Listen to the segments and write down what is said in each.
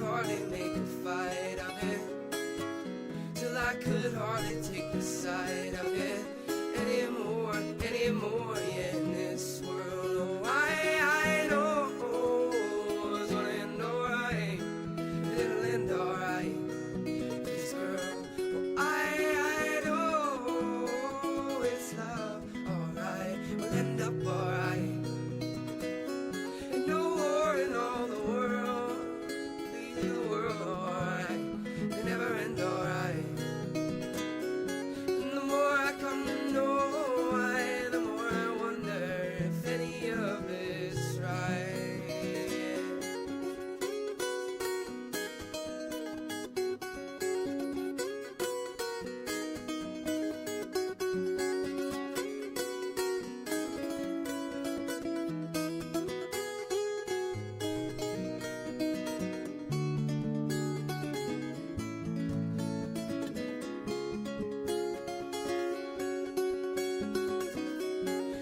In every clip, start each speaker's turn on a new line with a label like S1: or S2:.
S1: hardly make a fight of it, till I could hardly take the sight of it anymore, anymore. Yeah, in this world, oh, I know it's gonna end alright, it'll end alright. This girl, oh, I know it's love, alright, we'll end up alright. And no war in all the world, leave the world alright, they never end alright. And the more I come to know why, the more I wonder if any of it's right.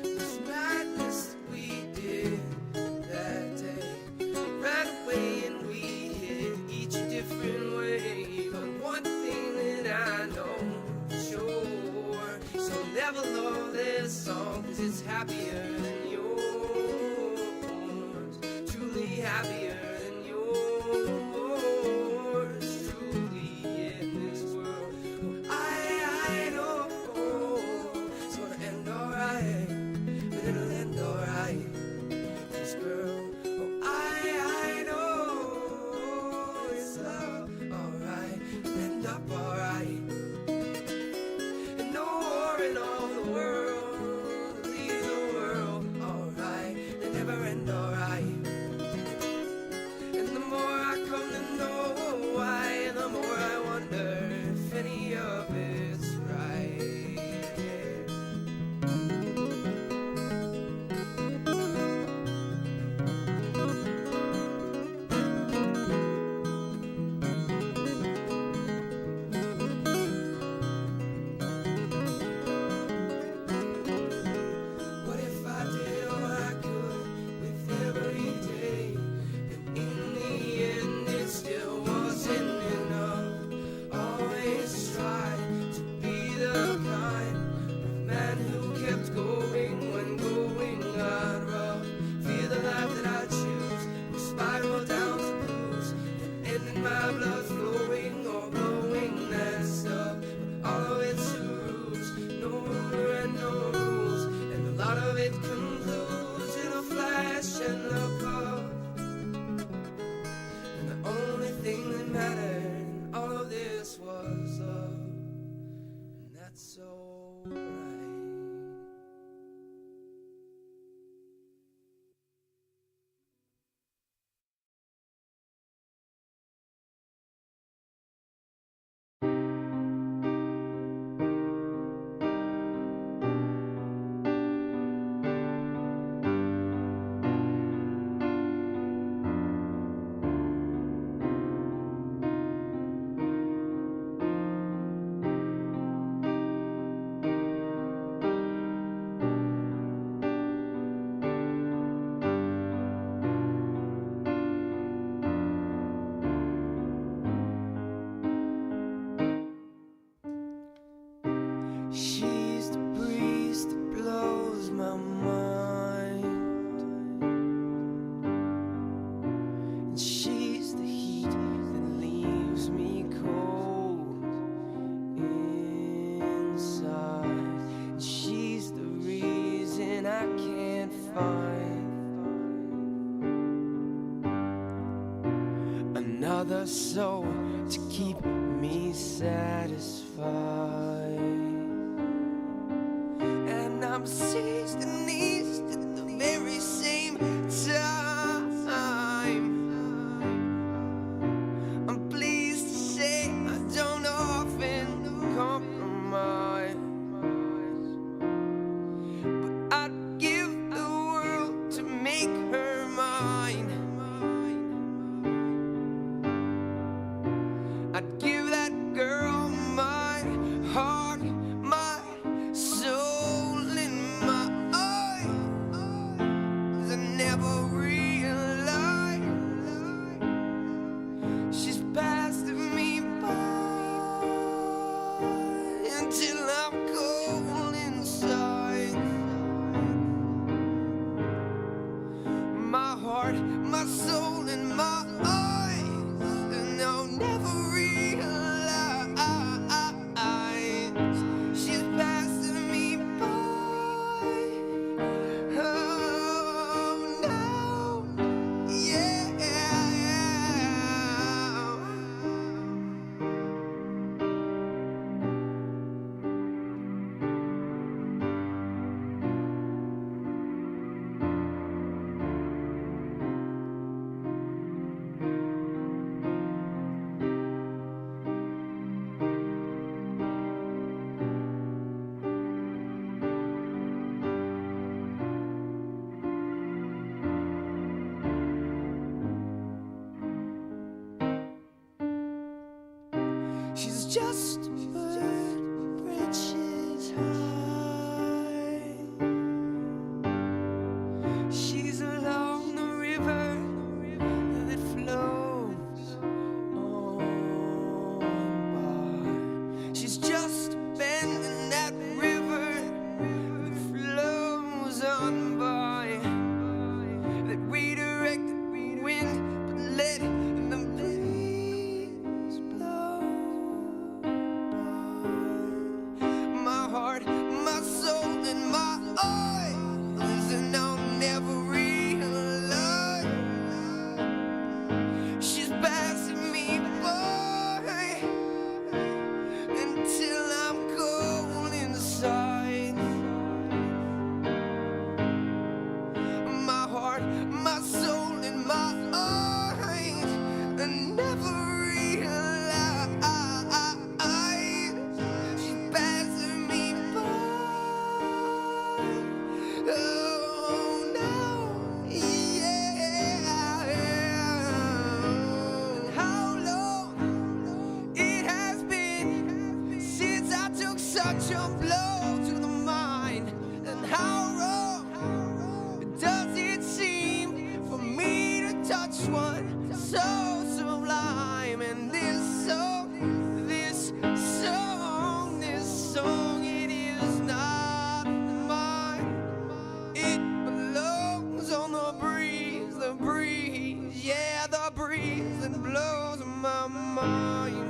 S1: This madness that we did that day, ran away and we hid each a different way. But one thing that I know for sure, so never love this song, 'cause it's happier than yours, truly happier than yours, truly in this world. Oh, I know it's gonna end alright, but it'll end alright. This girl, oh, I know it's love, alright, it'll end up alright. And no war in all the world, leave the world alright, they never end alright. And the more I come to know why, the more I wonder if any of it's right. What if I did all I could with every day, and in the end it still wasn't enough? Always tried to be the kind of man who kept going when going got rough. Feel the life that I choose will spiral down to blues, and end in my blood flowing or blowing that stuff. But all of it's a ruse, no order and no rules, and a lot of it concludes in a flash and a puff. And the only thing that mattered in all of this was love, and that's alright. She's the breeze that blows my mind, and she's the heat that leaves me cold inside, and she's the reason I can't find another soul to keep me satisfied. And I'm seized and eased at the very same time. I'm pleased to say I don't often compromise, but I'd give the world to make her mine. I'd give that girl my heart, my soul, and my eyes. I never realized just a bird, branches high. She's along the river that flows on by. She's just a bend in that river that flows on by, that redirected wind but let the breeze blow by. My heart, my soul, and my eyes, and I'll never realize she's passing me by until I'm cold inside. My heart, my soul, and my eyes, and never realize she's passing me by. Oh no, yeah. And how long it has been since I took such a blow to the mind, and how wrong does it seem for me to touch one so sublime? And this song, it is not mine. It belongs on the breeze, yeah, the breeze that blows my mind.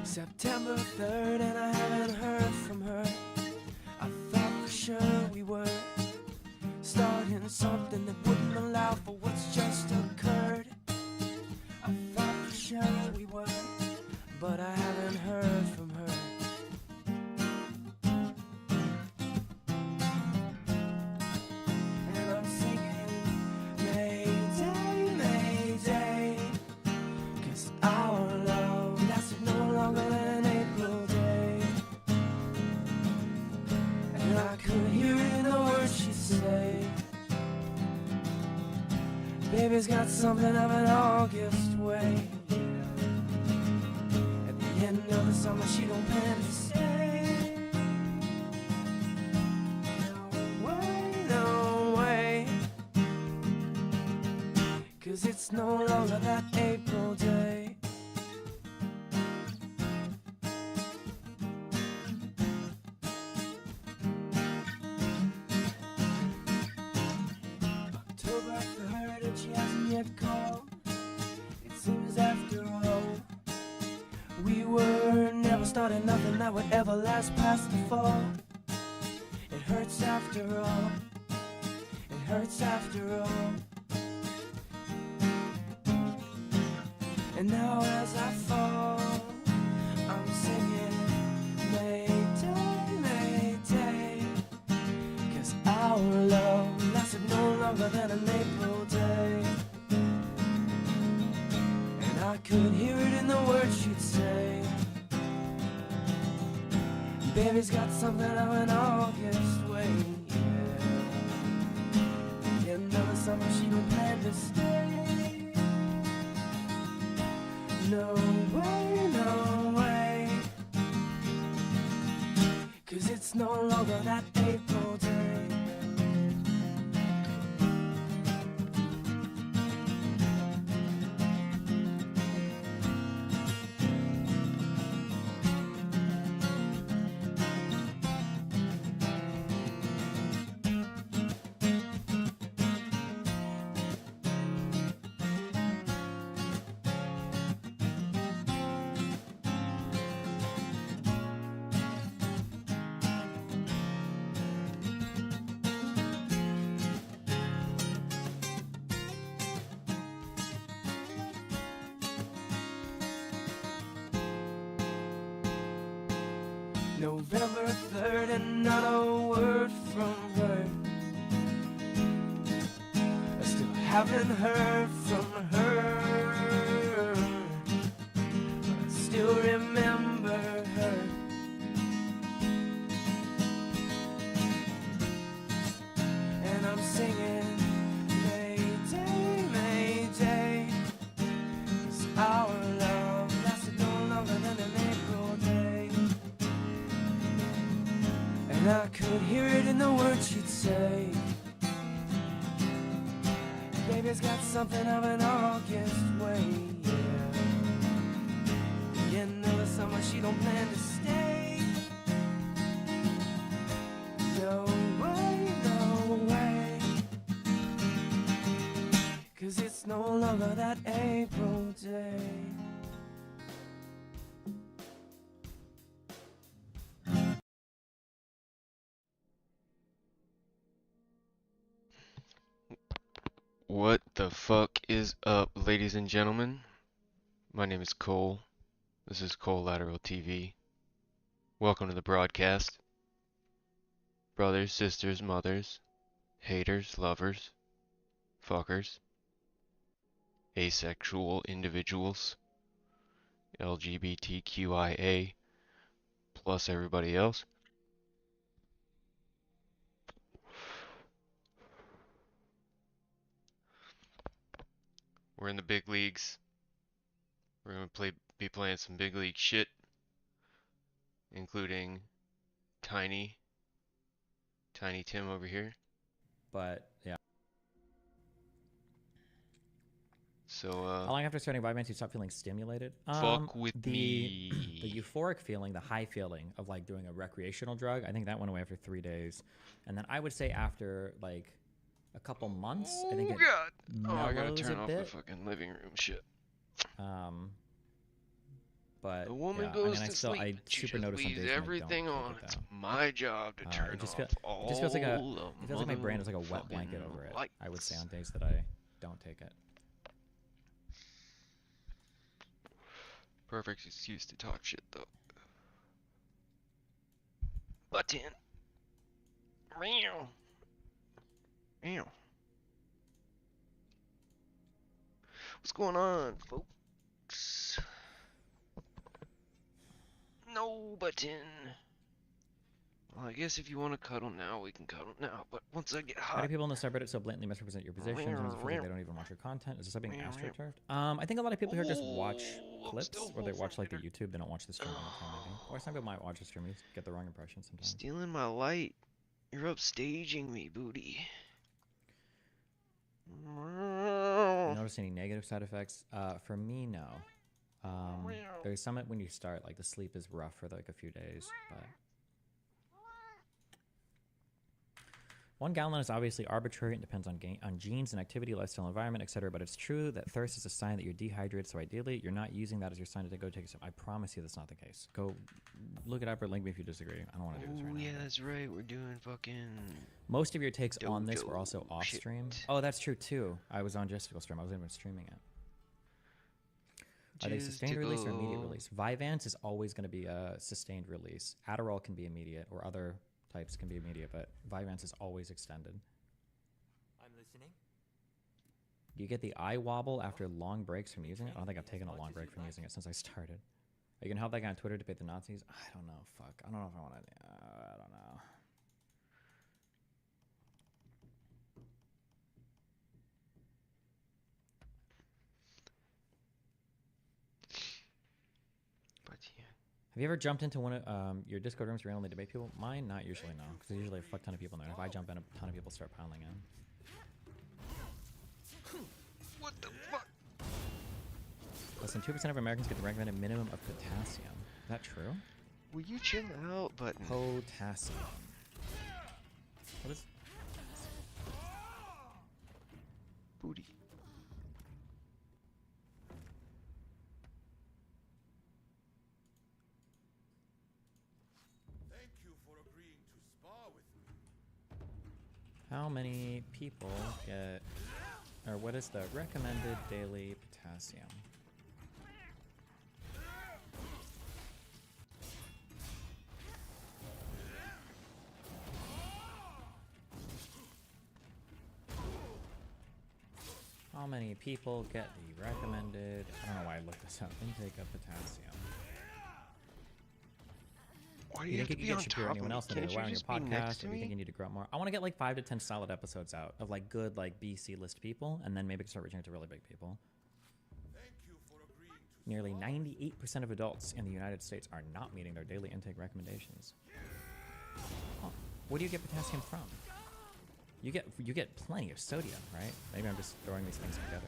S1: September 3rd, and I haven't heard from her. I thought for sure we were starting something that wouldn't allow for what's just occurred. I thought for sure we were, but I haven't heard from her. And I'm singing Mayday, Mayday, 'cause our love lasted no longer than an April day. And I could hear it in the words she'd say. Baby's got something of an August way. At the end of the summer she don't plan to stay. No way, 'cause it's no longer that April day. October 3rd, and she hasn't yet called. It seems after all we were never starting nothing that would ever last past the fall. It hurts after all. It hurts after all. And now as I fall, I'm singing Mayday, Mayday, 'cause our love lasted no longer than an April day. And I could hear it in the words she'd say. Baby's got something of an August way, yeah. At the end of the summer she don't plan to stay. No way, no way, 'cause it's no longer that April day. November 3rd and not a word from her. I still haven't heard from her, but I still remember her. And I'm singing Mayday, Mayday, 'cause our love lasted no longer than an April day. And I could hear it in the words she'd say. Baby's got something of an August way, yeah. The end of the summer she don't plan to stay. No way, no way, 'cause it's no longer that April day.
S2: What the fuck is up, ladies and gentlemen? My name is Cole. This is Cole Lateral TV. Welcome to the broadcast. Brothers, sisters, mothers, haters, lovers, fuckers, asexual individuals, LGBTQIA, plus everybody else. We're in the big leagues. We're gonna be playing some big league shit, including Tiny Tim over here.
S3: But yeah.
S2: So
S3: How long after starting Vibrancy you stop feeling stimulated?
S2: fuck with
S3: the
S2: me.
S3: euphoric feeling, the high feeling of like doing a recreational drug, I think that went away after 3 days. And then I would say after like a couple months, I think it
S2: I gotta
S3: mellows
S2: turn
S3: a
S2: off
S3: bit.
S2: the fucking living room shit.
S3: But
S2: The woman
S3: yeah,
S2: goes
S3: I mean,
S2: to sleep.
S3: I
S2: She
S3: super
S2: just
S3: notice some
S2: leaves
S3: days
S2: everything
S3: when I don't
S2: on.
S3: take it
S2: It's
S3: down.
S2: my job to turn
S3: It just
S2: off all
S3: it just feels like
S2: the
S3: it feels like my brain is like a wet blanket over it. I would say on days that I don't take it.
S2: Perfect excuse to talk shit though. Button. Meow. Meow. What's going on, folks? No button. Well, I guess if you want to cuddle now, we can cuddle now. But once I get
S3: Why
S2: hot,
S3: do people in the subreddit so blatantly misrepresent your position? Sometimes it feels like they don't even watch your content. Is this being astroturfed? I think a lot of people here just watch clips, or they watch like the YouTube. They don't watch the stream all the time, maybe. Or some people might watch the stream and get the wrong impression sometimes.
S2: stealing my light. You're upstaging me, booty.
S3: You notice any negative side effects? For me, no. There's some when you start, like the sleep is rough for like a few days, but 1 gallon is obviously arbitrary and depends on genes and activity, lifestyle, environment, etc. But it's true that thirst is a sign that you're dehydrated. So ideally, you're not using that as your sign to go take a sip. I promise you that's not the case. Go look it up or link me if you disagree. I don't want to do this right now.
S2: Yeah, that's right. We're doing fucking.
S3: Most of your takes on this were also off stream. Oh, that's true too. I was on Jessica's stream. I wasn't even streaming it. Are they sustained release or immediate release? Vyvanse is always going to be a sustained release. Adderall can be immediate, or other types can be immediate, but Vyvanse is always extended.
S4: I'm listening.
S3: You get the eye wobble after long breaks from using it? I don't think I've taken a long break from using it since I started. Are you going to help that guy on Twitter debate the Nazis? I don't know. Fuck. I don't know if I want to. I don't know. Have you ever jumped into one of your Discord rooms to randomly debate people? Mine, not usually, no. Because there's usually a fuck ton of people in there. If I jump in, a ton of people start piling in.
S2: What the fuck?
S3: Less than 2% of Americans get the recommended minimum of potassium. Is that true?
S2: Will you chill out, button?
S3: Potassium. What is...
S2: Booty.
S3: How many people get, or what is the recommended daily potassium? many people get the recommended? I don't know why I looked this up. Intake of potassium.
S2: Why do
S3: You
S2: you have
S3: think
S2: to
S3: you
S2: be
S3: could
S2: on
S3: get Shapiro
S2: top of
S3: anyone
S2: me?
S3: else than
S2: Can't
S3: why
S2: you
S3: on your
S2: just be next
S3: podcast?
S2: to
S3: Or do you think
S2: me?
S3: you need to grow up more? I want to get like 5 to 10 solid episodes out of like good like BC list people, and then maybe start reaching out to really big people. Nearly 98% of adults in the United States are not meeting their daily intake recommendations. Huh. Where do you get potassium from? You get plenty of sodium, right? Maybe I'm just throwing these things together.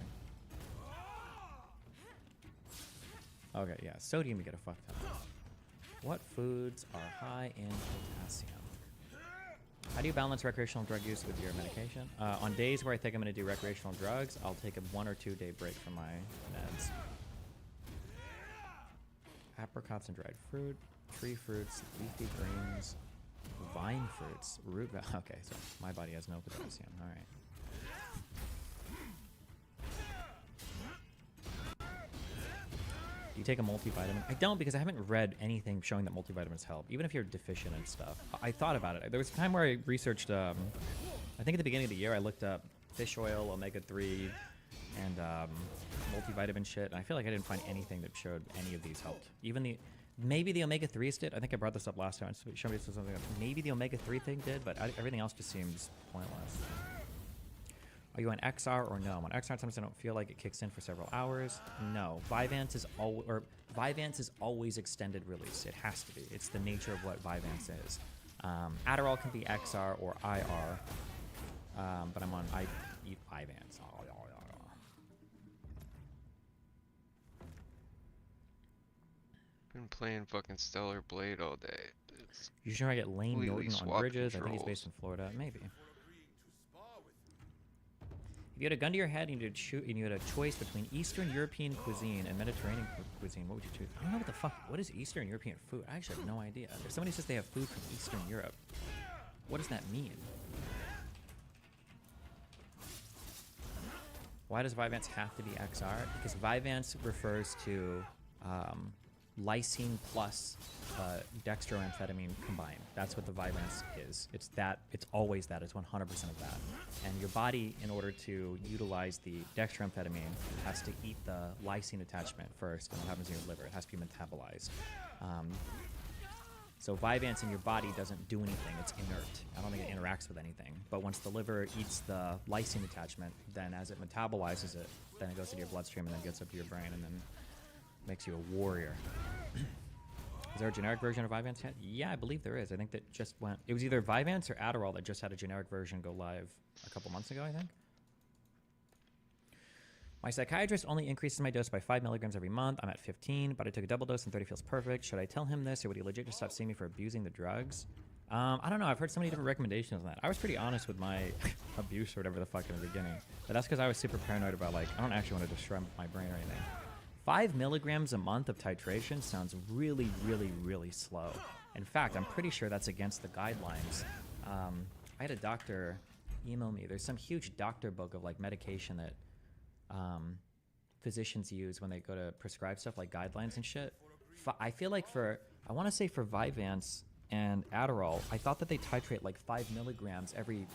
S3: Okay, yeah, sodium you get a fuck ton of. What foods are high in potassium? How do you balance recreational drug use with your medication? On days where I think I'm going to do recreational drugs, I'll take a 1 or 2 day break from my meds. Apricots and dried fruit, tree fruits, leafy greens, vine fruits, root. Okay, so my body has no potassium. All right. Do you take a multivitamin? I don't, because I haven't read anything showing that multivitamins help, even if you're deficient in stuff. I thought about it. There was a time where I researched, I think at the beginning of the year, I looked up fish oil, omega-3, and multivitamin shit, and I feel like I didn't find anything that showed any of these helped. Even maybe the omega-3s did. I think I brought this up last time. Somebody said something else. Maybe the omega-3 thing did, but everything else just seems pointless. Are you on XR or no? I'm on XR. Sometimes I don't feel like it kicks in for several hours. No, Vyvanse is always extended release. It has to be. It's the nature of what Vyvanse is. Adderall can be XR or IR, but I eat Vyvanse.
S2: Been playing fucking Stellar Blade all day. It's
S3: You should try to get Lane
S2: completely
S3: Norton on
S2: swap
S3: Bridges. I think he's based
S2: controls.
S3: in Florida. Maybe. If you had a gun to your head and you had a choice between Eastern European cuisine and Mediterranean cuisine, what would you choose? I don't know what the fuck. What is Eastern European food? I actually have no idea. If somebody says they have food from Eastern Europe, what does that mean? Why does Vyvanse have to be XR? Because Vyvanse refers to lysine plus dextroamphetamine combined. That's what the Vyvanse is. It's that. It's always that. It's 100% of that. And your body, in order to utilize the dextroamphetamine, has to eat the lysine attachment first. And what happens in your liver? It has to be metabolized. So Vyvanse in your body doesn't do anything. It's inert. I don't think it interacts with anything. But once the liver eats the lysine attachment, then as it metabolizes it, then it goes into your bloodstream and then gets up to your brain and then makes you a warrior. Is there a generic version of Vyvanse yet? Yeah, I believe there is. I think that just went... It was either Vyvanse or Adderall that just had a generic version go live a couple months ago, I think. My psychiatrist only increases my dose by 5 milligrams every month. I'm at 15, but I took a double dose and 30 feels perfect. Should I tell him this, or would he legit just stop seeing me for abusing the drugs? I don't know. I've heard so many different recommendations on that. I was pretty honest with my abuse or whatever the fuck in the beginning. But that's because I was super paranoid about, like, I don't actually want to destroy my brain or anything. 5 milligrams a month of titration sounds really, really, really slow. In fact, I'm pretty sure that's against the guidelines. I had a doctor email me. There's some huge doctor book of, like, medication that physicians use when they go to prescribe stuff, like guidelines and shit. I feel like I want to say for Vyvanse and Adderall, I thought that they titrate like 5 milligrams every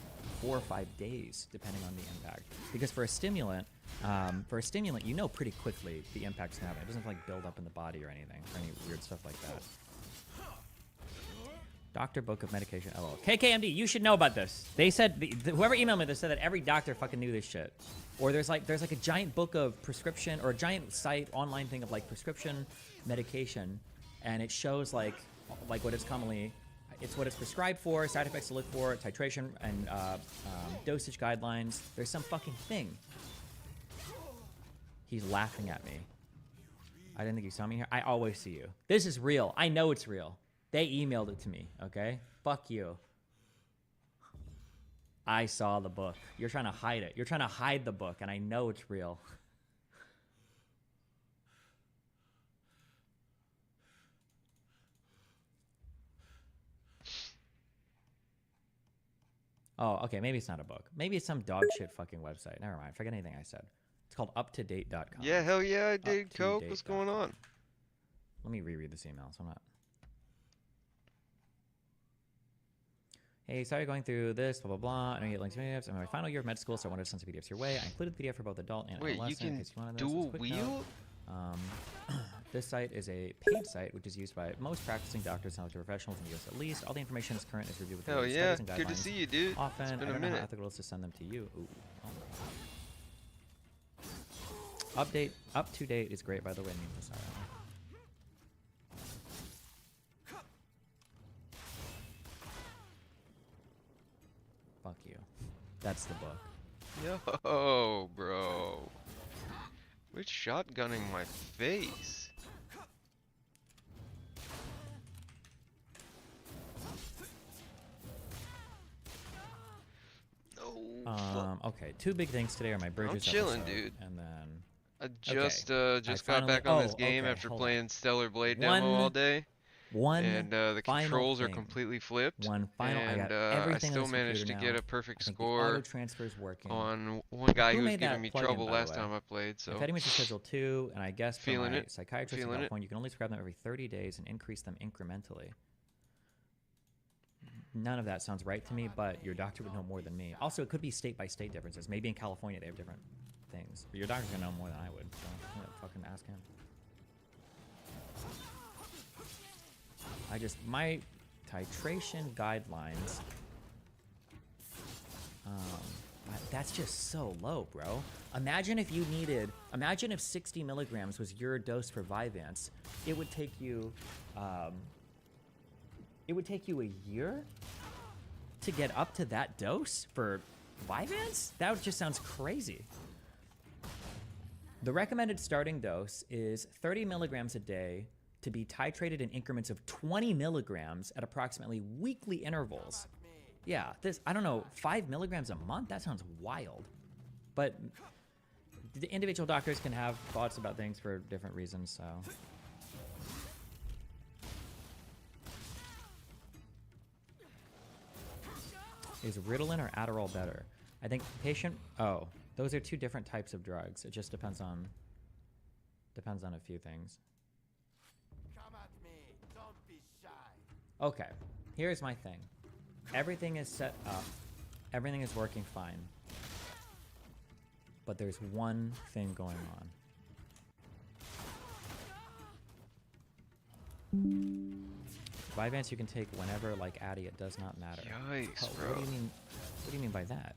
S3: 4 or 5 days, depending on the impact. Because for a stimulant, you know pretty quickly the impact's gonna happen. It doesn't like build up in the body or anything, or any weird stuff like that. Doctor Book of Medication, LL. KKMD, you should know about this. They said, whoever emailed me this said that every doctor fucking knew this shit. Or there's like a giant book of prescription, or a giant site, online thing of like prescription medication, and it shows like what it's commonly, it's what it's prescribed for, side effects to look for, titration, and dosage guidelines. There's some fucking thing. He's laughing at me. I didn't think you saw me here. I always see you. This is real. I know it's real. They emailed it to me, okay? Fuck you. I saw the book. You're trying to hide it. You're trying to hide the book, and I know it's real. Oh, okay, maybe it's not a book. Maybe it's some dog shit fucking website. Never mind. Forget anything I said. It's called uptodate.com.
S2: Yeah, hell yeah, I did, Coke. What's going on?
S3: Let me reread this email, so I'm not... Hey, sorry going through this, blah, blah, blah. I know you get links to PDFs. I'm in my final year of med school, so I wanted to send some PDFs your way. I included the PDF for both adult and
S2: Wait, you
S3: adolescent in
S2: can
S3: case you wanted this. As a
S2: dual
S3: quick
S2: wheel?
S3: note, this site is a paid site, which is used by most practicing doctors and healthcare professionals in the U.S. at least. All the information is current, is reviewed with the
S2: Hell
S3: latest
S2: yeah,
S3: studies and
S2: good to
S3: guidelines.
S2: see you, dude.
S3: Often,
S2: It's
S3: I
S2: been a
S3: don't know how
S2: minute.
S3: ethical it is to send them to you. Ooh. Oh. Up to date is great, by the way. It means this out. Fuck you. That's the book.
S2: Yo, bro. Quit shotgunning my face. No.
S3: Okay. Two big things today are my Bridges
S2: chilling,
S3: episode,
S2: dude.
S3: and then
S2: I just got
S3: finally-
S2: back on this
S3: oh,
S2: game
S3: okay,
S2: after
S3: hold on.
S2: playing Stellar Blade demo all day. And the
S3: final
S2: controls are
S3: thing.
S2: completely flipped.
S3: One final. I got
S2: And I
S3: everything
S2: still
S3: on this
S2: managed to
S3: computer
S2: get
S3: now.
S2: a perfect
S3: I think the
S2: score
S3: auto transfer is working.
S2: on one guy
S3: Who
S2: who was
S3: made
S2: giving
S3: that
S2: me
S3: plugin,
S2: trouble
S3: by the
S2: last
S3: way?
S2: time I played. So
S3: Amphetamines are Schedule 2, and I guess for
S2: Feeling
S3: my
S2: it.
S3: psychiatrist in
S2: Feeling it.
S3: California, you can only prescribe them every 30 days and increase them incrementally. None of that sounds right to me, but your doctor would know more than me. Also, it could be state-by-state differences. Maybe in California they have different things. But your doctor's going to know more than I would, so I'm going to fucking ask him. My titration guidelines, that's just so low, bro. Imagine if 60 milligrams was your dose for Vyvanse. It would take you a year to get up to that dose for Vyvanse? That just sounds crazy. The recommended starting dose is 30 milligrams a day to be titrated in increments of 20 milligrams at approximately weekly intervals. Yeah, I don't know, 5 milligrams a month? That sounds wild. But the individual doctors can have thoughts about things for different reasons, so. Is Ritalin or Adderall better? I think those are two different types of drugs. It just depends on a few things.
S4: Come at me. Don't be shy.
S3: Okay, here's my thing. Everything is set up. Everything is working fine. But there's one thing going on. Vyvanse you can take whenever, like Addy, it does not matter.
S2: Yikes, bro.
S3: What do you mean by that?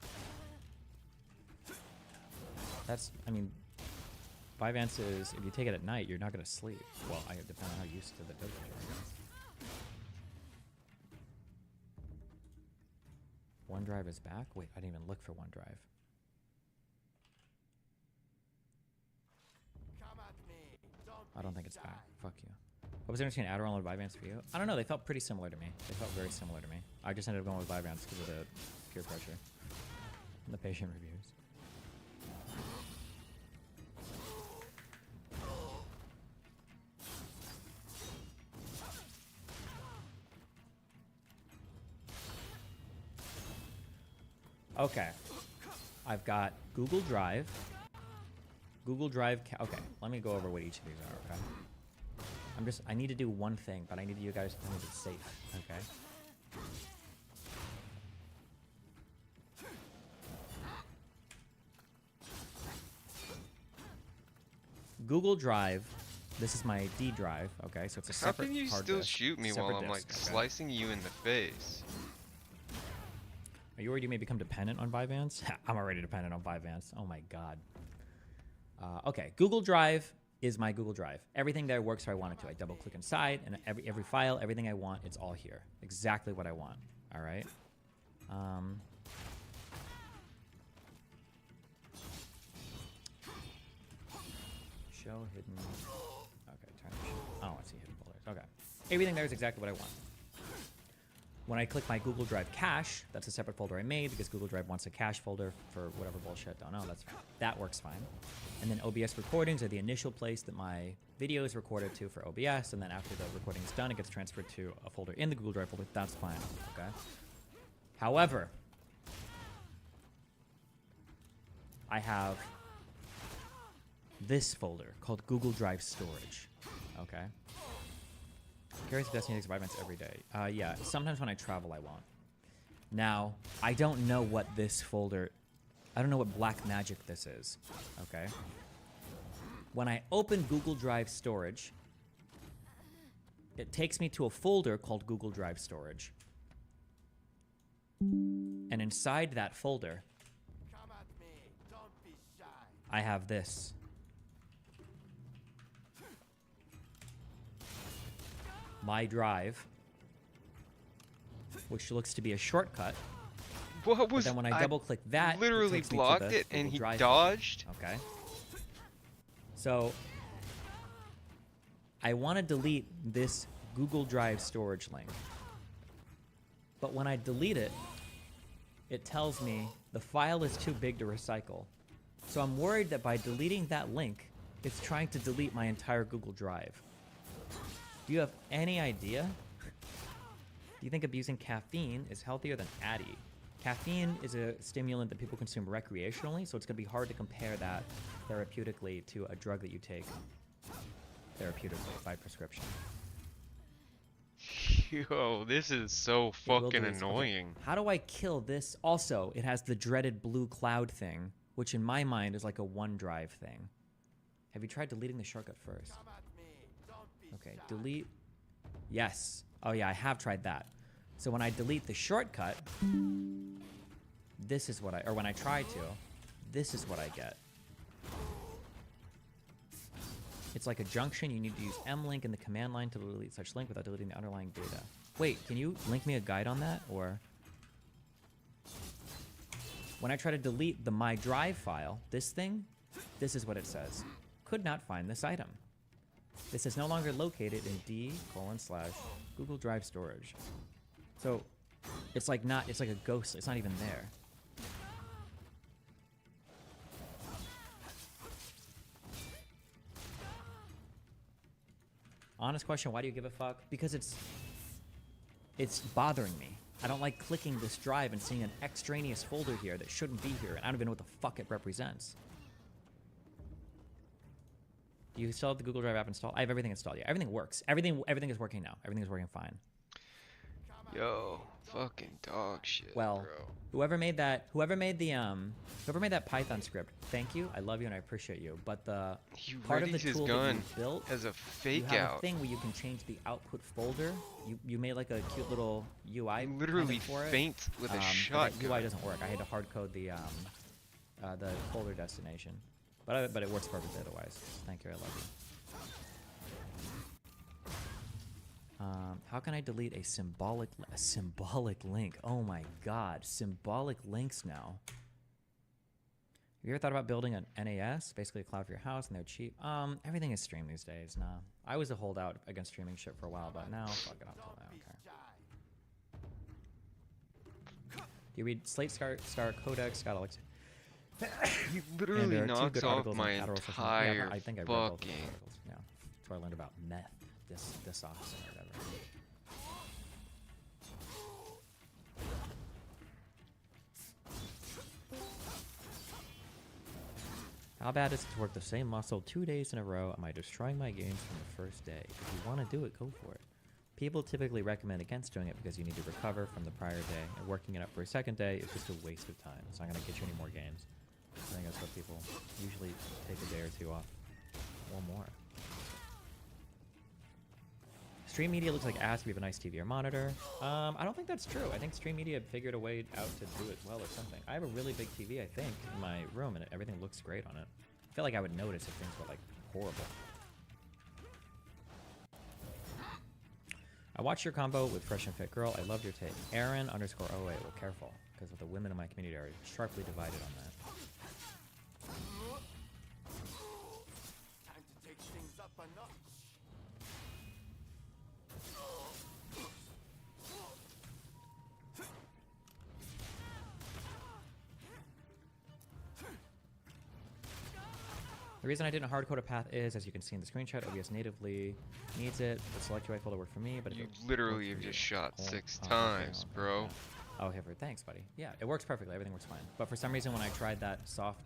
S3: Vyvanse is, if you take it at night, you're not going to sleep. Well, I depend on how used to the dosage you are, I guess. OneDrive is back? Wait, I didn't even look for OneDrive.
S4: Come at me.
S3: I don't think it's back. Fuck you. What was the difference between Adderall and Vyvanse for you? I don't know. They felt pretty similar to me. They felt very similar to me. I just ended up going with Vyvanse because of the peer pressure and the patient reviews. Okay. I've got Google Drive. Okay, let me go over what each of these are, okay? I need to do one thing, but I need you guys to tell me it's safe, okay? Google Drive, this is my D drive, okay? So it's a
S2: How
S3: separate
S2: can you
S3: hard
S2: still
S3: disk,
S2: shoot me while
S3: separate
S2: I'm like
S3: disk, okay?
S2: slicing you in the face?
S3: Are you worried you may become dependent on Vyvanse? I'm already dependent on Vyvanse. Oh my god. Okay, Google Drive is my Google Drive. Everything there works how I want it to. I double click inside, and every file, everything I want, it's all here. Exactly what I want. All right. Show hidden. Okay, turn. Oh, I see hidden folders. Okay. Everything there is exactly what I want. When I click my Google Drive cache, that's a separate folder I made because Google Drive wants a cache folder for whatever bullshit. Don't know. That works fine. And then OBS recordings are the initial place that my video is recorded to for OBS. And then after the recording is done, it gets transferred to a folder in the Google Drive folder. That's fine. Okay. However, I have this folder called Google Drive Storage. Okay. Curious if Destiny takes Vyvanse every day. Yeah, sometimes when I travel, I won't. Now, I don't know what this folder... I don't know what black magic this is, okay? When I open Google Drive Storage, it takes me to a folder called Google Drive Storage. And inside that folder,
S4: Come at me. Don't be shy.
S3: I have this. My Drive, which looks to be a shortcut.
S2: What was?
S3: Then when I double-click that, it
S2: literally
S3: takes me to
S2: blocked
S3: the
S2: it, and
S3: Google
S2: he
S3: Drive
S2: dodged.
S3: folder. Okay. So I want to delete this Google Drive storage link. But when I delete it, it tells me the file is too big to recycle. So I'm worried that by deleting that link, it's trying to delete my entire Google Drive. Do you have any idea? Do you think abusing caffeine is healthier than Addy? Caffeine is a stimulant that people consume recreationally, so it's going to be hard to compare that therapeutically to a drug that you take therapeutically by prescription.
S2: Yo, this is so
S3: It will
S2: fucking
S3: do this. Okay,
S2: annoying.
S3: how do I kill this? Also, it has the dreaded blue cloud thing, which in my mind is like a OneDrive thing. Have you tried deleting the shortcut first?
S4: Come at me. Don't be
S3: Okay,
S4: shy.
S3: delete. Yes. Oh yeah, I have tried that. So when I delete the shortcut, this is what I, or when I try to, this is what I get. It's like a junction. You need to use mlink in the command line to delete such link without deleting the underlying data. Wait, can you link me a guide on that? Or when I try to delete the My Drive file, this thing, this is what it says. Could not find this item. This is no longer located in d:/Google Drive storage. So it's like not, it's like a ghost. It's not even there. Honest question, why do you give a fuck? Because it's bothering me. I don't like clicking this drive and seeing an extraneous folder here that shouldn't be here, and I don't even know what the fuck it represents. Do you still have the Google Drive app installed? I have everything installed. Yeah, everything works. Everything is working now. Everything is working fine.
S2: Yo, fucking dog shit,
S3: Well,
S2: bro.
S3: whoever made that Python script, thank you. I love you and I appreciate you. But the
S2: He
S3: part of the
S2: readies his
S3: tool that
S2: gun
S3: you built,
S2: as a
S3: you
S2: fake
S3: have a
S2: out.
S3: thing where you can change the output folder. You made like a cute little UI
S2: He literally
S3: kind of for it.
S2: faint with a
S3: But that
S2: shotgun.
S3: UI doesn't work. I had to hard code the folder destination, but it works perfectly otherwise. Thank you. I love you. How can I delete a symbolic link? Oh my god, symbolic links now. Have you ever thought about building an NAS, basically a cloud for your house, and they're cheap? Everything is streamed these days. Nah, I was a holdout against streaming shit for a while, but now fuck it, I don't care. Do you read Slate Star Codex? Got Alex.
S2: He literally
S3: And, two
S2: knocks
S3: good
S2: off
S3: articles
S2: my
S3: on Adderall sessions.
S2: entire
S3: Yeah, I think I read both of those
S2: fucking.
S3: articles. Yeah, that's where I learned about meth, this officer or whatever. How bad is it to work the same muscle 2 days in a row? Am I destroying my games from the first day? If you want to do it, go for it. People typically recommend against doing it because you need to recover from the prior day, and working it up for a second day is just a waste of time. It's not going to get you any more games. I think that's what people usually take a day or two off. Or more. Stream Media looks like ass if you have a nice TV or monitor. I don't think that's true. I think Stream Media figured a way out to do it well or something. I have a really big TV, I think, in my room, and everything looks great on it. I feel like I would notice if things were, like, horrible. I watched your combo with Fresh and Fit Girl. I loved your take. Aaron_08. Well, careful, because the women in my community are sharply divided on that.
S4: Time to take things up a notch.
S3: The reason I didn't hardcode a path is, as you can see in the screenshot, OBS natively needs it. The select UI folder worked for me, but
S2: You
S3: it
S2: literally have
S3: works for
S2: just
S3: you.
S2: shot
S3: Cool.
S2: 6
S3: Oh,
S2: times,
S3: okay,
S2: bro.
S3: yeah. Oh, Hiver, thanks, buddy. Yeah, it works perfectly. Everything works fine. But for some reason, when I tried that soft,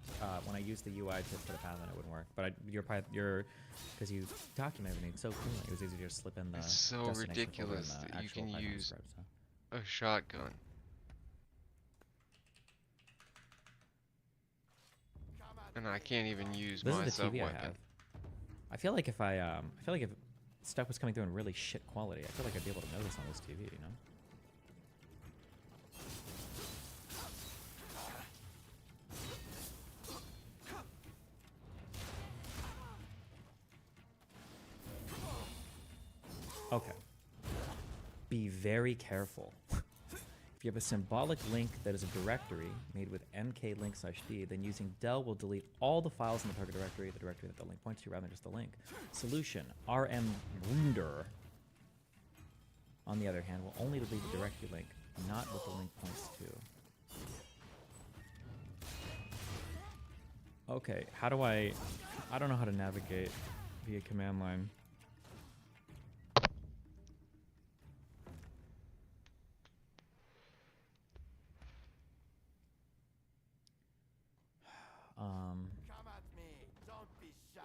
S3: when I used the UI to put a path in, it wouldn't work. But because you document everything so cleanly, it was easy to just slip in the
S2: It's so
S3: destination folder
S2: ridiculous
S3: and the
S2: that you
S3: actual
S2: can
S3: Python
S2: use
S3: script, so.
S2: a shotgun And I can't even use
S3: This
S2: my
S3: is the TV I
S2: sub-weapon.
S3: have. I feel like if stuff was coming through in really shit quality, I feel like I'd be able to notice on this TV, you know? Okay. Be very careful. If you have a symbolic link that is a directory made with mklink/d, then using del will delete all the files in the target directory, the directory that the link points to, rather than just the link. Solution: rmwunder, on the other hand, will only delete the directory link, not what the link points to. Okay, how do I don't know how to navigate via command line.
S4: Come at me. Don't be shy.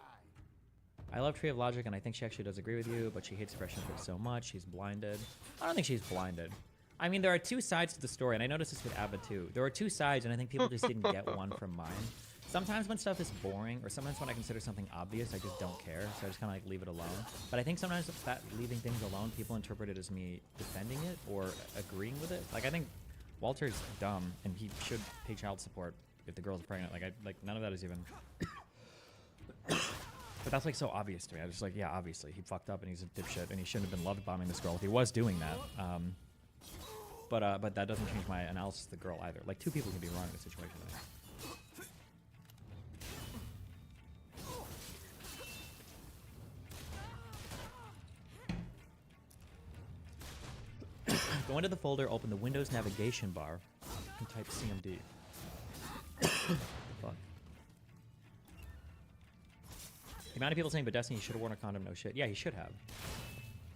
S3: I love Tree of Logic, and I think she actually does agree with you, but she hates fresh input so much. She's blinded. I don't think she's blinded. I mean, there are two sides to the story, and I noticed this with Abba too. There are two sides, and I think people just didn't get one from mine. Sometimes when stuff is boring, or sometimes when I consider something obvious, I just don't care, so I just kind of like leave it alone. But I think sometimes that leaving things alone, people interpret it as me defending it or agreeing with it. Like, I think Walter's dumb, and he should pay child support if the girl's pregnant. Like none of that is even... But that's like so obvious to me. I was just like, yeah, obviously he fucked up and he's a dipshit and he shouldn't have been love bombing this girl if he was doing that. But that doesn't change my analysis of the girl either. Like, two people can be wrong in a situation like that. Go into the folder, open the Windows navigation bar, and type CMD. Fuck. The amount of people saying, but Destiny should have worn a condom, no shit. Yeah, he should have.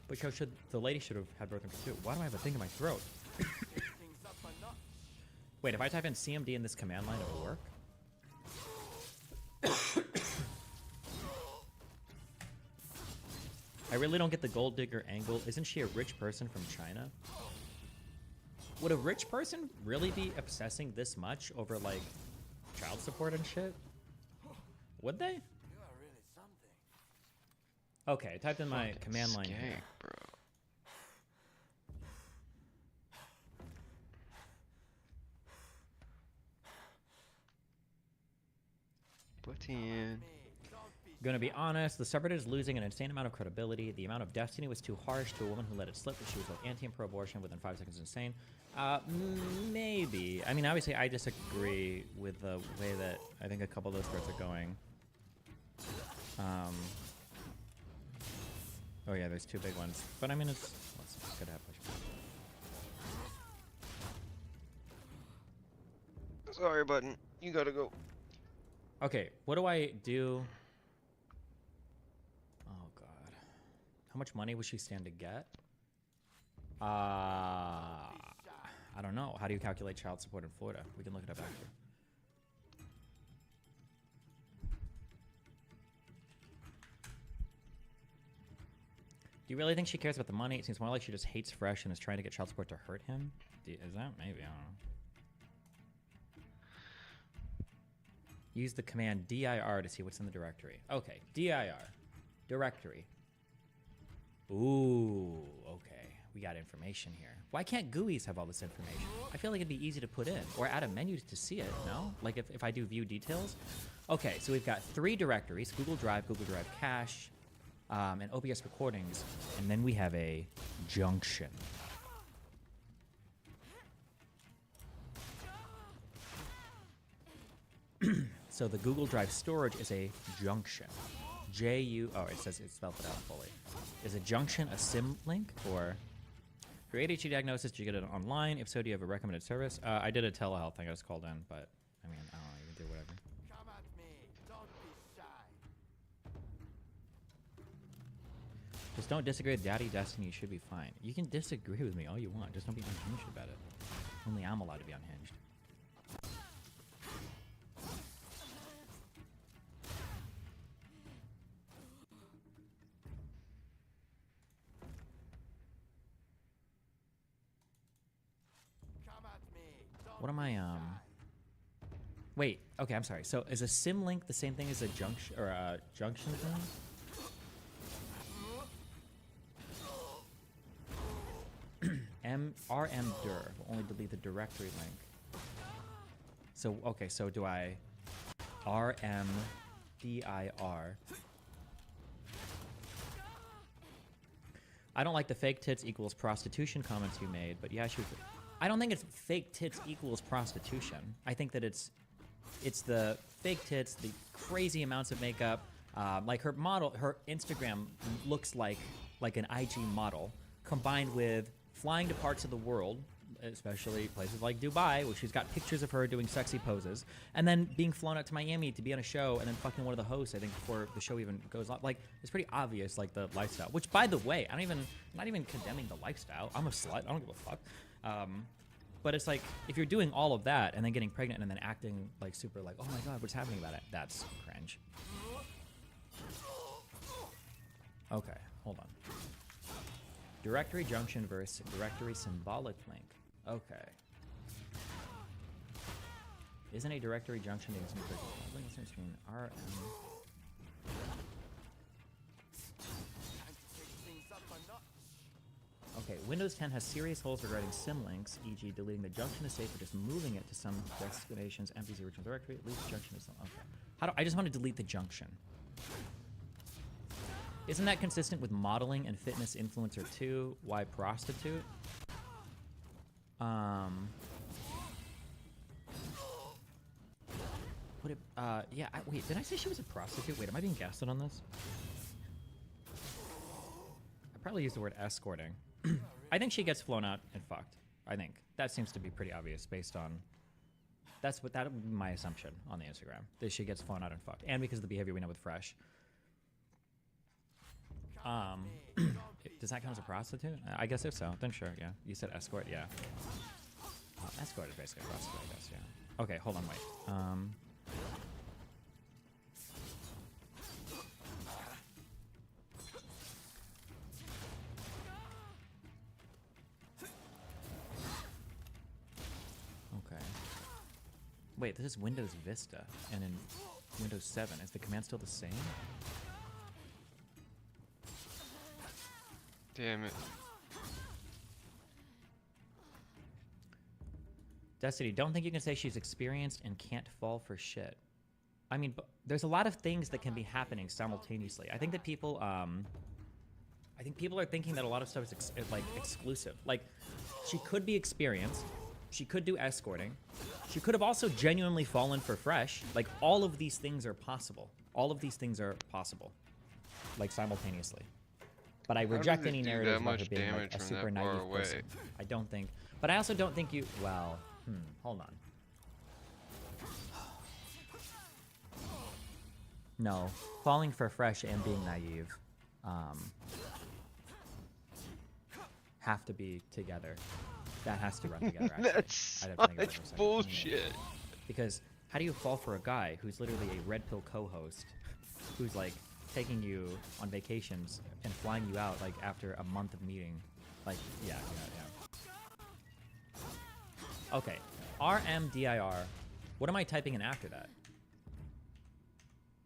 S3: But the lady should have had birth control too. Why do I have a thing in my throat?
S4: Things up a notch.
S3: Wait, if I type in CMD in this command line, it'll work? I really don't get the gold digger angle. Isn't she a rich person from China? Would a rich person really be obsessing this much over, like, child support and shit? Would they?
S4: You are really something.
S3: Okay, I typed in my
S2: Fucking
S3: command line
S2: skank,
S3: here.
S2: bro. Put in.
S3: Gonna be honest, the subreddit is losing an insane amount of credibility. The amount of Destiny was too harsh to a woman who let it slip that she was both anti and pro-abortion within 5 seconds is insane. Maybe. I mean, obviously, I disagree with the way that I think a couple of those threads are going. Oh yeah, there's two big ones. But I mean, it's good to have pushback.
S2: Sorry, button. You gotta go.
S3: Okay, what do I do? Oh god. How much money would she stand to get? I don't know. How do you calculate child support in Florida? We can look it up after. Do you really think she cares about the money? It seems more like she just hates Fresh and is trying to get child support to hurt him. Is that? Maybe, I don't know. Use the command dir to see what's in the directory. Okay, dir. Directory. Ooh, okay. We got information here. Why can't GUIs have all this information? I feel like it'd be easy to put in, or add a menu to see it, no? Like if I do view details? Okay, so we've got 3 directories, Google Drive Cache, and OBS recordings, and then we have a junction. So the Google Drive storage is a junction. Oh, it says it spelled it out fully. Is a junction a sim link, or for ADHD diagnosis, did you get it online? If so, do you have a recommended service? I did a telehealth thing. I was called in, but I mean, I don't know. You can do whatever.
S4: Come at me. Don't be shy.
S3: Just don't disagree with Daddy Destiny. You should be fine. You can disagree with me all you want. Just don't be unhinged about it. Only I'm allowed to be unhinged.
S4: Come at me. Don't
S3: What am I,
S4: be shy.
S3: Wait, okay, I'm sorry. So is a sim link the same thing as a junction or a junction thing? RM dir will only delete the directory link. So okay, so do I RMDIR? I don't like the fake tits equals prostitution comments you made, but yeah, I don't think it's fake tits equals prostitution. I think that it's the fake tits, the crazy amounts of makeup. Like her model, her Instagram looks like an IG model, combined with flying to parts of the world, especially places like Dubai, where she's got pictures of her doing sexy poses, and then being flown out to Miami to be on a show, and then fucking one of the hosts, I think, before the show even goes on. Like, it's pretty obvious, like, the lifestyle. Which, by the way, I'm not even condemning the lifestyle. I'm a slut. I don't give a fuck. But it's like, if you're doing all of that, and then getting pregnant, and then acting, like, super, like, oh my god, what's happening about it? That's cringe. Okay, hold on. Directory junction versus directory symbolic link. Okay. Isn't a directory junction the same screen? RM. Okay, Windows 10 has serious holes regarding symlinks, e.g. deleting the junction is safe or just moving it to some destinations empties the original directory. Leave the junction is okay. I just want to delete the junction. Isn't that consistent with modeling and fitness influencer 2? Why prostitute? Yeah, wait, did I say she was a prostitute? Wait, am I being gaslit on this? I probably used the word escorting. I think she gets flown out and fucked. I think. That seems to be pretty obvious based on... that would be my assumption on the Instagram. That she gets flown out and fucked. And because of the behavior we know with Fresh. Does that count as a prostitute? I guess if so, then sure, yeah. You said escort, yeah. Escort is basically a prostitute, I guess, yeah. Okay, hold on, wait. Okay. Wait, this is Windows Vista, and in Windows 7, is the command still the same?
S2: Damn it.
S3: Destiny, don't think you can say she's experienced and can't fall for shit. I mean, there's a lot of things that can be happening simultaneously. I think that people are thinking that a lot of stuff is like exclusive. Like, she could be experienced. She could do escorting. She could have also genuinely fallen for Fresh. Like, all of these things are possible. All of these things are possible. Like, simultaneously. But I reject any narrative about her being like a super naive person. I don't think. But I also don't think you... Well, hold on. No. Falling for Fresh and being naive have to be together. That has to run together, actually.
S2: That's such bullshit.
S3: Because how do you fall for a guy who's literally a red pill co-host who's like taking you on vacations and flying you out like after a month of meeting? Like, yeah. Okay, RMDIR. What am I typing in after that?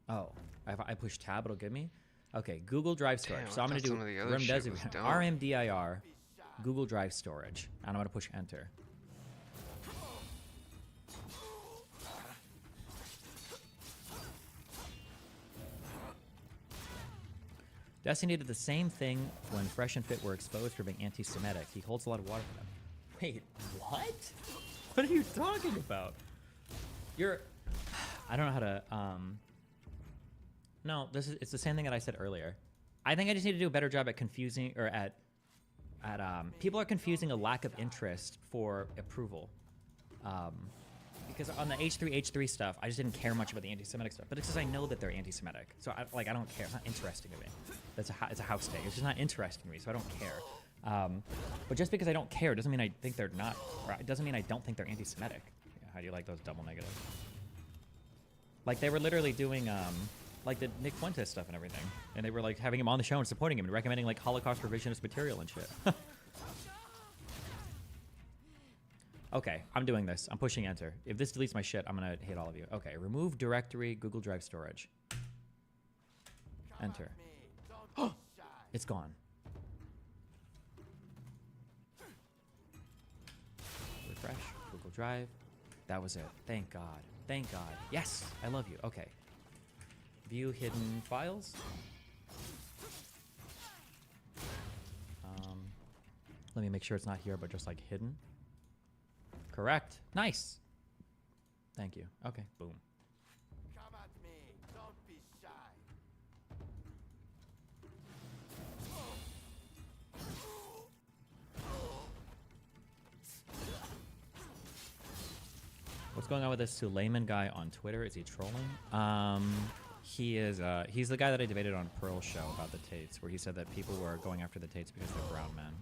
S3: Oh, if I push tab, it'll give me? Okay, Google Drive Storage.
S2: Damn,
S3: so I'm going to do RMDIR, Google Drive Storage. And I'm going to push enter. Destiny did the same thing when Fresh and Fit were exposed for being anti-Semitic. He holds a lot of water for them. Wait, what? What are you talking about? I don't know how to, no, it's the same thing that I said earlier. I think I just need to do a better job at confusing, or people are confusing a lack of interest for approval. Because on the H3 stuff, I just didn't care much about the anti-Semitic stuff. But it's because I know that they're anti-Semitic. So I don't care. It's not interesting to me. It's a house take. It's just not interesting to me, so I don't care. But just because I don't care doesn't mean I think they're not, or it doesn't mean I don't think they're anti-Semitic. Yeah, how do you like those double negatives? Like, they were literally doing, like, the Nick Fuentes stuff and everything. And they were, like, having him on the show and supporting him and recommending, like, Holocaust revisionist material and shit. Okay, I'm doing this. I'm pushing enter. If this deletes my shit, I'm gonna hate all of you. Okay, remove directory, Google Drive storage. Enter. It's gone. Refresh, Google Drive. That was it. Thank God. Thank God. Yes, I love you. Okay. View hidden files. Let me make sure it's not here, but just like hidden. Correct. Nice. Thank you. Okay. Boom.
S4: Come at me. Don't be shy.
S3: What's going on with this Suleiman guy on Twitter? Is he trolling? He is. He's the guy that I debated on Pearl's show about the Tates, where he said that people were going after the Tates because they're brown men.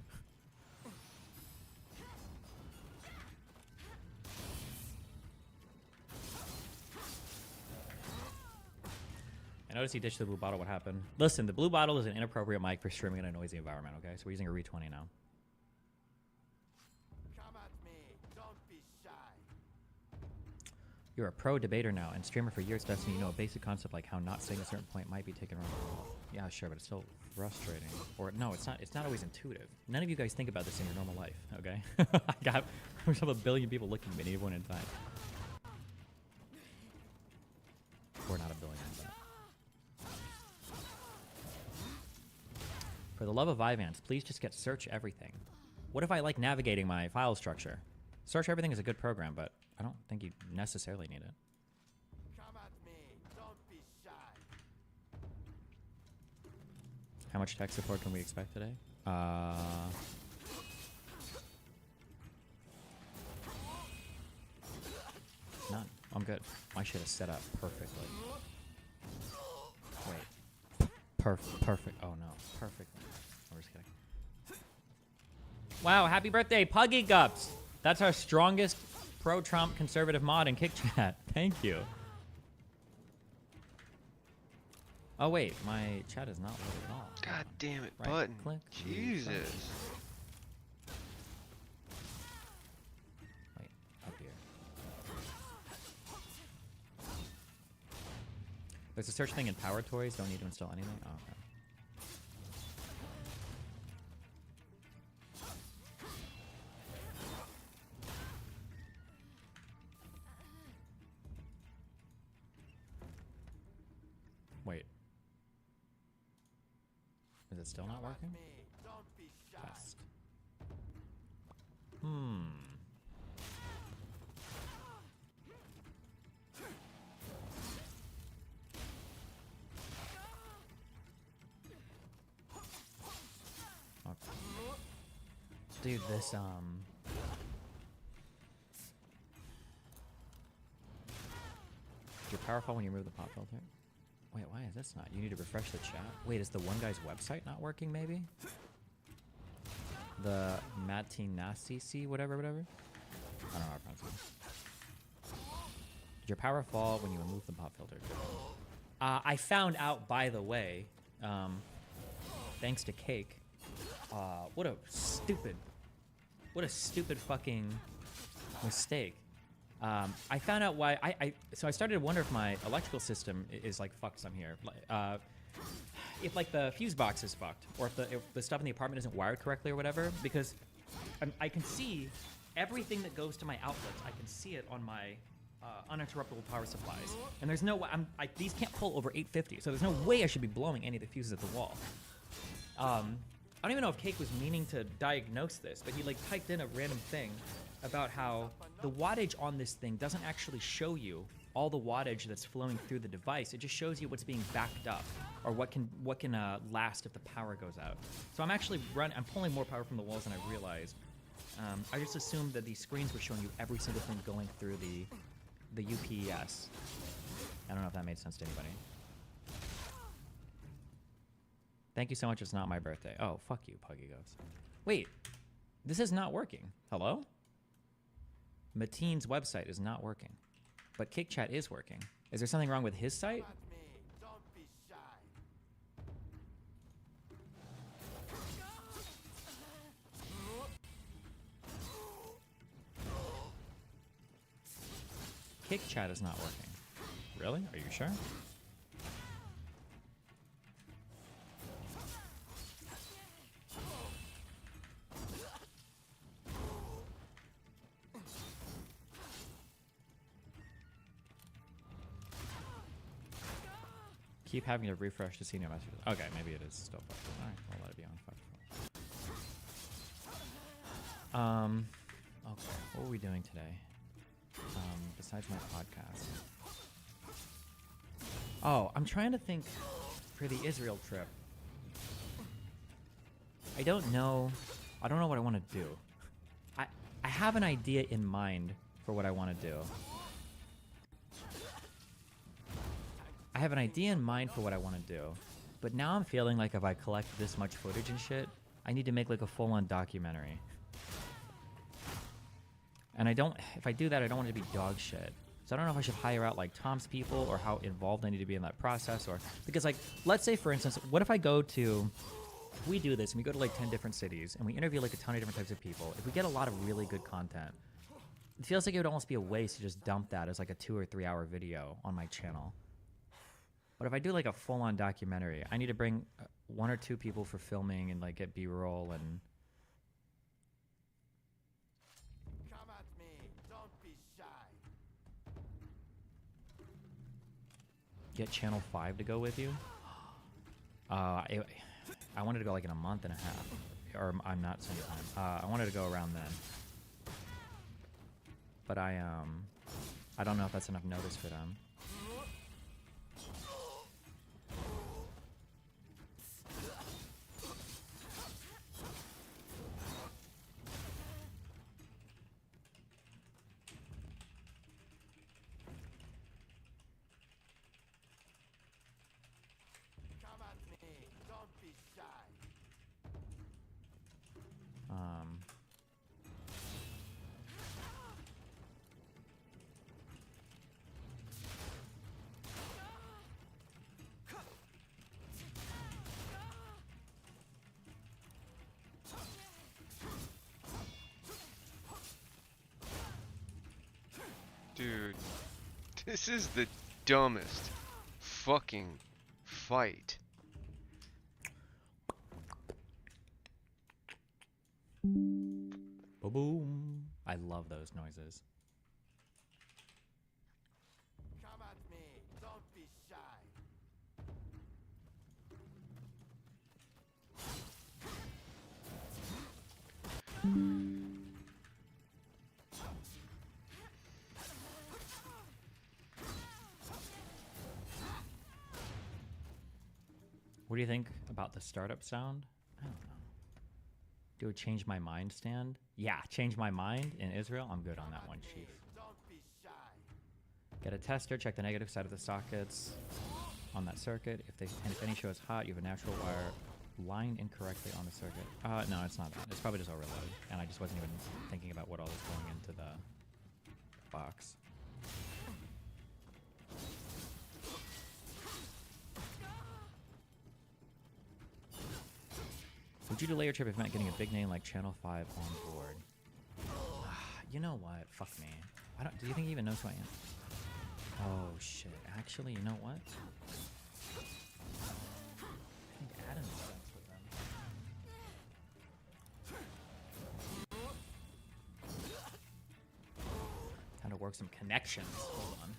S3: I noticed he ditched the blue bottle. What happened? Listen, the blue bottle is an inappropriate mic for streaming in a noisy environment, okay? So we're using a Re20 now.
S4: Come at me. Don't be shy.
S3: You're a pro debater now and streamer for years, Destiny. You know a basic concept like how not saying a certain point might be taken wrong. Yeah, sure, but it's still frustrating. Or no, it's not. It's not always intuitive. None of you guys think about this in your normal life, okay? I got there's a billion people looking at me at any one in time. Or not a billion, but. For the love of Ivans, please just get search everything. What if I like navigating my file structure? Search everything is a good program, but I don't think you necessarily need it.
S4: Come at me. Don't be shy.
S3: How much tech support can we expect today? None. I'm good. My shit is set up perfectly. Wait. Perfect. Oh no. Perfect. I'm just kidding. Wow, happy birthday, Puggy Gups! That's our strongest pro-Trump conservative mod in Kick Chat. Thank you. Oh wait, my chat is not loaded at all.
S2: God damn it,
S3: Right
S2: button.
S3: click.
S2: Jesus.
S3: Wait, up here. There's a search thing in Power Toys. Don't need to install anything. Oh, okay. Wait. Is it still not
S4: Come at
S3: working?
S4: me. Don't be shy.
S3: Test. Okay. Dude, this You're powerful when you remove the pop filter. Wait, why is this not? You need to refresh the chat. Wait, is the one guy's website not working? Maybe. The Matinasi, whatever. I don't know how to pronounce it. Your power fall when you remove the pop filter. I found out, by the way, thanks to Cake. What a stupid fucking mistake. I found out why so I started to wonder if my electrical system is like fucked some here. If like the fuse box is fucked, or if the stuff in the apartment isn't wired correctly or whatever, because I can see everything that goes to my outlets. I can see it on my uninterruptible power supplies, and there's no way these can't pull over 850, so there's no way I should be blowing any of the fuses at the wall. I don't even know if Cake was meaning to diagnose this, but he like typed in a random thing about how the wattage on this thing doesn't actually show you all the wattage that's flowing through the device. It just shows you what's being backed up, or what can last if the power goes out. So I'm actually I'm pulling more power from the walls than I realized. I just assumed that these screens were showing you every single thing going through the UPS. I don't know if that made sense to anybody. Thank you so much. It's not my birthday. Oh, fuck you, Puggy Ghost. Wait, this is not working. Hello? Mateen's website is not working, but KickChat is working. Is there something wrong with his site?
S4: Come at me. Don't be shy.
S3: Kick chat is not working. Really? Are you sure? Keep having to refresh to see new messages. Okay, maybe it is still fucked. Alright, I'll let it be on fucked. Okay, what are we doing today? Besides my podcast. Oh, I'm trying to think for the Israel trip. I don't know what I want to do. I have an idea in mind for what I want to do. I have an idea in mind for what I want to do, but now I'm feeling like if I collect this much footage and shit, I need to make like a full-on documentary. And if I do that, I don't want it to be dog shit. So I don't know if I should hire out like Tom's people or how involved I need to be in that process, or because like, let's say for instance, what if we do this and we go to like 10 different cities and we interview like a ton of different types of people. If we get a lot of really good content, it feels like it would almost be a waste to just dump that as like a 2 or 3 hour video on my channel. But if I do like a full-on documentary, I need to bring 1 or 2 people for filming and like get B-roll and
S4: Come at me. Don't be shy.
S3: get Channel 5 to go with you. I wanted to go like in a month and a half, or I'm not saying time. I wanted to go around then, but I don't know if that's enough notice for them.
S4: Come at me. Don't be shy.
S2: Dude, this is the dumbest fucking fight.
S3: Boom! I love those noises.
S4: Come at me. Don't be shy.
S3: What do you think about the startup sound? I don't know. Do a change my mind stand? Yeah, change my mind in Israel. I'm good on that one, Chief.
S4: Don't be shy.
S3: Get a tester, check the negative side of the sockets on that circuit. If any show is hot, you have a natural wire lined incorrectly on the circuit. No, it's not that. It's probably just overload. And I just wasn't even thinking about what all is going into the box. Would you delay your trip if meant getting a big name like Channel 5 on board? You know what? Fuck me. Do you think he even knows who I am? Oh shit. Actually, you know what? I think Adam's friends with them. Time to work some connections. Hold on.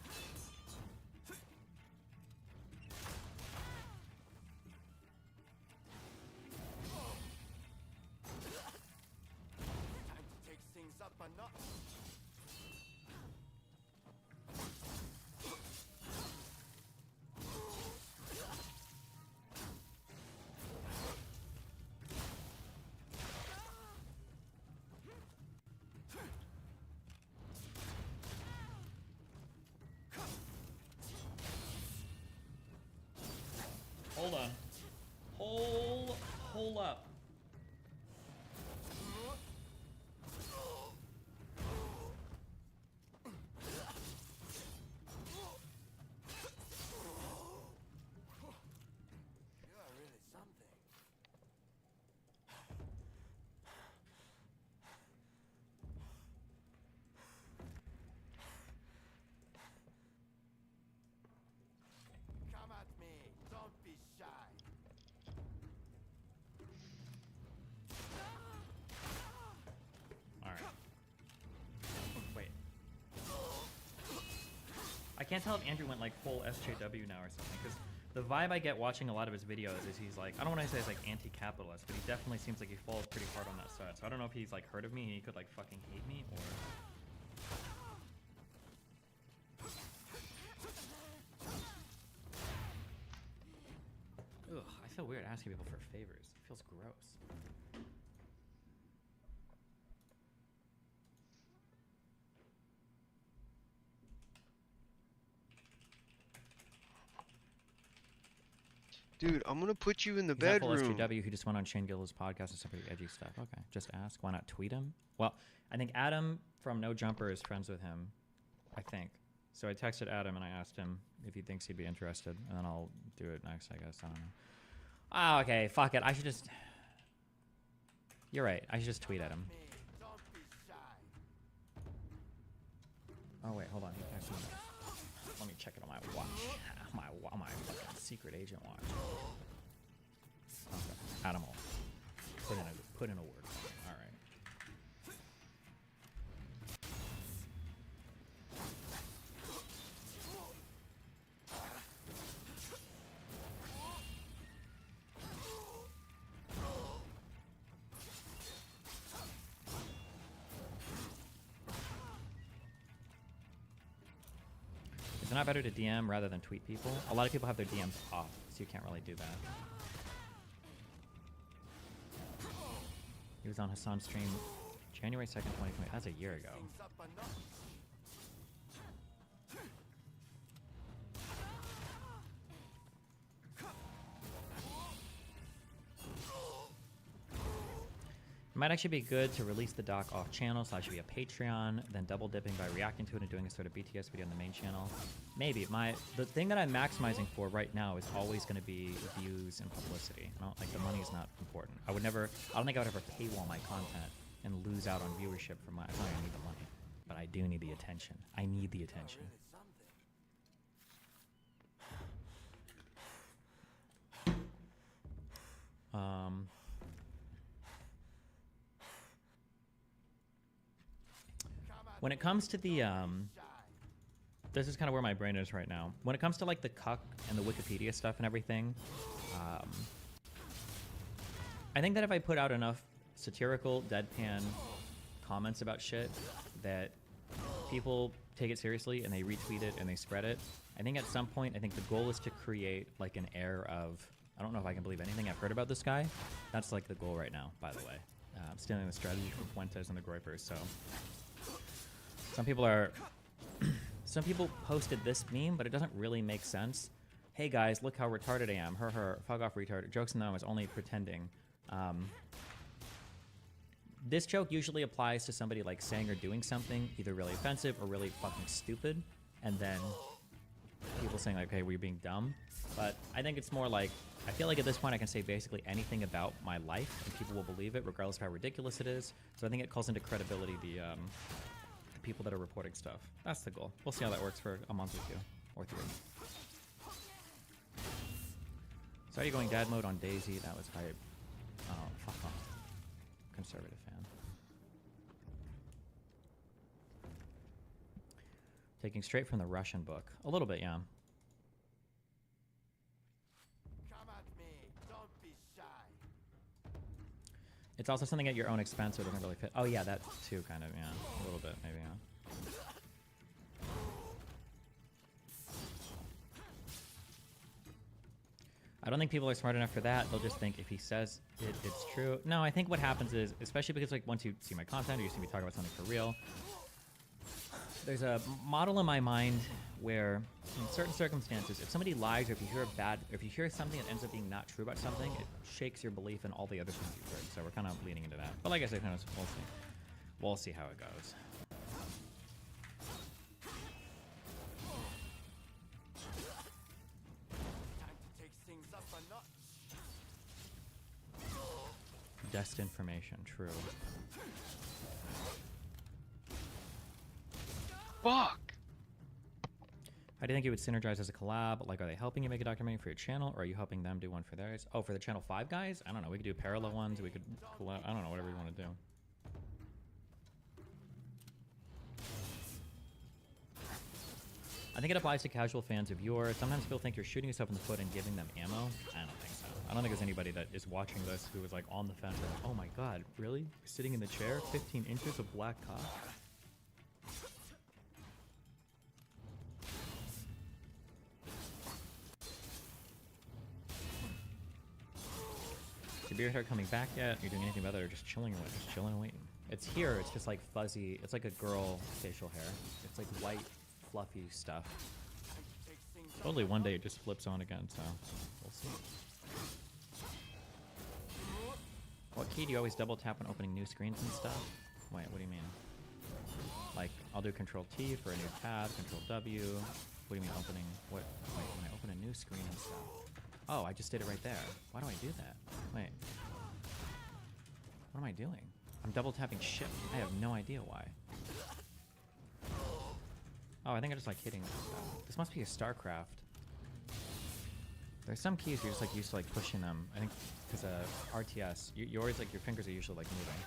S4: Time to take things up a notch.
S3: Hold on. Hold up.
S4: You are really something.
S3: can't tell if Andrew went like full SJW now or something, because the vibe I get watching a lot of his videos is he's like, I don't want to say he's like anti-capitalist, but he definitely seems like he falls pretty hard on that side. So I don't know if he's like heard of me and he could like fucking hate me, or... Ugh, I feel weird asking people for favors. It feels gross.
S2: Dude, I'm gonna put you in the
S3: He's not full
S2: bedroom.
S3: SJW who just went on Shane Gillis' podcast and some pretty edgy stuff. Okay, just ask. Why not tweet him? Well, I think Adam from No Jumper is friends with him. I think. So I texted Adam and I asked him if he thinks he'd be interested, and then I'll do it next, I guess. I don't know. Ah, okay, fuck it. I should just... You're right. I should just tweet at him.
S4: Don't be shy.
S3: Oh, wait, hold on. He texted me. Let me check it on my watch. My fucking secret agent watch. Okay. Adam will put in a word for me. All right. Is it not better to DM rather than tweet people? A lot of people have their DMs off, so you can't really do that. He was on Hassan's stream January 2nd, 2020. That's a year ago.
S4: Things up a notch.
S3: It might actually be good to release the doc off channel / be a Patreon, then double dipping by reacting to it and doing a sort of BTS video on the main channel. Maybe. The thing that I'm maximizing for right now is always going to be views and publicity. I don't, like, the money is not important. I don't think I would ever paywall my content and lose out on viewership from my... I don't even need the money, but I do need the attention. I need the attention. When it comes to the, this is kind of where my brain is right now. When it comes to like the cuck and the Wikipedia stuff and everything, I think that if I put out enough satirical, deadpan comments about shit that people take it seriously and they retweet it and they spread it, I think at some point, I think the goal is to create like an air of, I don't know if I can believe anything I've heard about this guy. That's like the goal right now, by the way. I'm stealing the strategy from Fuentes and the Groypers, so... Some people posted this meme, but it doesn't really make sense. Hey guys, look how retarded I am. Her, fuck off retarded. Jokes on them, I was only pretending. This joke usually applies to somebody like saying or doing something either really offensive or really fucking stupid, and then people saying like, hey, were you being dumb? But I think it's more like, I feel like at this point I can say basically anything about my life and people will believe it regardless of how ridiculous it is. So I think it calls into credibility the people that are reporting stuff. That's the goal. We'll see how that works for a month or 2 or 3. So are you going dad mode on Daisy? That was hype. Oh, fuck off. Conservative fan. Taking straight from the Russian book. A little bit, yeah.
S4: Come at me. Don't be shy.
S3: It's also something at your own expense, so it doesn't really fit. Oh yeah, that too, kind of, yeah. A little bit, maybe, yeah. I don't think people are smart enough for that. They'll just think if he says it's true. No, I think what happens is, especially because like once you see my content or you see me talk about something for real, there's a model in my mind where in certain circumstances, if somebody lies or if you hear something that ends up being not true about something, it shakes your belief in all the other things you've heard. So we're kind of leaning into that. But like I said, we'll see. We'll see how it goes.
S4: Time to take things up a notch.
S3: Disinformation, true.
S2: Fuck!
S3: How do you think it would synergize as a collab? Like, are they helping you make a documentary for your channel, or are you helping them do one for theirs? Oh, for the Channel 5 guys? I don't know. We could do parallel ones. We could collab. I don't know. Whatever you want to do. I think it applies to casual fans of yours. Sometimes people think you're shooting yourself in the foot and giving them ammo. I don't think so. I don't think there's anybody that is watching this who is like on the fence like, oh my god, really? You're sitting in the chair? 15 inches of black cock? Is your beard hair coming back yet? Are you doing anything about it or just chilling or what? Just chilling and waiting. It's here. It's just like fuzzy. It's like a girl facial hair. It's like white, fluffy stuff. Totally one day it just flips on again, so we'll see. What key do you always double tap when opening new screens and stuff? Wait, what do you mean? Like, I'll do Control T for a new tab, Control W. What do you mean opening? What? Wait, when I open a new screen and stuff. Oh, I just did it right there. Why do I do that? Wait. What am I doing? I'm double tapping shift. I have no idea why. Oh, I think I just like hitting stuff. This must be a StarCraft. There's some keys you're just like used to like pushing them. I think because RTS, you always like your fingers are usually like moving.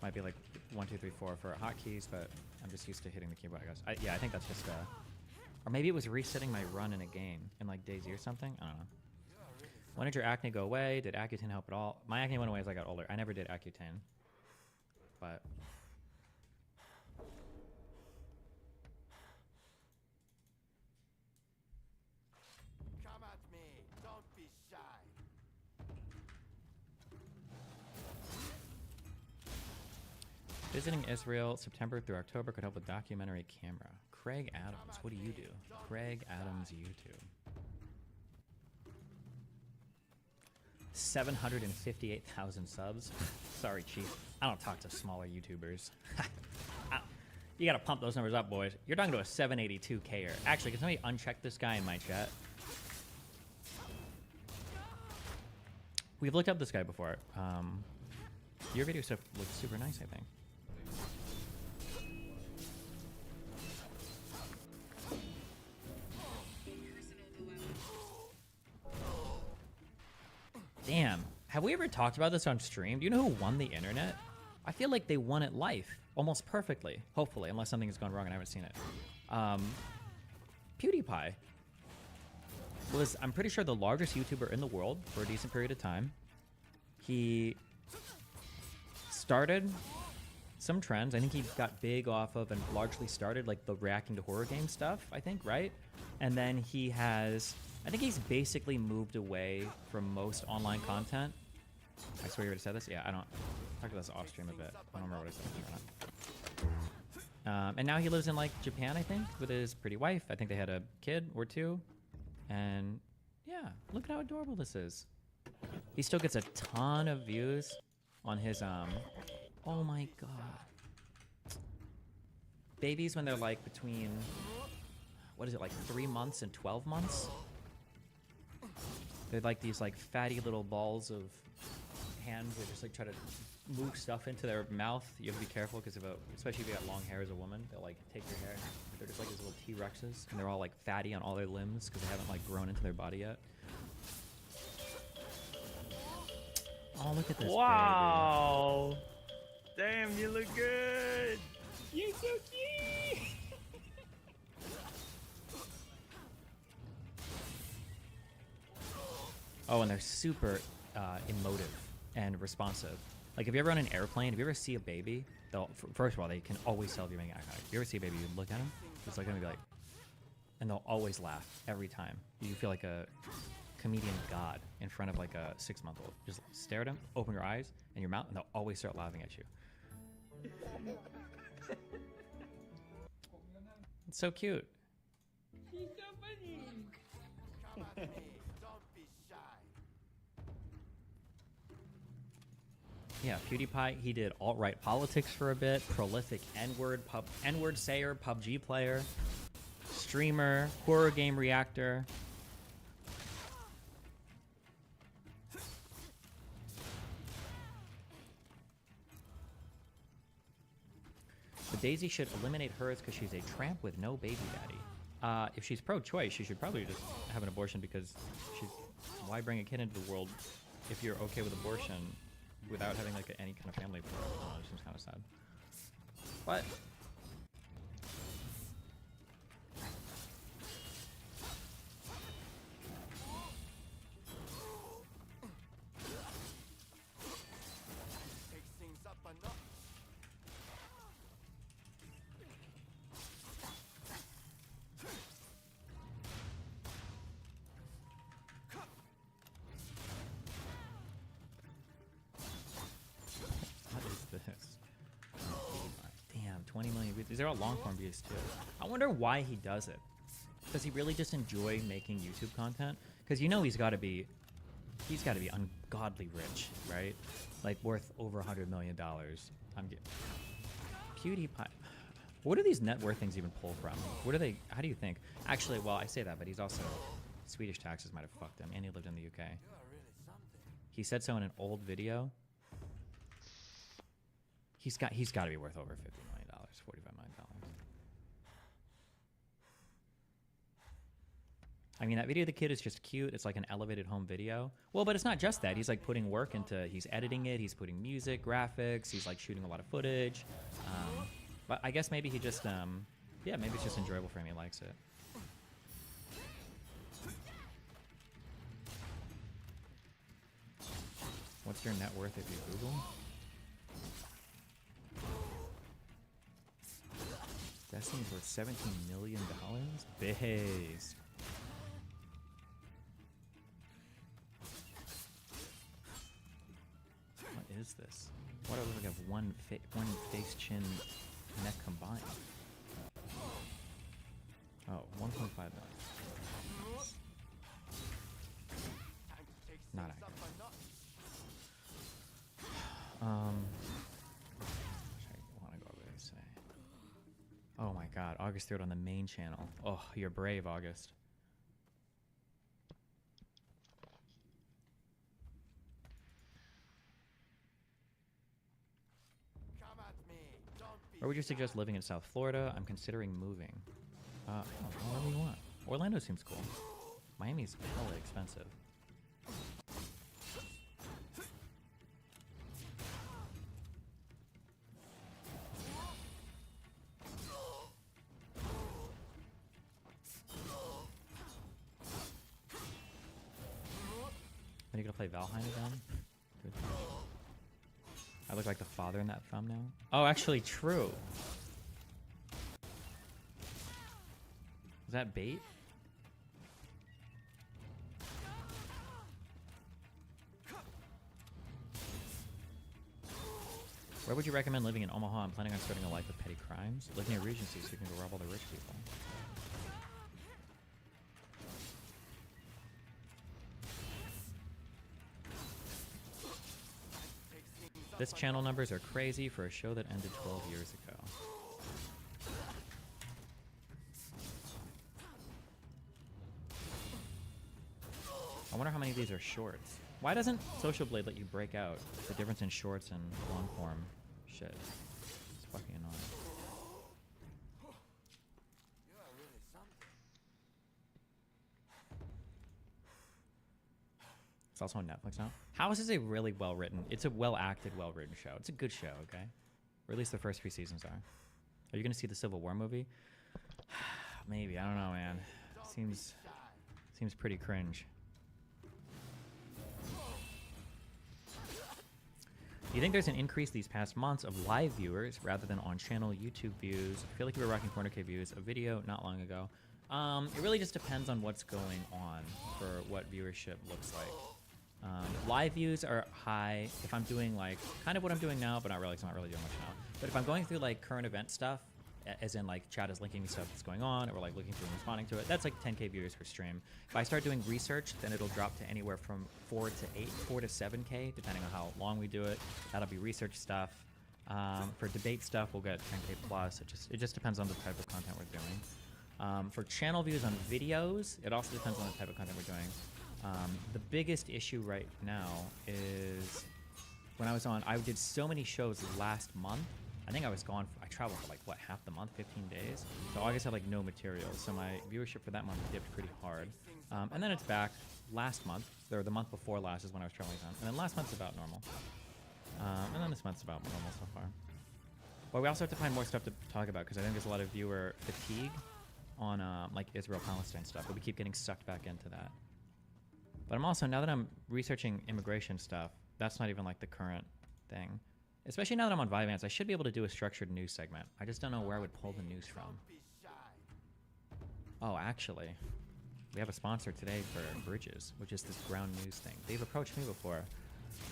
S3: Might be like 1, 2, 3, 4 for hotkeys, but I'm just used to hitting the keyboard. I guess. Yeah, I think that's just or maybe it was resetting my run in a game in like DayZ or something. I don't know. When did your acne go away? Did Accutane help at all? My acne went away as I got older. I never did Accutane, but.
S4: Come at me. Don't be shy.
S3: Visiting Israel September through October could help with documentary camera. Craig Adams, what do you do? Craig Adams YouTube. 758,000 subs. Sorry, Chief. I don't talk to smaller YouTubers. You gotta pump those numbers up, boys. You're talking to a 782K-er. Actually, can somebody uncheck this guy in my chat? We've looked up this guy before. Your video stuff looks super nice, I think. Damn. Have we ever talked about this on stream? Do you know who won the internet? I feel like they won it life. Almost perfectly. Hopefully, unless something has gone wrong and I haven't seen it. PewDiePie was, I'm pretty sure, the largest YouTuber in the world for a decent period of time. He started some trends. I think he got big off of and largely started like the reacting to horror game stuff, I think, right? And then he has... I think he's basically moved away from most online content. I swear you already said this? Yeah, I don't... I talked about this off stream a bit. I don't remember what I said or not. And now he lives in, like, Japan, I think, with his pretty wife. I think they had a kid or two. And, yeah, look at how adorable this is. He still gets a ton of views on his, Oh, my God. Babies when they're, like, between... What is it, like 3 months and 12 months? They're like these like fatty little balls of hands that just like try to move stuff into their mouth. You have to be careful because especially if you got long hair as a woman, they'll like take your hair. They're just like these little T-Rexes, and they're all like fatty on all their limbs because they haven't like grown into their body yet. Oh, look at this
S5: Wow! Baby. Damn, you look good.
S3: You're so cute. Oh, and they're super emotive and responsive. Like, if you ever on an airplane, if you ever see a baby, first of all, they can always tell if you're being eye contact. If you ever see a baby, you look at them, just like, and be like, and they'll always laugh every time. You feel like a comedian god in front of like a 6-month-old. Just stare at them, open your eyes and your mouth, and they'll always start laughing at you. It's so cute.
S5: He's so funny.
S4: Come at me. Don't be shy.
S3: Yeah, PewDiePie, he did alt-right politics for a bit, prolific N-word sayer, PUBG player, streamer, horror game reactor. But DayZ should eliminate hers because she's a tramp with no baby daddy. If she's pro-choice, she should probably just have an abortion because why bring a kid into the world if you're okay with abortion without having like any kind of family? Oh, it seems kind of sad. But These are all long form views too. I wonder why he does it. Does he really just enjoy making YouTube content? Because you know he's got to be ungodly rich, right? Like worth over $100 million. PewDiePie. What do these net worth things even pull from? What are they? How do you think? Actually, well, I say that, but he's also Swedish taxes might have fucked him, and he lived in the UK. He said so in an old video. He's got to be worth over $50 million, $45 million. I mean, that video of the kid is just cute. It's like an elevated home video. Well, but it's not just that. He's like putting work into, he's editing it. He's putting music, graphics. He's like shooting a lot of footage. But I guess maybe he just, yeah, maybe it's just enjoyable for him. He likes it. What's your net worth if you Google? Destiny's worth $17 million? Based. What is this? Why do I look like I have one face, chin, neck combined? Oh, 1.5 million. Not accurate. I want to go over there and say. Oh my god, August threw it on the main channel. Oh, you're brave, August. Or would you suggest living in South Florida? I'm considering moving. Whatever you want. Orlando seems cool. Miami's hella expensive. Are you gonna play Valheim again? Good. I look like the father in that thumbnail. Oh, actually, true. Is that bait? Where would you recommend living in Omaha? I'm planning on starting a life of petty crimes. Live near Regency so you can go rob all the rich people. This channel numbers are crazy for a show that ended 12 years ago. I wonder how many of these are shorts. Why doesn't Social Blade let you break out the difference in shorts and long form shit? It's fucking annoying. It's also on Netflix now. House is a really well-written, it's a well-acted, well-written show. It's a good show, okay? Or at least the first few seasons are. Are you going to see the Civil War movie? Maybe, I don't know, man. Seems pretty cringe. Do you think there's an increase these past months of live viewers rather than on-channel YouTube views? I feel like you were rocking 400K views a video not long ago. It really just depends on what's going on for what viewership looks like. Live views are high if I'm doing like kind of what I'm doing now, but not really, 'cause I'm not really doing much now. But if I'm going through like current event stuff, as in like chat is linking me stuff that's going on, or like looking through and responding to it, that's like 10K viewers per stream. If I start doing research, then it'll drop to anywhere from 4 to 7K, depending on how long we do it. That'll be research stuff. For debate stuff, we'll get 10K plus. It just depends on the type of content we're doing. For channel views on videos, it also depends on the type of content we're doing. The biggest issue right now is when I did so many shows last month. I think I was gone, I traveled for like, what, half the month, 15 days? So August had like no material, so my viewership for that month dipped pretty hard. And then it's back last month, or the month before last is when I was traveling on. And then last month's about normal. And then this month's about normal so far. But we also have to find more stuff to talk about, because I think there's a lot of viewer fatigue on like Israel-Palestine stuff, but we keep getting sucked back into that. But I'm also, now that I'm researching immigration stuff, that's not even like the current thing. Especially now that I'm on Vyvanse, I should be able to do a structured news segment. I just don't know where I would pull the news from. Oh, actually, we have a sponsor today for Bridges, which is this ground news thing. They've approached me before,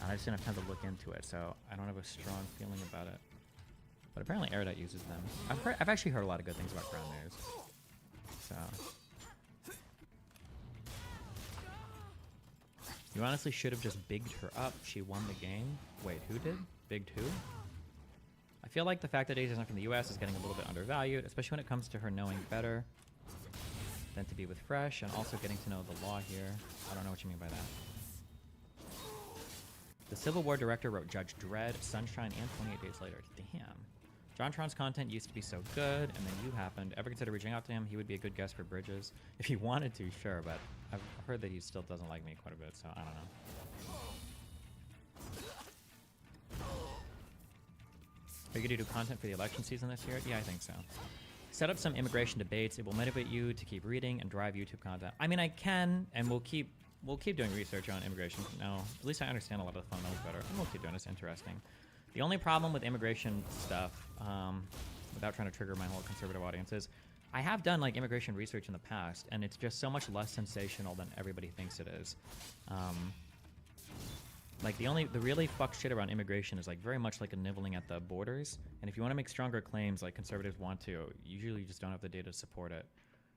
S3: and I just didn't have time to look into it, so I don't have a strong feeling about it. But apparently Erudite uses them. I've actually heard a lot of good things about Ground News. So you honestly should have just bigged her up. She won the game. Wait, who did? Bigged who? I feel like the fact that Daisy's not from the US is getting a little bit undervalued, especially when it comes to her knowing better than to be with Fresh, and also getting to know the law here. I don't know what you mean by that. The Civil War director wrote Judge Dredd, Sunshine, and 28 Days Later. Damn. JonTron's content used to be so good, and then you happened. Ever consider reaching out to him? He would be a good guest for Bridges. If he wanted to, sure, but I've heard that he still doesn't like me quite a bit, so I don't know. Are you going to do content for the election season this year? Yeah, I think so. Set up some immigration debates. It will motivate you to keep reading and drive YouTube content. I mean, I can, and we'll keep doing research on immigration. Now, at least I understand a lot of the fundamentals better, and we'll keep doing this. Interesting. The only problem with immigration stuff, without trying to trigger my whole conservative audience, is I have done like immigration research in the past, and it's just so much less sensational than everybody thinks it is. Like the really fucked shit around immigration is like very much like a nibbling at the borders. And if you want to make stronger claims like conservatives want to, usually you just don't have the data to support it.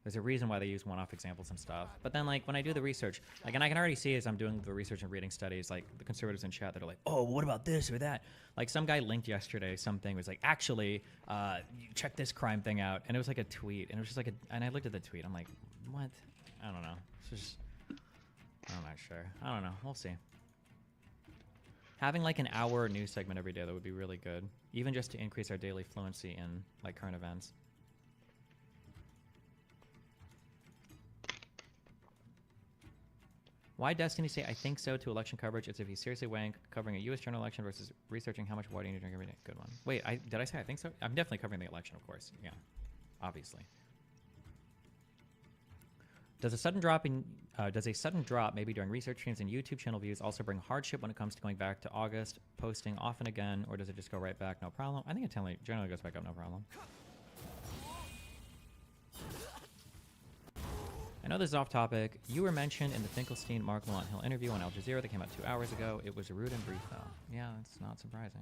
S3: There's a reason why they use one-off examples and stuff. But then like when I do the research, like, and I can already see as I'm doing the research and reading studies, like the conservatives in chat that are like, oh, what about this or that? Like some guy linked yesterday something was like, actually, you check this crime thing out. And it was like a tweet, and it was just like and I looked at the tweet. I'm like, what? I don't know. It's just, I'm not sure. I don't know. We'll see. Having like an hour news segment every day, that would be really good. Even just to increase our daily fluency in like current events. Why Destiny say I think so to election coverage? It's if he's seriously weighing covering a U.S. general election versus researching how much water you need to drink every day. Good one. Wait, did I say I think so? I'm definitely covering the election, of course. Yeah, obviously. Does a sudden drop maybe during research streams and YouTube channel views also bring hardship when it comes to going back to August, posting often again, or does it just go right back, no problem? I think it generally goes back up, no problem. I know this is off topic. You were mentioned in the Finkelstein Mark Laurent Hill interview on Al Jazeera that came out 2 hours ago. It was rude and brief, though. Yeah, it's not surprising.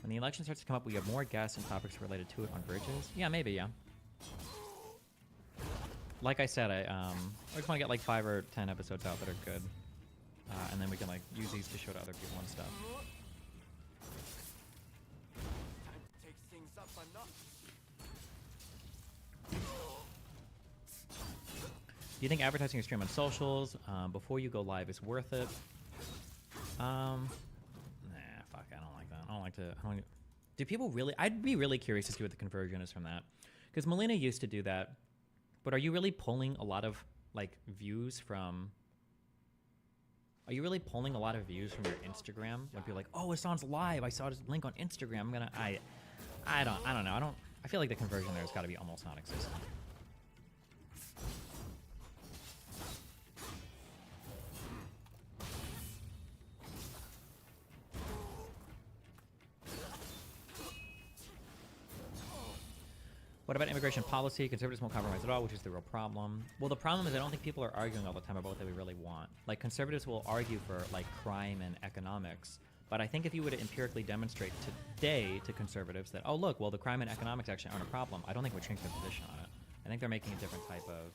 S3: When the election starts to come up, we have more guests and topics related to it on Bridges. Yeah, maybe, yeah. Like I said, I just want to get like 5 or 10 episodes out that are good. And then we can like use these to show to other people and stuff. Do you think advertising your stream on socials before you go live is worth it? Nah, fuck, I don't like that. I don't like to. Do people really? I'd be really curious to see what the conversion is from that, because Melina used to do that. But are you really pulling a lot of like views from? Are you really pulling a lot of views from your Instagram? When people are like, oh, Hassan's live. I saw his link on Instagram. I don't know. I feel like the conversion there has got to be almost non-existent. What about immigration policy? Conservatives won't compromise at all, which is the real problem. Well, the problem is I don't think people are arguing all the time about what they really want. Like, conservatives will argue for, like, crime and economics. But I think if you were to empirically demonstrate today to conservatives that, oh, look, well, the crime and economics actually aren't a problem, I don't think it would change their position on it. I think they're making a different type of...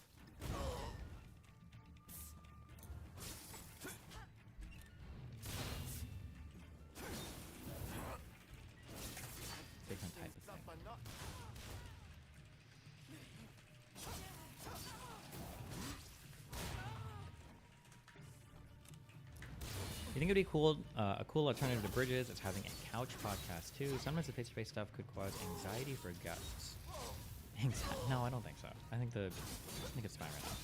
S3: different type of thing. You think it'd be cool, a cool alternative to Bridges is having a couch podcast too? Sometimes the face-to-face stuff could cause anxiety for guests. No, I don't think so. I think it's fine right now.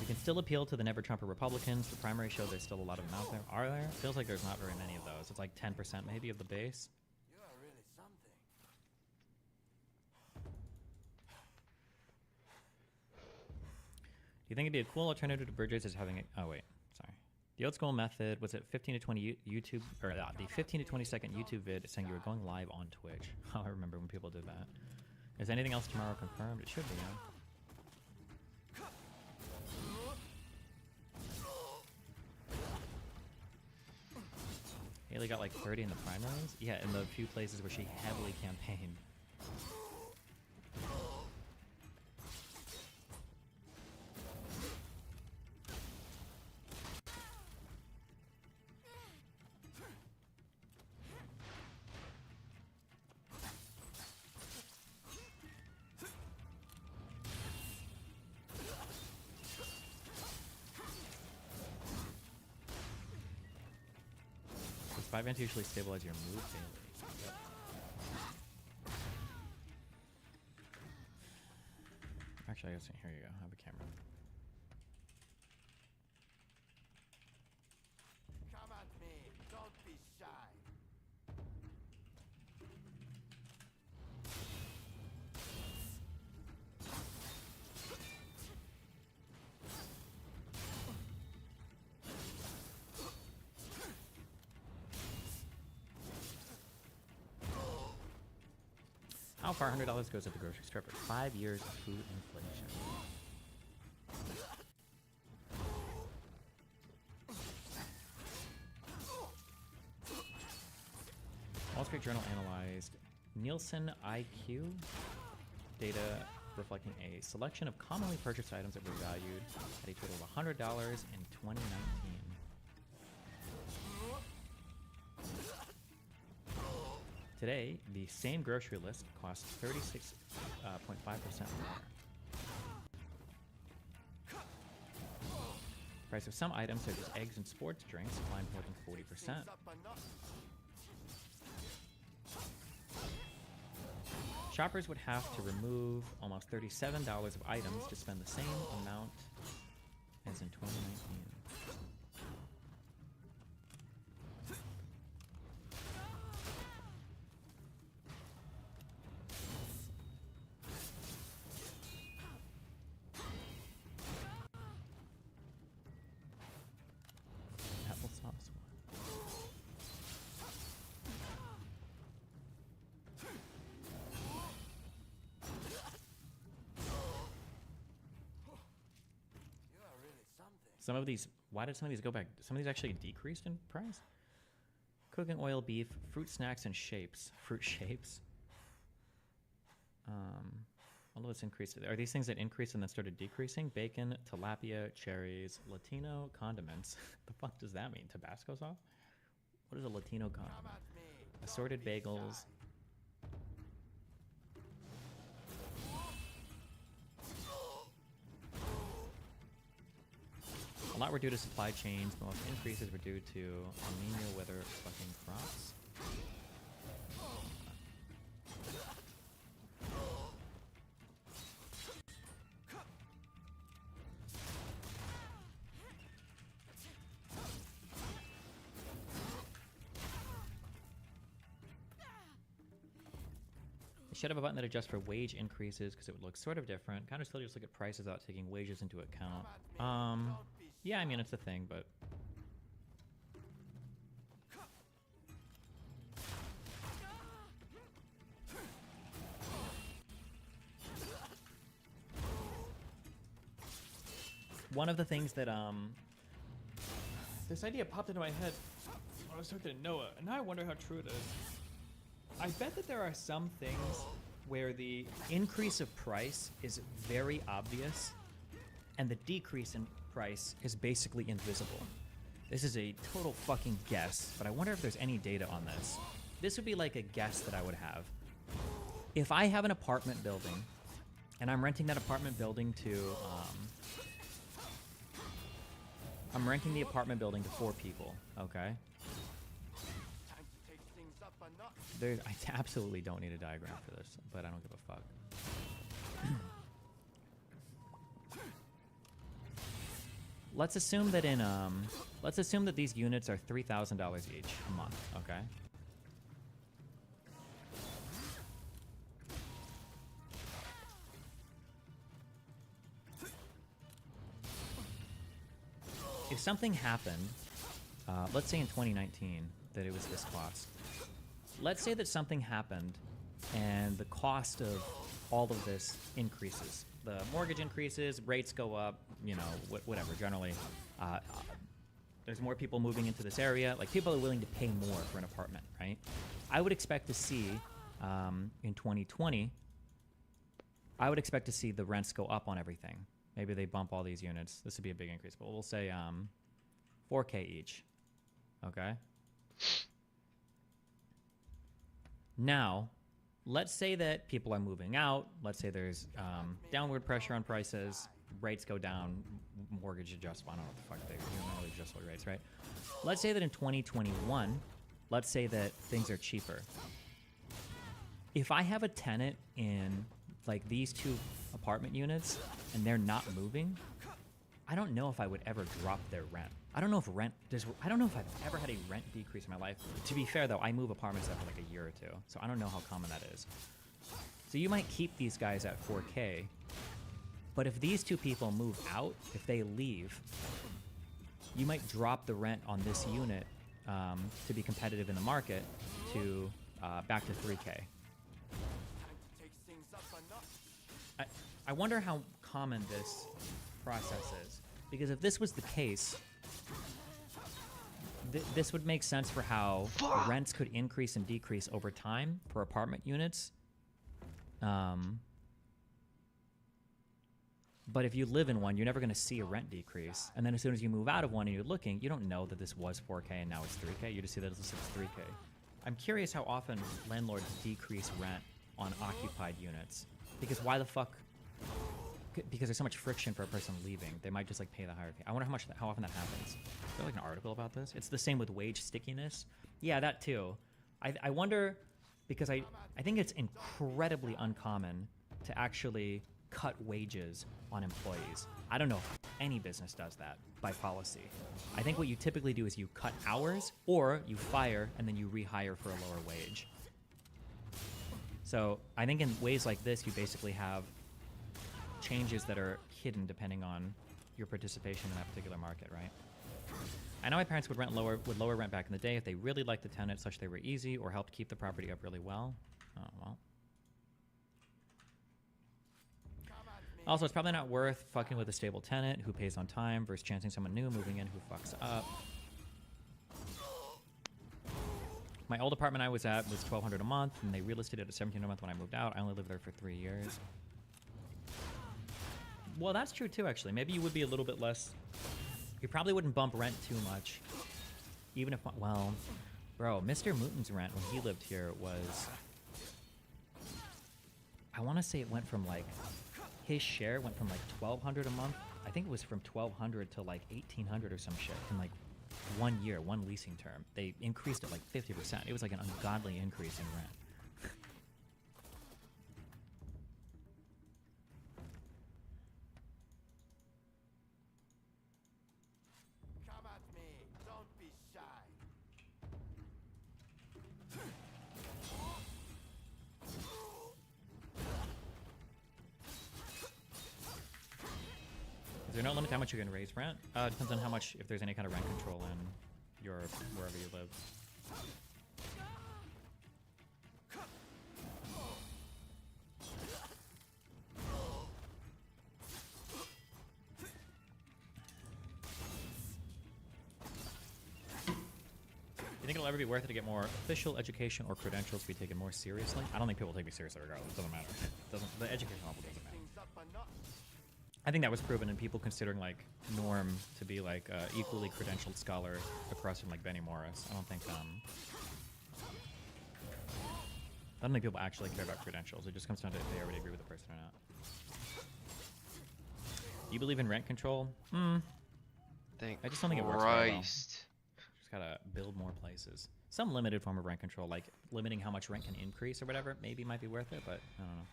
S3: You can still appeal to the Never Trumper Republicans. The primary show there's still a lot of them out there. Are there? Feels like there's not very many of those. It's like 10% maybe of the base.
S4: You are really something.
S3: Do you think it'd be a cool alternative to Bridges is having a... Oh, wait. Sorry. The old school method was it 15 to 20 YouTube, or the 15 to 20 second YouTube vid saying you were going live on Twitch. I remember when people did that. Is anything else tomorrow confirmed? It should be, yeah. Haley got like 30 in the primaries? Yeah, in the few places where she heavily campaigned. Does 5 usually stabilize your move daily? Yep. Actually, I guess here you go. I have a camera.
S4: Come at me. Don't be shy.
S3: How far $100 goes at the grocery store for 5 years of food inflation? Wall Street Journal analyzed Nielsen IQ data reflecting a selection of commonly purchased items that were valued at a total of $100 in 2019. Today, the same grocery list costs 36.5% more. Price of some items, such as eggs and sports drinks, climbed more than 40%.
S4: Things up a notch.
S3: Shoppers would have to remove almost $37 of items to spend the same amount as in 2019. Applesauce.
S4: You are really something.
S3: Some of these, why did some of these go back? Some of these actually decreased in price? Cooking oil, beef, fruit snacks, and shapes. Fruit shapes. Although it's increased. Are these things that increased and then started decreasing? Bacon, tilapia, cherries, Latino condiments. The fuck does that mean? Tabasco sauce? What is a Latino
S4: Come
S3: condiment?
S4: at me. Don't
S3: Assorted
S4: be
S3: bagels.
S4: shy.
S3: A lot were due to supply chains, but most increases were due to El Nino weather affecting crops. They should have a button that adjusts for wage increases because it would look sort of different. Kind of still just look at prices without taking wages into account.
S4: Don't be
S3: Yeah, I mean, it's a thing, but... One of the things that, this idea popped into my head when I was talking to Noah, and now I wonder how true it is. I bet that there are some things where the increase of price is very obvious, and the decrease in price is basically invisible. This is a total fucking guess, but I wonder if there's any data on this. This would be like a guess that I would have. If I have an apartment building, and I'm renting that apartment building to, I'm renting the apartment building to 4 people, okay?
S4: time to take things up a notch.
S3: I absolutely don't need a diagram for this, but I don't give a fuck. Let's assume that let's assume that these units are $3,000 each a month, okay? If something happened let's say in 2019 that it was this cost. Let's say that something happened and the cost of all of this increases. The mortgage increases, rates go up, you know, whatever. Generally, there's more people moving into this area. Like, people are willing to pay more for an apartment, right? I would expect to see in 2020, I would expect to see the rents go up on everything. Maybe they bump all these units. This would be a big increase, but we'll say 4K each. Okay? Now, let's say that people are moving out. Let's say there's downward pressure on prices. Rates go down. Mortgage adjustment. I don't know what the fuck they don't really adjust rates, right? Let's say that in 2021, let's say that things are cheaper. If I have a tenant in like these two apartment units and they're not moving, I don't know if I would ever drop their rent. I don't know if I don't know if I've ever had a rent decrease in my life. To be fair though, I move apartments after like a year or two, so I don't know how common that is. So you might keep these guys at 4K, but if these two people move out, if they leave, you might drop the rent on this unit to be competitive in the market to back to 3K. I wonder how common this process is, because if this was the case, this would make sense for how rents could increase and decrease over time for apartment units. But if you live in one, you're never going to see a rent decrease. And then as soon as you move out of one and you're looking, you don't know that this was 4K and now it's 3K. You just see that it's 3K. I'm curious how often landlords decrease rent on occupied units. Because why the fuck? Because there's so much friction for a person leaving. They might just like pay the higher fee. I wonder how often that happens. Is there like an article about this? It's the same with wage stickiness. Yeah, that too. I wonder, because I think it's incredibly uncommon to actually cut wages on employees. I don't know if any business does that by policy. I think what you typically do is you cut hours or you fire and then you rehire for a lower wage. So I think in ways like this, you basically have changes that are hidden depending on your participation in that particular market, right? I know my parents would lower rent back in the day if they really liked the tenant such they were easy or helped keep the property up really well. Oh, well. Also, it's probably not worth fucking with a stable tenant who pays on time versus chancing someone new moving in who fucks up. My old apartment I was at was $1,200 a month, and they relisted it at $1,700 a month when I moved out. I only lived there for 3 years. Well, that's true too, actually. Maybe you would be a little bit less. You probably wouldn't bump rent too much, even if, well, bro, Mr. Mooton's rent when he lived here was, I want to say it went from like, his share went from like $1,200 a month. I think it was from $1,200 to like $1,800 or some shit in like 1 year, one leasing term. They increased it like 50%. It was like an ungodly increase in rent.
S4: Come at me. Don't be shy.
S3: Is there no limit to how much you can raise rent? It depends on how much, if there's any kind of rent control in your wherever you live. You think it'll ever be worth it to get more official education or credentials to be taken more seriously? I don't think people take me seriously regardless. It doesn't matter. The education level doesn't matter.
S4: Things up a notch.
S3: I think that was proven in people considering like Norm to be like equally credentialed scholar across from like Benny Morris. I don't think people actually care about credentials. It just comes down to if they already agree with the person or not. Do you believe in rent control?
S2: Thank
S3: I just don't think it works very well.
S2: Christ.
S3: Just gotta build more places. Some limited form of rent control, like limiting how much rent can increase or whatever, maybe might be worth it, but I don't know.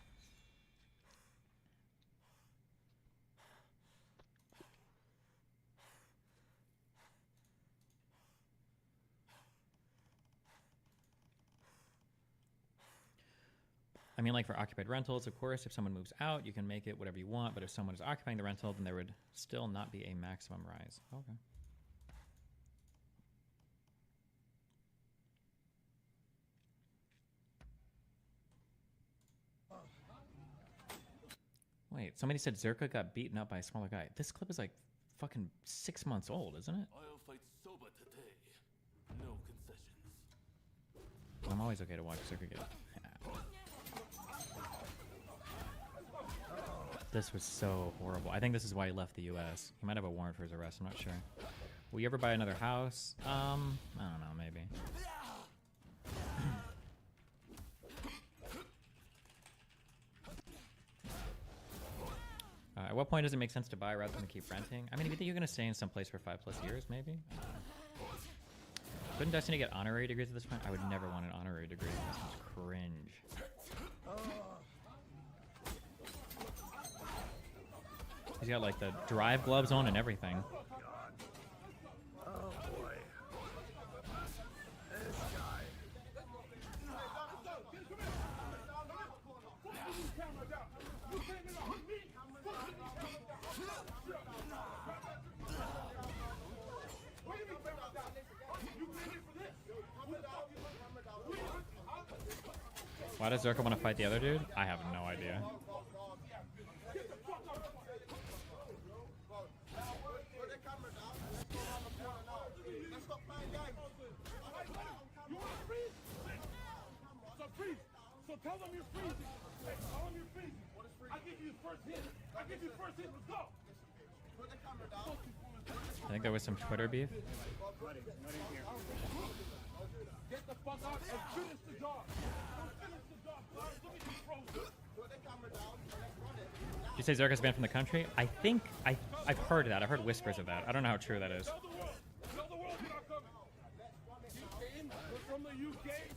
S3: I mean, like for occupied rentals, of course, if someone moves out, you can make it whatever you want, but if someone is occupying the rental, then there would still not be a maximum rise. Okay. fight. Somebody said Zerka got beaten up by a smaller guy. This clip is like fucking 6 months old, isn't it?
S6: I'll fight sober today. No concessions.
S3: I'm always okay to watch Zerka get. This was so horrible. I think this is why he left the U.S. He might have a warrant for his arrest. I'm not sure. Will you ever buy another house? I don't know. Maybe. At what point does it make sense to buy rather than keep renting? I mean, if you think you're going to stay in some place for 5+ years, maybe? Couldn't Destiny get honorary degrees at this point? I would never want an honorary degree. This sounds cringe. He's got like the drive gloves on and everything. Why does Zerka want to fight the other dude? I have no idea.
S4: So tell them you're freezing. Hey, tell them you're freezing. What is freezing? I give you the first hit. I give you the first hit. Let's go. Put the camera down.
S3: I think there was some Twitter beef.
S4: Get the fuck out and finish the job. Finish the job. Let me be frozen. Put the camera down and let's run it.
S3: Did you say Zerka's banned from the country? I think I've heard that. I've heard whispers of that. I don't know how true that is.
S4: Tell the world. Tell the world you're not coming. You came from the UK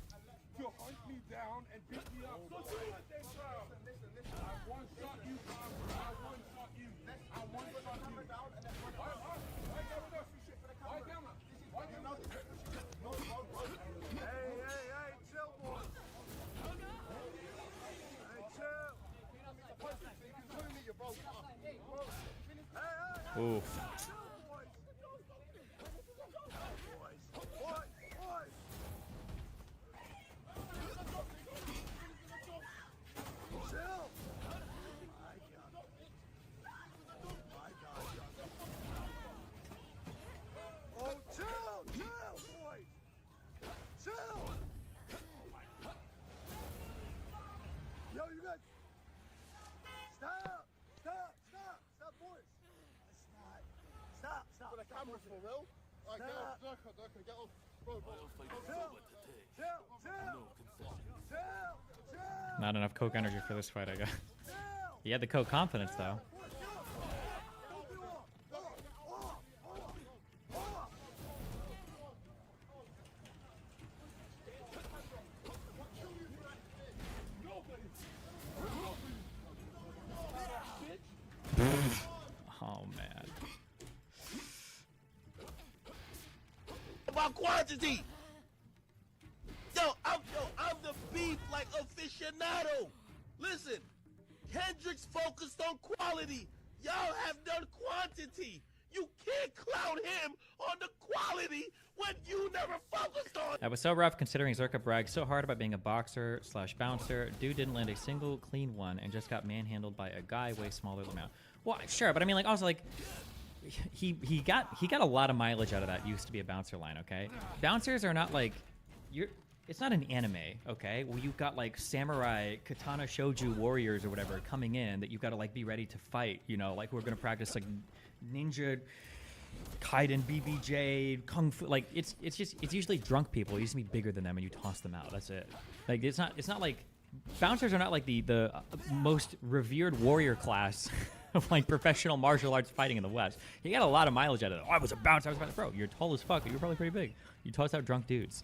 S4: to hunt me down and beat me up. So do what they found. I one-shot you, Bob. I one-shot you. I one-shot you. Down and then run it. Why camera? Why camera? Why camera? Hey, chill, boy. Hey, chill. You're putting me your boat. Hey.
S3: Ooh.
S4: Yo, you guys. Stop, boys. Stop. For the cameras, for real. Alright, get off, Durka, get off. Bro.
S6: I'll fight sober today.
S4: Chill.
S6: No concessions.
S3: Not enough coke energy for this fight, I guess. He had the coke confidence, though. Oh, man.
S7: About quantity. I'm the beef like aficionado. Listen, Kendrick's focused on quality. Y'all have done quantity. You can't clown him on the quality when you never focused on.
S3: That was so rough considering Zerka bragged so hard about being a boxer/bouncer. Dude didn't land a single clean one and just got manhandled by a guy way smaller than him. Well, sure, but I mean, like, also, like, he got a lot of mileage out of that used to be a bouncer line, okay? Bouncers are not like, it's not an anime, okay? Well, you've got like samurai, katana shoju warriors or whatever coming in that you've got to like be ready to fight, you know, like we're gonna practice like ninja, kaiden, BBJ, kung fu. Like it's usually drunk people. You used to be bigger than them and you toss them out. That's it. Like it's not like bouncers are not like the most revered warrior class of like professional martial arts fighting in the West. You got a lot of mileage out of it. Oh, I was a bouncer. Bro, you're tall as fuck. You're probably pretty big. You toss out drunk dudes.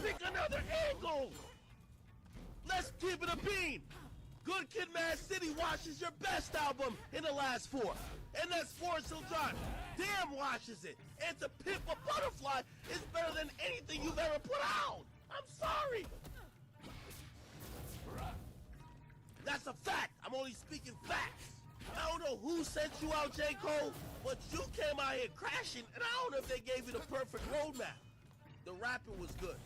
S7: Pick another angle. Let's keep it a beam. Good Kid, Mad City watches your best album in the last 4, and that's Forest Hill Drive. Damn watches it. And to Pimp a Butterfly is better than anything you've ever put out. I'm sorry. That's a fact. I'm only speaking facts. I don't know who sent you out, J. Cole, but you came out here crashing, and I don't know if they gave you the perfect roadmap. The rapping was good.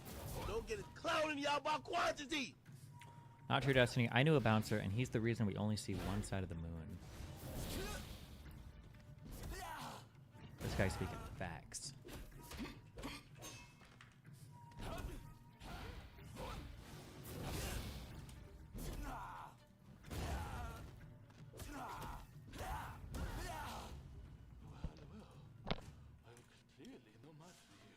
S7: Don't get it clowning y'all about quantity.
S3: Not true, Destiny. I knew a bouncer, and he's the reason we only see one side of the moon. This guy's speaking facts.
S6: Clearly no match for you.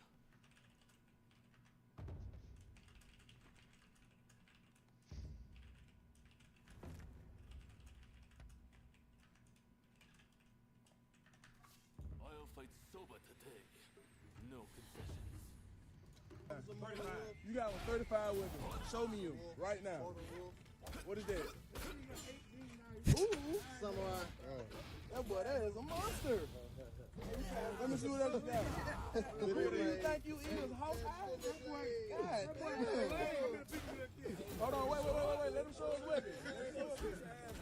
S6: I'll fight sober today. No concessions.
S4: You got 35 with me. Show me you right now. What is that? Ooh, samurai. That boy, that is a monster. Let me see what else you got. Who do you think you is? How high? That boy, God damn. Hold on, wait. Let him show his weapon.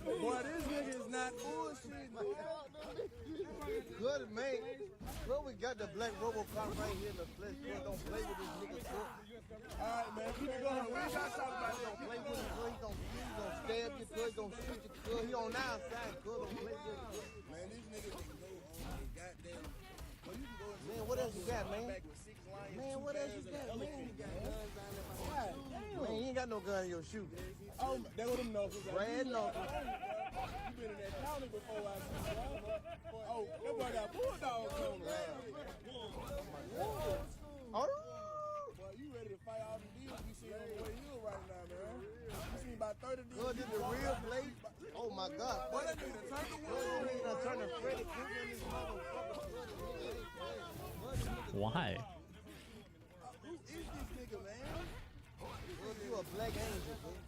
S4: Boy, this nigga is not bullshit, boy.
S8: Good, man. Well, we got the black Robocop right here in the flesh. Don't play with this nigga.
S4: Alright, man, keep it going. We ain't got to talk about that.
S8: Don't play with him. He gon' stab you, cuz. He gon' shoot you, cuz. He on the outside, cuz. Don't play with him.
S4: Man, these niggas can go on the goddamn. Well, you can go into
S8: Man, what else you got, man?
S4: back with 6 lions,
S8: Man,
S4: 2
S8: what else
S4: bears,
S8: you
S4: and
S8: got,
S4: an
S8: man?
S4: elephant.
S8: God damn. Man, you ain't got no gun in your shoe.
S4: Oh, that what them knuckles are.
S8: Red knuckles.
S4: You been in that county before, I see, bro. Oh, that boy got bulldogs on him.
S8: Oh,
S4: Boy, you ready to fight all the deals we see on the way here right now, man. You seen about 30 deals.
S8: good, this the real blade. Oh, my God.
S4: Boy, that nigga done turned the
S8: Good,
S4: world.
S8: this nigga done turned to Freddy Krueger in this motherfucker.
S3: Why?
S4: Who is this nigga, man?
S8: Good, you a black angel, cuz.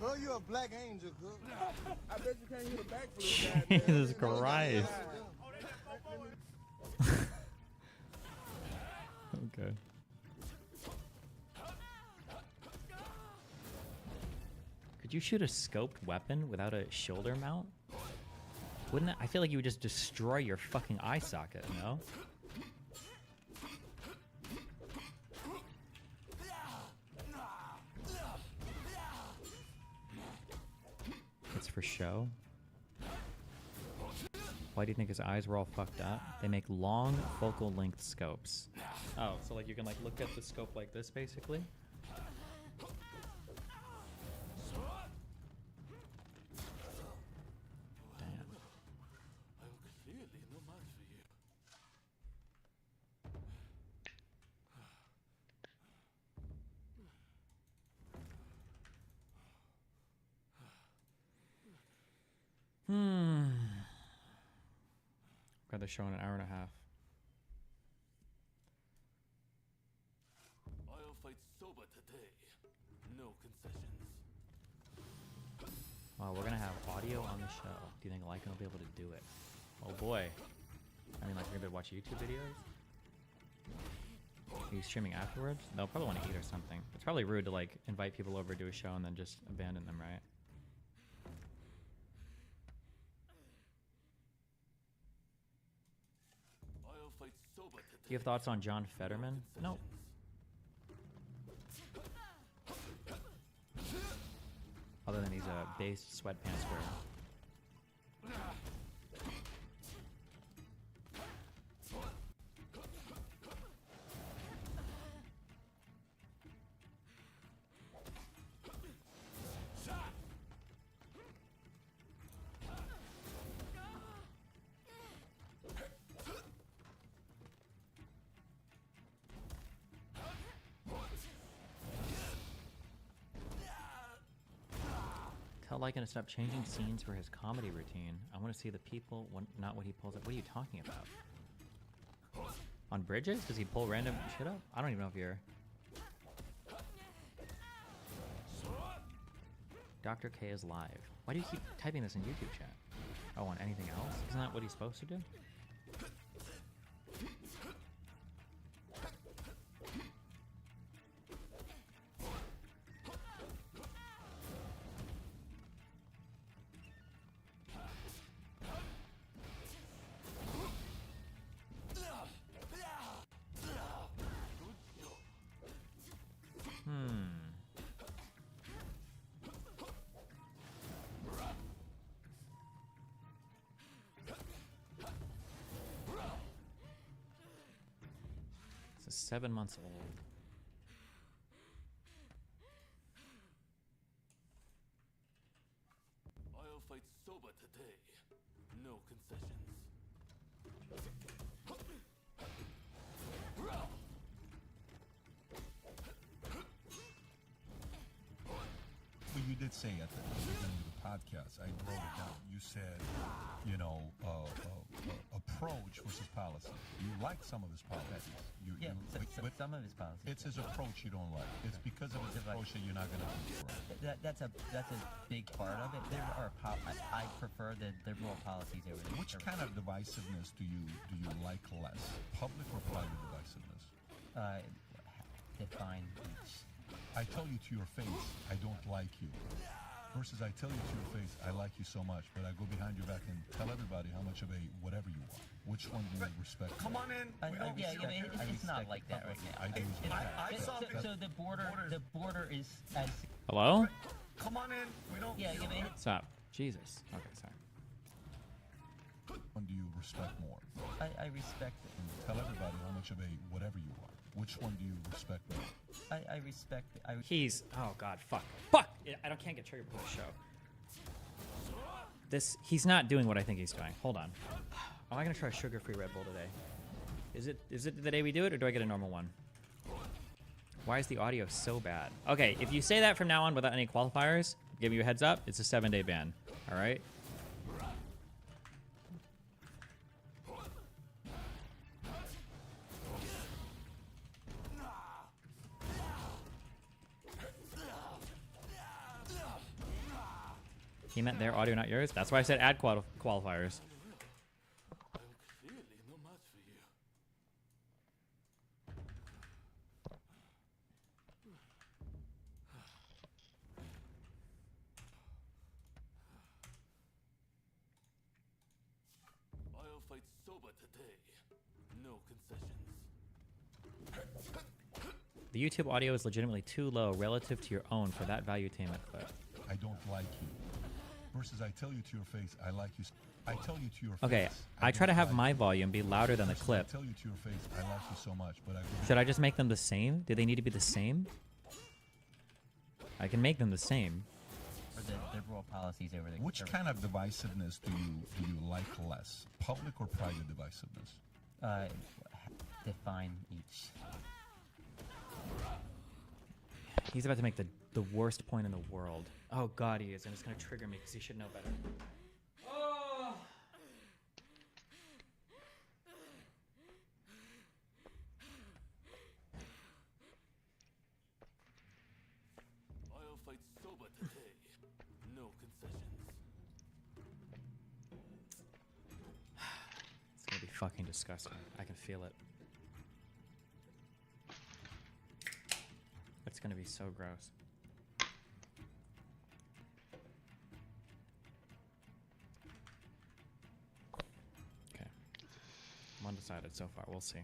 S8: Cuz, you a black angel, cuz.
S4: I bet you can't hit a backflip, man.
S3: Jesus Christ. Okay. Could you shoot a scoped weapon without a shoulder mount? Wouldn't that, I feel like you would just destroy your fucking eye socket, no? It's for show. Why do you think his eyes were all fucked up? They make long focal length scopes. Oh, so like you can like look at the scope like this basically? Damn.
S6: I'm clearly no match for you.
S3: Got the show in an hour and a half.
S6: I'll fight sober today. No concessions.
S3: Well, we're gonna have audio on the show. Do you think Lycan will be able to do it? Oh boy. I mean, like, you're gonna be able to watch YouTube videos? Are you streaming afterwards? They'll probably want to eat or something. It's probably rude to, like, invite people over to a show and then just abandon them, right?
S6: I'll fight sober today.
S3: Do you have thoughts on John Fetterman? No. Other than he's a based sweatpants wearer. Tell Lycan to stop changing scenes for his comedy routine. I want to see the people, not what he pulls up. What are you talking about? On bridges? Does he pull random shit up? I don't even know if you're... Dr. K is live. Why do you keep typing this in YouTube chat? Oh, on anything else? Isn't that what he's supposed to do? is 7 months old.
S6: I'll fight soba today. No concessions.
S4: Well, you did say at the beginning of the podcast, I wrote it down. You said, you know, approach versus policy. You like some of his policies. But
S9: Some of his policies.
S4: it's his approach you don't like. It's because of his approach that you're not going to vote for him.
S9: That's a big part of it. There are I prefer the liberal policies over the
S4: Which kind of divisiveness do you like less? Public or private divisiveness?
S9: define each.
S4: I tell you to your face, I don't like you. Versus I tell you to your face, I like you so much, but I go behind your back and tell everybody how much of a whatever you are. Which one do you respect?
S5: Come on in.
S9: It's not like that right now.
S4: I do as well.
S9: So the border is as
S3: Hello?
S5: Come on in. We don't.
S3: Stop. Jesus. Okay, sorry.
S4: Which one do you respect more?
S9: I respect it.
S4: Tell everybody how much of a whatever you are. Which one do you respect more?
S9: I respect it.
S3: He's. Oh God. Fuck. Fuck. Can't get triggered for the show. He's not doing what I think he's doing. Hold on. Am I gonna try a sugar-free Red Bull today? Is it the day we do it, or do I get a normal one? Why is the audio so bad? Okay, if you say that from now on without any qualifiers, give you a heads up. It's a 7-day ban. All right. He meant their audio, not yours. That's why I said add qualifiers.
S6: I'm clearly no match for you. I'll fight soba today. No concessions.
S3: The YouTube audio is legitimately too low relative to your own for that valuetainment clip.
S4: I don't like you. Versus I tell you to your face, I like you. I tell you to your face.
S3: Okay, I try to
S4: don't
S3: have
S4: like
S3: my
S4: you.
S3: volume be louder than the
S4: Versus
S3: clip.
S4: I tell you to your face, I like you so much, but I
S3: Should I just make them the same? Do they need to be the same? I can make them the same.
S9: Or the liberal policies over the.
S4: Which kind of divisiveness do you like less? Public or private divisiveness?
S9: Define each.
S3: He's about to make the worst point in the world. Oh God, he is, and it's gonna trigger me because he should know better. Oh.
S6: I'll fight soba today. No concessions.
S3: It's gonna be fucking disgusting. I can feel it. It's gonna be so gross. Okay. I'm undecided so far. We'll see.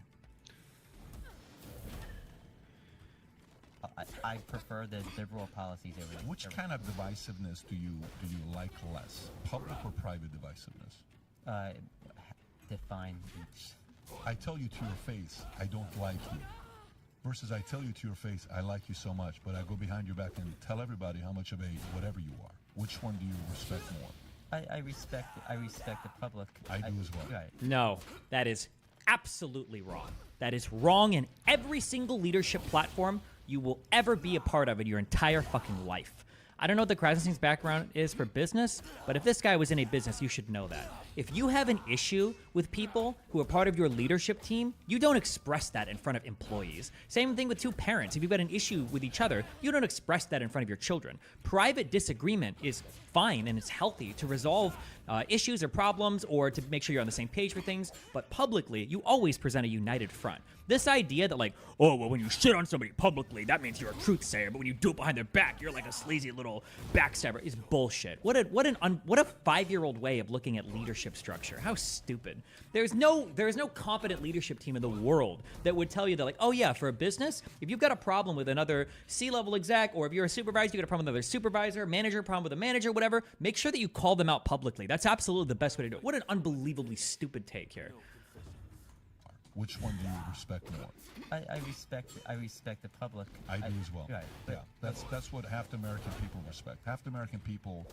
S9: I prefer the liberal policies over the.
S4: Which kind of divisiveness do you like less? Public or private divisiveness?
S9: Define each.
S4: I tell you to your face, I don't like you. Versus I tell you to your face, I like you so much, but I go behind your back and tell everybody how much of a whatever you are. Which one do you respect more?
S9: I respect the public.
S4: I do as well.
S9: Right.
S3: No, that is absolutely wrong. That is wrong in every single leadership platform you will ever be a part of in your entire fucking life. I don't know what the Krasenstein's background is for business, but if this guy was in a business, you should know that. If you have an issue with people who are part of your leadership team, you don't express that in front of employees. Same thing with two parents. If you've got an issue with each other, you don't express that in front of your children. Private disagreement is fine and it's healthy to resolve issues or problems or to make sure you're on the same page for things, but publicly, you always present a united front. This idea that like, oh, well, when you shit on somebody publicly, that means you're a truth sayer, but when you do it behind their back, you're like a sleazy little backstabber is bullshit. What a 5-year-old way of looking at leadership structure. How stupid. There's no competent leadership team in the world that would tell you that like, oh yeah, for a business, if you've got a problem with another C-level exec, or if you're a supervisor, you got a problem with another supervisor, manager, problem with a manager, whatever, make sure that you call them out publicly. That's absolutely the best way to do it. What an unbelievably stupid take here.
S10: which one do you respect more?
S9: I respect the public.
S10: I do as well.
S9: Right.
S10: Yeah, that's what half the American people respect. Half the American people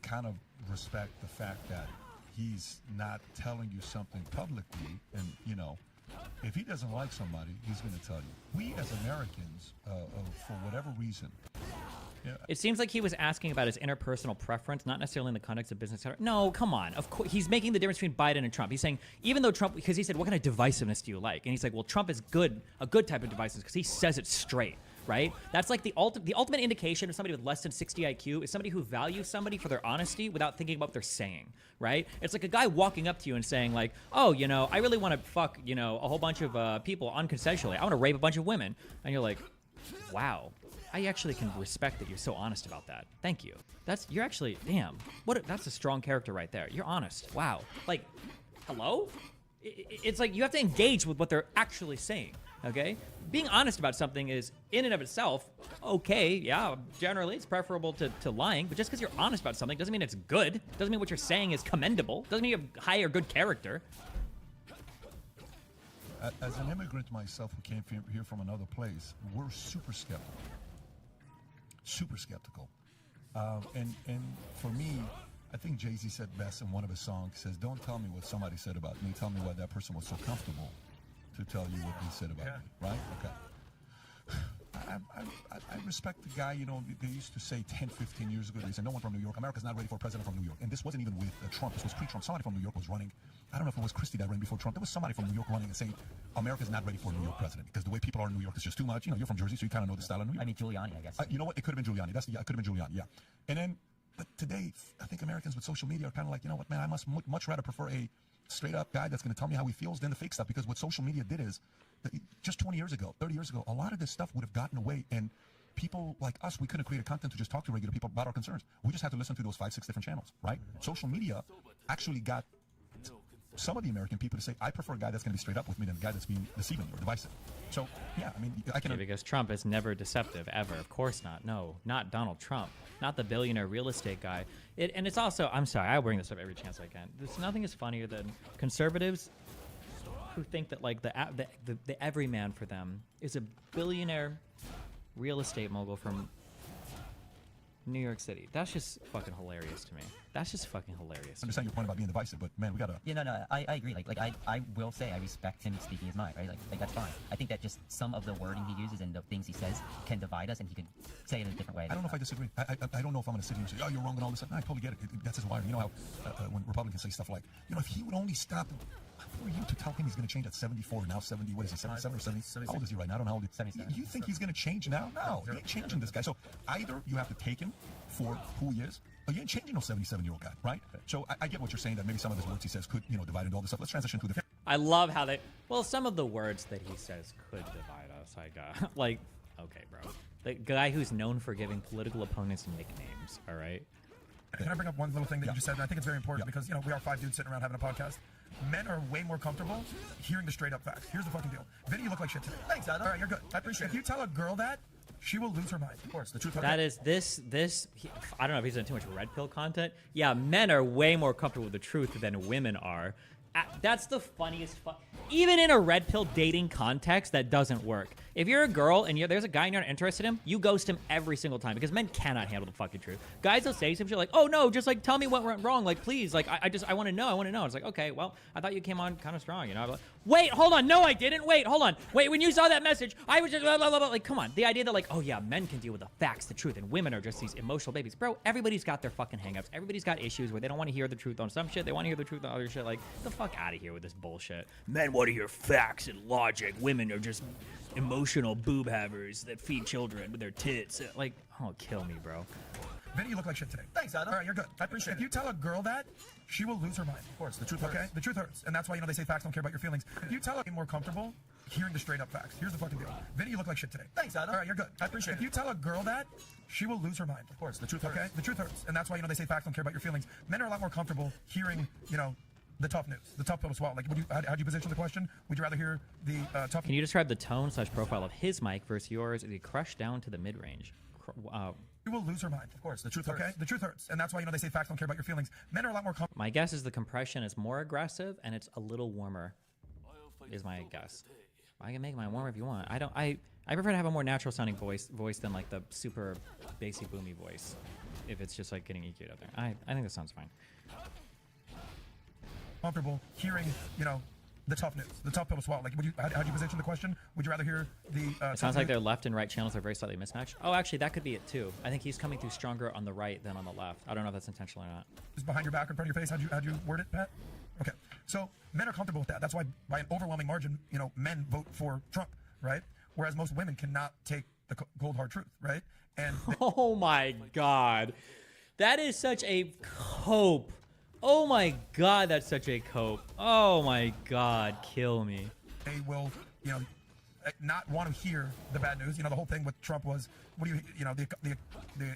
S10: kind of respect the fact that he's not telling you something publicly, and you know, if he doesn't like somebody, he's going to tell you. We as Americans, for whatever reason. Yeah.
S3: It seems like he was asking about his interpersonal preference, not necessarily in the context of business. No, come on. Of course, he's making the difference between Biden and Trump. He's saying, even though Trump, because he said, what kind of divisiveness do you like? And he's like, well, Trump is good, a good type of divisiveness because he says it straight, right? That's like the ultimate indication of somebody with less than 60 IQ is somebody who values somebody for their honesty without thinking about what they're saying, right? It's like a guy walking up to you and saying like, oh, you know, I really want to fuck, you know, a whole bunch of people unconsensually. I want to rape a bunch of women. And you're like, wow. I actually can respect that you're so honest about that. Thank you. You're actually, damn. That's a strong character right there. You're honest. Wow. Like, hello? It's like you have to engage with what they're actually saying, okay? Being honest about something is, in and of itself, okay, yeah, generally it's preferable to lying, but just because you're honest about something doesn't mean it's good. Doesn't mean what you're saying is commendable. Doesn't mean you have high or good character.
S10: As an immigrant myself who came here from another place, we're super skeptical. Super skeptical. And for me, I think Jay-Z said best in one of his songs, says, don't tell me what somebody said about me, tell me why that person was so comfortable to tell you what they said about me, right? Okay. I respect the guy, you know, they used to say 10, 15 years ago, they said, no one from New York, America's not ready for a president from New York. And this wasn't even with Trump, this was pre-Trump. Somebody from New York was running. I don't know if it was Christie that ran before Trump. There was somebody from New York running and saying, America's not ready for a New York president because the way people are in New York is just too much. You know, you're from Jersey, so you kind of know the style of New York.
S9: I mean, Giuliani, I guess.
S10: You know what? It could have been Giuliani. It could have been Giuliani, yeah. And then, but today, I think Americans with social media are kind of like, you know what, man, I must much rather prefer a straight-up guy that's going to tell me how he feels than the fake stuff, because what social media did is, just 20 years ago, 30 years ago, a lot of this stuff would have gotten away, and people like us, we couldn't create a content to just talk to regular people about our concerns. We just had to listen to those 5, 6 different channels, right? Social media actually got some of the American people to say, I prefer a guy that's going to be straight up with me than a guy that's being deceiving or divisive. So, yeah, I mean, I can...
S3: Yeah, because Trump is never deceptive, ever. Of course not. No, not Donald Trump. Not the billionaire real estate guy. And it's also, I'm sorry, I bring this up every chance I can. Nothing is funnier than conservatives who think that, like, the everyman for them is a billionaire real estate mogul from New York City. That's just fucking hilarious to me. That's just fucking hilarious.
S10: I understand your point about being divisive, but man, we gotta...
S9: Yeah, no, I agree. Like I will say I respect him speaking his mind, right? Like that's fine. I think that just some of the wording he uses and the things he says can divide us, and he can say it in a different way.
S10: I don't know if I disagree. I don't know if I'm gonna sit here and say, oh, you're wrong and all this stuff. No, I totally get it. That's his wiring. You know how when Republicans say stuff like, you know, if he would only stop... Who are you to tell him he's going to change at 74, now 70, what is he, 77 or 70? How old is he right now? I don't know how old he is.
S9: 77.
S10: You think he's going to change now? No, he ain't changing this guy. So either you have to take him for who he is, or you ain't changing no 77-year-old guy, right? So I get what you're saying, that maybe some of his words he says could, you know, divide into all this stuff. Let's transition to the...
S3: I love how well, some of the words that he says could divide us. Like, okay, bro. The guy who's known for giving political opponents nicknames, all right?
S11: Can I bring up one little thing that you just said? And I think it's very important because, you know, we are 5 dudes sitting around having a podcast. Men are way more comfortable hearing the straight up facts. Here's the fucking deal. Vinny, you look like shit today. Thanks, Adam. All right, you're good. I appreciate it. If you tell a girl that, she will lose her mind. Of course, the truth.
S3: That is I don't know if he's done too much red pill content. Yeah, men are way more comfortable with the truth than women are. That's the funniest. Even in a red pill dating context, that doesn't work. If you're a girl and there's a guy and you're not interested in him, you ghost him every single time because men cannot handle the fucking truth. Guys will say some shit like, "Oh no, just like tell me what went wrong. Like please, like I want to know. I want to know." It's like, okay, well, I thought you came on kind of strong, you know. Like, wait, hold on, no, I didn't. Wait, hold on. Wait, when you saw that message, I was just blah, blah, blah, blah. Like, come on. The idea that like, oh yeah, men can deal with the facts, the truth, and women are just these emotional babies, bro. Everybody's got their fucking hangups. Everybody's got issues where they don't want to hear the truth on some shit. They want to hear the truth on other shit. Like, get the fuck out of here with this bullshit. Men want to hear facts and logic. Women are just emotional boob havers that feed children with their tits. Like, oh, kill me, bro.
S11: Vinny, you look like shit today. Thanks, Adam. All right, you're good. I appreciate it. If you tell a girl that, she will lose her mind. Of course, the truth hurts. Okay? The truth hurts. And that's why, you know, they say facts don't care about your feelings. If you tell her more comfortable hearing the straight up facts. Here's the fucking deal. Vinny, you look like shit today. Thanks, Adam. All right, you're good. I appreciate it. If you tell a girl that, she will lose her mind. Of course, the truth hurts. Okay? The truth hurts. And that's why, you know, they say facts don't care about your feelings. Men are a lot more comfortable hearing, you know, the tough news, the tough pill to swallow. Like, how'd you position the question? Would you rather hear the tough...
S3: Can you describe the tone/profile of his mic versus yours? Is he crushed down to the mid-range?
S11: You will lose her mind. Of course, the truth hurts. Okay? The truth hurts. And that's why, you know, they say facts don't care about your feelings. Men are a lot more...
S3: My guess is the compression is more aggressive and it's a little warmer is my guess. I can make mine warmer if you want. I prefer to have a more natural sounding voice than like the super bassy boomy voice. If it's just like getting EQ'd up there, I think that sounds fine.
S11: Comfortable hearing, you know, the tough news, the tough pill to swallow. Like, how do you position the question? Would you rather hear the?
S3: It sounds like their left and right channels are very slightly mismatched. Oh, actually, that could be it too. I think he's coming through stronger on the right than on the left. I don't know if that's intentional or not.
S11: Just behind your back, in front of your face. How'd you word it, Pat? Okay, so men are comfortable with that. That's why, by an overwhelming margin, you know, men vote for Trump, right? Whereas most women cannot take the cold hard truth, right? And
S3: oh my God, that is such a cope. Oh my God, that's such a cope. Oh my God, kill me.
S11: They will, you know, not want to hear the bad news. You know, the whole thing with Trump was, what do you know, the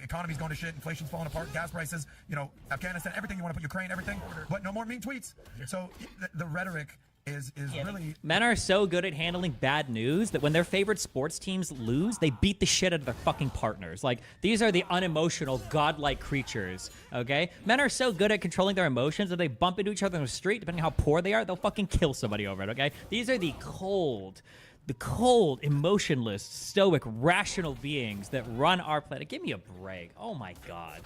S11: economy's going to shit, inflation's falling apart, gas prices, you know, Afghanistan, everything you want to put, Ukraine, everything, but no more mean tweets. So the rhetoric is really...
S3: Men are so good at handling bad news that when their favorite sports teams lose, they beat the shit out of their fucking partners. Like, these are the unemotional, godlike creatures, okay? Men are so good at controlling their emotions that they bump into each other in the street, depending on how poor they are, they'll fucking kill somebody over it, okay? These are the cold, emotionless, stoic, rational beings that run our planet. Give me a break. Oh my God.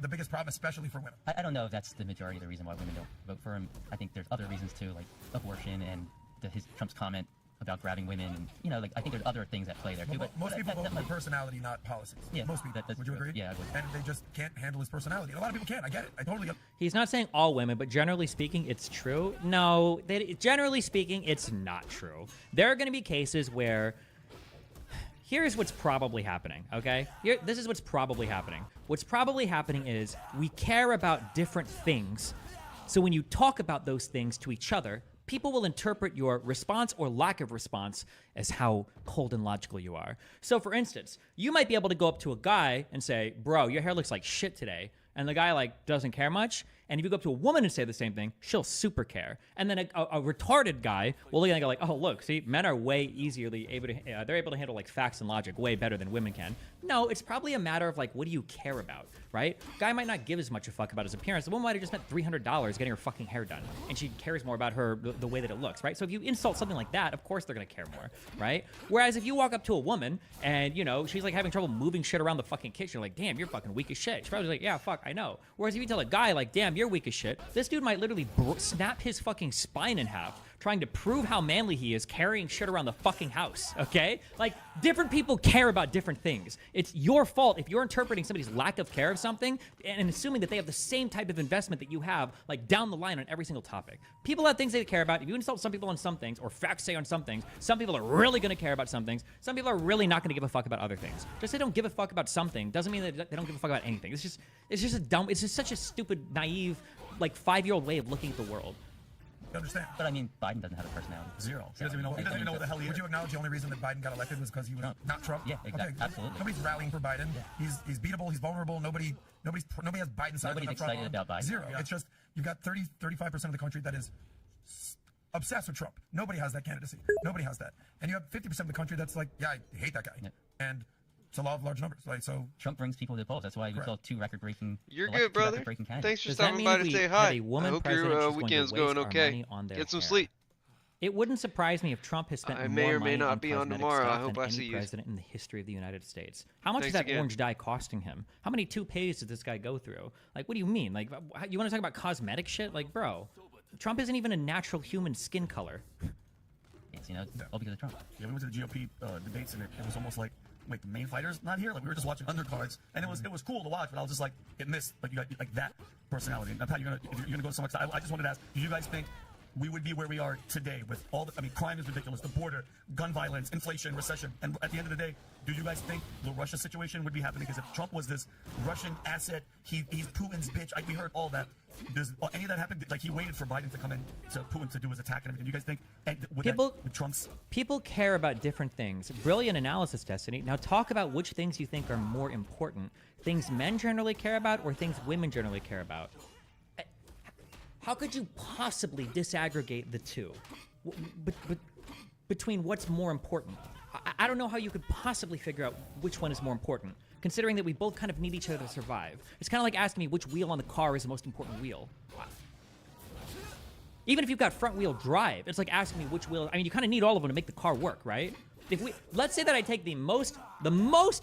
S11: The biggest problem, especially for women.
S9: I don't know if that's the majority of the reason why women don't vote for him. I think there's other reasons too, like abortion and Trump's comment about grabbing women, and you know, like I think there's other things at play there too. But
S11: most people vote for personality, not policies.
S9: Yeah,
S11: most people. Would you agree?
S9: Yeah, I would.
S11: And they just can't handle his personality. A lot of people can't. I get it. I totally get it.
S3: He's not saying all women, but generally speaking, it's true. No, generally speaking, it's not true. There are going to be cases where... Here's what's probably happening, okay? This is what's probably happening. What's probably happening is we care about different things. So when you talk about those things to each other, people will interpret your response or lack of response as how cold and logical you are. So for instance, you might be able to go up to a guy and say, bro, your hair looks like shit today. And the guy like doesn't care much. And if you go up to a woman and say the same thing, she'll super care. And then a retarded guy will look and go like, oh, look, see, men are way easily able to, they're able to handle like facts and logic way better than women can. No, it's probably a matter of like, what do you care about, right? Guy might not give as much a fuck about his appearance. The woman might have just spent $300 getting her fucking hair done. And she cares more about the way that it looks, right? So if you insult something like that, of course they're gonna care more, right? Whereas if you walk up to a woman and, you know, she's like having trouble moving shit around the fucking kitchen, you're like, damn, you're fucking weak as shit. She's probably like, yeah, fuck, I know. Whereas if you tell a guy like, damn, you're weak as shit, this dude might literally snap his fucking spine in half trying to prove how manly he is carrying shit around the fucking house, okay? Like, different people care about different things. It's your fault if you're interpreting somebody's lack of care of something and assuming that they have the same type of investment that you have, like, down the line on every single topic. People have things they care about. If you insult some people on some things, or facts say on some things, some people are really gonna care about some things. Some people are really not gonna give a fuck about other things. Just they don't give a fuck about something doesn't mean that they don't give a fuck about anything. It's just such a stupid, naive, like 5-year-old way of looking at the world.
S11: You understand?
S9: But I mean, Biden doesn't have a personality.
S11: Zero. He doesn't even know what the hell he is. Would you acknowledge the only reason that Biden got elected was because he was not Trump?
S9: Yeah, exactly.
S11: Okay.
S9: Absolutely.
S11: Nobody's rallying for Biden. Yeah. He's beatable. He's vulnerable. Nobody has Biden side.
S9: Nobody's excited about Biden.
S11: Zero. Yeah. It's just you've got 35% of the country that is obsessed with Trump. Nobody has that candidacy. Nobody has that. And you have 50% of the country that's like, yeah, I hate that guy. Yeah. And it's a law of large numbers. Like, so
S9: Trump brings people to the polls. That's why we saw two record-breaking.
S2: You're good, brother. Thanks for
S3: Does
S2: stopping by to say hi. I hope your weekend's going okay. Get some sleep.
S3: It wouldn't surprise me if Trump has spent
S2: I
S3: more
S2: may or
S3: money
S2: may not
S3: on
S2: be on
S3: cosmetic
S2: tomorrow.
S3: stuff
S2: I hope
S3: than
S2: I
S3: any
S2: see you.
S3: president in the history of the United States. How much
S2: Thanks
S3: is that
S2: again.
S3: orange dye costing him? How many toupees did this guy go through? Like, what do you mean? Like, you want to talk about cosmetic shit? Like, bro, Trump isn't even a natural human skin color.
S9: Yes, you know, all because of Trump.
S12: Yeah, we went to the GOP debates, and it was almost like, wait, the main fighters not here? Like, we were just watching undercards, and it was cool to watch, but I was just like, it missed, like, you got like that personality. Now, Pat, if you're gonna go so much, I just wanted to ask, do you guys think we would be where we are today with all the, I mean, crime is ridiculous, the border, gun violence, inflation, recession, and at the end of the day, do you guys think the Russia situation would be happening? Because if Trump was this Russian asset, he's Putin's bitch, we heard all that. Does any of that happen? Like, he waited for Biden to come in to Putin to do his attack and everything. Do you guys think with Trump's...
S3: People care about different things. Brilliant analysis, Destiny. Now talk about which things you think are more important. Things men generally care about or things women generally care about. How could you possibly disaggregate the two? Between what's more important? I don't know how you could possibly figure out which one is more important, considering that we both kind of need each other to survive. It's kind of like asking me which wheel on the car is the most important wheel. Even if you've got front wheel drive, it's like asking me which wheel. I mean, you kind of need all of them to make the car work, right? Let's say that I take the most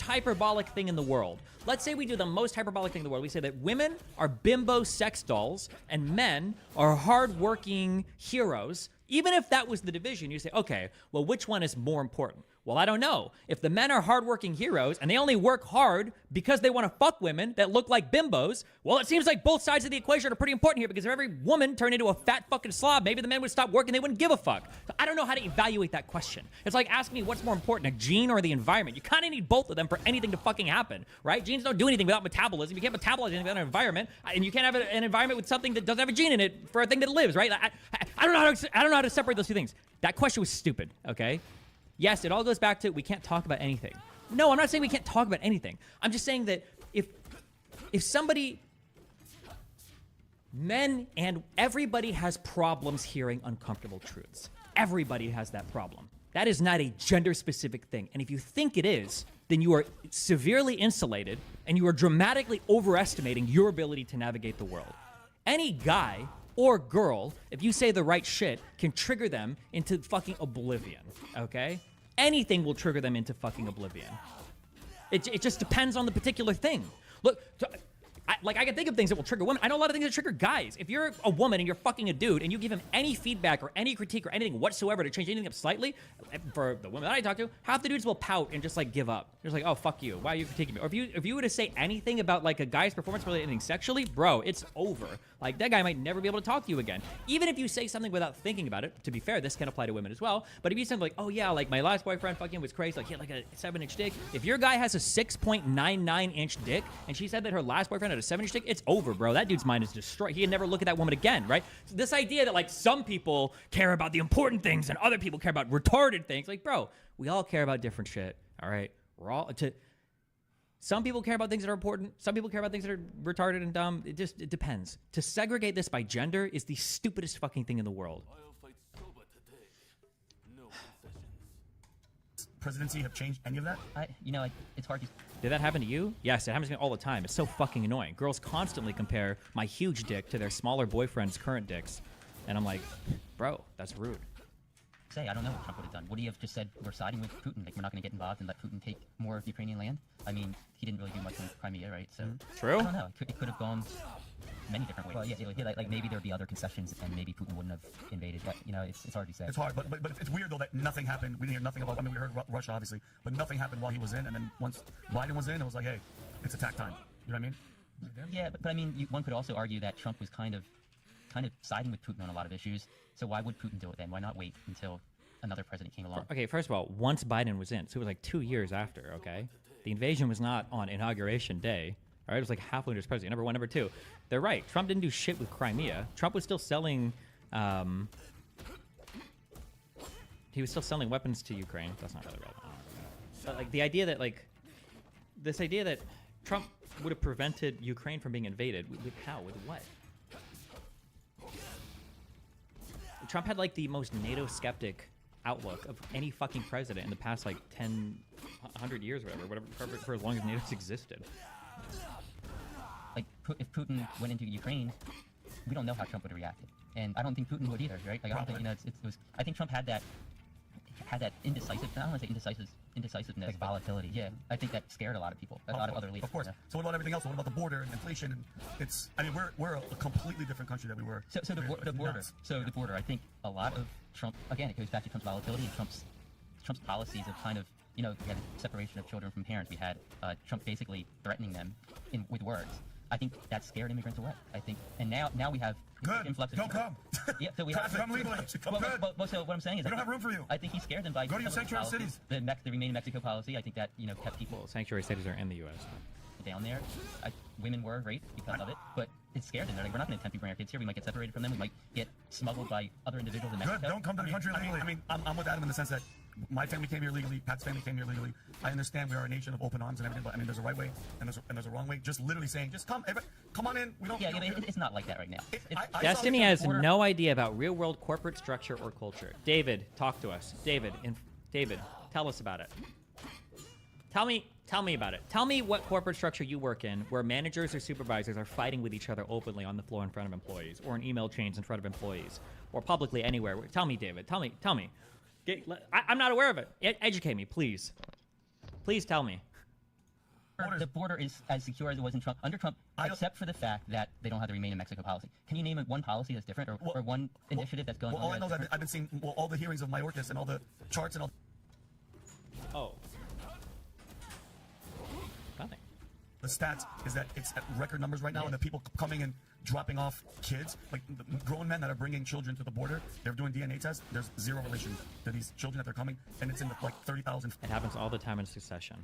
S3: hyperbolic thing in the world. Let's say we do the most hyperbolic thing in the world. We say that women are bimbo sex dolls and men are hardworking heroes. Even if that was the division, you say, okay, well, which one is more important? Well, I don't know. If the men are hardworking heroes and they only work hard because they want to fuck women that look like bimbos, well, it seems like both sides of the equation are pretty important here, because if every woman turned into a fat fucking slob, maybe the men would stop working, they wouldn't give a fuck. So I don't know how to evaluate that question. It's like asking me what's more important, a gene or the environment. You kind of need both of them for anything to fucking happen, right? Genes don't do anything without metabolism. You can't metabolize anything without an environment, and you can't have an environment with something that doesn't have a gene in it for a thing that lives, right? I don't know how to separate those two things. That question was stupid, okay? Yes, it all goes back to we can't talk about anything. No, I'm not saying we can't talk about anything. I'm just saying that if somebody, men and everybody has problems hearing uncomfortable truths. Everybody has that problem. That is not a gender-specific thing. And if you think it is, then you are severely insulated and you are dramatically overestimating your ability to navigate the world. Any guy or girl, if you say the right shit, can trigger them into fucking oblivion, okay? Anything will trigger them into fucking oblivion. It just depends on the particular thing. Look, I can think of things that will trigger women. I know a lot of things that trigger guys. If you're a woman and you're fucking a dude and you give him any feedback or any critique or anything whatsoever to change anything up slightly, for the women that I talk to, half the dudes will pout and just like give up. They're just like, oh, fuck you. Why are you critiquing me? Or if you were to say anything about like a guy's performance related anything sexually, bro, it's over. Like that guy might never be able to talk to you again. Even if you say something without thinking about it, to be fair, this can apply to women as well. But if you say like, oh yeah, like my last boyfriend fucking was crazy, like he had like a 7-inch dick. If your guy has a 6.99-inch dick and she said that her last boyfriend had a 7-inch dick, it's over, bro. That dude's mind is destroyed. He can never look at that woman again, right? So this idea that like some people care about the important things and other people care about retarded things, like, bro, we all care about different shit, all right? Some people care about things that are important. Some people care about things that are retarded and dumb. It depends. To segregate this by gender is the stupidest fucking thing in the world.
S6: I'll fight soba today. No concessions.
S12: Presidency have changed any of that?
S9: It's hard to...
S3: Did that happen to you? Yes, it happens to me all the time. It's so fucking annoying. Girls constantly compare my huge dick to their smaller boyfriend's current dicks. And I'm like, bro, that's rude.
S9: I don't know what Trump would have done. Would he have just said, we're siding with Putin, like we're not going to get involved and let Putin take more of Ukrainian land? I mean, he didn't really do much in Crimea, right? So
S3: True.
S9: I don't know. It could have gone many different ways. Well, yeah, like maybe there'd be other concessions and maybe Putin wouldn't have invaded. But, it's hard to say.
S12: It's hard, but it's weird though that nothing happened. We didn't hear nothing about. I mean, we heard Russia obviously, but nothing happened while he was in. And then once Biden was in, it was like, hey, it's attack time. You know what I mean?
S9: Yeah, but I mean, one could also argue that Trump was kind of siding with Putin on a lot of issues. So why would Putin do it then? Why not wait until another president came along?
S3: Okay, first of all, once Biden was in, so it was like 2 years after, okay? The invasion was not on Inauguration Day, all right? It was like halfway into his presidency. Number one. Number two, they're right. Trump didn't do shit with Crimea. Trump was still selling, he was still selling weapons to Ukraine. That's not really relevant. But like the idea that this idea that Trump would have prevented Ukraine from being invaded, with how? With what? Trump had like the most NATO skeptic outlook of any fucking president in the past like 100 years or whatever, for as long as NATO's existed.
S9: Like, if Putin went into Ukraine, we don't know how Trump would have reacted. And I don't think Putin would either, right? Like, I don't think, it was, I think Trump had that indecisive, I don't want to say indecisiveness. Like volatility. Yeah, I think that scared a lot of people, a lot of other leaders.
S12: Of course.
S9: Yeah.
S12: So what about everything else? What about the border and inflation? And it's, I mean, we're a completely different country than we were.
S9: So the border. So the border. I think a lot of Trump, again, it goes back to Trump's volatility and Trump's policies of kind of, we had a separation of children from parents. We had Trump basically threatening them with words. I think that scared immigrants away. I think, and now we have influx of
S12: Don't come.
S9: Yeah, so we have
S12: come legally.
S9: Well, so what I'm saying is,
S12: we don't have room for you.
S9: I think he scared them by
S12: go to your sanctuary cities.
S9: The Remain in Mexico policy. I think that kept people.
S3: Well, sanctuary cities are in the U.S.
S9: down there. Women were raped because of it, but it scared them. They're like, we're not going to attempt to bring our kids here. We might get separated from them. We might get smuggled by other individuals in Mexico.
S12: Good. Don't come to the country legally. I mean, I'm with Adam in the sense that my family came here legally. Pat's family came here legally. I understand we are a nation of open arms and everything, but I mean, there's a right way and there's a wrong way. Just literally saying, just come on in. We don't.
S9: Yeah, it's not like that right now.
S3: Destiny has no idea about real-world corporate structure or culture. David, talk to us. David, tell us about it. Tell me about it. Tell me what corporate structure you work in where managers or supervisors are fighting with each other openly on the floor in front of employees, or in email chains in front of employees, or publicly anywhere. Tell me, David. Tell me. I'm not aware of it. Educate me, please. Please tell me.
S9: The border is as secure as it was in Trump, under Trump, except for the fact that they don't have the Remain in Mexico policy. Can you name one policy that's different, or one initiative that's going on?
S12: All I know is I've been seeing all the hearings of Mayorkas and all the charts and all.
S3: Oh. Nothing.
S12: The stats is that it's at record numbers right now, and the people coming and dropping off kids, like the grown men that are bringing children to the border, they're doing DNA tests. There's zero relation to these children that they're coming, and it's in the, like 30,000.
S3: It happens all the time in succession.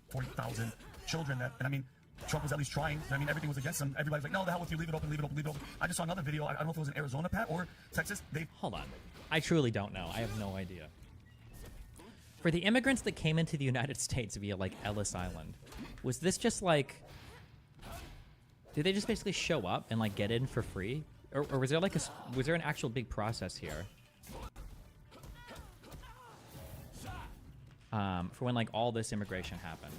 S12: 40,000 children that, and I mean, Trump was at least trying. I mean, everything was against him. Everybody's like, no, the hell with you, leave it open, leave it open, leave it open. I just saw another video. I don't know if it was in Arizona, Pat, or Texas.
S3: Hold on. I truly don't know. I have no idea. For the immigrants that came into the United States via, like, Ellis Island, was this just, like... Did they just basically show up and, like, get in for free? Or was there, like, was there an actual big process here? For when, like, all this immigration happened.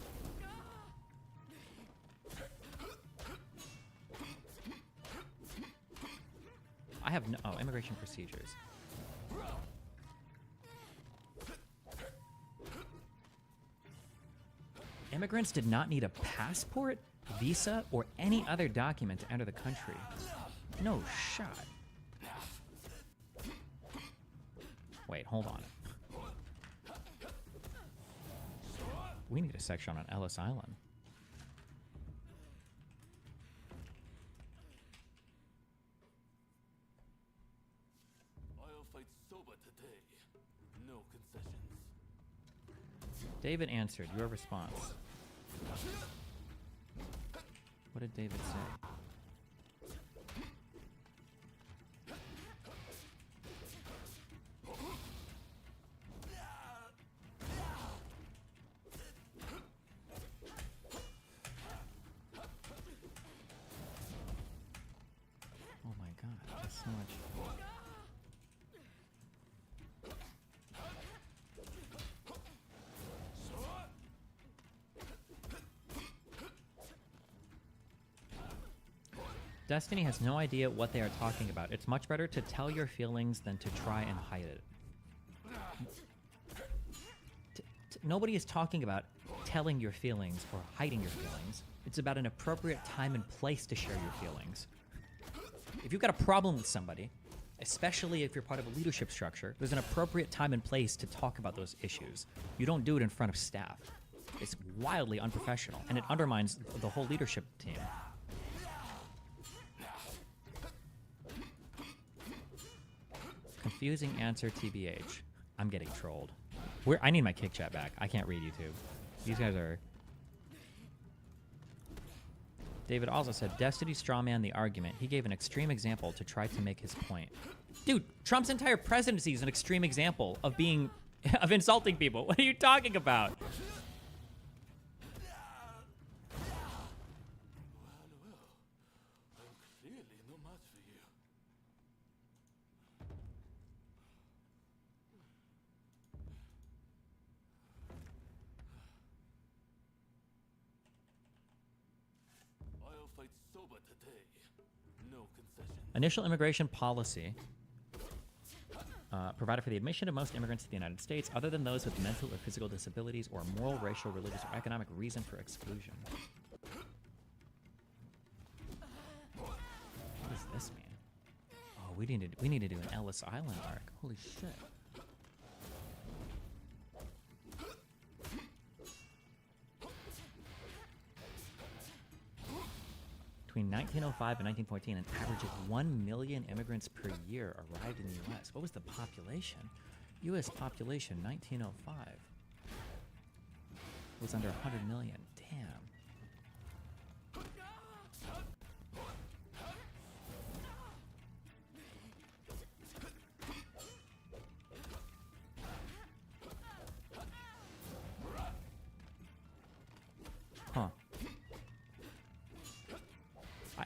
S3: I have no... Oh, immigration procedures. Immigrants did not need a passport, visa, or any other document to enter the country. No shot. Wait, hold on. We need a section on Ellis Island.
S6: I'll fight sober today. No concessions.
S3: David answered. Your response. What did David say? Oh my god, that's so much. Destiny has no idea what they are talking about. It's much better to tell your feelings than to try and hide it. Nobody is talking about telling your feelings or hiding your feelings. It's about an appropriate time and place to share your feelings. If you've got a problem with somebody, especially if you're part of a leadership structure, there's an appropriate time and place to talk about those issues. You don't do it in front of staff. It's wildly unprofessional, and it undermines the whole leadership team. Confusing answer, TBH. I'm getting trolled. I need my kick chat back. I can't read YouTube. These guys are... David also said, Destiny strawman the argument. He gave an extreme example to try to make his point. Dude, Trump's entire presidency is an extreme example of being... of insulting people. What are you talking about? Initial immigration policy provided for the admission of most immigrants to the United States other than those with mental or physical disabilities or moral, racial, religious, or economic reason for exclusion. What does this mean? Oh, we need to do an Ellis Island arc. Holy shit. Between 1905 and 1914, an average of 1 million immigrants per year arrived in the U.S. What was the population? U.S. population, 1905. Was under 100 million. Damn. Huh.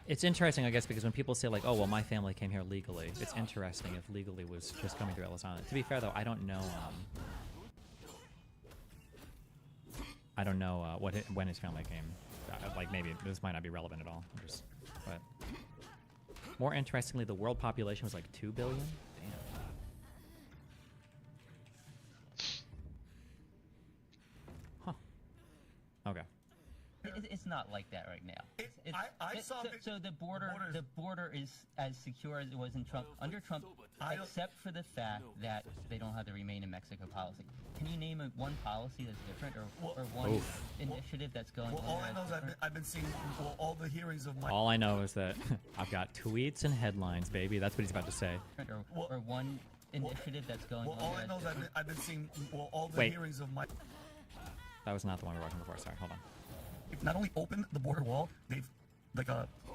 S3: It's interesting, I guess, because when people say, like, oh, well, my family came here legally, it's interesting if legally was just coming through Ellis Island. To be fair, though, I don't know, I don't know when his family came. Like maybe this might not be relevant at all. But more interestingly, the world population was like 2 billion. Damn. Huh. Okay.
S9: It's not like that right now. So the border is as secure as it was in Trump under Trump, except for the fact that they don't have the Remain in Mexico policy. Can you name one policy that's different, or one initiative that's going on?
S12: All I know is I've been seeing all the hearings of my.
S3: All I know is that I've got tweets and headlines, baby. That's what he's about to say.
S9: Or one initiative that's going on.
S12: All I know is I've been seeing all the hearings of my.
S3: That was not the one we were watching before. Sorry, hold on.
S12: Not only opened the border wall, they've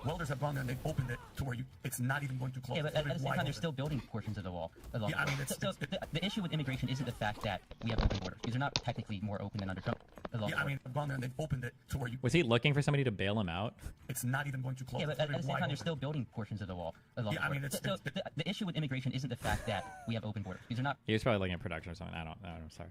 S12: welders have gone there and they've opened it to where it's not even going to close.
S9: Yeah, but at the same time, they're still building portions of the wall.
S12: Yeah, I mean,
S9: the issue with immigration isn't the fact that we have open borders. These are not technically more open than under Trump.
S12: Yeah, I mean, they've gone there and they've opened it to where
S3: Was he looking for somebody to bail him out?
S12: It's not even going to close.
S9: Yeah, but at the same time, they're still building portions of the wall.
S12: Yeah, I mean,
S9: the issue with immigration isn't the fact that we have open borders. These are not.
S3: He was probably looking at production or something. I don't know. I'm sorry.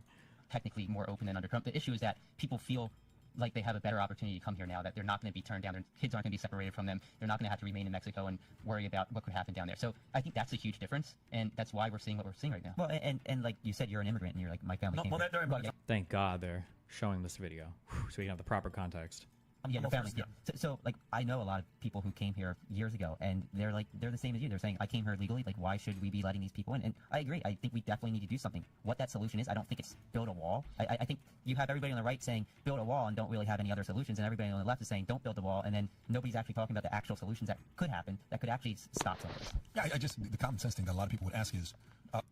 S9: Technically more open than under Trump. The issue is that people feel like they have a better opportunity to come here now, that they're not going to be turned down, their kids aren't going to be separated from them, they're not going to have to remain in Mexico and worry about what could happen down there. So I think that's a huge difference, and that's why we're seeing what we're seeing right now. Well, and like you said, you're an immigrant, and you're like, my family came here.
S3: Thank God they're showing this video, so we can have the proper context.
S9: Yeah, your family. Yeah. So, like, I know a lot of people who came here years ago, and they're the same as you. They're saying, I came here legally. Like, why should we be letting these people in? And I agree. I think we definitely need to do something. What that solution is, I don't think it's build a wall. I think you have everybody on the right saying build a wall and don't really have any other solutions, and everybody on the left is saying don't build a wall, and then nobody's actually talking about the actual solutions that could happen, that could actually stop some of this.
S10: Yeah, I just the common sense thing that a lot of people would ask is,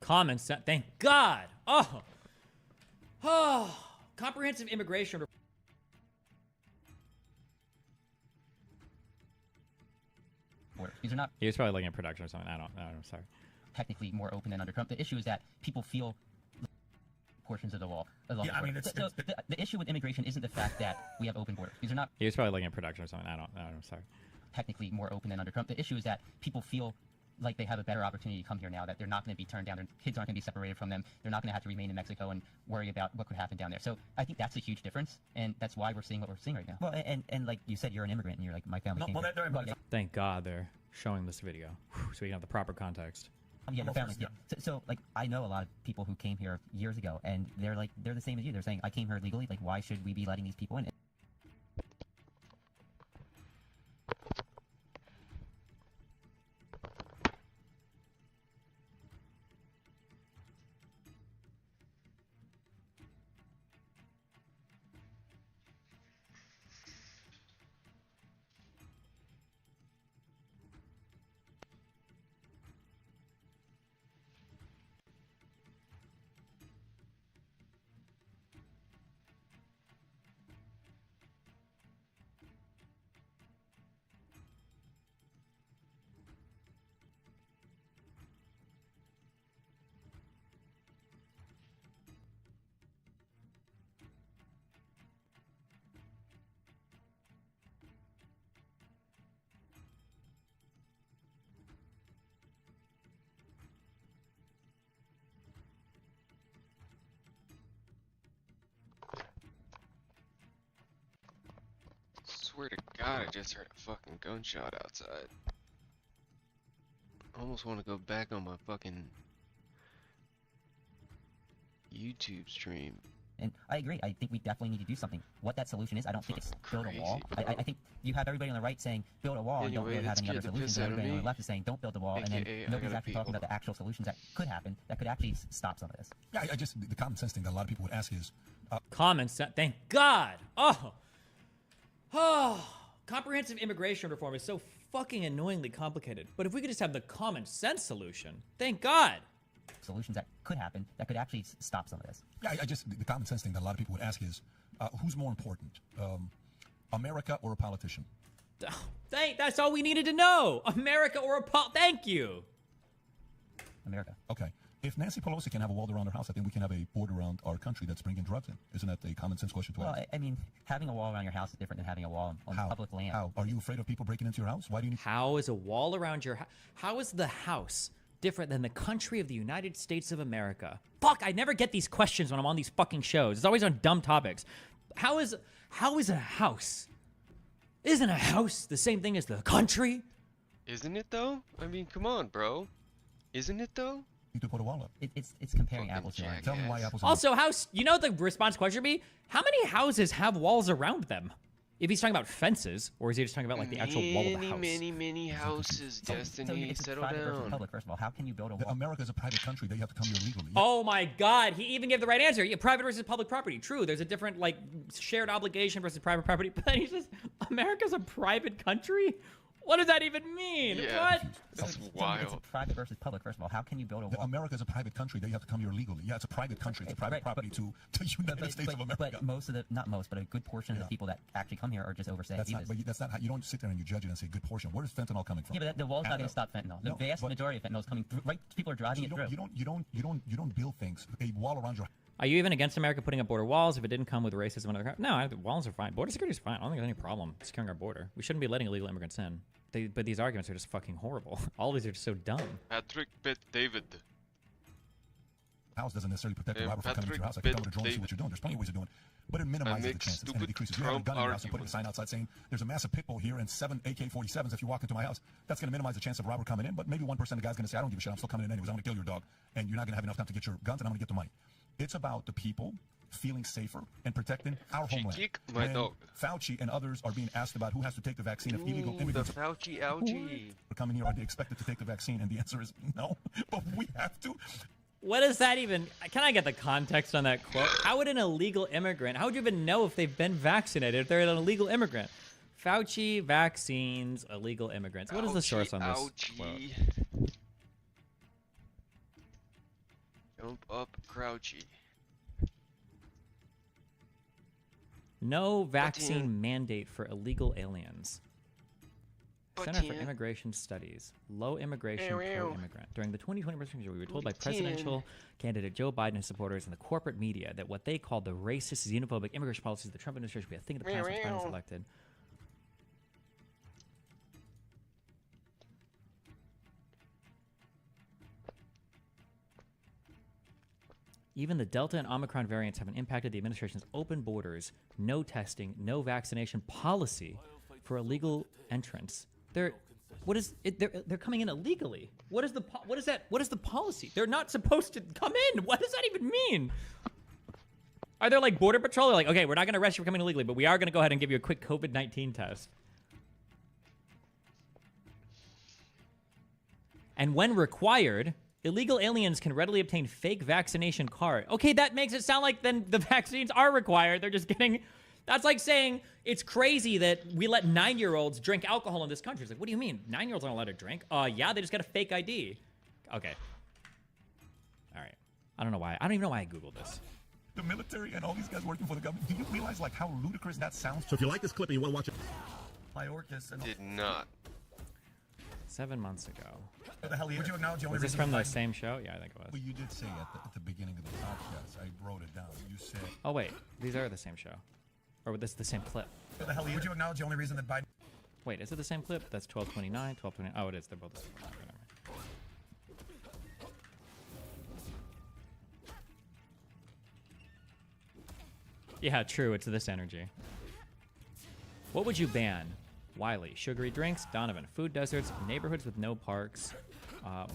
S3: common sense. Thank God. Oh, comprehensive immigration.
S9: These are not.
S3: He was probably looking at production or something. I don't know. I'm sorry.
S9: Technically more open than under Trump. The issue is that people feel portions of the wall.
S12: Yeah, I mean,
S9: the issue with immigration isn't the fact that we have open borders. These are not.
S3: He was probably looking at production or something. I don't know. I'm sorry.
S9: Technically more open than under Trump. The issue is that people feel like they have a better opportunity to come here now, that they're not going to be turned down, their kids aren't going to be separated from them, they're not going to have to remain in Mexico and worry about what could happen down there. So I think that's a huge difference, and that's why we're seeing what we're seeing right now. Well, and like you said, you're an immigrant, and you're like, my family came here.
S3: Thank God they're showing this video, so we can have the proper context.
S9: Yeah, your family. Yeah. So, like, I know a lot of people who came here years ago, and they're the same as you. They're saying, I came here legally. Like, why should we be letting these people in?
S2: Swear to God, I just heard a fucking gunshot outside. I almost want to go back on my fucking YouTube stream.
S9: And I agree. I think we definitely need to do something. What that solution is, I don't think it's build a wall. I think you have everybody on the right saying build a wall and don't really have any other solutions. And everybody on the left is saying don't build a wall, and then nobody's actually talking about the actual solutions that could happen, that could actually stop some of this.
S10: Yeah, I just the common sense thing that a lot of people would ask is,
S3: common sense. Thank God. Comprehensive immigration reform is so fucking annoyingly complicated. But if we could just have the common sense solution, thank God.
S9: Solutions that could happen, that could actually stop some of this.
S10: Yeah, I just the common sense thing that a lot of people would ask is, who's more important, America or a politician?
S3: That's all we needed to know. America or a thank you.
S9: America.
S10: Okay. If Nancy Pelosi can have a wall around her house, I think we can have a border around our country that's bringing drugs in. Isn't that a common sense question to ask?
S9: Well, I mean, having a wall around your house is different than having a wall on public land.
S10: How? Are you afraid of people breaking into your house? Why do you need...
S3: How is a wall around your house? How is the house different than the country of the United States of America? Fuck, I never get these questions when I'm on these fucking shows. It's always on dumb topics. How is a house? Isn't a house the same thing as the country?
S2: Isn't it though? I mean, come on, bro. Isn't it though?
S10: To put a wall up.
S9: It's comparing
S2: Fucking
S9: apples to oranges.
S10: Tell me why apples.
S3: Also, house. You know what the response question should be? How many houses have walls around them? If he's talking about fences, or is he just talking about like the actual wall of the house?
S2: Many houses, Destiny.
S9: It's a
S2: Settle
S9: private versus
S2: down.
S9: public, first of all. How can you build a wall?
S10: America is a private country. They have to come here legally.
S3: Oh my God! He even gave the right answer. Yeah, private versus public property. True. There's a different like shared obligation versus private property. But then he says America's a private country. What does that even mean?
S2: Yeah.
S3: What?
S2: That's
S9: It's
S2: wild.
S9: a private versus public, first of all. How can you build a wall?
S10: America is a private country. They have to come here legally. Yeah, it's a private country. It's a private property to United States of America.
S9: But most of the, not most, but a good portion of the people that actually come here are just overstaying
S10: That's not,
S9: visas.
S10: but that's not how you don't sit there and you judge it and say good portion. Where is fentanyl coming from?
S9: Yeah, but the wall's not going to stop fentanyl. The
S10: No,
S9: vast
S10: but-
S9: majority of fentanyl is coming through. Right, people are driving it through.
S10: You don't build things. A wall around your.
S3: Are you even against America putting up border walls if it didn't come with racism and other crap? No, walls are fine. Border security is fine. I don't think there's any problem securing our border. We shouldn't be letting illegal immigrants in. But these arguments are just fucking horrible. All of these are just so dumb.
S2: Patrick Bet David.
S10: House doesn't necessarily protect the
S2: And
S10: robber from coming into your house. I
S2: Patrick
S10: can tell with a drone and see what you're doing. There's plenty of ways of doing it. But it minimizes the
S2: make
S10: chances and it
S2: stupid
S10: decreases. You have a
S2: Trump
S10: gun in your house and putting a
S2: arguments.
S10: sign outside saying there's a massive pit bull here and 7 AK-47s if you walk into my house. That's going to minimize the chance of a robber coming in. But maybe 1% of the guy's going to say, I don't give a shit. I'm still coming in anyways. I'm going to kill your dog. And you're not going to have enough time to get your guns and I'm going to get the money. It's about the people feeling safer and protecting our homeland.
S2: Kick my
S10: When
S2: dog.
S10: Fauci and others are being asked about who has to take the vaccine if illegal
S2: The
S10: immigrants
S2: Fauci algae.
S10: are coming here, are they expected to take the vaccine? And the answer is no. But we have to.
S3: What does that even... Can I get the context on that quote? How would an illegal immigrant... How would you even know if they've been vaccinated if they're an illegal immigrant? Fauci, vaccines, illegal immigrants. What is the source on this quote?
S2: Jump up, Crouchy.
S3: No vaccine mandate for illegal aliens. Center for Immigration Studies. Low immigration pro-immigrant. During the 2020 presidential, we were told by presidential candidate Joe Biden and his supporters and the corporate media that what they called the racist, xenophobic immigration policies of the Trump administration would be a thing of the past once Biden was elected. Even the Delta and Omicron variants haven't impacted the administration's open borders, no testing, no vaccination policy for illegal entrants. They're coming in illegally. What is the policy? They're not supposed to come in. What does that even mean? Are there like border patrol? They're like, okay, we're not going to arrest you for coming illegally, but we are going to go ahead and give you a quick COVID-19 test. And when required, illegal aliens can readily obtain fake vaccination card. Okay, that makes it sound like then the vaccines are required. They're just getting... That's like saying it's crazy that we let 9-year-olds drink alcohol in this country. It's like, what do you mean? 9-year-olds aren't allowed to drink? Yeah, they just got a fake ID. Okay. All right. I don't know why. I don't even know why I Googled this.
S10: The military and all these guys working for the government. Do you realize like how ludicrous that sounds? So if you like this clip and you want to watch it,
S12: Mayorkas and
S2: Did not.
S3: 7 months ago.
S12: what the hell would you acknowledge the only
S3: Was this
S12: reason
S3: from the
S12: Biden-
S3: same show? Yeah, I think it was.
S10: well, you did say at the beginning of the podcast, I wrote it down. You said,
S3: Oh, wait. These are the same show. Or this is the same clip.
S12: what the hell would you acknowledge the only reason that Biden
S3: Wait, is it the same clip? That's 1229, 1229. Oh, it is. They're both the same. Whatever. Yeah, true. It's this energy. What would you ban? Wiley, sugary drinks. Donovan, food deserts. Neighborhoods with no parks.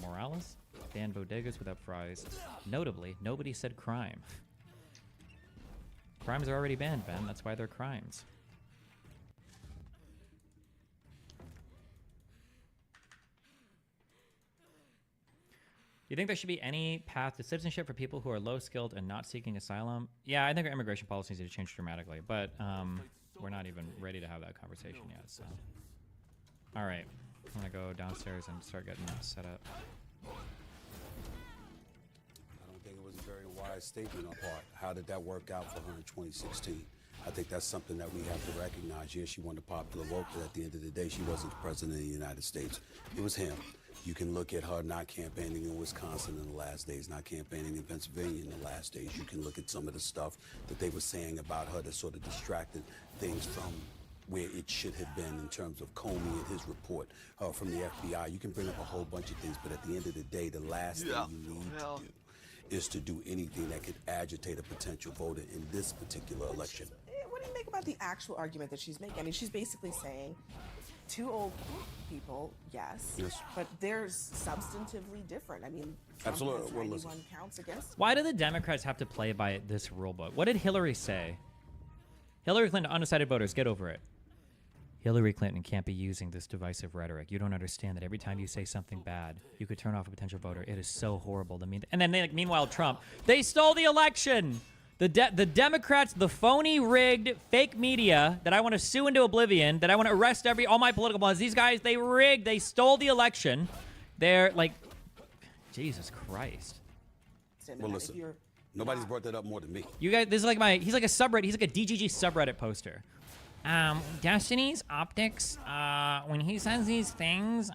S3: Morales, ban bodegas without fries. Notably, nobody said crime. Crimes are already banned, Ben. That's why they're crimes. Do you think there should be any path to citizenship for people who are low-skilled and not seeking asylum? Yeah, I think our immigration policies need to change dramatically, but we're not even ready to have that conversation yet, so. All right, I'm gonna go downstairs and start getting set up.
S13: I don't think it was a very wise statement on her part. How did that work out for her in 2016? I think that's something that we have to recognize. Yes, she won the popular vote, but at the end of the day, she wasn't the president of the United States. It was him. You can look at her not campaigning in Wisconsin in the last days, not campaigning in Pennsylvania in the last days. You can look at some of the stuff that they were saying about her that sort of distracted things from where it should have been in terms of Comey and his report from the FBI. You can bring up a whole bunch of things, but at the end of the day, the last thing you need to do is to do anything that could agitate a potential voter in this particular election.
S14: think about the actual argument that she's making? I mean, she's basically saying two old people, yes, but they're substantively different. I mean, Trump
S13: Absolutely.
S14: has
S13: Well,
S14: 91 counts against.
S3: Why do the Democrats have to play by this rule book? What did Hillary say? Hillary Clinton, undecided voters, get over it. Hillary Clinton can't be using this divisive rhetoric. You don't understand that every time you say something bad, you could turn off a potential voter. It is so horrible to me. And then, meanwhile, Trump, they stole the election. The Democrats, the phony, rigged, fake media that I want to sue into oblivion, that I want to arrest all my political opponents. These guys, they rigged, they stole the election. They're like, Jesus Christ.
S13: Well, listen, nobody's brought that up more than me.
S3: You guys, this is like he's like a subreddit. He's like a DGG subreddit poster. Destiny's optics, when he says these things,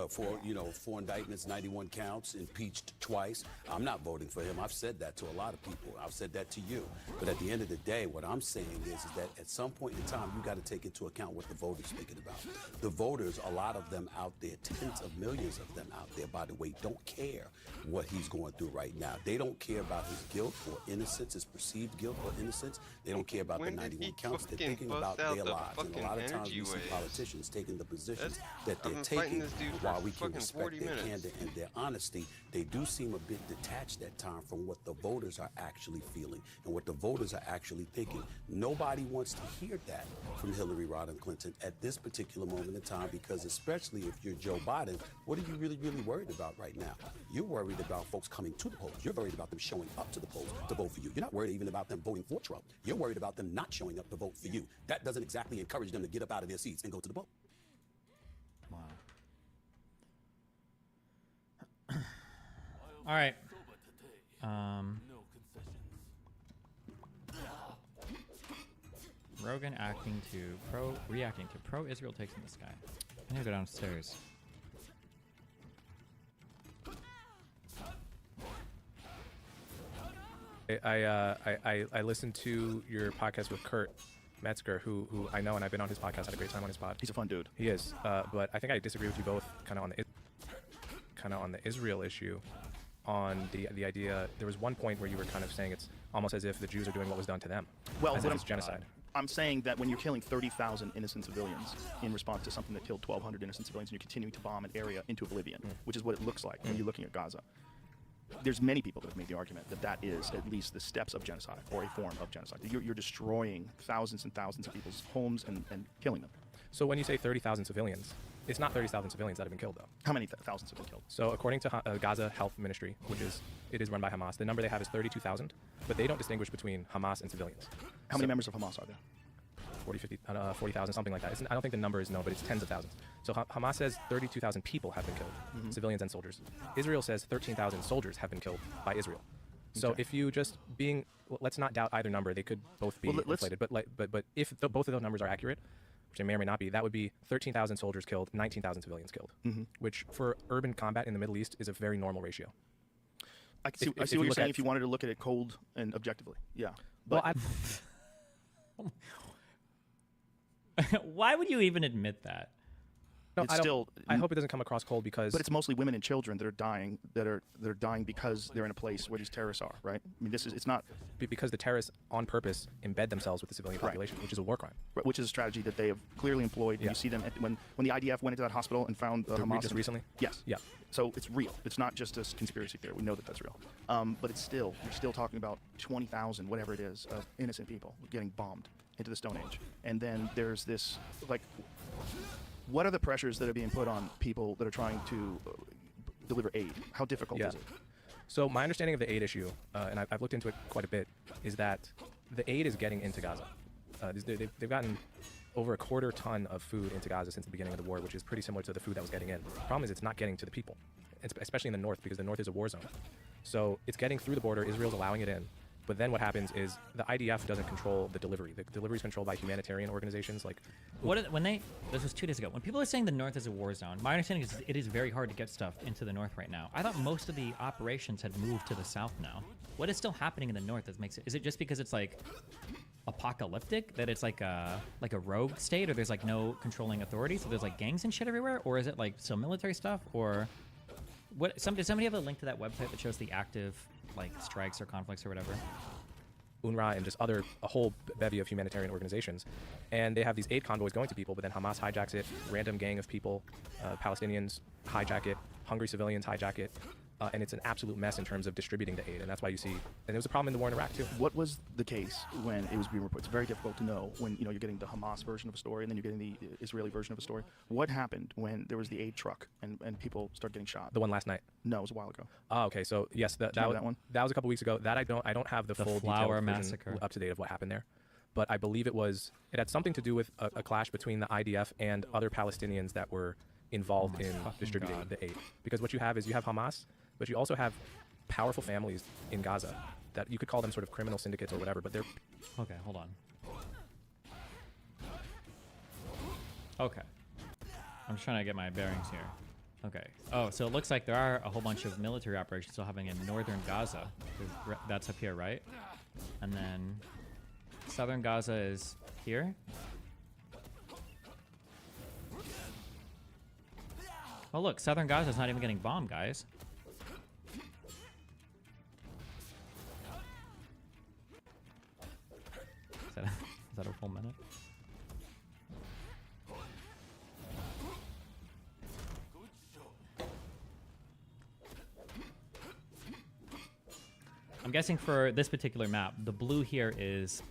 S13: four indictments, 91 counts, impeached twice. I'm not voting for him. I've said that to a lot of people. I've said that to you. But at the end of the day, what I'm saying is that at some point in time, you got to take into account what the voters thinking about. The voters, a lot of them out there, tens of millions of them out there, by the way, don't care what he's going through right now. They don't care about his guilt or innocence, his perceived guilt or innocence. They don't care about the 91 counts. They're thinking about their lives. And a lot of times we see politicians taking the positions that they're taking. While we can respect their candor and their honesty, they do seem a bit detached at times from what the voters are actually feeling and what the voters are actually thinking. Nobody wants to hear that from Hillary Rodham Clinton at this particular moment in time, because especially if you're Joe Biden, what are you really worried about right now? You're worried about folks coming to the polls. You're worried about them showing up to the polls to vote for you. You're not worried even about them voting for Trump. You're worried about them not showing up to vote for you. That doesn't exactly encourage them to get up out of their seats and go to the vote.
S3: Wow. All right. Rogan reacting to pro-Israel takes in the sky. I need to go downstairs.
S11: I listened to your podcast with Kurt Metzger, who I know, and I've been on his podcast. Had a great time on his pod.
S12: He's a fun dude.
S11: He is, but I think I disagree with you both, kind of on the Israel issue. On the idea, there was one point where you were kind of saying it's almost as if the Jews are doing what was done to them.
S12: Well,
S11: as if it's genocide.
S12: I'm saying that when you're killing 30,000 innocent civilians in response to something that killed 1,200 innocent civilians, and you're continuing to bomb an area into oblivion, which is what it looks like when you're looking at Gaza. There's many people that have made the argument that that is at least the steps of genocide, or a form of genocide. You're destroying thousands and thousands of people's homes and killing them.
S11: So when you say 30,000 civilians, it's not 30,000 civilians that have been killed, though.
S12: How many thousands have been killed?
S11: So according to Gaza Health Ministry, it is run by Hamas, the number they have is 32,000, but they don't distinguish between Hamas and civilians.
S12: How many members of Hamas are there?
S11: 40,000, something like that. I don't think the number is known, but it's tens of thousands. So Hamas says 32,000 people have been killed, civilians and soldiers. Israel says 13,000 soldiers have been killed by Israel. So if you let's not doubt either number. They could both be inflated. But if both of those numbers are accurate, which they may or may not be, that would be 13,000 soldiers killed, 19,000 civilians killed, which for urban combat in the Middle East is a very normal ratio.
S12: I see what you're saying. If you wanted to look at it cold and objectively, yeah. But
S3: why would you even admit that?
S11: No, I hope it doesn't come across cold because.
S12: But it's mostly women and children that are dying. That are dying because they're in a place where these terrorists are. Right. I mean, it's not
S11: because the terrorists on purpose embed themselves with the civilian population, which is a war crime.
S12: Right, which is a strategy that they have clearly employed. Yeah. You see them when the IDF went into that hospital and found Hamas.
S11: Just recently.
S12: Yes.
S11: Yeah.
S12: So it's real. It's not just a conspiracy theory. We know that that's real. But you're still talking about 20,000, whatever it is, of innocent people getting bombed into the Stone Age. And then there's this, what are the pressures that are being put on people that are trying to deliver aid? How difficult is it?
S11: So my understanding of the aid issue, and I've looked into it quite a bit, is that the aid is getting into Gaza. They've gotten over 1/4 ton of food into Gaza since the beginning of the war, which is pretty similar to the food that was getting in. The problem is it's not getting to the people, especially in the north, because the north is a war zone. So it's getting through the border. Israel's allowing it in. But then what happens is the IDF doesn't control the delivery. The delivery is controlled by humanitarian organizations like.
S3: This was 2 days ago. When people are saying the north is a war zone, my understanding is it is very hard to get stuff into the north right now. I thought most of the operations had moved to the south now. What is still happening in the north that makes it? Is it just because it's apocalyptic, that it's like a rogue state, or there's no controlling authority, so there's gangs and shit everywhere, or is it still military stuff, or what? Does somebody have a link to that website that shows the active strikes or conflicts or whatever?
S15: UNRWA and just a whole bevy of humanitarian organizations. And they have these aid convoys going to people, but then Hamas hijacks it, random gang of people, Palestinians hijack it, hungry civilians hijack it, and it's an absolute mess in terms of distributing the aid. And that's why you see, and it was a problem in the war in Iraq too.
S16: What was the case when it was being reported? It's very difficult to know when you're getting the Hamas version of a story and then you're getting the Israeli version of a story. What happened when there was the aid truck and people started getting shot?
S15: The one last night?
S16: No, it was a while ago.
S15: Oh, okay. So yes, that
S16: one?
S15: That was a couple weeks ago. That I don't have the full
S3: Flower
S15: detailed
S3: massacre
S15: up to date of what happened there. But I believe it had something to do with a clash between the IDF and other Palestinians that were involved in distributing the aid. Because what you have is you have Hamas, but you also have powerful families in Gaza that you could call them sort of criminal syndicates or whatever, but they're...
S3: Okay, hold on. Okay. I'm just trying to get my bearings here. Okay. Oh, so it looks like there are a whole bunch of military operations still happening in northern Gaza. That's up here, right? And then southern Gaza is here. Oh, look, southern Gaza is not even getting bombed, guys. Is that a full minute? I'm guessing for this particular map, the blue here is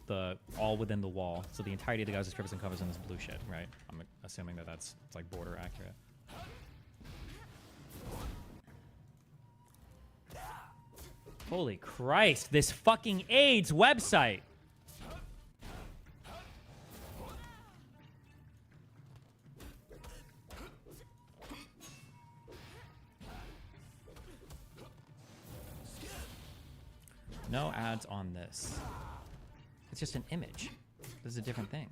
S3: all within the wall, so the entirety of the Gaza Strip is encompassed in this blue shit, right? I'm assuming that it's like border accurate. Holy Christ, this fucking AIDS website! No ads on this. It's just an image. This is a different thing.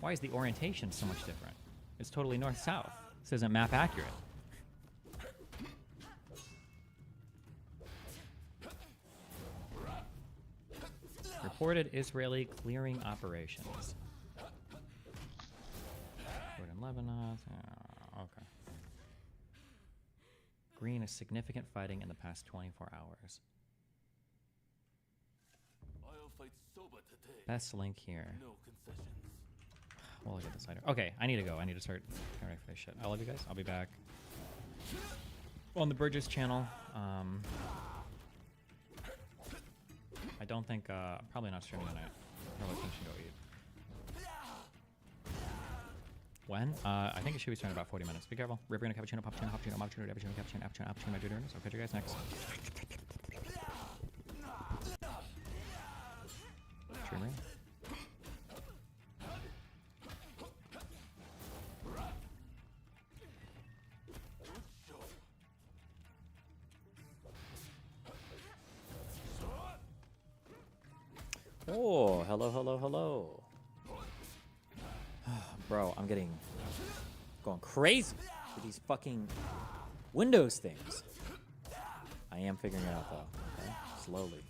S3: Why is the orientation so much different? It's totally north-south. This isn't map accurate. Reported Israeli clearing operations. Jordan, Lebanon. Okay. Green is significant fighting in the past 24 hours.
S6: I'll fight soba today.
S3: Best link here.
S6: No concessions.
S3: We'll look at this later. Okay, I need to go. I need to start getting ready for this shit. I love you guys. I'll be back on the Bridges channel. I don't think, probably not streaming tonight. Probably finishing go eat. When? I think it should be starting in about 40 minutes. Be careful. Ripper and cappuccino, cappuccino, cappuccino, cappuccino, cappuccino, cappuccino, cappuccino, cappuccino, my juniors. I'll catch you guys next. Streamer. Oh, hello, hello, hello. Bro, I'm going crazy with these fucking Windows things. I am figuring it out though, okay? Slowly.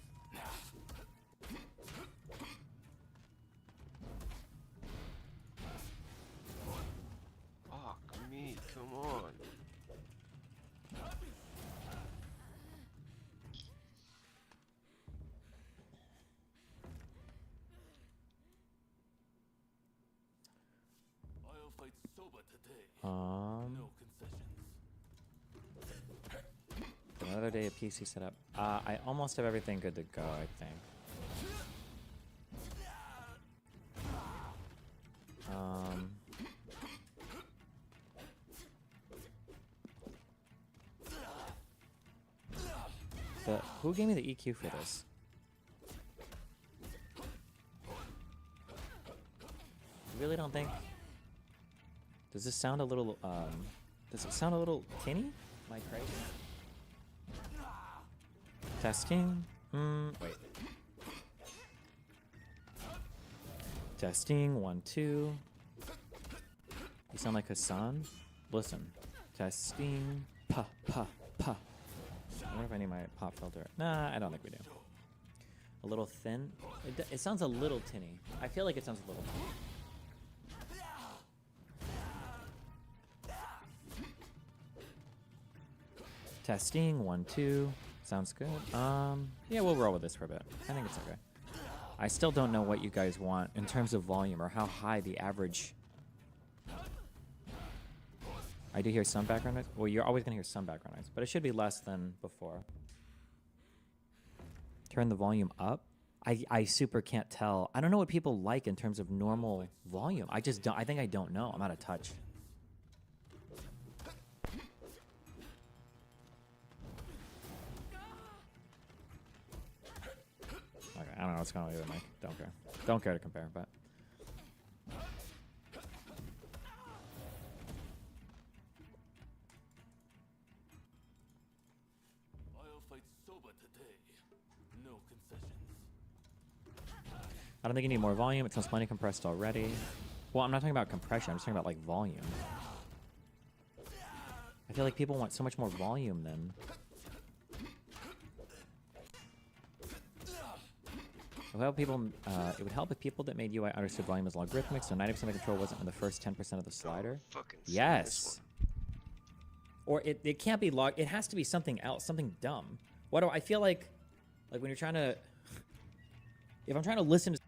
S2: Fuck me, come on.
S6: I'll fight soba today.
S3: No
S6: concessions.
S3: Another day of PC setup. I almost have everything good to go, I think. Who gave me the EQ for this? You really don't think? Does this sound a little, does it sound a little tinny? Am I crazy? Testing. Wait. Testing. 1, 2. You sound like Hassan. Listen. Testing. Pa, pa, pa. I wonder if I need my pop filter. Nah, I don't think we do. A little thin. It sounds a little tinny. I feel like it sounds a little tinny. Testing. 1, 2. Sounds good. Yeah, we'll roll with this for a bit. I think it's okay. I still don't know what you guys want in terms of volume or how high the average... I do hear some background noise. Well, you're always going to hear some background noise, but it should be less than before. Turn the volume up. I super can't tell. I don't know what people like in terms of normal volume. I just don't. I think I don't know. I'm out of touch. Okay, I don't know what's going on with Mike. Don't care. Don't care to compare, but.
S6: I'll fight sober today. No concessions.
S3: I don't think you need more volume. It sounds plenty compressed already. Well, I'm not talking about compression. I'm just talking about, like, volume. I feel like people want so much more volume than... It would help people. It would help if people that made UI understood volume as logarithmic, so 90% of the control wasn't in the first 10% of the slider. Yes. Or it can't be log. It has to be something else, something dumb. What do I feel like when you're trying to? If I'm trying to listen to.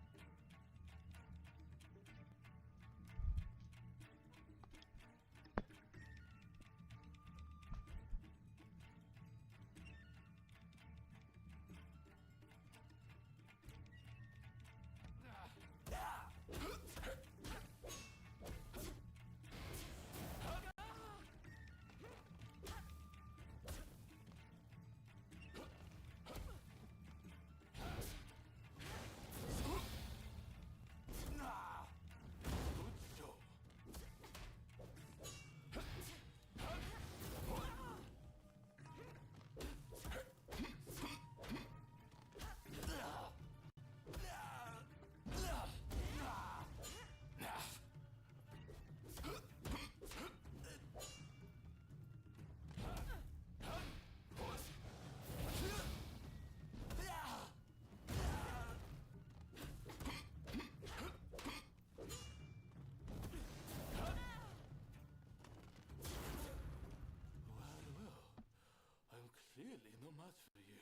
S6: Clearly no match for you.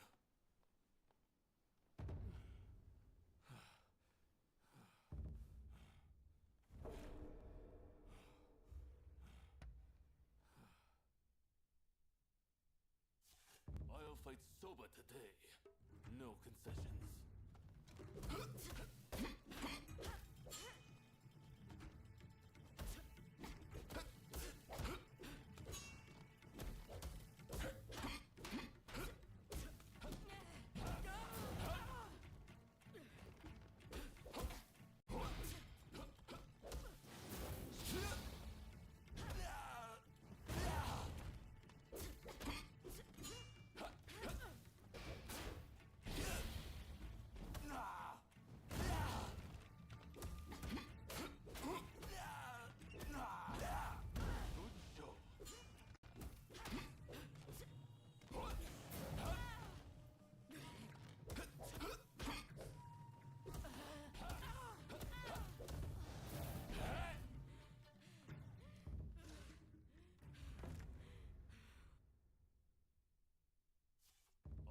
S6: I'll fight sober today. No concessions.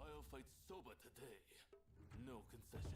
S6: I'll fight sober today. No concessions.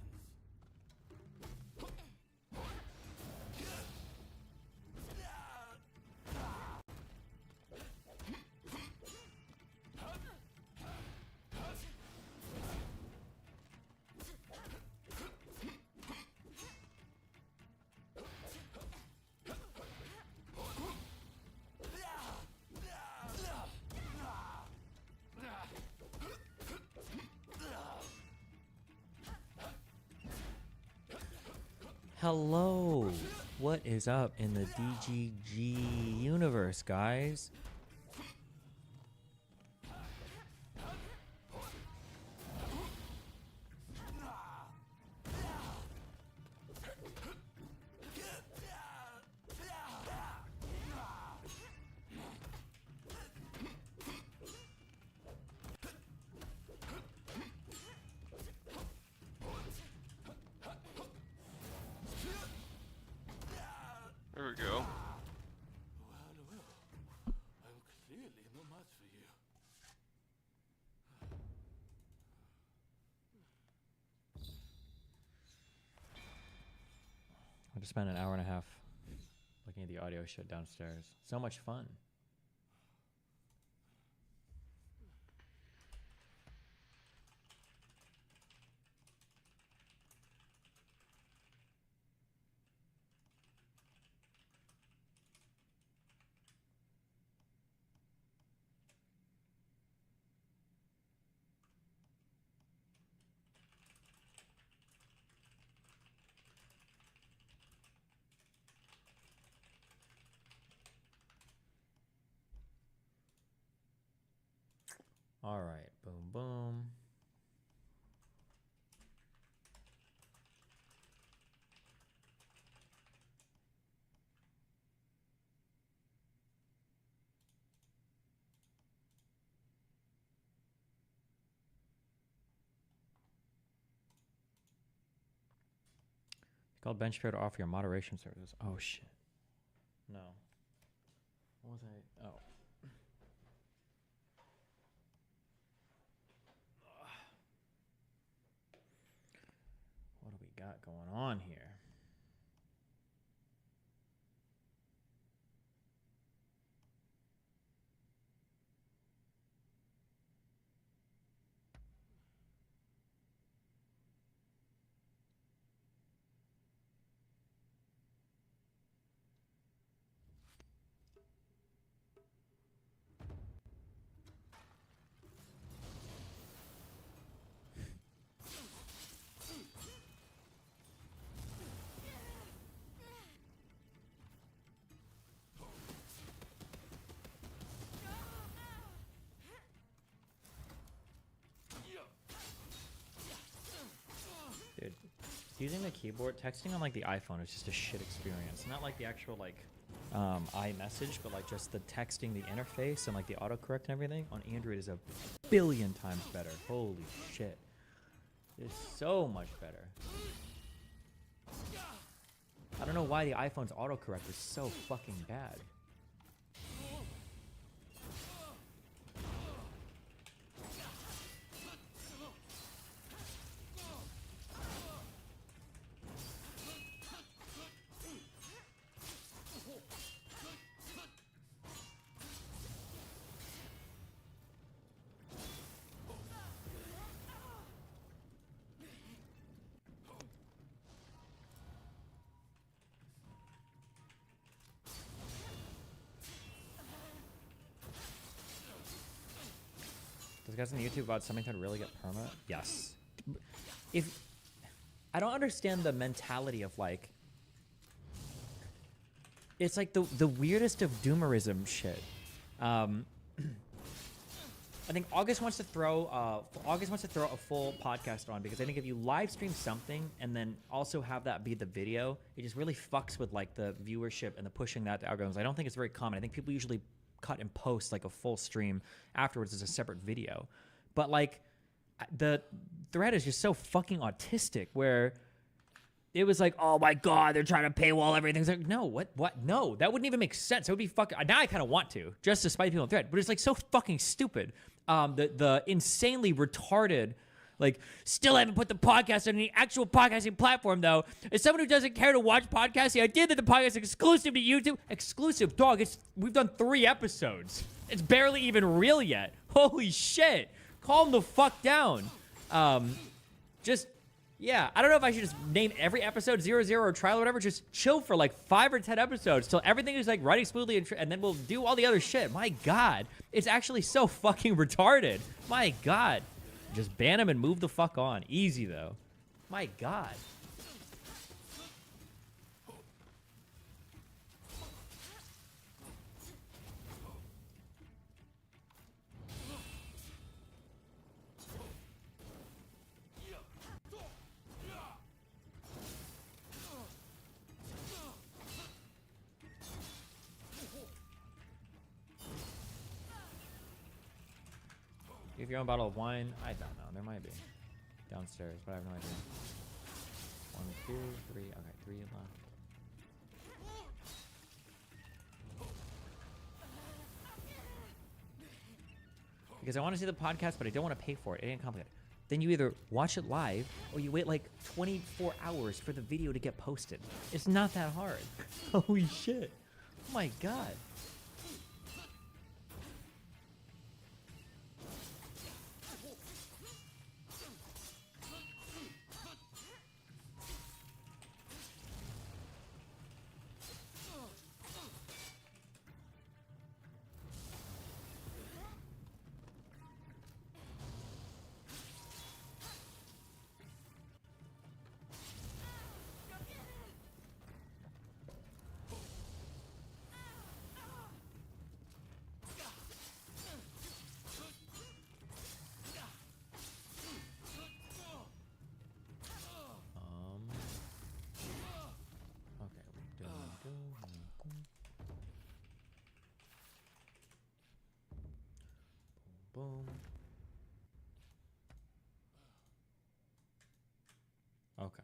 S3: Hello. What is up in the DGG universe, guys?
S2: There we go.
S3: just spent an hour and a half looking at the audio shit downstairs. So much fun. All right, boom, boom. Called Bench Fair to offer your moderation services. Oh shit. No. What was I? Oh. What do we got going on here? Dude, using the keyboard, texting on like the iPhone is just a shit experience. Not like the actual like iMessage, but like just the texting, the interface, and like the autocorrect and everything on Android is a billion times better. Holy shit. It's so much better. I don't know why the iPhone's autocorrect is so fucking bad. Those guys on YouTube about something to really get perma? Yes. If I don't understand the mentality of like, it's like the weirdest of doomerism shit. I think August wants to throw a full podcast on because I think if you live stream something and then also have that be the video, it just really fucks with like the viewership and the pushing that to algorithms. I don't think it's very common. I think people usually cut and post like a full stream afterwards as a separate video. But like the thread is just so fucking autistic where it was like, oh my God, they're trying to paywall everything. It's like, no, what? No, that wouldn't even make sense. It would be fucking, now I kind of want to, just to spite people on thread, but it's like so fucking stupid. The insanely retarded, like, still haven't put the podcast on any actual podcasting platform though. As someone who doesn't care to watch podcasting, I did that the podcast is exclusive to YouTube. Exclusive, dog. We've done 3 episodes. It's barely even real yet. Holy shit. Calm the fuck down. Yeah, I don't know if I should just name every episode 00 or trial or whatever. Just chill for like 5 or 10 episodes till everything is like running smoothly and then we'll do all the other shit. My God. It's actually so fucking retarded. My God. Just ban him and move the fuck on. Easy, though. My God. Give your own bottle of wine. I don't know. There might be downstairs, but I have no idea. 1, 2, 3. Okay, 3 left. Because I want to see the podcast, but I don't want to pay for it. It ain't complicated. then you either watch it live or you wait like 24 hours for the video to get posted. It's not that hard. Holy shit. Oh my god. Boom. Okay.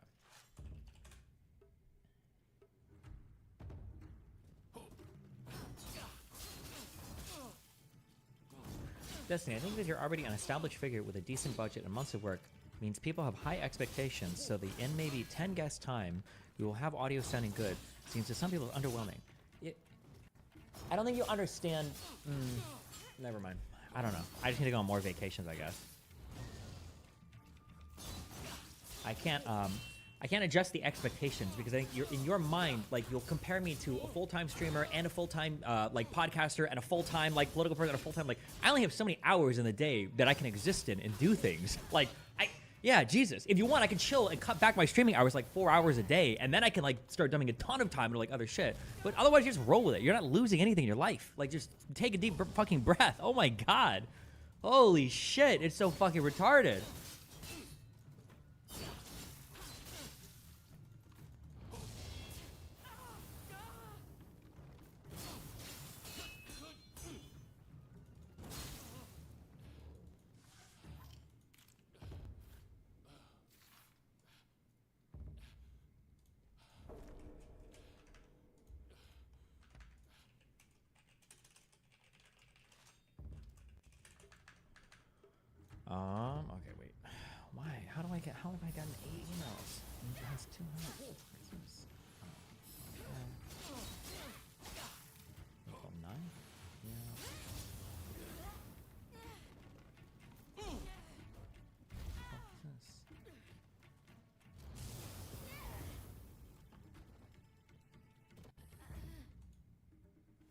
S3: Destiny, I think that you're already an established figure with a decent budget and months of work means people have high expectations, so the in maybe 10 guest time, we will have audio sounding good. Seems to some people underwhelming. I don't think you understand. Never mind. I don't know. I just need to go on more vacations, I guess. I can't adjust the expectations because I think you're in your mind, like you'll compare me to a full-time streamer and a full-time like podcaster and a full-time like political person and a full-time like I only have so many hours in the day that I can exist in and do things. Like yeah, Jesus. If you want, I can chill and cut back my streaming hours like 4 hours a day, and then I can like start dumping a ton of time into like other shit. But otherwise, you just roll with it. You're not losing anything in your life. Like just take a deep fucking breath. Oh my god. Holy shit. It's so fucking retarded. Okay, wait. Why? How have I gotten 8 emails? And it has 200. Jesus. Oh, 9? Yeah. What's this?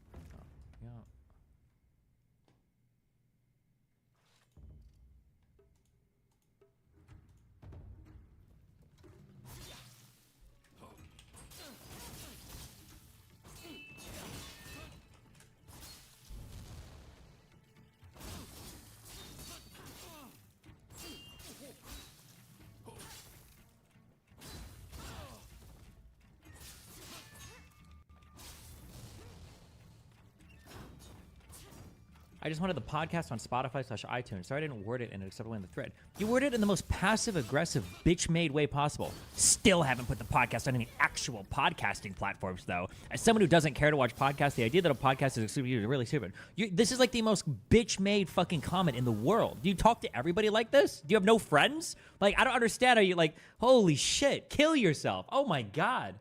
S3: Oh, yeah. I just wanted the podcast on Spotify/iTunes. Sorry I didn't word it in an acceptable in the thread. You worded it in the most passive-aggressive, bitch-made way possible. Still haven't put the podcast on any actual podcasting platforms, though. As someone who doesn't care to watch podcasts, the idea that a podcast is really stupid. This is like the most bitch-made fucking comment in the world. Do you talk to everybody like this? Do you have no friends? Like, I don't understand. Are you like, holy shit, kill yourself. Oh, my God.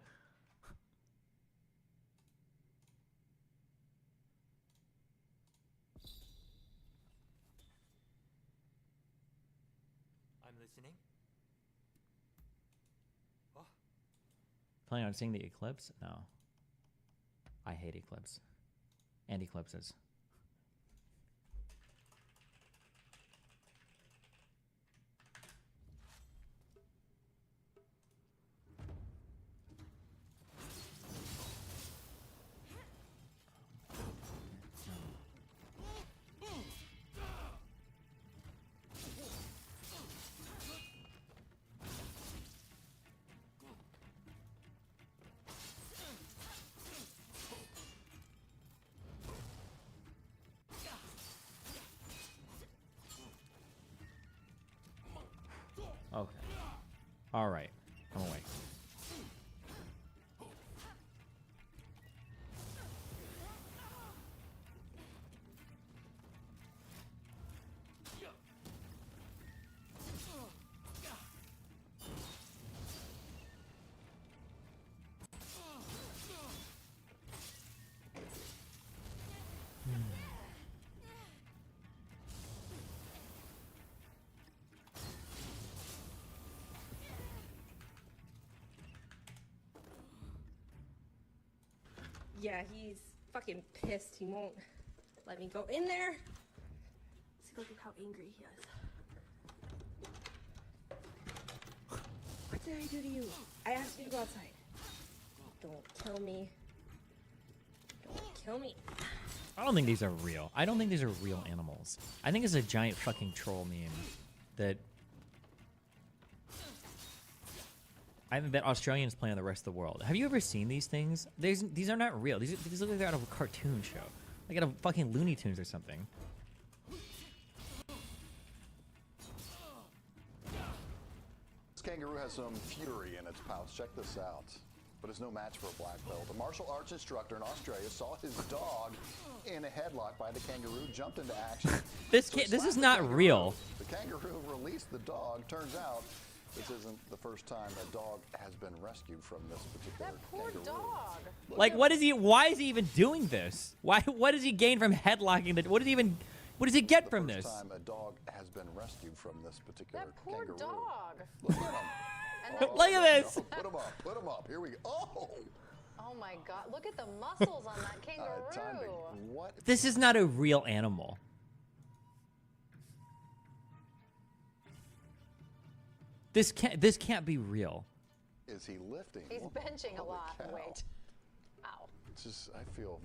S3: Planning on seeing the eclipse? No. I hate eclipse. And eclipses. Okay. All right. I'm awake.
S17: Yeah, he's fucking pissed. He won't let me go in there. See, look at how angry he is. What did I do to you? I asked you to go outside. Don't kill me. Don't kill me.
S3: I don't think these are real. I don't think these are real animals. I think it's a giant fucking troll meme that I think that Australians play on the rest of the world. Have you ever seen these things? These are not real. These look like they're out of a cartoon show. Like out of fucking Looney Tunes or something.
S18: This kangaroo has some fury in its pouch. Check this out. But it's no match for a black belt. A martial arts instructor in Australia saw his dog in a headlock by the kangaroo, jumped into action.
S3: This is not real.
S18: The kangaroo released the dog. Turns out this isn't the first time a dog has been rescued from this particular kangaroo.
S17: Dog.
S3: Like, what is he? Why is he even doing this? Why? What does he gain from headlocking? What does he even? What does he get from this?
S18: First time a dog has been rescued from this particular kangaroo.
S17: Dog.
S18: Look at him.
S3: Look at this.
S18: Put him up. Put him up. Here we go. Oh.
S19: Oh my God! Look at the muscles on that kangaroo.
S18: What?
S3: This is not a real animal. This can't be real.
S18: Is he lifting?
S19: He's benching a
S18: Holy
S19: lot of
S18: cow.
S19: weight. Ow.
S18: It's just, I feel.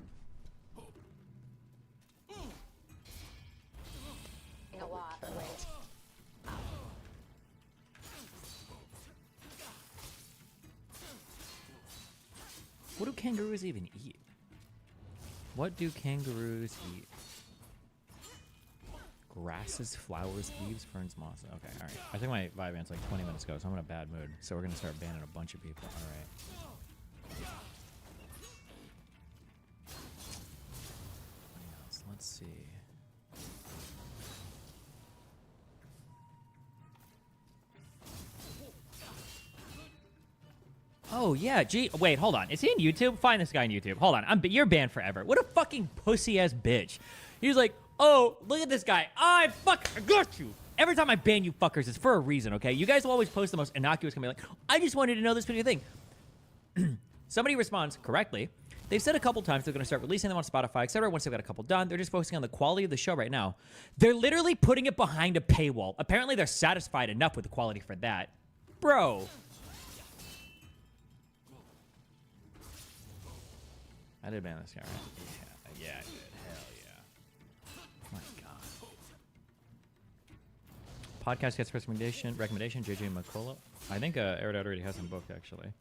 S19: A lot of weight.
S3: What do kangaroos even eat? What do kangaroos eat? Grasses, flowers, leaves, ferns, moss. Okay, all right. I think my vibe ends like 20 minutes ago, so I'm in a bad mood. So we're gonna start banning a bunch of people. All right. What else? Let's see. Oh yeah, gee, wait, hold on. Is he on YouTube? Find this guy on YouTube. Hold on, you're banned forever. What a fucking pussy ass bitch. He's like, oh, look at this guy. I got you. Every time I ban you fuckers, it's for a reason, okay? You guys will always post the most innocuous comment like, I just wanted to know this particular thing. Somebody responds correctly. They've said a couple times they're going to start releasing them on Spotify, etc. Once they've got a couple done, they're just focusing on the quality of the show right now. They're literally putting it behind a paywall. Apparently, they're satisfied enough with the quality for that. Bro. I did ban this guy, right? Yeah, I did. Hell yeah. My God. Podcast gets recommendation, JJ McCullough. I think Aerodot already has him booked, actually.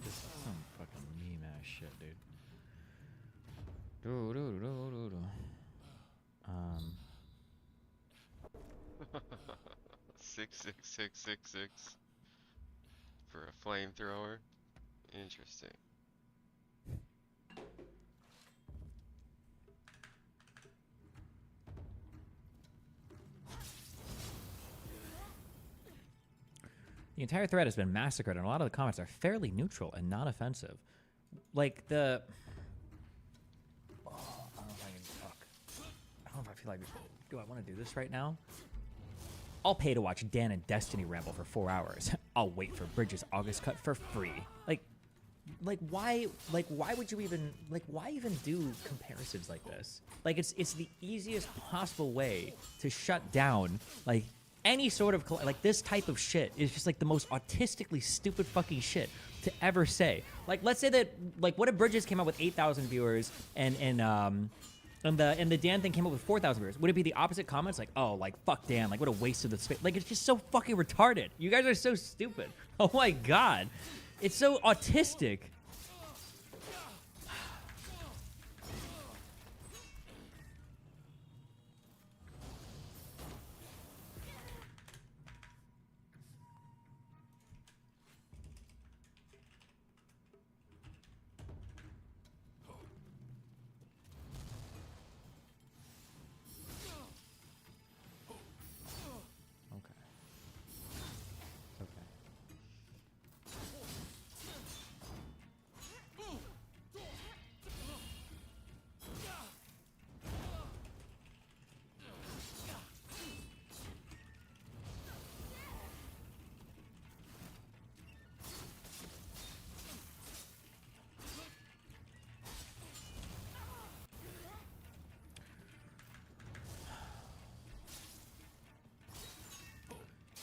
S3: This is some fucking meme ass shit, dude.
S2: Six, 66666 for a flamethrower. Interesting.
S3: The entire thread has been massacred, and a lot of the comments are fairly neutral and not offensive. Like the... Oh, I don't know if I can talk. I don't know if I feel like... Do I want to do this right now? I'll pay to watch Dan and Destiny ramble for 4 hours. I'll wait for Bridges' August cut for free. Why would you even... why even do comparisons like this? Like, it's the easiest possible way to shut down, any sort of this type of shit is just the most autistically stupid fucking shit to ever say. Let's say that what if Bridges came out with 8,000 viewers and the Dan thing came up with 4,000 viewers? Would it be the opposite comments? Fuck Dan, what a waste of the space. It's just so fucking retarded. You guys are so stupid. Oh my God, it's so autistic.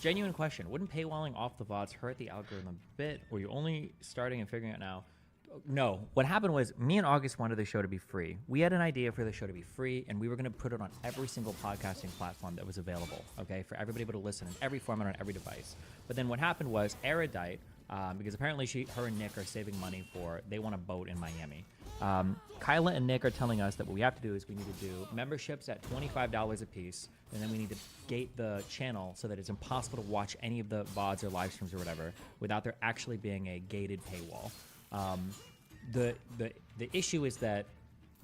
S3: Genuine question. Wouldn't paywalling off the VODs hurt the algorithm a bit? Or you only starting and figuring it out now? No. What happened was me and August wanted the show to be free. We had an idea for the show to be free, and we were going to put it on every single podcasting platform that was available, okay, for everybody able to listen in every format on every device. But then what happened was Erudite, because apparently her and Nick are saving money they want a boat in Miami. Kyla and Nick are telling us that what we have to do is we need to do memberships at $25 a piece, and then we need to gate the channel so that it's impossible to watch any of the VODs or live streams or whatever without there actually being a gated paywall. The issue is that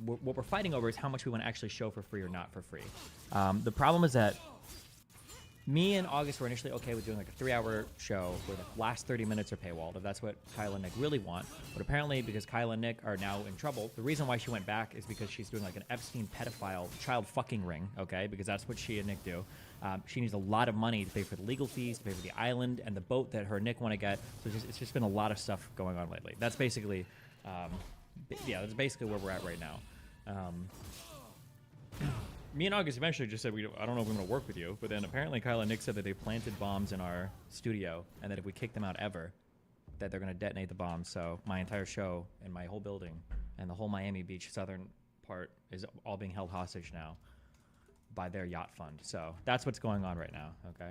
S3: what we're fighting over is how much we want to actually show for free or not for free. The problem is that me and August were initially okay with doing like a 3-hour show where the last 30 minutes are paywalled, if that's what Kyla and Nick really want. But apparently, because Kyla and Nick are now in trouble, the reason why she went back is because she's doing like an Epstein pedophile child fucking ring, okay? Because that's what she and Nick do. She needs a lot of money to pay for the legal fees, to pay for the island, and the boat that her and Nick want to get. So it's just been a lot of stuff going on lately. That's basically, that's basically where we're at right now. Me and August eventually just said, I don't know if we're going to work with you. But then apparently Kyla and Nick said that they planted bombs in our studio, and that if we kick them out ever, that they're going to detonate the bombs. So my entire show and my whole building and the whole Miami Beach southern part is all being held hostage now by their yacht fund. So that's what's going on right now, okay?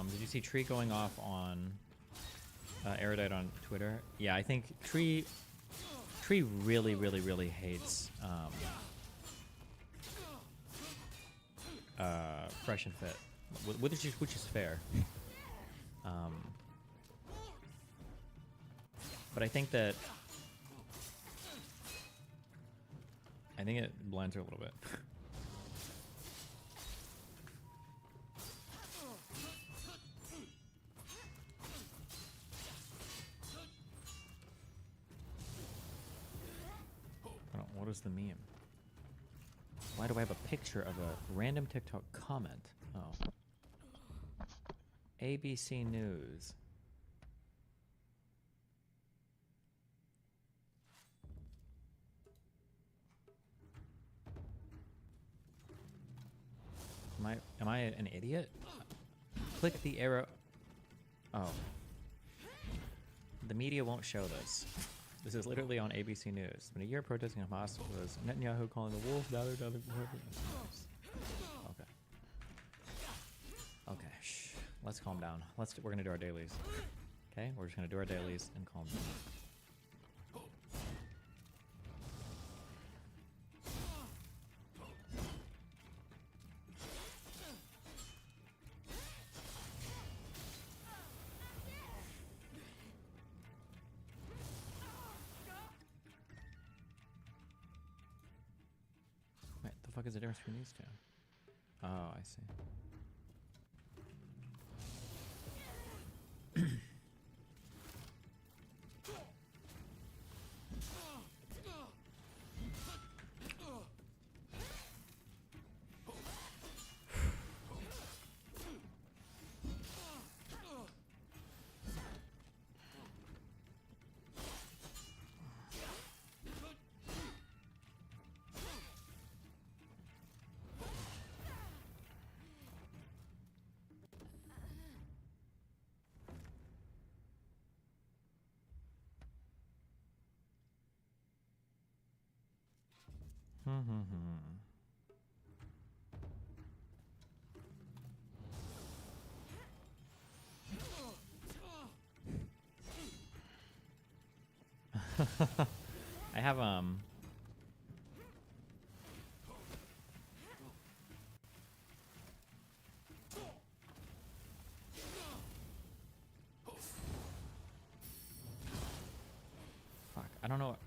S3: Did you see Tree going off on Erudite on Twitter? Yeah, I think Tree really, really, really hates Fresh and Fit, which is fair. But I think it blends her a little bit. What is the meme? Why do I have a picture of a random TikTok comment? Oh. ABC News. Am I an idiot? Click the arrow. Oh. The media won't show this. This is literally on ABC News. It's been a year protesting Hamas was Netanyahu calling the wolf. Okay. Okay. Shh. Let's calm down. We're gonna do our dailies. Okay. We're just gonna do our dailies and calm down. The fuck is the difference between these two? Oh, I see. I have fuck, I don't know.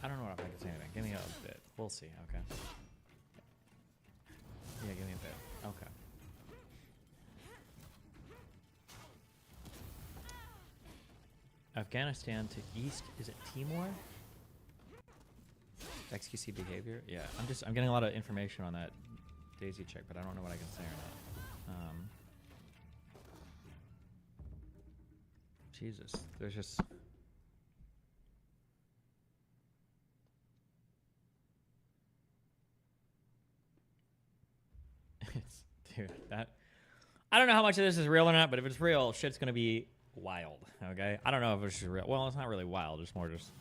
S3: I don't know what I'm going to say anything. Give me a bit. We'll see. Okay. Yeah, give me a bit. Okay. Afghanistan to east, is it Timor? XQC behavior? Yeah, I'm getting a lot of information on that Daisy check, but I don't know what I can say or not. Jesus, there's just... Dude, that... I don't know how much of this is real or not, but if it's real, shit's gonna be wild, okay? I don't know if it's just real. Well, it's not really wild, it's more just...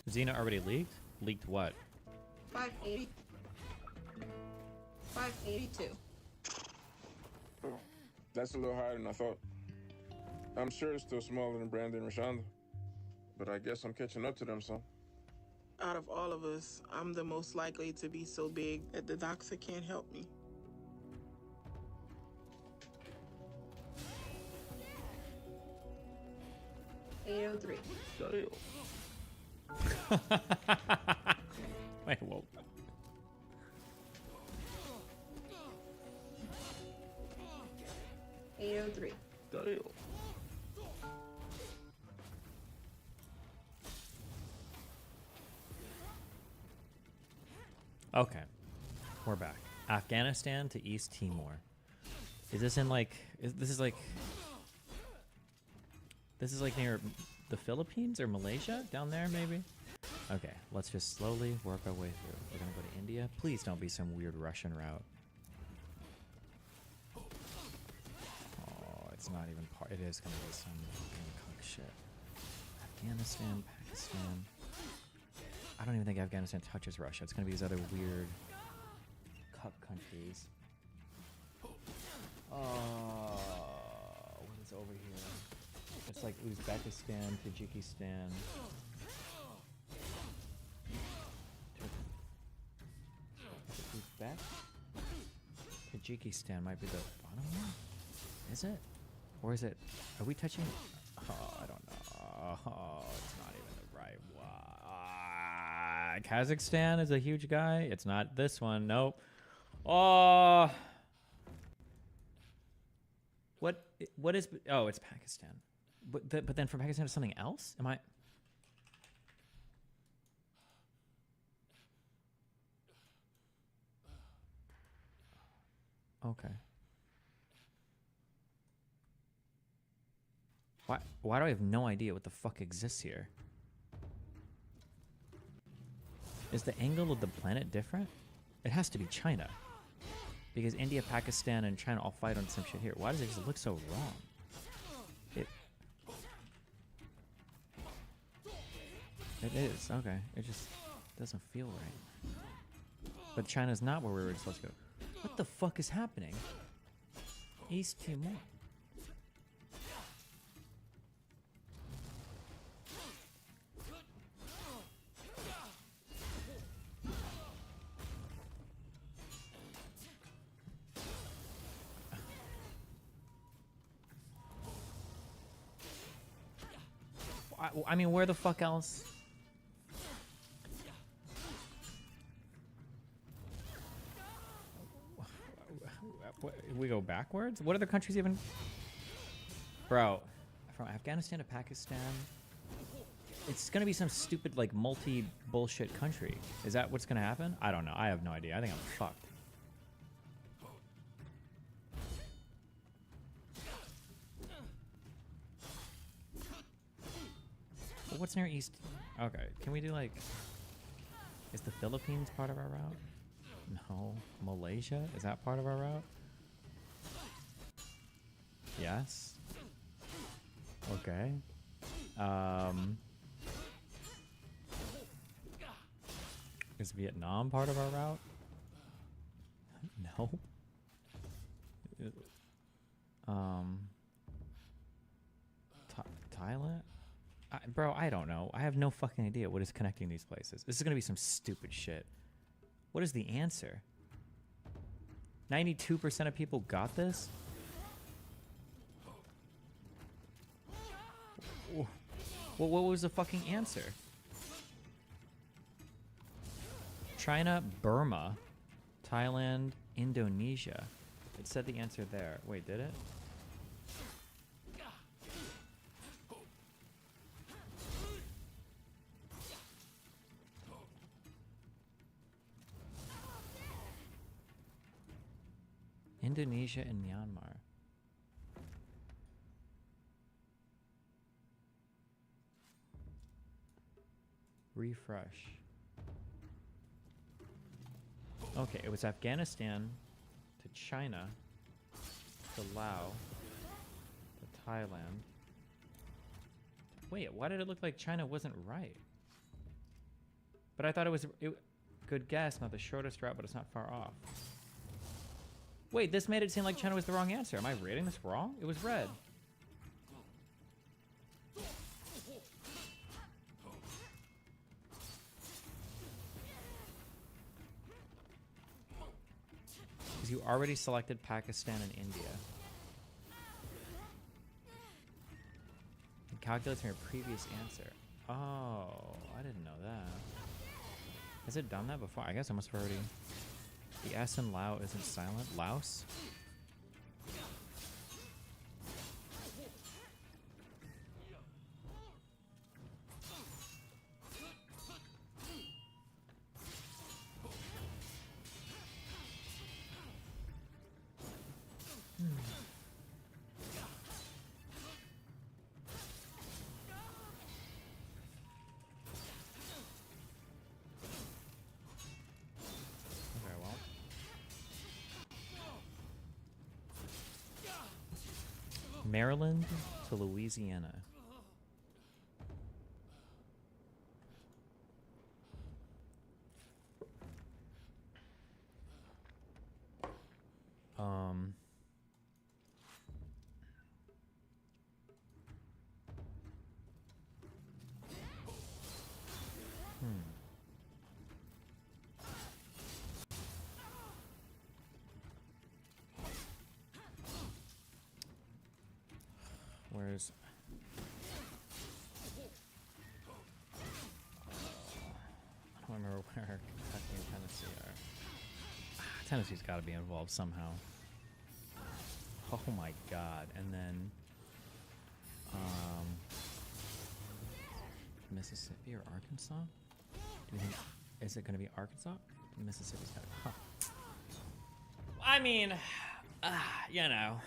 S3: Xena already leaked? Leaked what?
S20: 580. 582.
S4: That's a little higher than I thought. I'm sure it's still smaller than Brandon and Rashonda, but I guess I'm catching up to them some.
S21: Out of all of us, I'm the most likely to be so big that the doctor can't help me.
S20: $803.
S3: Wait, whoa.
S20: $803.
S3: Okay, we're back. Afghanistan to East Timor. Is this in like? This is like near the Philippines or Malaysia down there, maybe? Okay, let's just slowly work our way through. We're gonna go to India. Please don't be some weird Russian route. Oh, it's not even part. It is gonna be some fucking cuck shit. Afghanistan, Pakistan. I don't even think Afghanistan touches Russia. It's gonna be these other weird cuck countries. What is over here? It's like Uzbekistan, Tajikistan. Uzbek? Tajikistan might be the bottom one? Is it? Or is it? Are we touching? Oh, I don't know. Oh, it's not even the right one. Kazakhstan is a huge guy. It's not this one. Nope. Oh. What is? Oh, it's Pakistan. But then from Pakistan to something else? Am I? Okay. Why do I have no idea what the fuck exists here? Is the angle of the planet different? It has to be China. Because India, Pakistan, and China all fight on some shit here. Why does it just look so wrong? It is, okay. It just doesn't feel right. But China's not where we were supposed to go. What the fuck is happening? East Timor. I mean, where the fuck else? We go backwards? What other countries even? Bro, from Afghanistan to Pakistan, it's gonna be some stupid, like, multi-bullshit country. Is that what's gonna happen? I don't know. I have no idea. I think I'm fucked. Well, what's near East? Okay, can we do, like... Is the Philippines part of our route? No. Malaysia? Is that part of our route? Yes. Okay. Is Vietnam part of our route? No. Thailand? Bro, I don't know. I have no fucking idea what is connecting these places. This is gonna be some stupid shit. What is the answer? 92% of people got this? Well, what was the fucking answer? China, Burma, Thailand, Indonesia. It said the answer there. Wait, did it? Indonesia and Myanmar. Refresh. Okay, it was Afghanistan to China to Laos to Thailand. Wait, why did it look like China wasn't right? But I thought it was good guess, not the shortest route, but it's not far off. Wait, this made it seem like China was the wrong answer. Am I reading this wrong? It was red. Because you already selected Pakistan and India. It calculates from your previous answer. Oh, I didn't know that. Has it done that before? I guess I must have already... The S in Lao isn't silent. Laos? Maryland to Louisiana. Where's... I don't remember where Kentucky and Tennessee are. Tennessee's got to be involved somehow. Oh my god. And then... Mississippi or Arkansas? Do you think... Is it going to be Arkansas? Mississippi's got it. Huh. I mean... you know...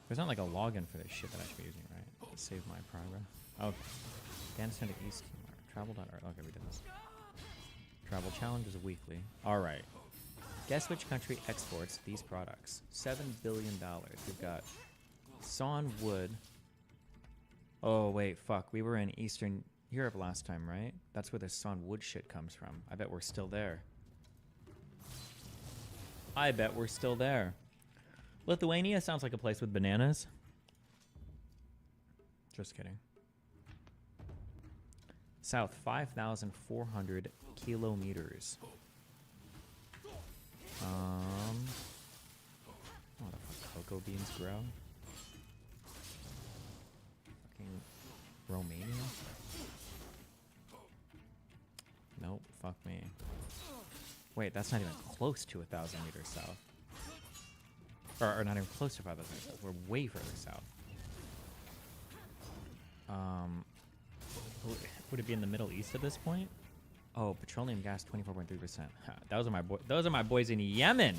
S3: There's not like a login for this shit that I should be using, right? Save my progress. Okay. Afghanistan to East Timor. Travel.org. Okay, we did this. Travel challenge is weekly. Alright. Guess which country exports these products? $7 billion. We've got sawn wood. Oh, wait, fuck. We were in Eastern Europe last time, right? That's where the sawn wood shit comes from. I bet we're still there. I bet we're still there. Lithuania sounds like a place with bananas. Just kidding. South, 5,400 kilometers. Oh, the fuck cocoa beans grow? Fucking Romania? Nope, fuck me. Wait, that's not even close to 1,000 meters south. Or not even close to 5,000 meters south. We're way further south. Would it be in the Middle East at this point? Oh, petroleum gas, 24.3%. Those are my boys in Yemen.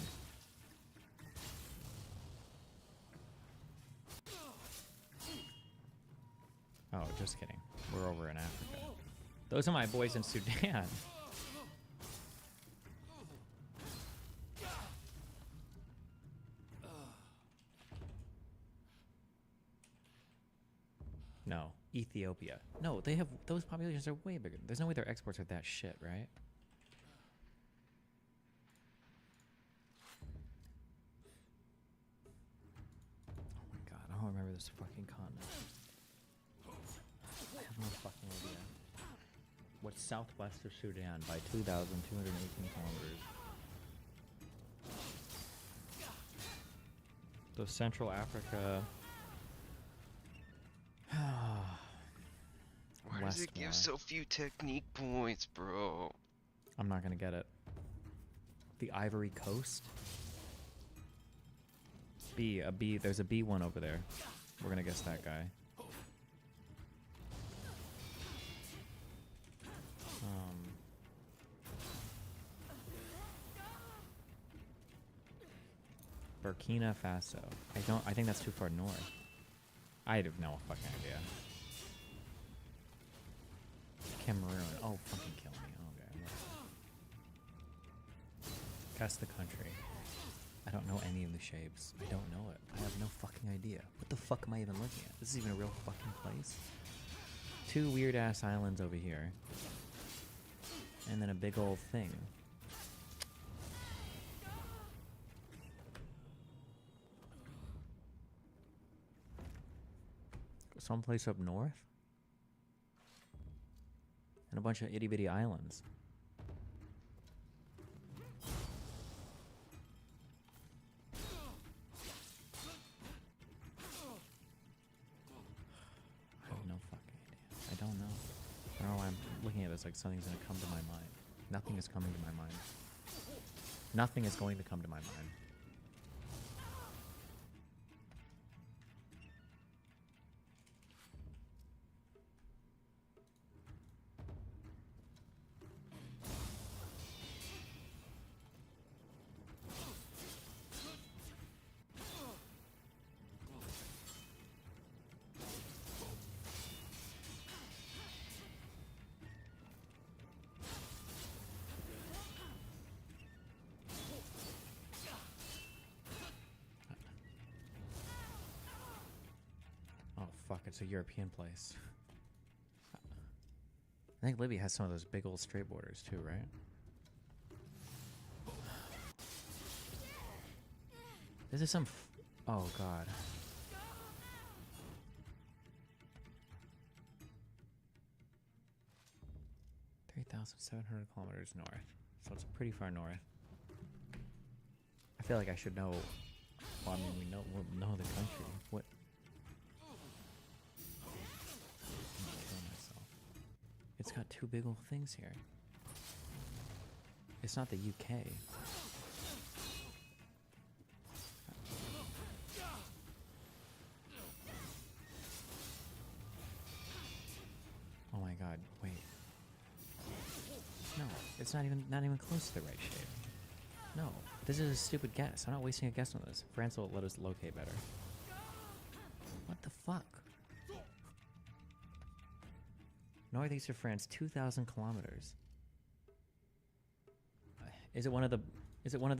S3: Oh, just kidding. We're over in Africa. Those are my boys in Sudan. No, Ethiopia. No, they have, those populations are way bigger. There's no way their exports are that shit, right? this fucking continent? I have no fucking idea. What's southwest of Sudan by 2,218 kilometers? So Central Africa.
S2: Why does it give so few technique points, bro?
S3: I'm not gonna get it. The Ivory Coast. A B. There's a B one over there. We're gonna guess that guy. Burkina Faso. I think that's too far north. I have no fucking idea. Cameroon. Oh, fucking kill me. Okay. Guess the country. I don't know any of the shapes. I don't know it. I have no fucking idea. What the fuck am I even looking at? This is even a real fucking place? Two weird ass islands over here. And then a big old thing. Someplace up north? And a bunch of itty bitty islands. I have no fucking idea. I don't know. I don't know why I'm looking at this like something's gonna come to my mind. Nothing is coming to my mind. Nothing is going to come to my mind. Fuck, it's a European place. I think Libya has some of those big old straight borders too, right? This is some oh god. $3,700 north. So it's pretty far north. I feel like I should know. Well, I mean, we'll know the country. What? It's got two big old things here. It's not the UK. Oh my god, wait. No, it's not even close to the right shape. No, this is a stupid guess. I'm not wasting a guess on this. France will let us locate better. What the fuck? Northeast of France, 2,000 kilometers. Is it one of the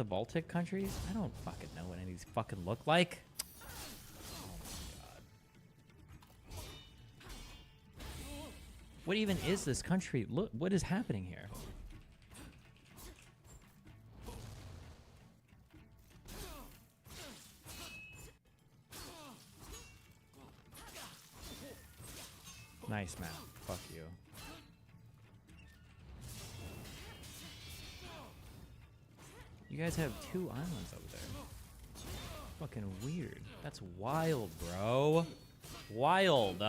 S3: Baltic countries? I don't fucking know what any of these fucking look like. Oh my god. What even is this country? Look, what is happening here? Nice map. Fuck you. You guys have two islands over there. Fucking weird. That's wild, bro. Wild.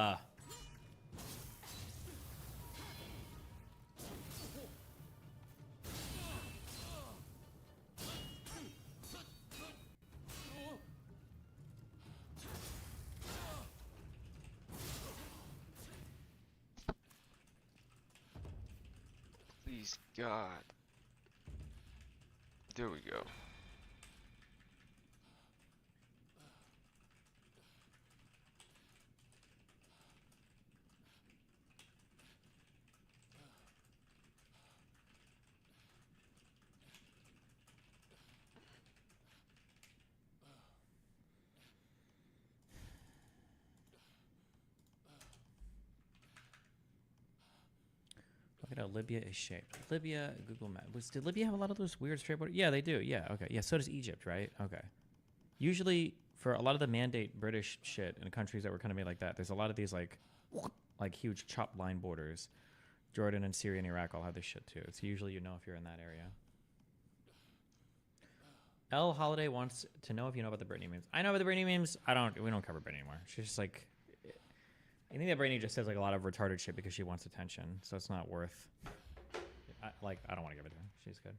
S2: Please, God. There we go.
S3: Look at how Libya is shaped. Libya, Google Maps. Did Libya have a lot of those weird straight borders? Yeah, they do. Yeah, okay. Yeah, so does Egypt, right? Okay. Usually, for a lot of the mandate British shit in countries that were kind of made like that, there's a lot of these like huge chopped line borders. Jordan and Syria and Iraq all have this shit too. It's usually you know if you're in that area. L Holiday wants to know if you know about the Britney memes. I know about the Britney memes. We don't cover Britney anymore. She's just like, I think that Britney just says like a lot of retarded shit because she wants attention. So it's not worth. I don't want to give it to her. She's good.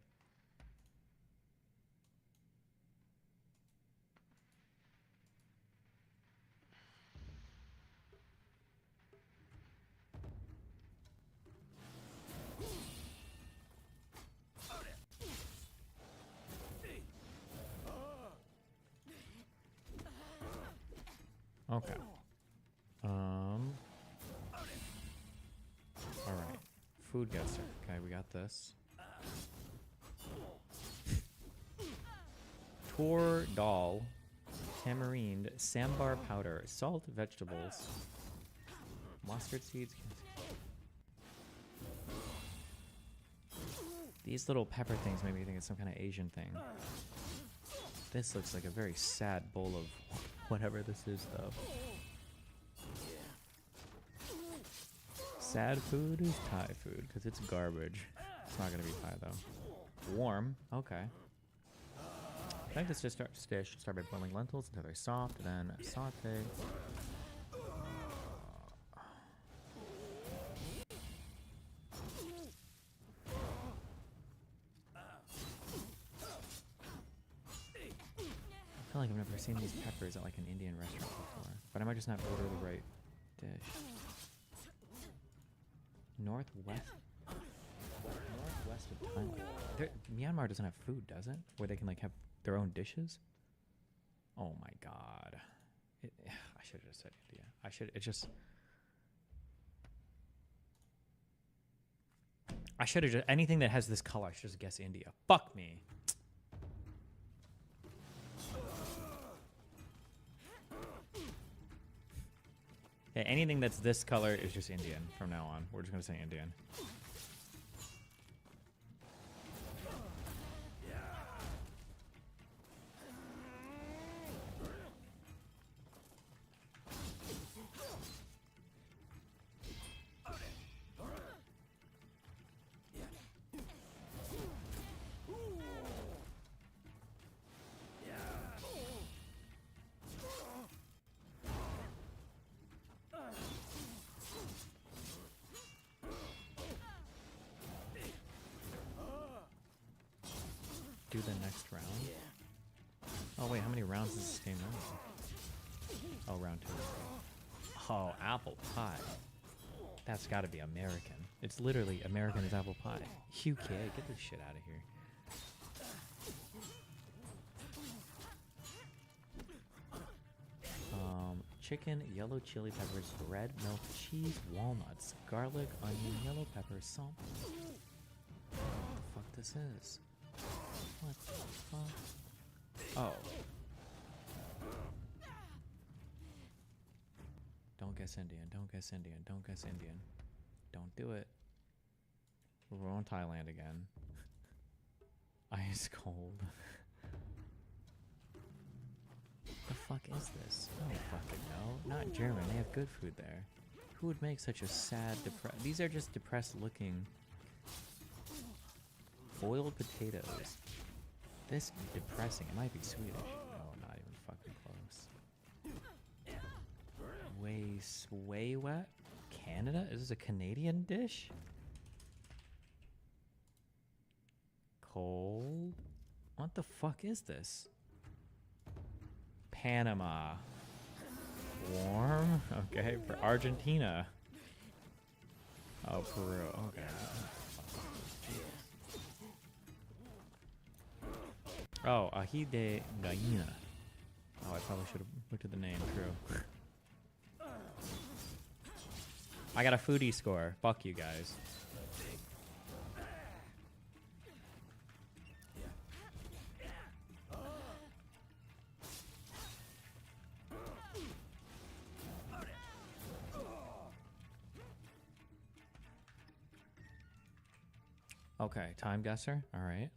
S3: Okay. All right. Food guesser. Okay, we got this. Tor dal, tamarind, sambar powder, salt, vegetables, mustard seeds. These little pepper things make me think it's some kind of Asian thing. This looks like a very sad bowl of whatever this is, though. Sad food is Thai food, because it's garbage. It's not going to be Thai, though. Warm. Okay. I think this just dish start by boiling lentils until they're soft, then saute. I feel like I've never seen these peppers at like an Indian restaurant before, but I might just not order the right dish. Northwest of Thailand. Myanmar doesn't have food, does it? Where they can like have their own dishes? Oh my god. I should have just said India. I should have just, anything that has this color, I should just guess India. Fuck me. Yeah, anything that's this color is just Indian from now on. We're just going to say Indian. Do the next round. Oh wait, how many rounds is this game running? Oh, round 2. Oh, apple pie. That's got to be American. It's literally American as apple pie. UK, get this shit out of here. Chicken, yellow chili peppers, bread, milk, cheese, walnuts, garlic, onion, yellow pepper, salt. What the fuck this is? What the fuck? Oh. Don't guess Indian. Don't guess Indian. Don't guess Indian. Don't do it. We're on Thailand again. Ice cold. The fuck is this? I don't fucking know. Not German. They have good food there. Who would make such a sad, These are just depressed looking. Boiled potatoes. This is depressing. It might be Swedish. No, not even fucking close. Way wet? Canada? Is this a Canadian dish? Cold? What the fuck is this? Panama. Warm? Okay, for Argentina. Oh, Peru. Okay. Oh, ají de gallina. Oh, I probably should have looked at the name. True. I got a foodie score. Fuck you guys. Okay, time guesser. All right.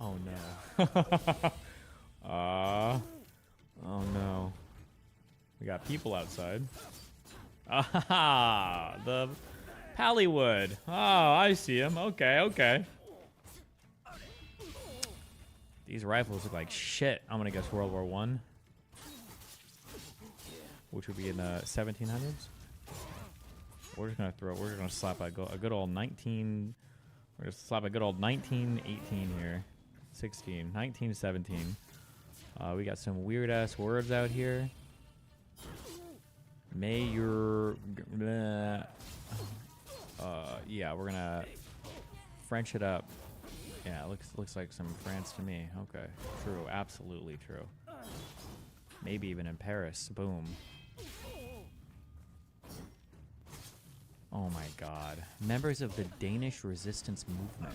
S3: Oh no. Oh no. We got people outside. Ah, the Pallywood. Oh, I see him. Okay, okay. These rifles look like shit. I'm gonna guess World War One, which would be in the 1700s. We're just gonna throw. We're just gonna slap a good old 19. We're gonna slap a good old 1918 here. 16, 19, 17. We got some weird ass words out here. May your. Yeah, we're gonna French it up. Yeah, looks like some France to me. Okay, true, absolutely true. Maybe even in Paris. Boom. Oh my God! Members of the Danish resistance movement.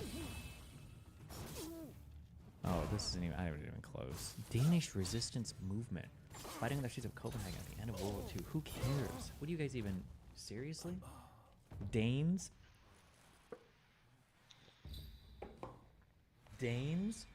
S3: Oh, this isn't even. I wasn't even close. Danish resistance movement, fighting on the streets of Copenhagen at the end of World War II. Who cares? What do you guys even? Seriously? Danes? Danes?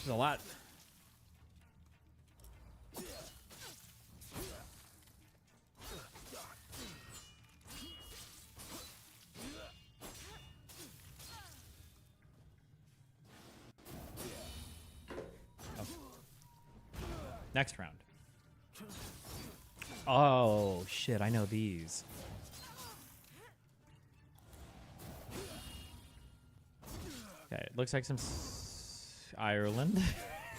S3: There's a lot. Oh. Next round. Oh, shit, I know these. Okay, it looks like some Ireland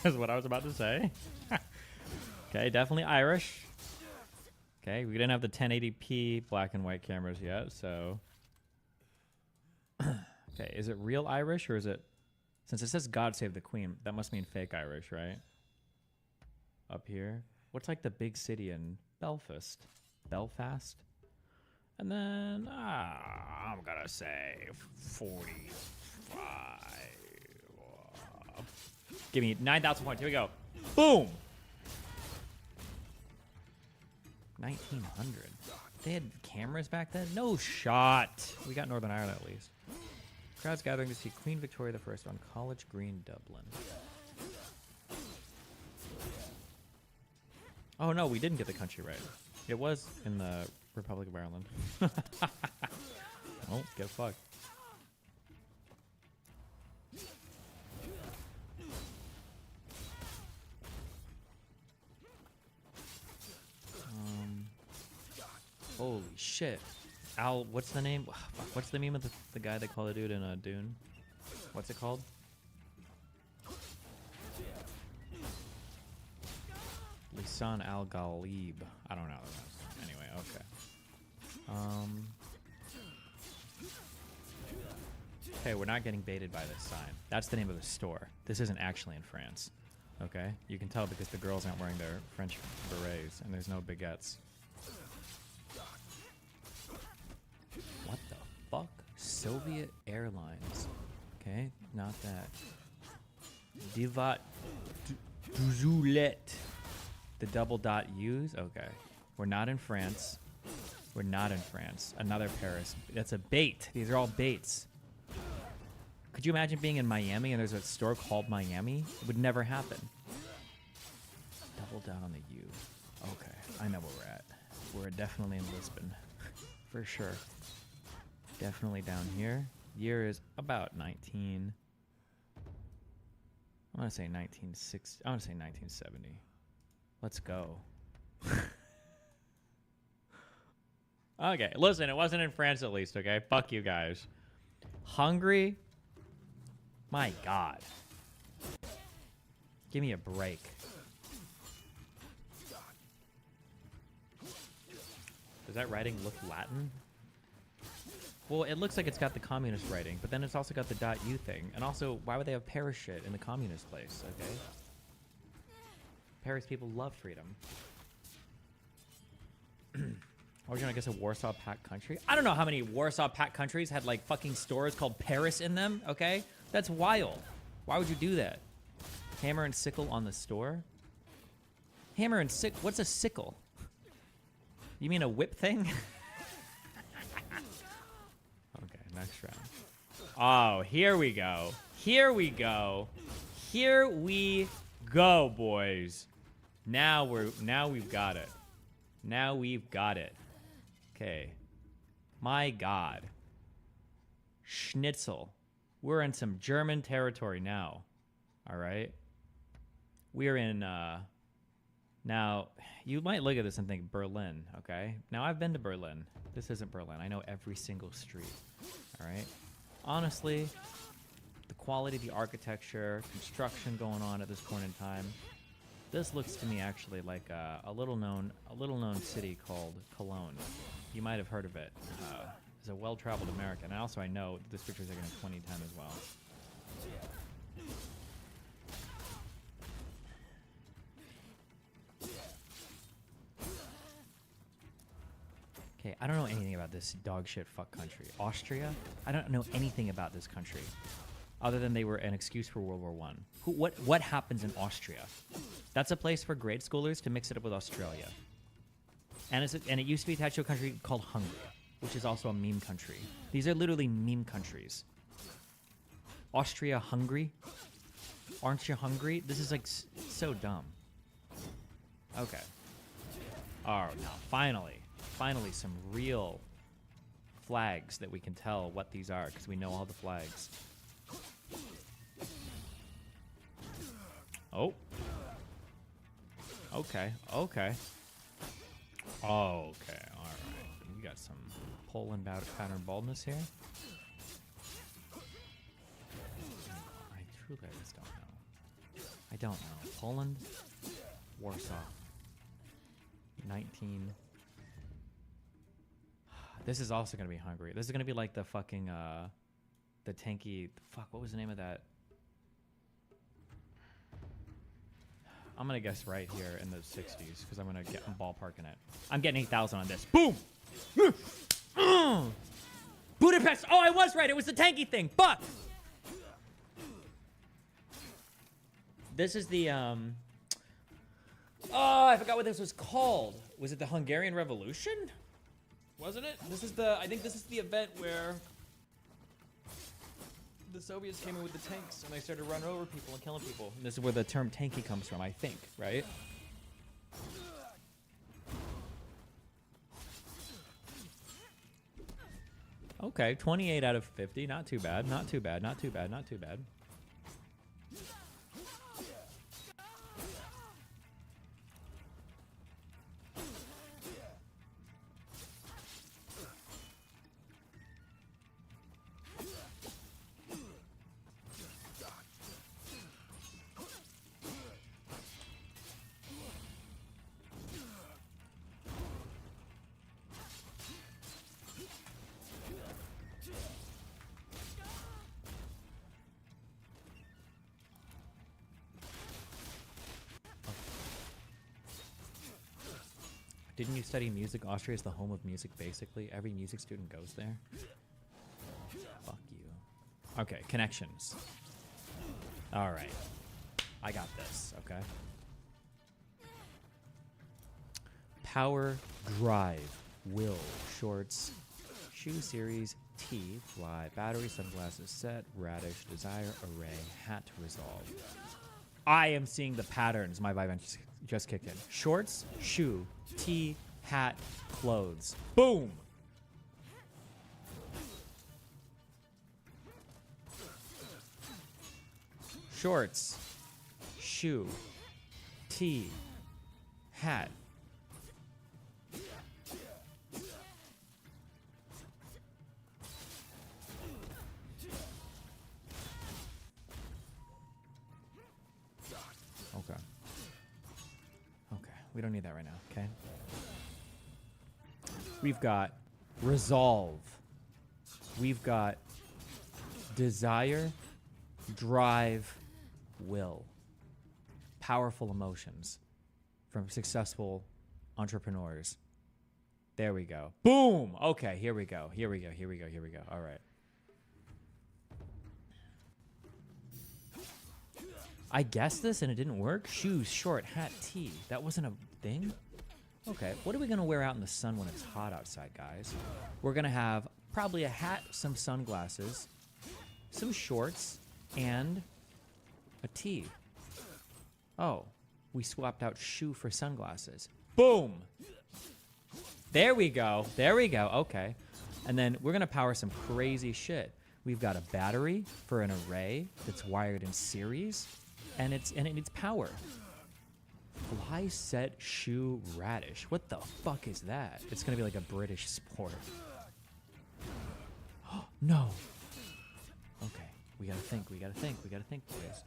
S3: is what I was about to say. Okay, definitely Irish. Okay, we didn't have the 1080p black and white cameras yet, so. Okay, is it real Irish or is it. Since it says God Save the Queen, that must mean fake Irish, right? Up here. What's like the big city in Belfast? Belfast? And then, I'm gonna say 45. Give me 9,000 points. Here we go. Boom! 1900. They had cameras back then? No shot. We got Northern Ireland at least. Crowds gathering to see Queen Victoria I on College Green, Dublin. Oh no, we didn't get the country right. It was in the Republic of Ireland. Oh, get fucked. Holy shit. Al, what's the name? What's the name of the guy they call the dude in Dune? What's it called? Lisan al-Ghalib. I don't know. Anyway, okay. Okay, we're not getting baited by this sign. That's the name of the store. This isn't actually in France. Okay? You can tell because the girls aren't wearing their French berets and there's no baguettes. What the fuck? Soviet Airlines. Okay, not that. Divat Duzulet. The double dot U's? Okay. We're not in France. We're not in France. Another Paris. That's a bait. These are all baits. Could you imagine being in Miami and there's a store called Miami? It would never happen. Double down on the U. Okay, I know where we're at. We're definitely in Lisbon. For sure. Definitely down here. Year is about 19... I want to say 1960. I want to say 1970. Let's go. Okay, listen, it wasn't in France at least, okay? Fuck you guys. Hungary? My God. Give me a break. Does that writing look Latin? Well, it looks like it's got the communist writing, but then it's also got the .u thing. And also, why would they have Paris shit in the communist place, okay? Paris people love freedom. Or, I guess a Warsaw Pact country? I don't know how many Warsaw Pact countries had, like, fucking stores called Paris in them, okay? That's wild. Why would you do that? Hammer and sickle on the store? Hammer and sickle? What's a sickle? You mean a whip thing? Okay, next round. Oh, here we go. Here we go. Here we go, boys. Now we've got it. Now we've got it. Okay. My God. Schnitzel. We're in some German territory now. All right. We're in, now, you might look at this and think Berlin, okay? Now, I've been to Berlin. This isn't Berlin. I know every single street, all right? Honestly, the quality of the architecture, construction going on at this point in time, this looks to me actually like a little known city called Cologne. You might have heard of it. It's a well-traveled American. And also, I know this picture is taken in 2010 as well. Okay, I don't know anything about this dog shit fuck country. Austria? I don't know anything about this country, other than they were an excuse for World War I. What happens in Austria? That's a place for grade schoolers to mix it up with Australia. And it used to be attached to a country called Hungary, which is also a meme country. These are literally meme countries. Austria, Hungary? Aren't you hungry? This is like so dumb. Okay. Oh, now finally some real flags that we can tell what these are, because we know all the flags. Oh. Okay. Okay. Okay. All right. We got some Poland pattern baldness here. I truly just don't know. I don't know. Poland, Warsaw, 19. This is also going to be Hungary. This is going to be like the fucking, the tanky, fuck, what was the name of that? I'm going to guess right here in the 60s, because I'm going to get ballparking it. I'm getting 8,000 on this. Boom! Budapest! Oh, I was right. It was the tanky thing. Fuck! This is the, oh, I forgot what this was called. Was it the Hungarian Revolution? Wasn't it? I think this is the event where the Soviets came in with the tanks and they started running over people and killing people. And this is where the term tanky comes from, I think, right? Okay, 28 out of 50. Not too bad, not too bad, not too bad, not too bad. Didn't you study music? Austria is the home of music, basically. Every music student goes there. Fuck you. Okay, connections. All right. I got this, okay? Power, drive, will, shorts, shoe series, T, fly, battery, sunglasses, set, radish, desire, array, hat, resolve. I am seeing the patterns. My vibe just kicked in. Shorts, shoe, tee, hat, clothes. Boom. Shorts, shoe, tee, hat. Okay. Okay, we don't need that right now, okay? We've got resolve. We've got desire, drive, will. Powerful emotions from successful entrepreneurs. There we go. Boom! Okay, here we go. Here we go. Here we go. Here we go. All right. I guessed this and it didn't work. Shoes, short, hat, tee. That wasn't a thing? Okay, what are we gonna wear out in the sun when it's hot outside, guys? We're gonna have probably a hat, some sunglasses, some shorts, and a tee. Oh, we swapped out shoe for sunglasses. Boom! There we go. There we go. Okay. And then we're gonna power some crazy shit. We've got a battery for an array that's wired in series. And it needs power. Fly, set, shoe, radish. What the fuck is that? It's gonna be like a British sport. Oh, no. Okay, we gotta think, we gotta think, we gotta think, boys.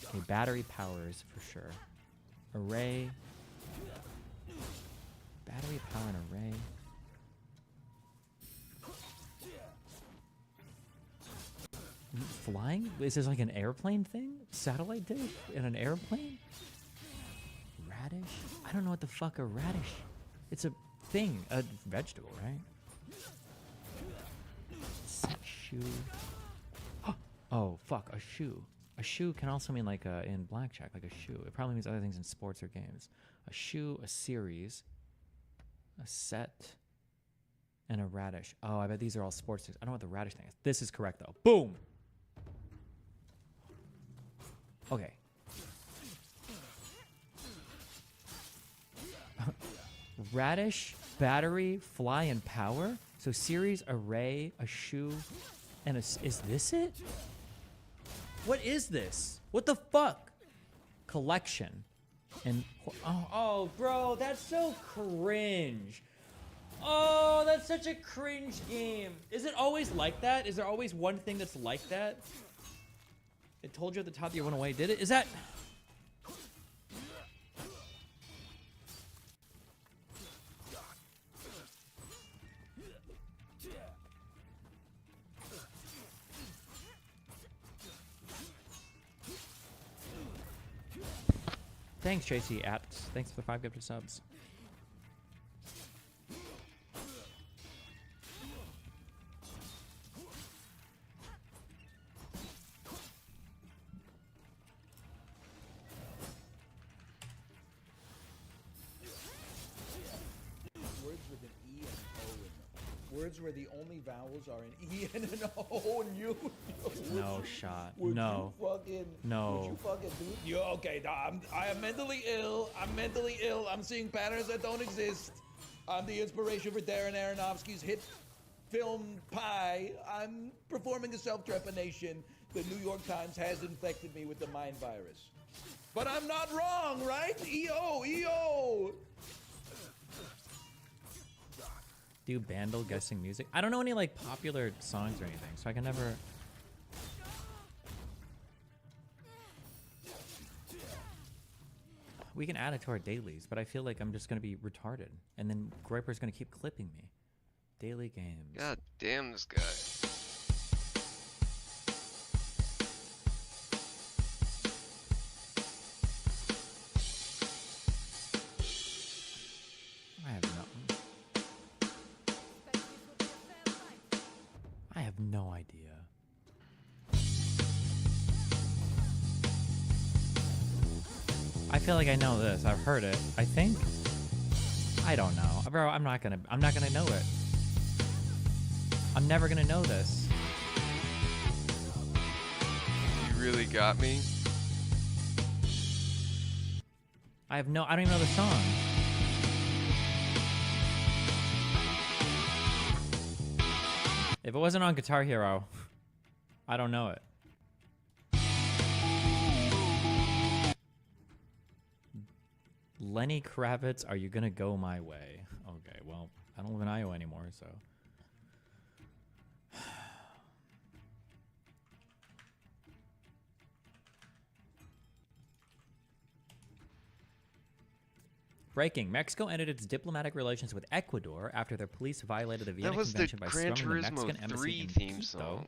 S3: Okay, battery powers for sure. Array. Battery power and array. Flying? Is this like an airplane thing? Satellite dish in an airplane? Radish? I don't know what the fuck a radish. It's a thing, a vegetable, right? Set shoe. Oh fuck, a shoe. A shoe can also mean like in blackjack, like a shoe. It probably means other things in sports or games. A shoe, a series, a set, and a radish. Oh, I bet these are all sports things. I don't know what the radish thing is. This is correct though. Boom! Okay. Radish, battery, fly, and power. So series, array, a shoe, and is this it? What is this? What the fuck? Collection. And oh, bro, that's so cringe. Oh, that's such a cringe game. Is it always like that? Is there always one thing that's like that? It told you at the top that you went away. Did it? Is that? Thanks, Tracy Apps. Thanks for the 5 gifted subs.
S1: Words with an E and an O in them. Words where the only vowels are an E and an O, and you.
S3: No shot.
S1: Would
S3: No.
S1: You fucking,
S3: No.
S1: Would you fucking do it? You okay? I am mentally ill. I'm mentally ill. I'm seeing patterns that don't exist. I'm the inspiration for Darren Aronofsky's hit film Pi. I'm performing a self-trepanation. The New York Times has infected me with the mind virus. But I'm not wrong, right? EO, EO.
S3: Do you bandle guessing music? I don't know any like popular songs or anything, so I can never. We can add it to our dailies, but I feel like I'm just gonna be retarded, and then Groiper's gonna keep clipping me. Daily games.
S2: God damn this guy.
S3: I have nothing. I have no idea. I feel like I know this. I've heard it. I think. I don't know, bro. I'm not gonna know it. I'm never gonna know this.
S2: You really got me.
S3: I don't even know the song. If it wasn't on Guitar Hero, I don't know it. Lenny Kravitz, Are You Gonna Go My Way? Okay, well, I don't live in Iowa anymore, so. Breaking. Mexico ended its diplomatic relations with Ecuador after their police violated the Vienna Convention by storming the Mexican embassy in Quito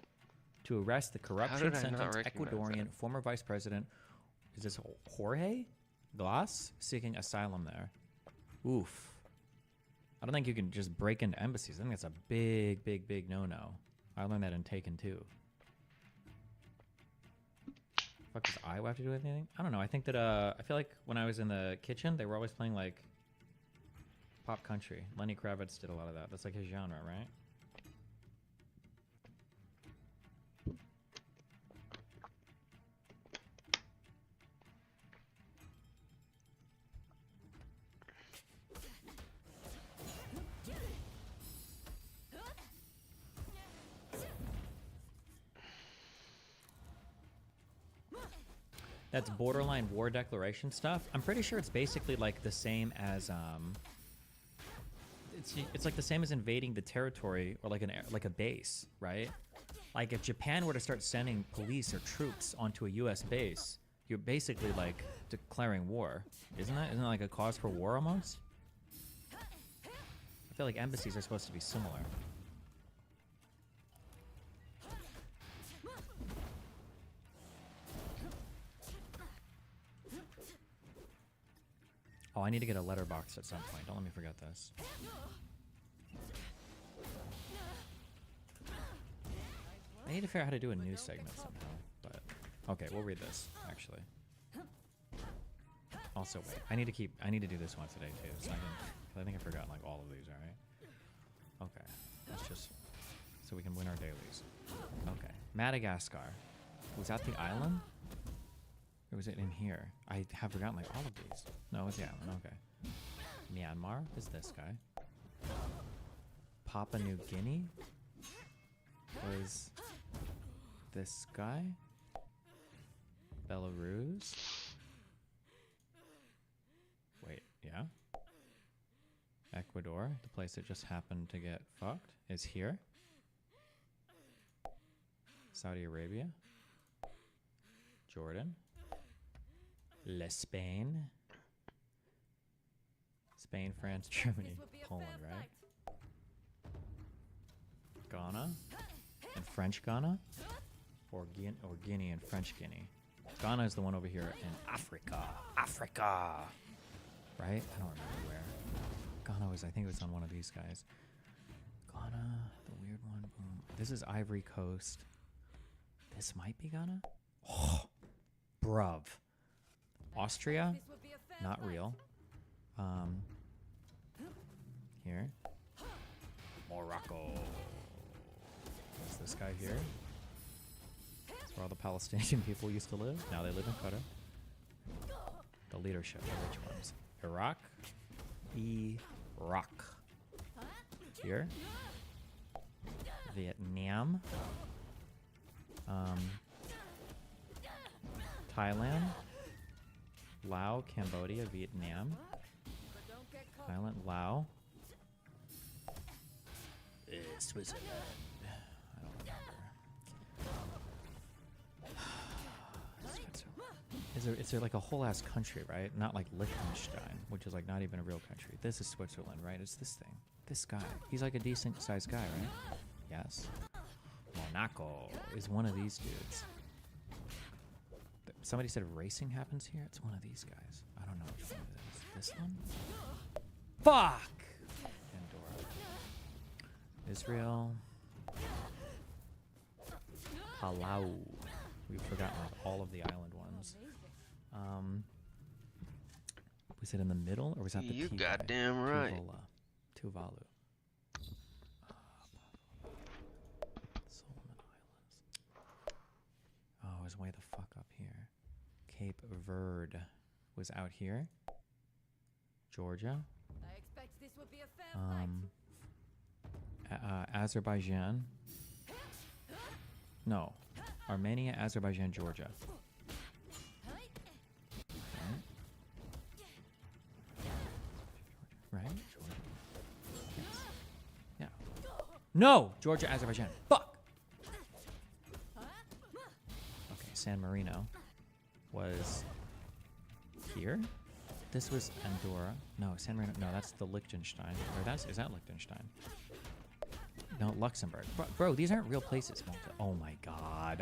S3: to arrest the corruption-sentenced Ecuadorian former vice president, is this Jorge Glass, seeking asylum there. Oof. I don't think you can just break into embassies. I think that's a big, big, big no-no. I learned that in Taken 2. Fuck does Iowa have to do with anything? I don't know. I think that I feel like when I was in the kitchen, they were always playing like pop country. Lenny Kravitz did a lot of that. That's like his genre, right? That's borderline war declaration stuff. I'm pretty sure it's basically like the same as it's like the same as invading the territory or like a base, right? Like if Japan were to start sending police or troops onto a U.S. base, you're basically like declaring war, isn't that? Isn't that like a cause for war almost? I feel like embassies are supposed to be similar. Oh, I need to get a letterbox at some point. Don't let me forget this. I need to figure out how to do a news segment somehow. But okay, we'll read this actually. Also, wait. I need to do this one today too. So I think I forgot like all of these. All right. Okay. Let's just so we can win our dailies. Okay. Madagascar. Was that the island? Or was it in here? I have forgotten like all of these. No, it's the island. Okay. Myanmar is this guy. Papua New Guinea was this guy. Belarus. Wait, yeah. Ecuador, the place that just happened to get fucked, is here. Saudi Arabia. Jordan. Spain. Spain, France, Germany, Poland, right? Ghana and French Ghana? Or Guinea and French Guinea. Ghana is the one over here in Africa. Africa! Right? I don't remember where. Ghana was, I think it was on one of these guys. Ghana, the weird one. Boom. This is Ivory Coast. This might be Ghana? Oh, bruv. Austria, not real. Here. Morocco. Is this guy here? That's where all the Palestinian people used to live. Now they live in Qatar. The leadership, the rich ones. Iraq. Iraq. Here. Vietnam. Thailand. Laos, Cambodia, Vietnam. Thailand, Laos. Switzerland. I don't remember. Is there like a whole ass country, right? Not like Liechtenstein, which is like not even a real country. This is Switzerland, right? It's this thing. This guy. He's like a decent sized guy, right? Yes. Monaco is one of these dudes. Somebody said racing happens here. It's one of these guys. I don't know which one it is. This one? Fuck! Andorra. Israel. Palau. We've forgotten like all of the island ones. Was it in the middle or was that the
S2: You
S3: T
S2: goddamn right.
S3: Tuvalu. Oh, it was way the fuck up here. Cape Verde was out here. Georgia.
S7: I expect this would be a fair fight.
S3: Azerbaijan. No. Armenia, Azerbaijan, Georgia. Right? Georgia. Yes. Yeah. No! Georgia, Azerbaijan. Fuck! Okay, San Marino was here. This was Andorra. No, San Marino. No, that's the Liechtenstein. Or is that Liechtenstein? No, Luxembourg. Bro, these aren't real places. Oh my god.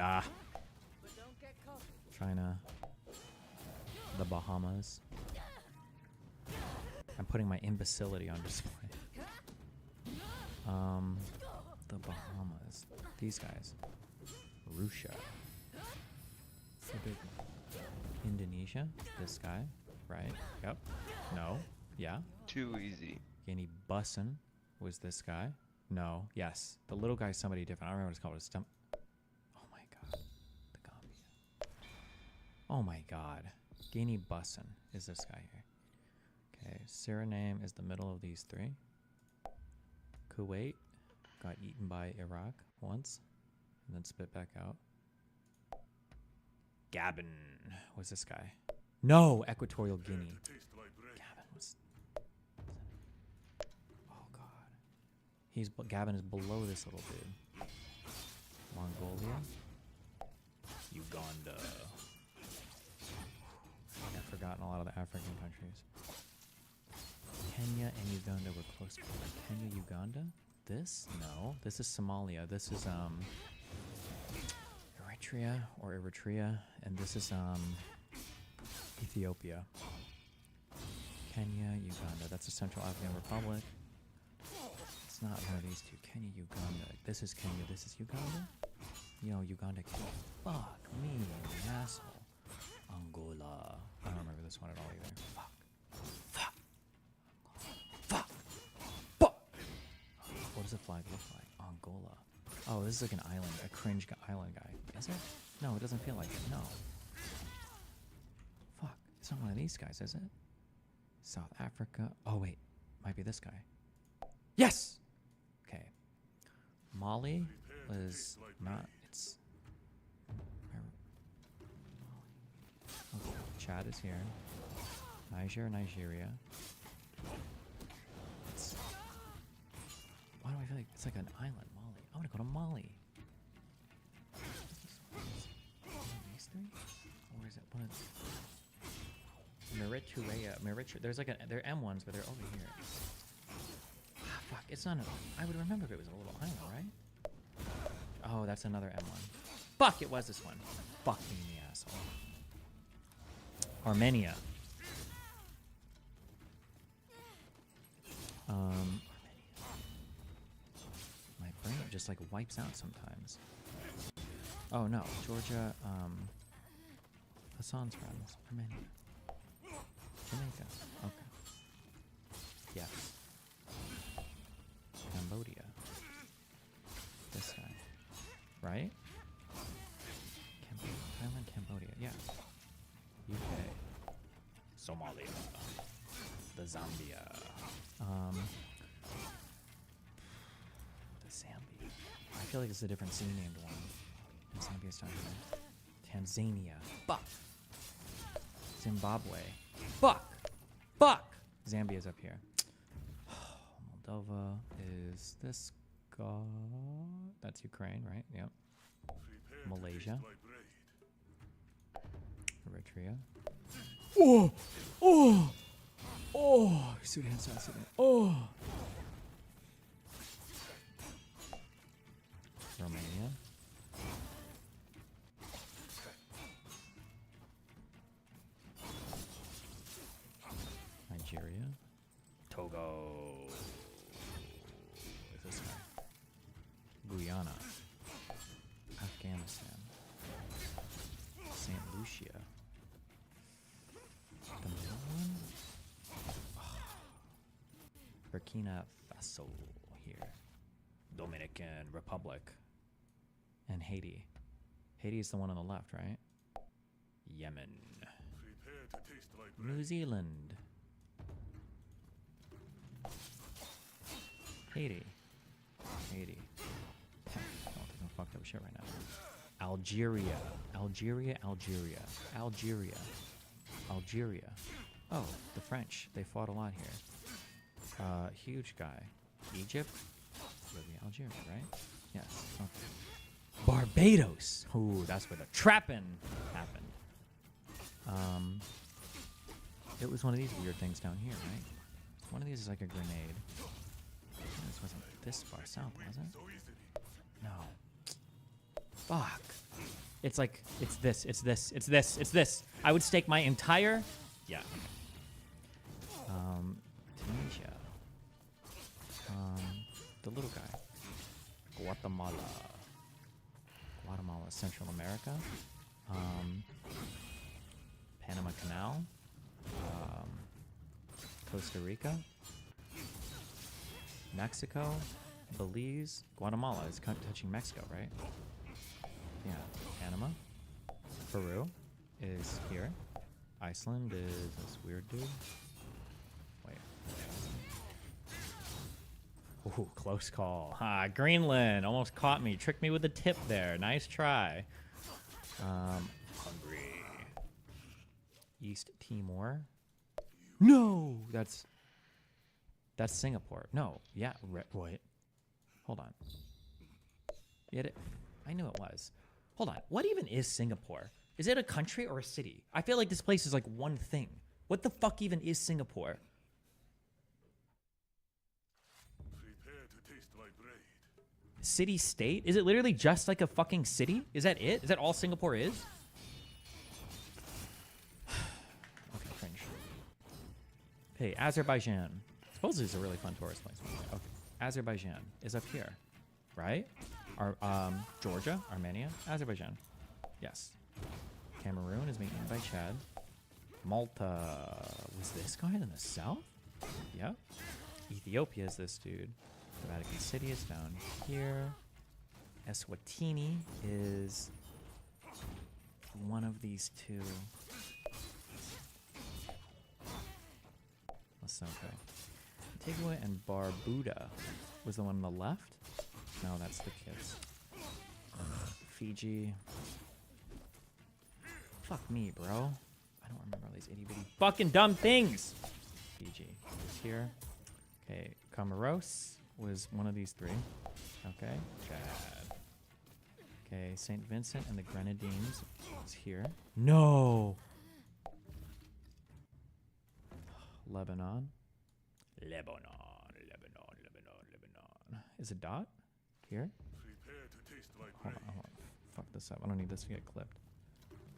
S3: China. The Bahamas. I'm putting my imbecility on display. The Bahamas. These guys. Russia. The big one. Indonesia. This guy. Right? Yep. No. Yeah.
S2: Too easy.
S3: Guinea Bussin was this guy. No. Yes. The little guy's somebody different. I don't remember what it's called. It's oh my god. The Gambia. Oh my god. Guinea Bussin is this guy here. Okay. Suriname is the middle of these three. Kuwait got eaten by Iraq once and then spit back out. Gabon was this guy. No, Equatorial Guinea. Gabon was. Oh god. Gabon is below this little dude. Mongolia. Uganda. I've forgotten a lot of the African countries. Kenya and Uganda were close. Kenya, Uganda. This? No. This is Somalia. This is Eritrea, and this is Ethiopia. Kenya, Uganda. That's the Central African Republic. It's not one of these two. Kenya, Uganda. This is Kenya. This is Uganda. Yo, Uganda. Kenya. Fuck me, you asshole. Angola. I don't remember this one at all either. Fuck. Fuck. Fuck. Fuck. What does the flag look like? Angola. Oh, this is like an island, a cringe island guy. Is it? No, it doesn't feel like it. No. Fuck. It's not one of these guys, is it? South Africa. Oh, wait. Might be this guy. Yes! Okay. Mali was not. It's. Okay. Chad is here. Nigeria. Why do I feel like it's like an island? Mali. I want to go to Mali. These three? Or is it one of Eritrea. There's like they're M1s, but they're over here. Ah, fuck. It's not I would remember if it was a little island, right? Oh, that's another M1. Fuck, it was this one. Fuck me in the asshole. Armenia. My brain just like wipes out sometimes. Oh no, Georgia, Hassan's friends. Armenia. Jamaica. Okay. Yes. Cambodia. This guy. Right? Thailand, Cambodia. Yeah. UK. Somalia. The Zambia. The Zambia. I feel like it's a different C-named one. And Zambia's not here. Tanzania. Fuck. Zimbabwe. Fuck. Fuck. Zambia's up here. Moldova is this guy. That's Ukraine, right? Yep. Malaysia. Eritrea. Oh! Oh! Oh! Sudan, South Sudan. Oh! Romania. Nigeria. Togo. What's this guy? Guyana. Afghanistan. St. Lucia. The middle one? Burkina Faso here. Dominican Republic. And Haiti. Haiti is the one on the left, right? Yemen. New Zealand. Haiti. Haiti. I don't think I'm fucked up shit right now. Algeria. Algeria. Algeria. Algeria. Algeria. Oh, the French. They fought a lot here. Huge guy. Egypt. Libya, Algeria, right? Yes. Okay. Barbados. Ooh, that's where the trapping happened. It was one of these weird things down here, right? One of these is like a grenade. This wasn't this far south, was it? No. Fuck. It's like, it's this, it's this, it's this, it's this. I would stake my entire... Yeah. Tunisia. The little guy. Guatemala. Guatemala, Central America. Panama Canal. Costa Rica. Mexico. Belize. Guatemala is touching Mexico, right? Yeah. Panama. Peru is here. Iceland is this weird dude. Wait. Ooh, close call. Ha, Greenland almost caught me. Tricked me with a tip there. Nice try. Hungary. East Timor. No! That's Singapore. No. Yeah. Wait. Hold on. I knew it was. Hold on. What even is Singapore? Is it a country or a city? I feel like this place is like one thing. What the fuck even is Singapore? City state? Is it literally just like a fucking city? Is that it? Is that all Singapore is? Okay, cringe. Okay, Azerbaijan. Supposedly it's a really fun tourist place. Okay, Azerbaijan is up here, right? Georgia, Armenia, Azerbaijan. Yes. Cameroon is maintained by Chad. Malta. Was this guy in the south? Yep. Ethiopia is this dude. The Vatican City is down here. Eswatini is one of these two. Lesotho. Antigua and Barbuda was the one on the left. No, that's the kids. Fiji. Fuck me, bro. I don't remember all these itty bitty fucking dumb things. Fiji is here. Okay, Comoros was one of these three. Okay, Chad. Okay, St. Vincent and the Grenadines is here. No! Lebanon. Lebanon. Is it dot? Here? Hold on. Fuck this up. I don't need this to get clipped.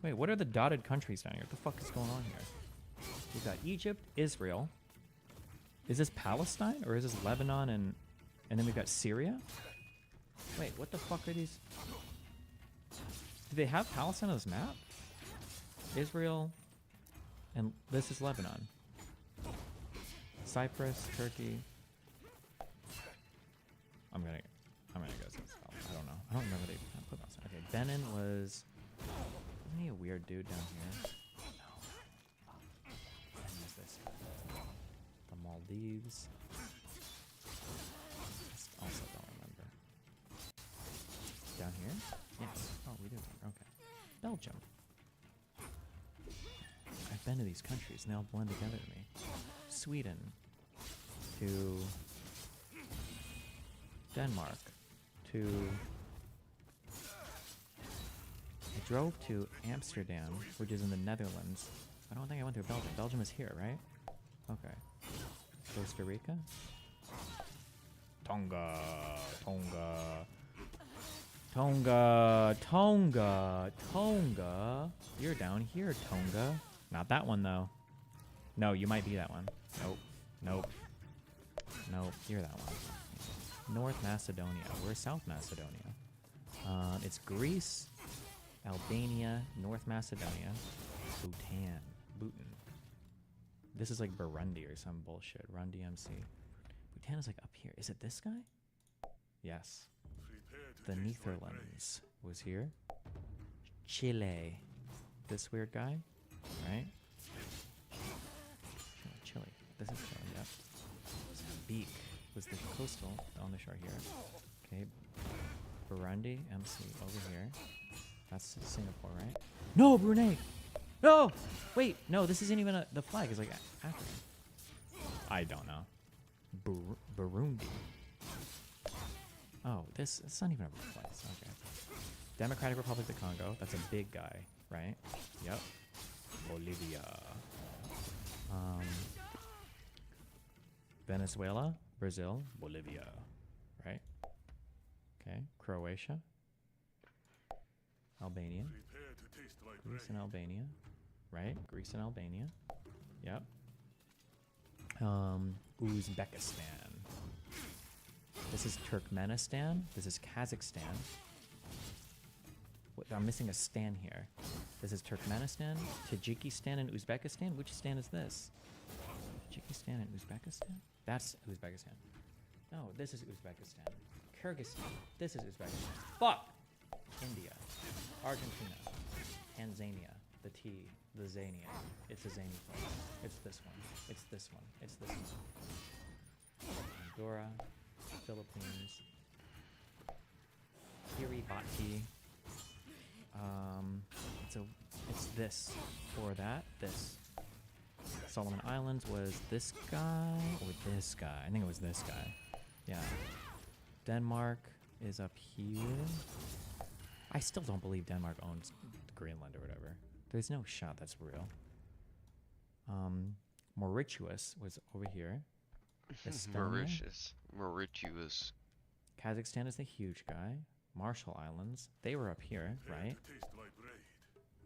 S3: Wait, what are the dotted countries down here? What the fuck is going on here? We've got Egypt, Israel. Is this Palestine? Or is this Lebanon and then we've got Syria? Wait, what the fuck are these? Do they have Palestine on this map? Israel, and this is Lebanon. Cyprus, Turkey. I'm gonna guess it's, I don't know. I don't remember they put Palestine. Okay, Benin was. Isn't he a weird dude down here? No. When is this? The Maldives. Also don't remember. Down here? Yes. Oh, we do. Okay. Belgium. I've been to these countries and they all blend together to me. Sweden. To Denmark. To... I drove to Amsterdam, which is in the Netherlands. I don't think I went through Belgium. Belgium is here, right? Okay. Costa Rica? Tonga. You're down here, Tonga. Not that one, though. No, you might be that one. Nope. You're that one. North Macedonia. We're South Macedonia. It's Greece, Albania, North Macedonia, Bhutan. This is like Burundi or some bullshit. Run DMC. Bhutan is like up here. Is it this guy? Yes. The Netherlands was here. Chile. This weird guy, right? Chile. This is Chile, yep. Mozambique was the coastal on the shore here. Okay, Burundi, MC over here. That's Singapore, right? No, Brunei! No! Wait, no, this isn't even the flag is like African. I don't know. Burundi. Oh, it's not even a real place. Okay. Democratic Republic of the Congo. That's a big guy, right? Yep. Bolivia. Venezuela, Brazil, Bolivia, right? Okay. Croatia. Albania. Greece and Albania, right? Greece and Albania. Yep. Uzbekistan. This is Turkmenistan. This is Kazakhstan. I'm missing a stan here. This is Turkmenistan, Tajikistan, and Uzbekistan. Which stan is this? Tajikistan and Uzbekistan? That's Uzbekistan. No, this is Uzbekistan. Kyrgyzstan. This is Uzbekistan. Fuck! India. Argentina. Tanzania. The T. The Zania. It's a zany place. It's this one. It's this one. It's this one. Andorra. Philippines. Kiribati. It's this or that. This. Solomon Islands was this guy or this guy? I think it was this guy. Yeah. Denmark is up here. I still don't believe Denmark owns Greenland or whatever. There's no shot that's real. Mauritius was over here.
S2: Mauritius.
S3: Kazakhstan is the huge guy. Marshall Islands. They were up here, right?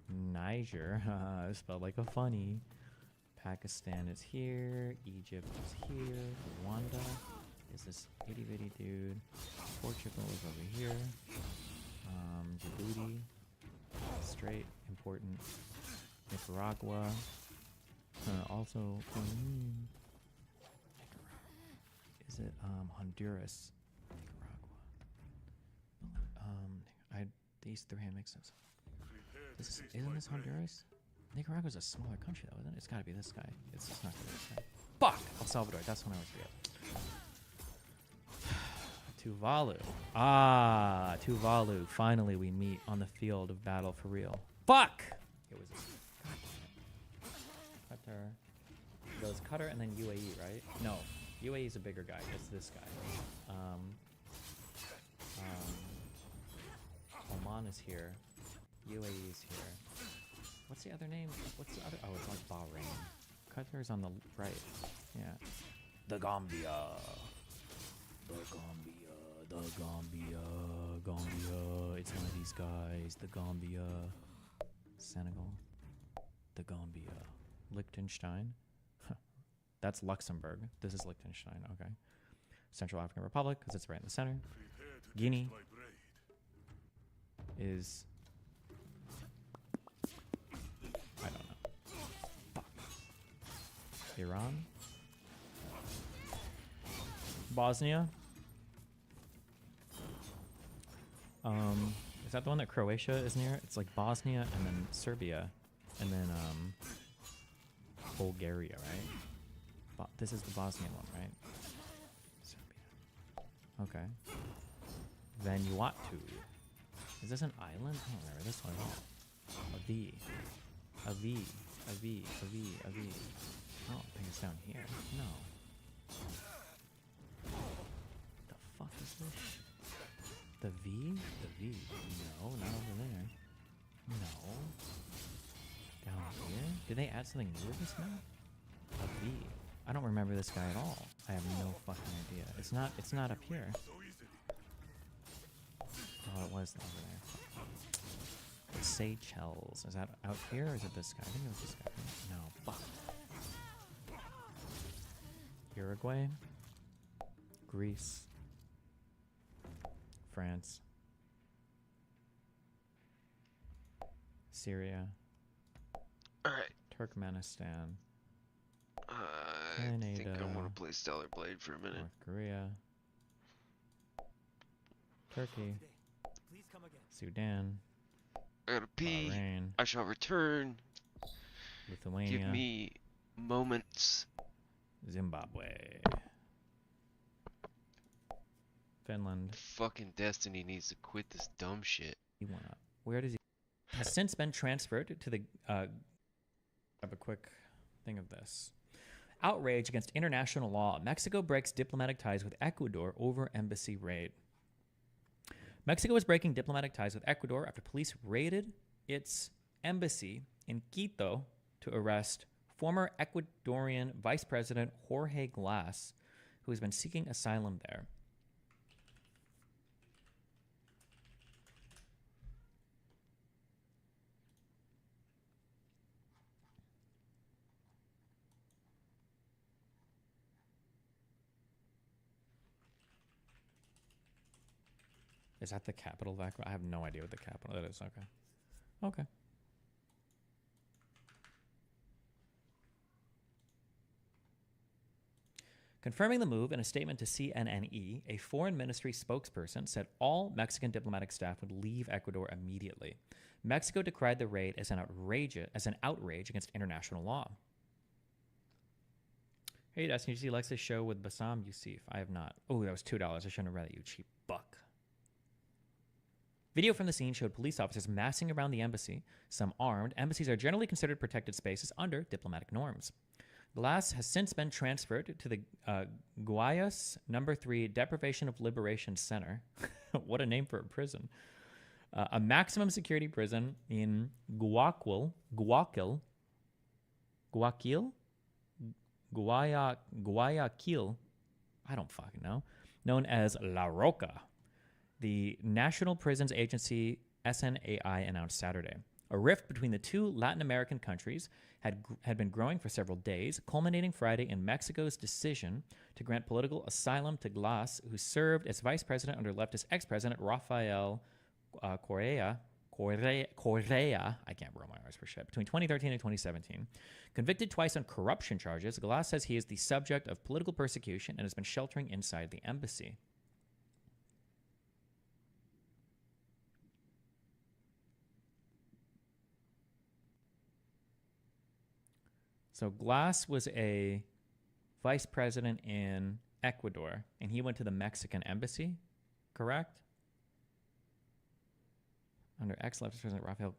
S3: Niger. Spelled like a funny. Pakistan is here. Egypt is here. Rwanda is this itty bitty dude. Portugal is over here. Djibouti. Straight. Important. Nicaragua. Also. Is it Honduras? These three make sense. Isn't this Honduras? Nicaragua's a smaller country though, isn't it? It's gotta be this guy. It's just not gonna be this guy. Fuck! El Salvador, that's when I was real. Tuvalu. Ah, Tuvalu. Finally we meet on the field of battle for real. Fuck! It was Qatar. Goes Qatar and then UAE, right? No. UAE is a bigger guy. It's this guy. Oman is here. UAE is here. What's the other name? What's the other? Oh, it's like Bahrain. Qatar is on the right. Yeah. The Gambia. Gambia. It's one of these guys. The Gambia. Senegal. The Gambia. Liechtenstein. That's Luxembourg. This is Liechtenstein. Okay. Central African Republic, because it's right in the center. Guinea is... I don't know. Fuck. Iran? Bosnia? Is that the one that Croatia is near? It's like Bosnia and then Serbia and then Bulgaria, right? This is the Bosnian one, right? Serbia. Okay. Vanuatu. Is this an island? I don't remember this one at all. A V. A V. A V. A V. A V. I don't think it's down here. No. The fuck is this? The V? The V. No, not over there. No. Down here? Did they add something new to this map? A V. I don't remember this guy at all. I have no fucking idea. It's not up here. Oh, it was over there. The Seychelles. Is that out here or is it this guy? I think it was this guy. No, fuck. Uruguay. Greece. France. Syria.
S2: Alright.
S3: Turkmenistan.
S2: I think I want to play Stellar Blade for a minute.
S3: North Korea. Turkey. Sudan.
S2: I gotta pee.
S3: Bahrain.
S2: I shall return.
S3: Lithuania.
S2: Give me moments.
S3: Zimbabwe. Finland.
S2: Fucking Destiny needs to quit this dumb shit.
S3: He went up. Where does he? Has since been transferred to the. Have a quick thing of this. Outrage against international law. Mexico breaks diplomatic ties with Ecuador over embassy raid. Mexico is breaking diplomatic ties with Ecuador after police raided its embassy in Quito to arrest former Ecuadorian Vice President Jorge Glass, who has been seeking asylum there. Is that the capital of Ecuador? I have no idea what the capital that is. Okay. Okay. Confirming the move in a statement to CNNE, a foreign ministry spokesperson said all Mexican diplomatic staff would leave Ecuador immediately. Mexico decried the raid as an outrage against international law. Hey, Destiny, did you see Lex's show with Bassam Youssef? I have not. Oh, that was $2. I shouldn't have read it, you cheap buck. Video from the scene showed police officers massing around the embassy, some armed. Embassies are generally considered protected spaces under diplomatic norms. Glass has since been transferred to the Guayas No. 3 Deprivation of Liberation Center. What a name for a prison. A maximum security prison in Guayaquil, I don't fucking know, known as La Roca. The National Prisons Agency, SNAI, announced Saturday. A rift between the two Latin American countries had been growing for several days, culminating Friday in Mexico's decision to grant political asylum to Glass, who served as vice president under leftist ex-president Rafael Correa, I can't roll my R's for shit, between 2013 and 2017. Convicted twice on corruption charges, Glass says he is the subject of political persecution and has been sheltering inside the embassy. So Glass was a vice president in Ecuador, and he went to the Mexican embassy, correct? Under ex-leftist president Rafael.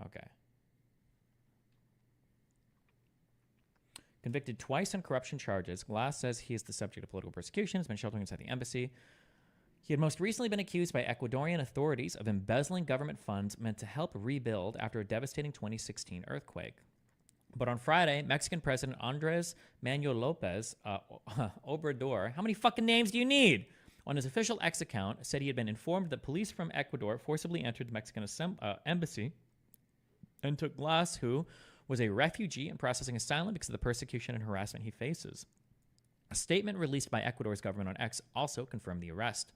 S3: Okay. Convicted twice on corruption charges, Glass says he is the subject of political persecution, has been sheltering inside the embassy. He had most recently been accused by Ecuadorian authorities of embezzling government funds meant to help rebuild after a devastating 2016 earthquake. But on Friday, Mexican President Andres Manuel Lopez Obrador, how many fucking names do you need? On his official X account, said he had been informed that police from Ecuador forcibly entered the Mexican embassy and took Glass, who was a refugee and processing asylum because of the persecution and harassment he faces. A statement released by Ecuador's government on X also confirmed the arrest.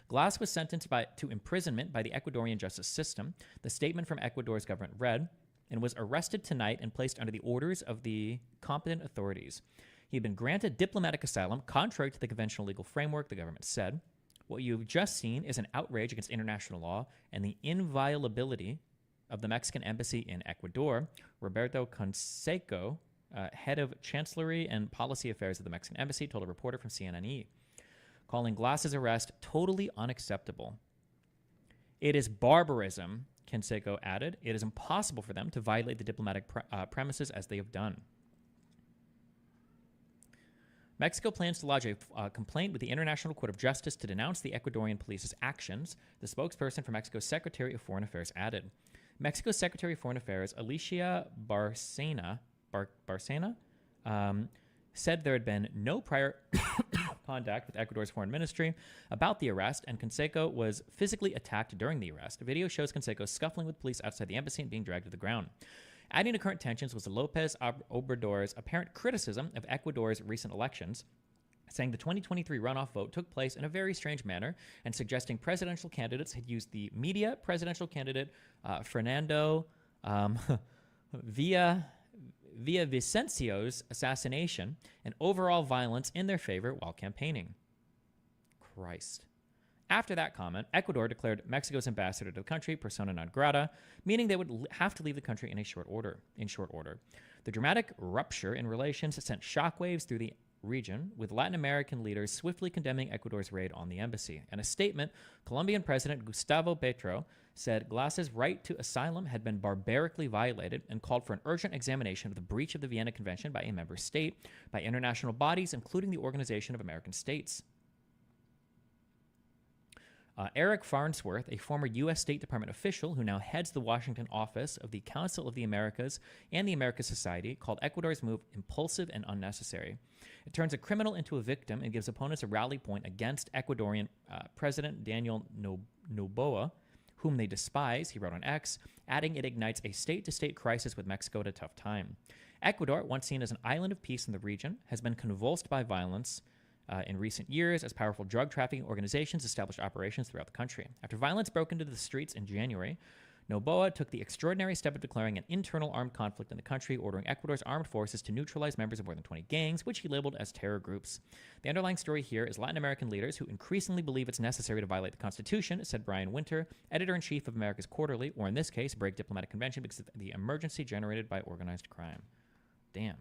S3: Glass was sentenced to imprisonment by the Ecuadorian justice system. The statement from Ecuador's government read, and was arrested tonight and placed under the orders of the competent authorities. He had been granted diplomatic asylum, contrary to the conventional legal framework, the government said. What you've just seen is an outrage against international law and the inviolability of the Mexican embassy in Ecuador. Roberto Conseco, head of Chancellery and Policy Affairs of the Mexican embassy, told a reporter from CNNE, calling Glass's arrest totally unacceptable. It is barbarism, Canseco added. It is impossible for them to violate the diplomatic premises as they have done. Mexico plans to lodge a complaint with the International Court of Justice to denounce the Ecuadorian police's actions, the spokesperson for Mexico's Secretary of Foreign Affairs added. Mexico's Secretary of Foreign Affairs, Alicia Barcena, said there had been no prior contact with Ecuador's foreign ministry about the arrest, and Canseco was physically attacked during the arrest. A video shows Canseco scuffling with police outside the embassy and being dragged to the ground. Adding to current tensions was Lopez Obrador's apparent criticism of Ecuador's recent elections, saying the 2023 runoff vote took place in a very strange manner and suggesting presidential candidates had used the media presidential candidate Fernando Villavicencio's assassination and overall violence in their favor while campaigning. Christ. After that comment, Ecuador declared Mexico's ambassador to the country persona non grata, meaning they would have to leave the country in short order. The dramatic rupture in relations sent shockwaves through the region, with Latin American leaders swiftly condemning Ecuador's raid on the embassy. In a statement, Colombian President Gustavo Petro said Glass's right to asylum had been barbarically violated and called for an urgent examination of the breach of the Vienna Convention by a member state, by international bodies, including the Organization of American States. Eric Farnsworth, a former U.S. State Department official who now heads the Washington office of the Council of the Americas and the Americas Society, called Ecuador's move impulsive and unnecessary. It turns a criminal into a victim and gives opponents a rally point against Ecuadorian President Daniel Noboa, whom they despise, he wrote on X, adding it ignites a state-to-state crisis with Mexico at a tough time. Ecuador, once seen as an island of peace in the region, has been convulsed by violence in recent years as powerful drug trafficking organizations established operations throughout the country. After violence broke into the streets in January, Noboa took the extraordinary step of declaring an internal armed conflict in the country, ordering Ecuador's armed forces to neutralize members of more than 20 gangs, which he labeled as terror groups. The underlying story here is Latin American leaders who increasingly believe it's necessary to violate the Constitution, said Brian Winter, editor-in-chief of America's Quarterly, or in this case, break diplomatic convention because of the emergency generated by organized crime. Damn.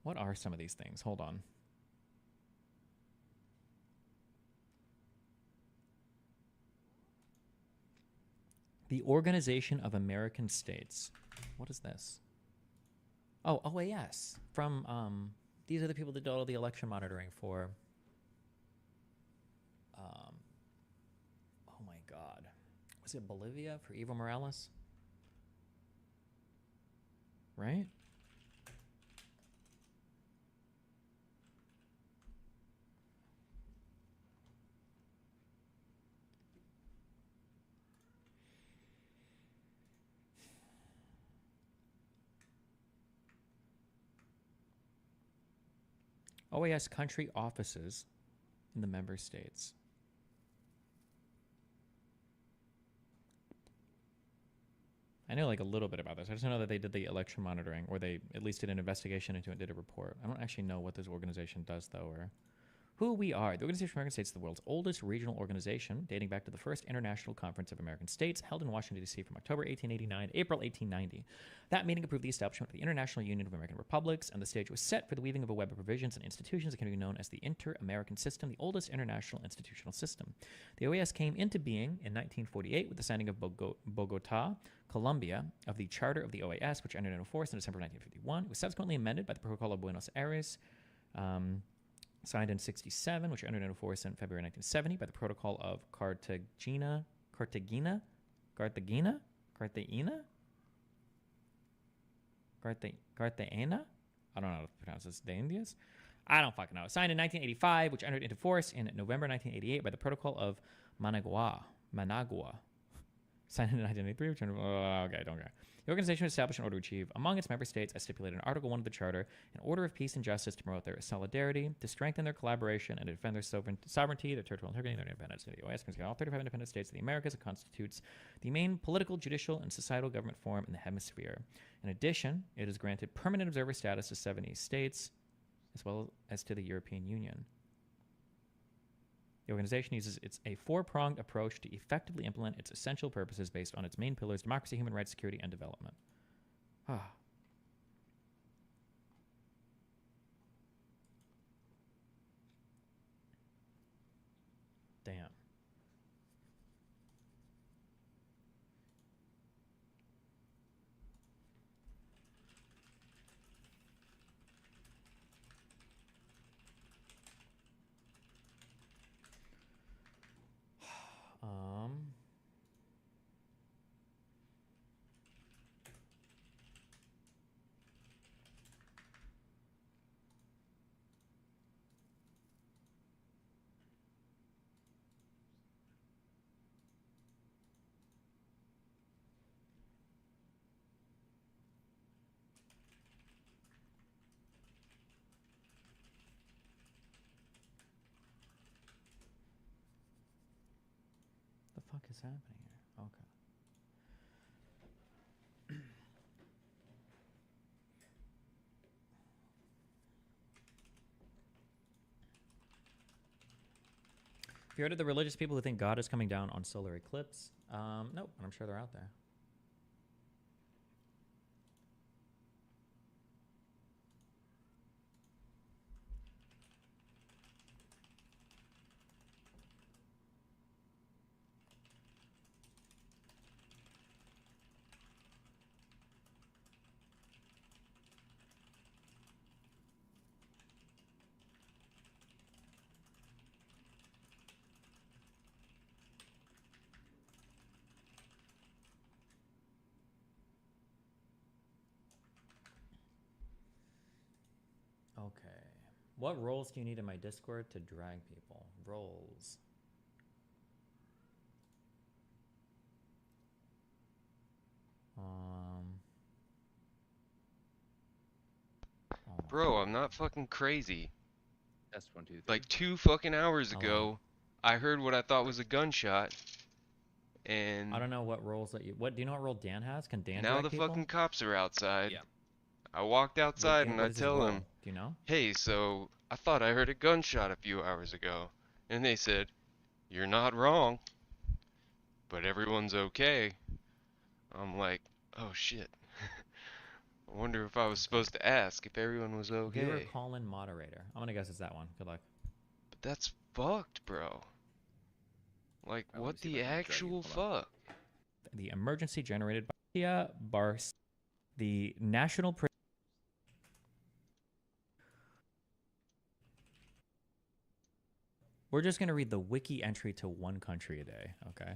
S3: What are some of these things? Hold on. The Organization of American States. What is this? Oh, OAS. From, these are the people that do all the election monitoring for, oh my God. Was it Bolivia for Evo Morales? Right? OAS country offices in the member states. I know like a little bit about this. I just know that they did the election monitoring, or they at least did an investigation into it, did a report. I don't actually know what this organization does, though, or who we are. The Organization of American States is the world's oldest regional organization, dating back to the first International Conference of American States, held in Washington, D.C. from October 1889 to April 1890. That meeting approved the establishment of the International Union of American Republics, and the stage was set for the weaving of a web of provisions and institutions that can be known as the Inter-American System, the oldest international institutional system. The OAS came into being in 1948 with the signing of Bogota, Colombia, of the Charter of the OAS, which entered into force in December 1951. It was subsequently amended by the Protocol of Buenos Aires, signed in 1967, which entered into force in February 1970 by the Protocol of Cartagena. I don't know how to pronounce this. De Indias? I don't fucking know. Signed in 1985, which entered into force in November 1988 by the Protocol of Managua. Signed in 1983, which entered... okay, don't go. The organization was established in order to achieve, among its member states, as stipulated in Article 1 of the Charter, an order of peace and justice to promote their solidarity, to strengthen their collaboration, and to defend their sovereignty, their territorial integrity, and their independence. The OAS contains all 35 independent states of the Americas and constitutes the main political, judicial, and societal government forum in the hemisphere. In addition, it has granted permanent observer status to 70 states, as well as to the European Union. The organization uses a four-pronged approach to effectively implement its essential purposes based on its main pillars: democracy, human rights, security, and development. Damn. The fuck is happening here? Okay. you heard of the religious people who think God is coming down on solar eclipse? Nope, and I'm sure they're out there. Okay. What roles do you need in my Discord to drag people? Roles.
S2: Bro, I'm not fucking crazy.
S5: That's 1, 2, 3.
S2: Like 2 fucking hours
S3: Hello.
S2: ago, I heard what I thought was a gunshot, and
S3: I don't know what roles that you. What do you know? What role Dan has? Can Dan
S2: now
S3: drag
S2: the
S3: people?
S2: fucking cops are outside.
S5: Yeah.
S2: I walked outside and
S3: what
S2: I
S3: is his
S2: tell
S3: role?
S2: them,
S3: Do you know?
S2: hey, so I thought I heard a gunshot a few hours ago. And they said, you're not wrong, but everyone's okay. I'm like, oh shit. I wonder if I was supposed to ask if everyone was
S3: Viewer
S2: okay.
S3: call-in moderator. I'm gonna guess it's that one. Good luck.
S2: But that's fucked, bro. Like,
S5: Alright, let me
S2: what
S5: see if
S2: the
S5: I can drag you.
S2: actual
S5: Hold on.
S2: fuck?
S3: The emergency generated by Bars, the national. We're just gonna read the wiki entry to one country a day, okay?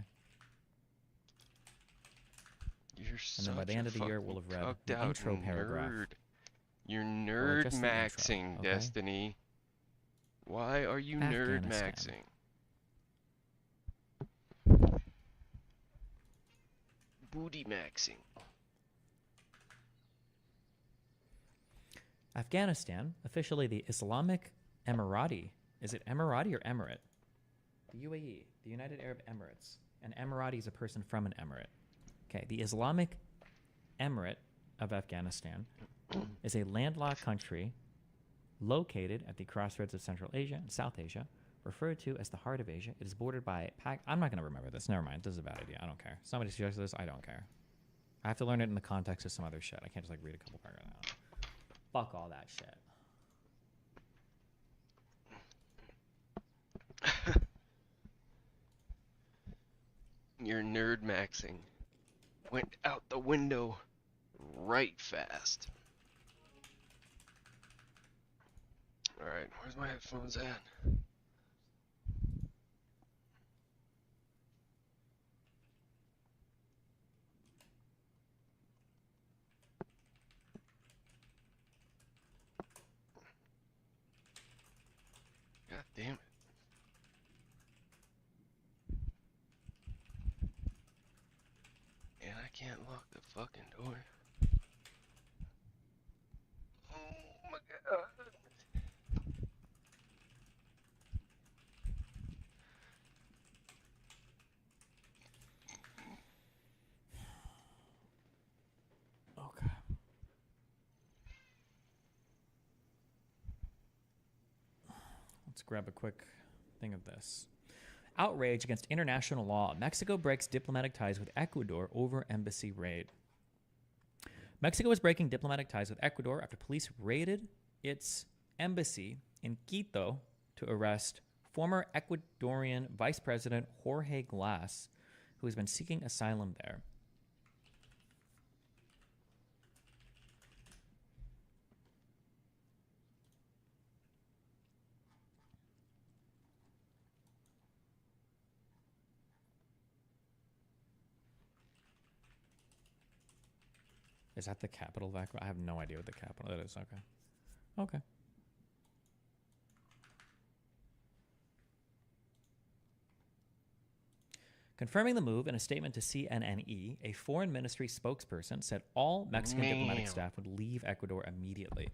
S2: You're
S3: And then by the
S2: such
S3: end
S2: a
S3: of the year, we'll have read
S2: fucking
S3: the
S2: cucked out
S3: intro paragraph.
S2: nerd. You're
S3: Or
S2: nerd
S3: just the intro,
S2: maxing,
S3: okay?
S2: Destiny. Why are you nerd
S3: Afghanistan.
S2: maxing? Booty maxing.
S3: Afghanistan, officially the Islamic Emirati. Is it Emirati or Emirate? The UAE, the United Arab Emirates. An Emirati is a person from an emirate. Okay, the Islamic Emirate of Afghanistan is a landlocked country located at the crossroads of Central Asia and South Asia, referred to as the Heart of Asia. It is bordered by I'm not going to remember this. Never mind. This is a bad idea. I don't care. Somebody suggested this. I don't care. I have to learn it in the context of some other shit. I can't just like read a couple paragraphs. Fuck all that shit.
S2: Your nerd maxing went out the window right fast. Alright, where's my headphones at? God damn it. And I can't lock the fucking door. Oh my god.
S3: Okay. Let's grab a quick thing of this. Outrage against international law. Mexico breaks diplomatic ties with Ecuador over embassy raid. Mexico is breaking diplomatic ties with Ecuador after police raided its embassy in Quito to arrest former Ecuadorian Vice President Jorge Glass, who has been seeking asylum there. Is that the capital of Ecuador? I have no idea what the capital that is. Okay. Okay. Confirming the move in a statement to CNNE, a foreign ministry spokesperson said all Mexican diplomatic staff would leave Ecuador immediately.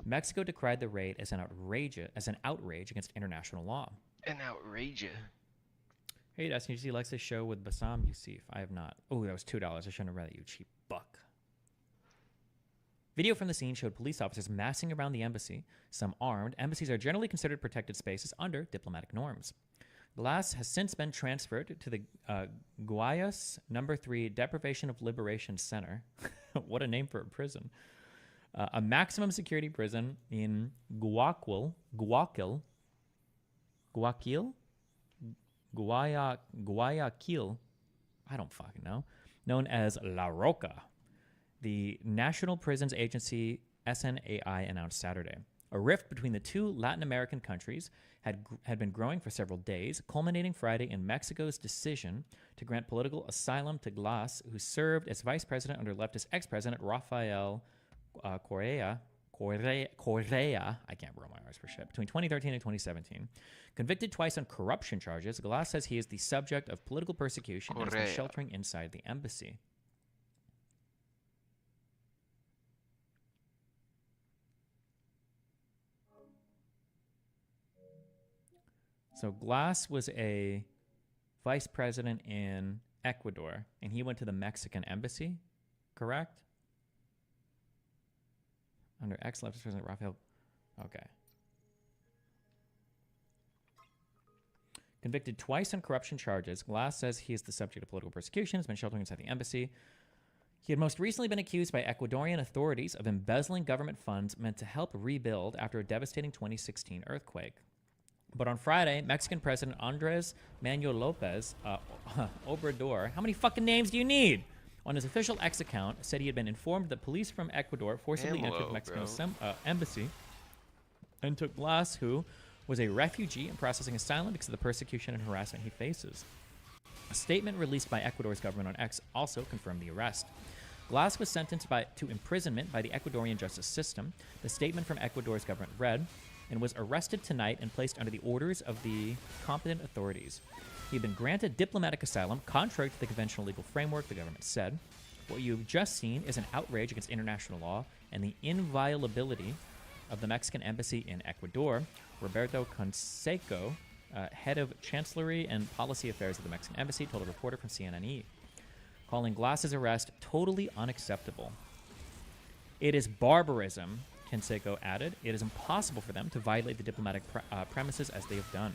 S3: Mexico decried the raid as an outrage against international law.
S2: An outrage.
S3: Hey, Dustin, did you see Lex's show with Bassam Youssef? I have not. Oh, that was $2. I shouldn't have read it, you cheap buck. Video from the scene showed police officers massing around the embassy, some armed. Embassies are generally considered protected spaces under diplomatic norms. Glass has since been transferred to the Guayas No. 3 Deprivation of Liberation Center. What a name for a prison. A maximum security prison in Guayaquil, I don't fucking know, known as La Roca. The National Prisons Agency, SNAI, announced Saturday. A rift between the two Latin American countries had been growing for several days, culminating Friday in Mexico's decision to grant political asylum to Glass, who served as vice president under leftist ex-president Rafael Correa, I can't roll my R's for shit, between 2013 and 2017. Convicted twice on corruption charges, Glass says he is the subject of political persecution and has been sheltering inside the embassy. So Glass was a vice president in Ecuador, and he went to the Mexican embassy, correct? Under ex-leftist president Rafael. Okay. Convicted twice on corruption charges, Glass says he is the subject of political persecution, has been sheltering inside the embassy. He had most recently been accused by Ecuadorian authorities of embezzling government funds meant to help rebuild after a devastating 2016 earthquake. But on Friday, Mexican President Andres Manuel Lopez Obrador, how many fucking names do you need? On his official X account, said he had been informed that police from Ecuador forcibly entered the Mexican embassy and took Glass, who was a refugee and processing asylum because of the persecution and harassment he faces. A statement released by Ecuador's government on X also confirmed the arrest. Glass was sentenced to imprisonment by the Ecuadorian justice system. The statement from Ecuador's government read, and was arrested tonight and placed under the orders of the competent authorities. He had been granted diplomatic asylum, contrary to the conventional legal framework, the government said. What you've just seen is an outrage against international law and the inviolability of the Mexican embassy in Ecuador. Roberto Conseco, head of Chancellery and Policy Affairs of the Mexican embassy, told a reporter from CNN, calling Glass's arrest totally unacceptable. It is barbarism, Conseco added. It is impossible for them to violate the diplomatic premises as they have done.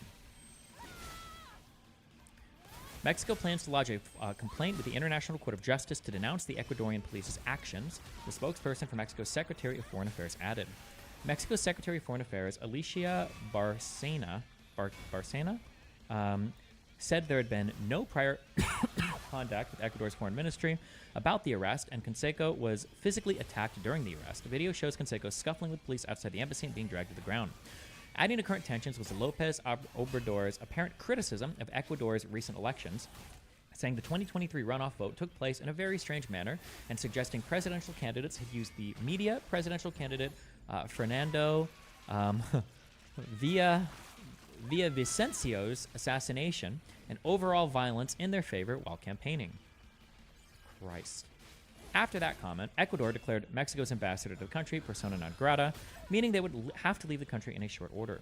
S3: Mexico plans to lodge a complaint with the International Court of Justice to denounce the Ecuadorian police's actions, the spokesperson for Mexico's Secretary of Foreign Affairs added. Mexico's Secretary of Foreign Affairs, Alicia Barcena, said there had been no prior contact with Ecuador's foreign ministry about the arrest, and Conseco was physically attacked during the arrest. The video shows Conseco scuffling with police outside the embassy and being dragged to the ground. Adding to current tensions was Lopez Obrador's apparent criticism of Ecuador's recent elections, saying the 2023 runoff vote took place in a very strange manner and suggesting presidential candidates had used the media presidential candidate Fernando Villavicencio's assassination and overall violence in their favor while campaigning. Christ. After that comment, Ecuador declared Mexico's ambassador to the country persona non grata, meaning they would have to leave the country in short order.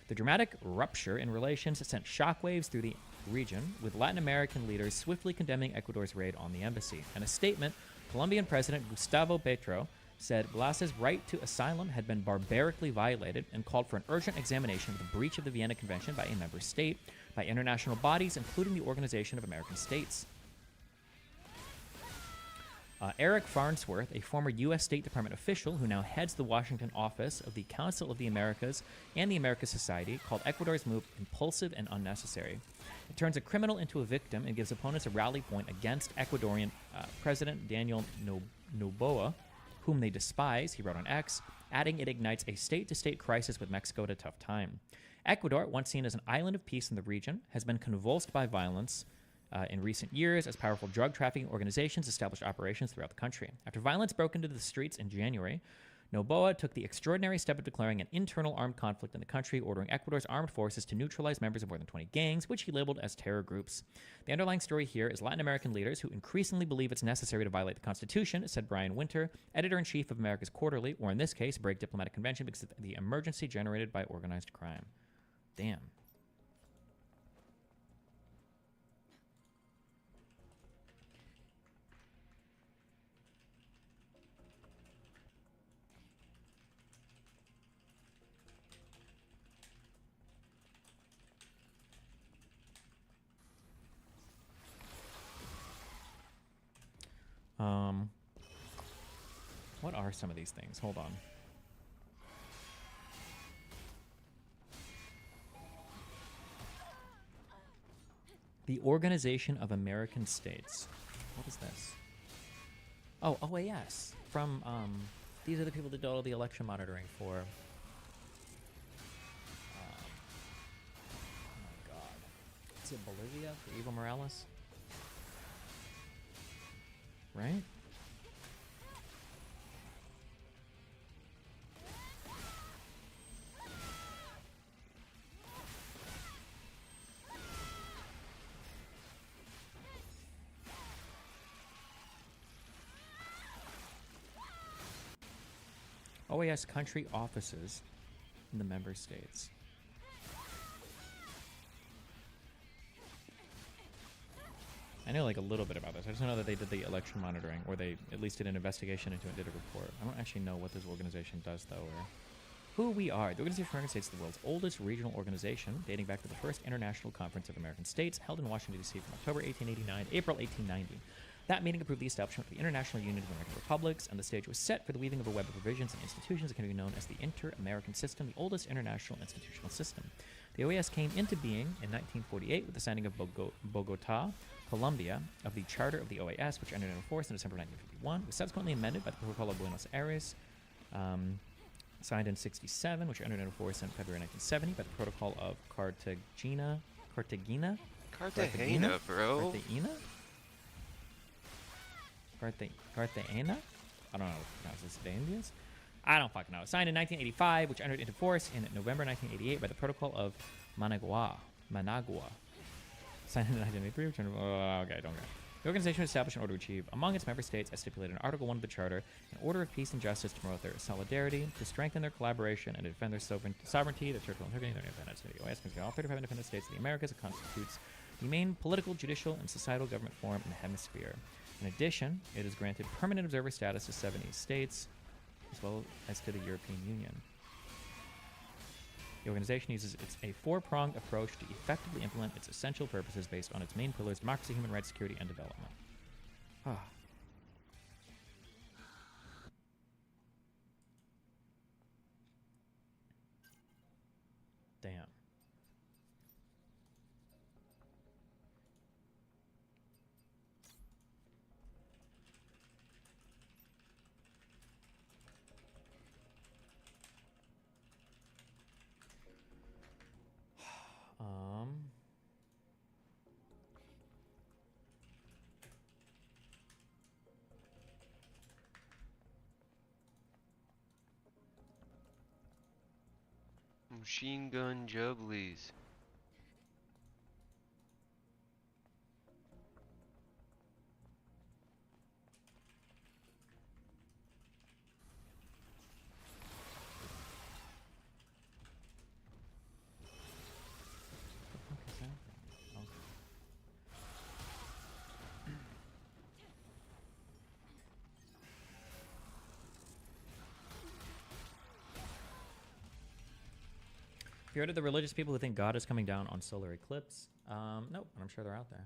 S3: The dramatic rupture in relations sent shockwaves through the region, with Latin American leaders swiftly condemning Ecuador's raid on the embassy. In a statement, Colombian President Gustavo Petro said Glass's right to asylum had been barbarically violated and called for an urgent examination of the breach of the Vienna Convention by a member state, by international bodies, including the Organization of American States. Eric Farnsworth, a former U.S. State Department official who now heads the Washington office of the Council of the Americas and the Americas Society, called Ecuador's move impulsive and unnecessary. It turns a criminal into a victim and gives opponents a rally point against Ecuadorian President Daniel Noboa, whom they despise, he wrote on X, adding it ignites a state-to-state crisis with Mexico at a tough time. Ecuador, once seen as an island of peace in the region, has been convulsed by violence in recent years as powerful drug trafficking organizations established operations throughout the country. After violence broke into the streets in January, Noboa took the extraordinary step of declaring an internal armed conflict in the country, ordering Ecuador's armed forces to neutralize members of more than 20 gangs, which he labeled as terror groups. The underlying story here is Latin American leaders who increasingly believe it's necessary to violate the Constitution, said Brian Winter, editor-in-chief of America's Quarterly, or in this case, break diplomatic convention because of the emergency generated by organized crime. Damn. What are some of these things? Hold on. The Organization of American States. What is this? Oh, OAS. From, these are the people that do all the election monitoring for... oh my god. Is it Bolivia? For Evo Morales? Right? OAS country offices in the member states. I know like a little bit about this. I just know that they did the election monitoring, or they at least did an investigation into it and did a report. I don't actually know what this organization does, though, or who we are. The Organization of American States is the world's oldest regional organization, dating back to the first International Conference of American States, held in Washington, D.C. from October 1889 to April 1890. That meeting approved the establishment of the International Union of American Republics, and the stage was set for the weaving of a web of provisions and institutions that can be known as the Inter-American System, the oldest international institutional system. The OAS came into being in 1948 with the signing of Bogota, Colombia, of the Charter of the OAS, which entered into force in December 1951. It was subsequently amended by the Protocol of Buenos Aires, signed in 67, which entered into force in February 1970 by the Protocol of Cartagena,
S2: Cartagena, bro.
S3: Cartagena? Cartagena? I don't know what to pronounce this. Dandias? I don't fucking know. Signed in 1985, which entered into force in November 1988 by the Protocol of Managua. Signed in 1983, which entered... okay, don't go. The organization was established in order to achieve, among its member states, as stipulated in Article 1 of the Charter, an order of peace and justice to promote their solidarity, to strengthen their collaboration, and to defend their sovereignty, their territorial integrity, and their independence. The OAS contains all 35 independent states of the Americas. It constitutes the main political, judicial, and societal government forum in the hemisphere. In addition, it has granted permanent observer status to 70 states, as well as to the European Union. The organization uses a four-pronged approach to effectively implement its essential purposes based on its main pillars: democracy, human rights, security, and development. Ah. Damn.
S2: Machine gun jubblies.
S3: Have you heard of the religious people who think God is coming down on solar eclipse? Nope, but I'm sure they're out there.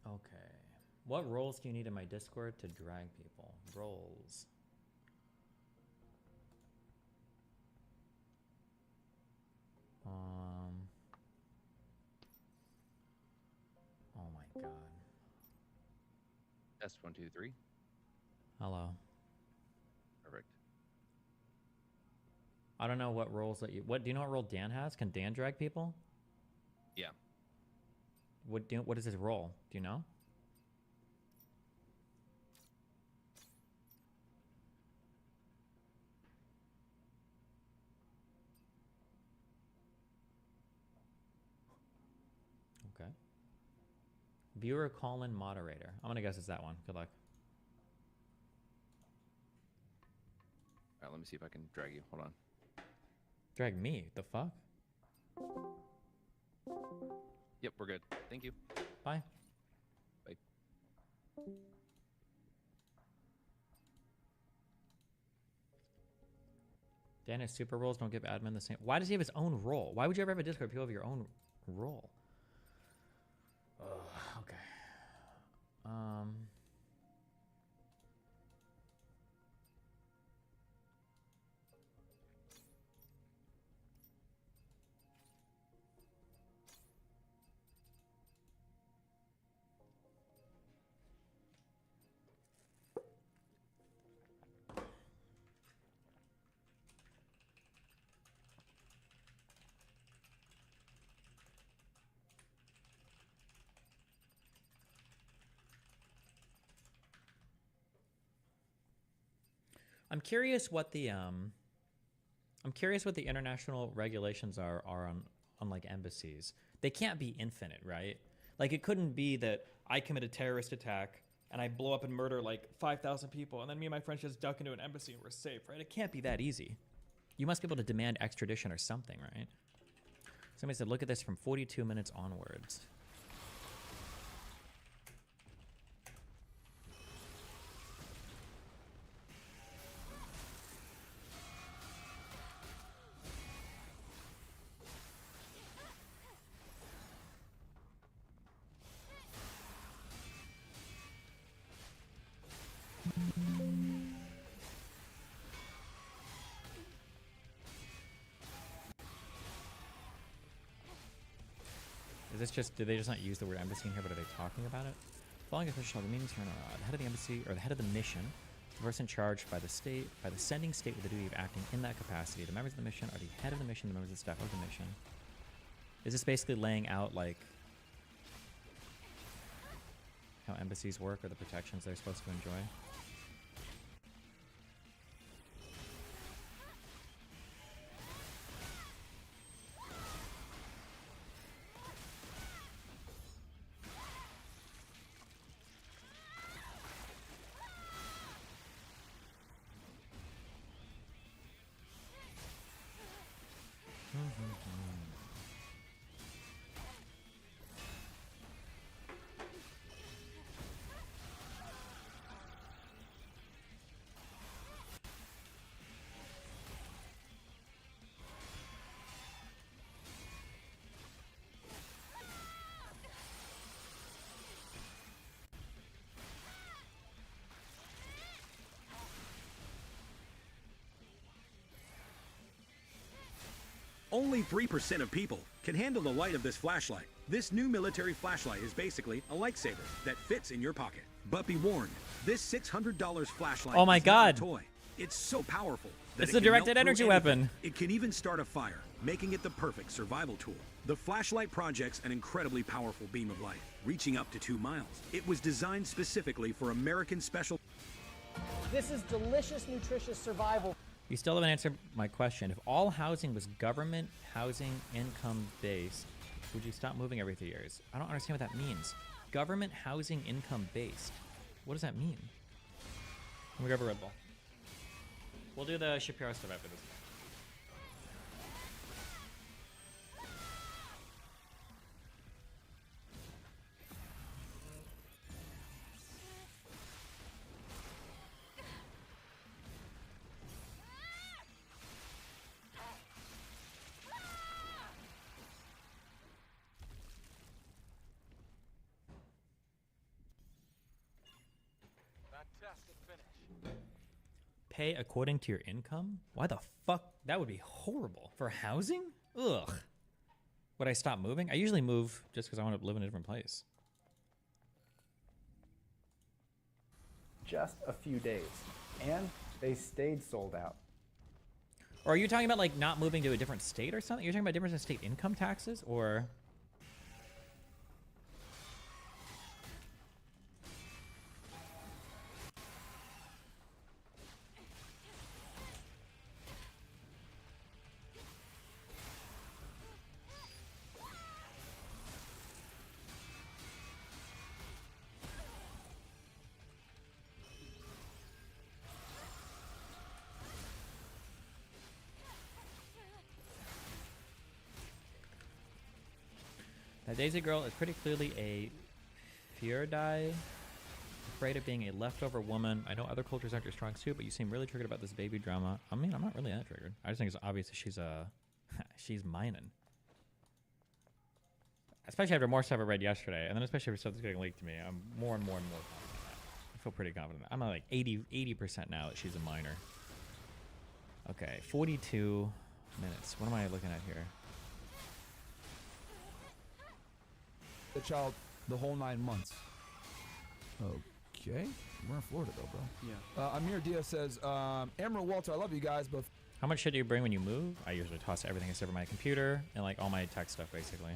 S3: Okay. What roles do you need in my Discord to drag people? Roles. Oh my god.
S8: Test 1, 2, 3.
S3: Hello.
S8: Perfect.
S3: I don't know what roles that you... What do you know what role Dan has? Can Dan drag people?
S8: Yeah.
S3: What is his role? Do you know? Viewer call-in moderator. I'm gonna guess it's that one. Good luck.
S8: All right, let me see if I can drag you. Hold on.
S3: Drag me? The fuck?
S8: Yep, we're good. Thank you.
S3: Bye.
S8: Bye.
S3: Dan, super roles don't give admin the same. Why does he have his own role? Why would you ever have a Discord if you have your own role? Okay. I'm curious what the international regulations are on like embassies. They can't be infinite, right? Like it couldn't be that I commit a terrorist attack and I blow up and murder like 5,000 people and then me and my friends just duck into an embassy and we're safe, right? It can't be that easy. You must be able to demand extradition or something, right? Somebody said, look at this from 42 minutes onwards. Is this just, did they just not use the word embassy in here, but are they talking about it? Following official, the meetings turn the head of the embassy, or the head of the mission, the person charged by the state, by the sending state with the duty of acting in that capacity. The members of the mission are the head of the mission, the members of the staff of the mission. Is this basically laying out, like, how embassies work or the protections they're supposed to enjoy?
S9: Only 3% of people can handle the light of this flashlight. This new military flashlight is basically a lightsaber that fits in your pocket. But be warned, this $600 flashlight
S3: Oh my
S9: is
S3: God.
S9: not a toy. It's so powerful that
S3: It's
S9: it
S3: a
S9: can
S3: directed
S9: melt through
S3: energy
S9: anything.
S3: weapon.
S9: It can even start a fire, making it the perfect survival tool. The flashlight projects an incredibly powerful beam of light, reaching up to 2 miles. It was designed specifically for American special.
S22: This is delicious, nutritious survival.
S3: You still haven't answered my question. If all housing was government housing income based, would you stop moving every 3 years? I don't understand what that means. Government housing income based. What does that mean? Let me grab a Red Bull. We'll do the Shapiro stuff after this.
S6: Fantastic finish.
S3: Pay according to your income? Why the fuck? That would be horrible. For housing? Ugh. Would I stop moving? I usually move just because I want to live in a different place.
S23: Just a few days, and they stayed sold out.
S3: Or are you talking about like not moving to a different state or something? You're talking about difference in state income taxes or? That Daisy girl is pretty clearly a Feuerdai, afraid of being a leftover woman. I know other cultures aren't your strong suit, but you seem really triggered about this baby drama. I mean, I'm not really that triggered. I just think it's obvious that she's she's mining. Especially after more stuff I read yesterday, and then especially after stuff that's getting leaked to me, I'm more and more confident in that. I feel pretty confident. I'm at like 80% now that she's a minor. Okay, 42 minutes. What am I looking at here?
S10: The child the whole 9 months. Okay. We're in Florida though, bro.
S16: Yeah.
S10: Amir Diaz says, Emerald Walter, I love you guys, but
S3: How much shit do you bring when you move? I usually toss everything except for my computer and like all my tech stuff basically.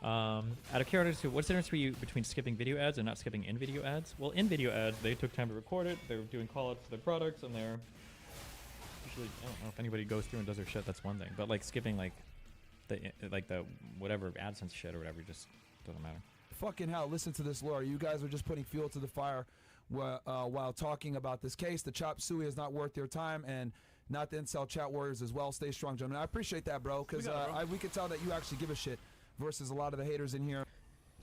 S3: Out of curiosity, what's the difference for you between skipping video ads and not skipping in-video ads? Well, in-video ads, they took time to record it. They're doing call-outs to their products, and they're usually, I don't know if anybody goes through and does their shit. That's one thing. But like skipping like the whatever AdSense shit or whatever just doesn't matter.
S10: fucking hell, listen to this, Laura. You guys are just putting fuel to the fire while talking about this case. The chop suey is not worth your time, and not the incel chat warriors as well. Stay strong, gentlemen. I appreciate that, bro, because we can tell that you actually give a shit versus a lot of the haters in here.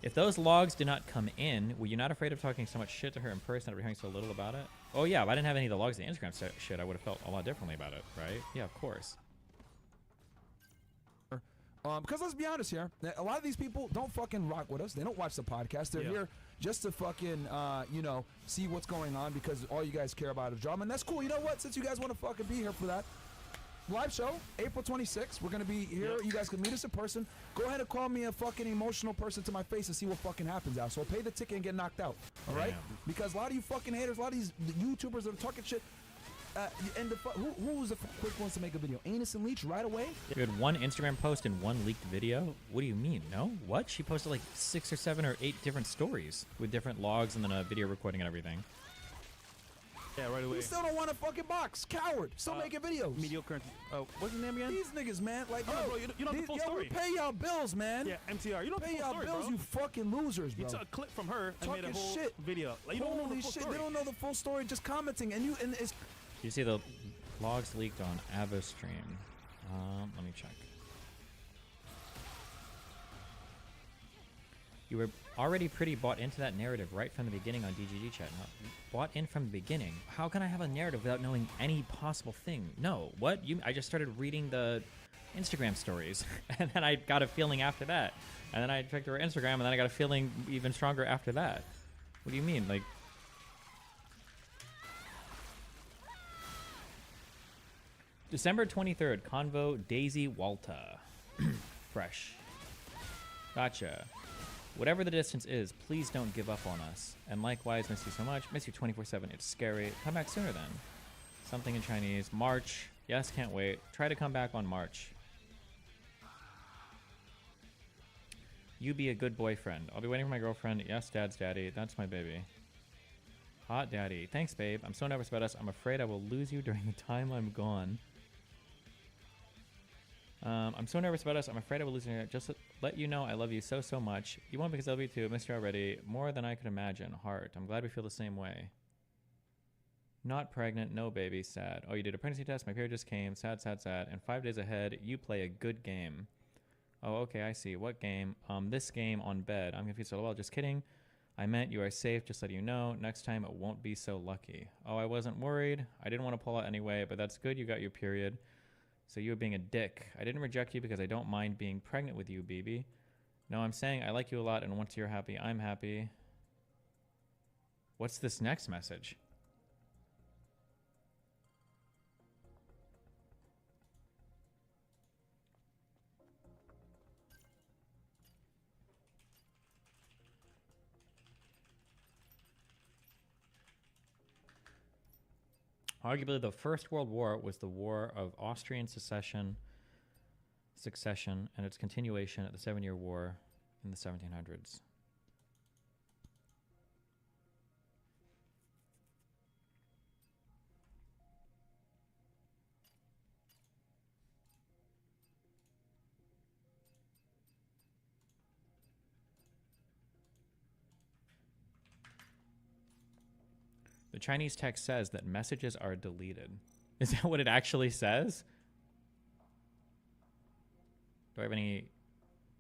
S3: If those logs did not come in, were you not afraid of talking so much shit to her in person after hearing so little about it? Oh yeah, if I didn't have any of the logs in the Instagram shit, I would have felt a lot differently about it, right? Yeah, of course.
S10: Because let's be honest here, a lot of these people don't fucking rock with us. They don't watch the podcast. They're here just to fucking, see what's going on because all you guys care about is drama. And that's cool. You know what? Since you guys want to fucking be here for that, live show, April 26th. We're going to be here. You guys can meet us in person. Go ahead and call me a fucking emotional person to my face and see what fucking happens out. So pay the ticket and get knocked out. All right? Because a lot of you fucking haters, a lot of these YouTubers that are talking shit, and who was the quick ones to make a video? Anus and Leech right away?
S3: You had one Instagram post and one leaked video? What do you mean? No? What? She posted like 6 or 7 or 8 different stories with different logs and then a video recording and everything.
S16: Yeah, right away.
S10: You still don't want a fucking box. Coward. Still making videos.
S16: Mediocre. What's his name again?
S10: These niggas, man. Like,
S16: bro, you know the full story.
S10: We pay y'all bills, man.
S16: Yeah, MTR. You know the
S10: pay
S16: full
S10: y'all
S16: story,
S10: bills,
S16: bro.
S10: you fucking losers, bro.
S16: You took a clip from her and
S10: talking
S16: made a whole
S10: shit.
S16: video. Like, you don't know the full story.
S10: They don't know the full story. Just commenting, and it's.
S3: You see the logs leaked on AvaStream. Let me check. You were already pretty bought into that narrative right from the beginning on DGG chat. No, bought in from the beginning. How can I have a narrative without knowing any possible thing? No. What? I just started reading the Instagram stories, and then I got a feeling after that. And then I checked her Instagram, and then I got a feeling even stronger after that. What do you mean? Like, December 23rd, Convo Daisy Walta. Fresh. Gotcha. Whatever the distance is, please don't give up on us. And likewise, miss you so much. Miss you 24/7. It's scary. Come back sooner then. Something in Chinese. March. Yes, can't wait. Try to come back on March. You be a good boyfriend. I'll be waiting for my girlfriend. Yes, dad's daddy. That's my baby. Hot daddy. Thanks, babe. I'm so nervous about us. I'm afraid I will lose you during the time I'm gone. I'm so nervous about us. I'm afraid I will lose you. Just let you know I love you so, so much. You won't because I love you too. I miss you already. More than I could imagine. Heart. I'm glad we feel the same way. Not pregnant. No baby. Sad. Oh, you did a pregnancy test. My period just came. Sad, sad, sad. And 5 days ahead, you play a good game. Oh, okay. I see. What game? This game on bed. I'm confused. So, well, just kidding. I meant you are safe. Just letting you know. Next time it won't be so lucky. Oh, I wasn't worried. I didn't want to pull out anyway, but that's good. You got your period. So you were being a dick. I didn't reject you because I don't mind being pregnant with you, BB. No, I'm saying I like you a lot, and once you're happy, I'm happy. What's this next message? Arguably, the First World War was the War of Austrian succession, and its continuation at the 7-Year War in the 1700s. The Chinese text says that messages are deleted. Is that what it actually says? Do I have any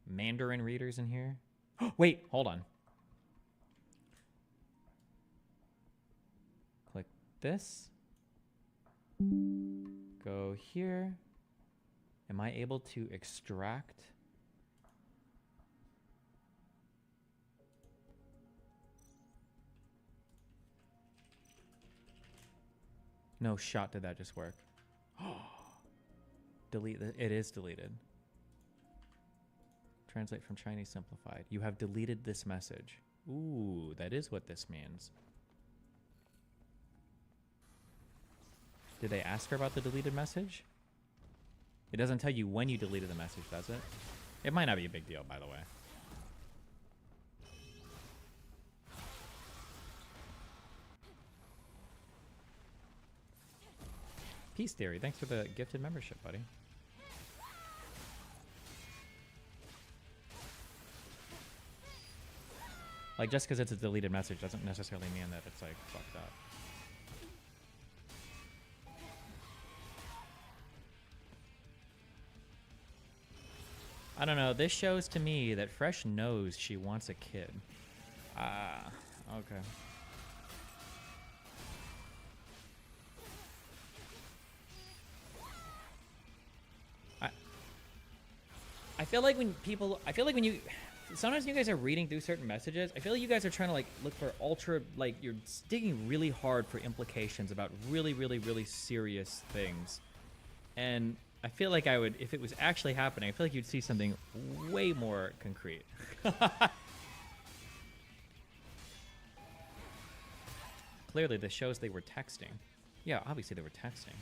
S3: Mandarin readers in here? Wait, hold on. Click this. Go here. Am I able to extract? No shot did that just work. Delete. It is deleted. Translate from Chinese simplified. You have deleted this message. Ooh, that is what this means. Did they ask her about the deleted message? It doesn't tell you when you deleted the message, does it? It might not be a big deal, by the way. Peace Theory, thanks for the gifted membership, buddy. Like, just because it's a deleted message doesn't necessarily mean that it's, like, fucked up. I don't know. This shows to me that Fresh knows she wants a kid. Ah, okay. I feel like when people, sometimes you guys are reading through certain messages, I feel like you guys are trying to like look for ultra, like you're digging really hard for implications about really, really, really serious things. And I feel like I would, if it was actually happening, I feel like you'd see something way more concrete. Clearly this shows they were texting. Yeah, obviously they were texting.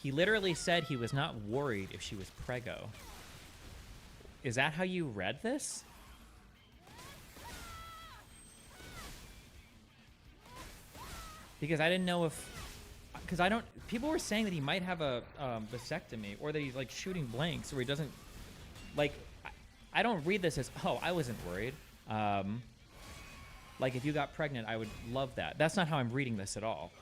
S3: He literally said he was not worried if she was preggo. Is that how you read this? Because I didn't know if... Because I don't... People were saying that he might have a vasectomy, or that he's, like, shooting blanks, or he doesn't... Like, I don't read this as, oh, I wasn't worried. Like, if you got pregnant, I would love that. That's not how I'm reading this at all.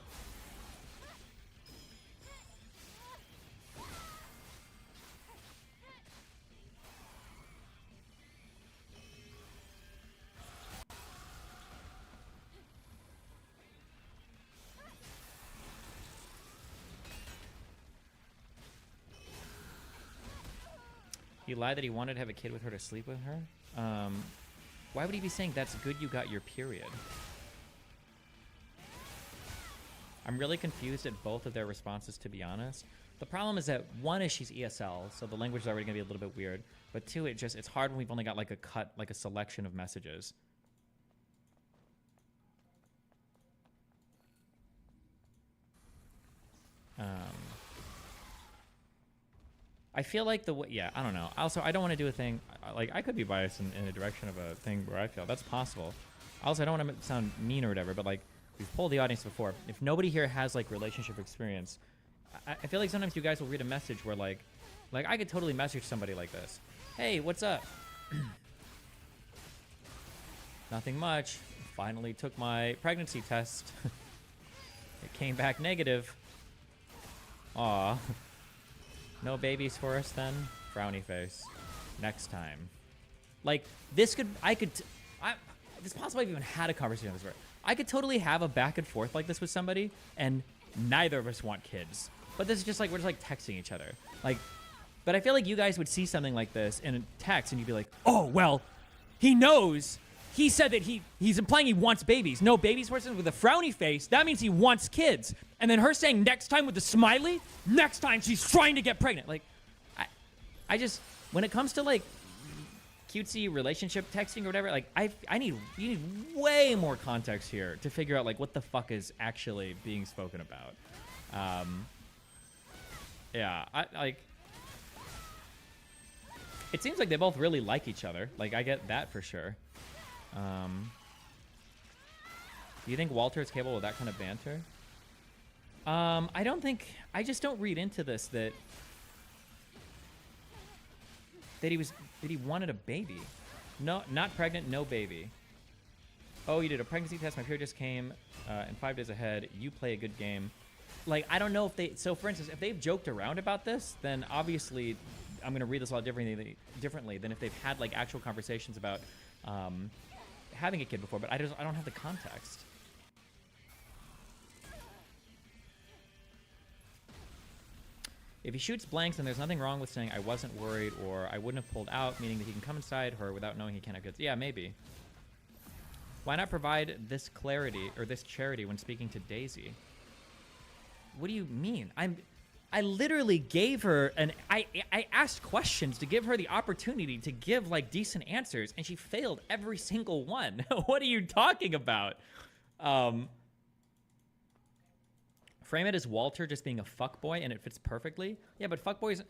S3: He lied that he wanted to have a kid with her to sleep with her? Why would he be saying that's good you got your period? I'm really confused at both of their responses, to be honest. The problem is that one is she's ESL, so the language is already going to be a little bit weird. But two, it's hard when we've only got like a selection of messages. I feel like I don't know. Also, I don't want to do a thing, like, I could be biased in the direction of a thing where I feel that's possible. Also, I don't want to sound mean or whatever, but, like, we've polled the audience before. If nobody here has, like, relationship experience, I feel like sometimes you guys will read a message where, like, I could totally message somebody like this. Hey, what's up? Nothing much. Finally took my pregnancy test. It came back negative. Aw. No babies for us then? Frowny face. Next time. Like, this could, it's possible I've even had a conversation with this. I could totally have a back and forth like this with somebody, and neither of us want kids. But this is just like, we're just like texting each other. Like, but I feel like you guys would see something like this in a text, and you'd be like, oh, well, he knows. He said that he's implying he wants babies. No babies person with a frowny face. That means he wants kids. And then her saying next time with the smiley, next time she's trying to get pregnant. Like, I just, when it comes to like cutesy relationship texting or whatever, like you need way more context here to figure out like what the fuck is actually being spoken about. Yeah, it seems like they both really like each other. Like, I get that for sure. Do you think Walter is capable of that kind of banter? I don't think, I just don't read into this that that he wanted a baby. No, not pregnant, no baby. Oh, you did a pregnancy test. My period just came in 5 days ahead. You play a good game. Like, I don't know if they... So, for instance, if they've joked around about this, then obviously I'm going to read this a lot differently than if they've had, like, actual conversations about having a kid before. But I don't have the context. If he shoots blanks, then there's nothing wrong with saying I wasn't worried or I wouldn't have pulled out, meaning that he can come inside her without knowing he can't have kids. Yeah, maybe. Why not provide this clarity or this charity when speaking to Daisy? What do you mean? I literally gave her I asked questions to give her the opportunity to give like decent answers, and she failed every single one. What are you talking about? Frame it as Walter just being a fuckboy, and it fits perfectly. Yeah, but fuckboys...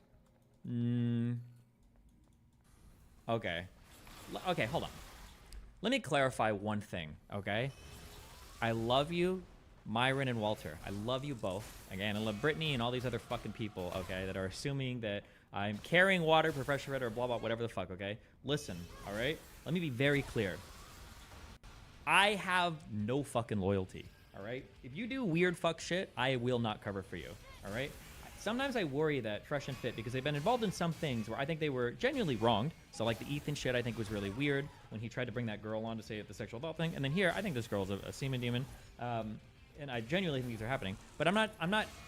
S3: Okay. Okay, hold on. Let me clarify one thing, okay? I love you, Myron and Walter. I love you both. Again, I love Brittany and all these other fucking people, okay, that are assuming that I'm carrying water, professional red, or blah, blah, whatever the fuck, okay? Listen, all right? Let me be very clear. I have no fucking loyalty. All right? If you do weird fuck shit, I will not cover for you. All right? Sometimes I worry that Fresh and Fit, because they've been involved in some things where I think they were genuinely wronged. So, like, the Ethan shit I think was really weird when he tried to bring that girl on to say the sexual assault thing. And then here, I think this girl's a semen demon. And I genuinely think these are happening. But I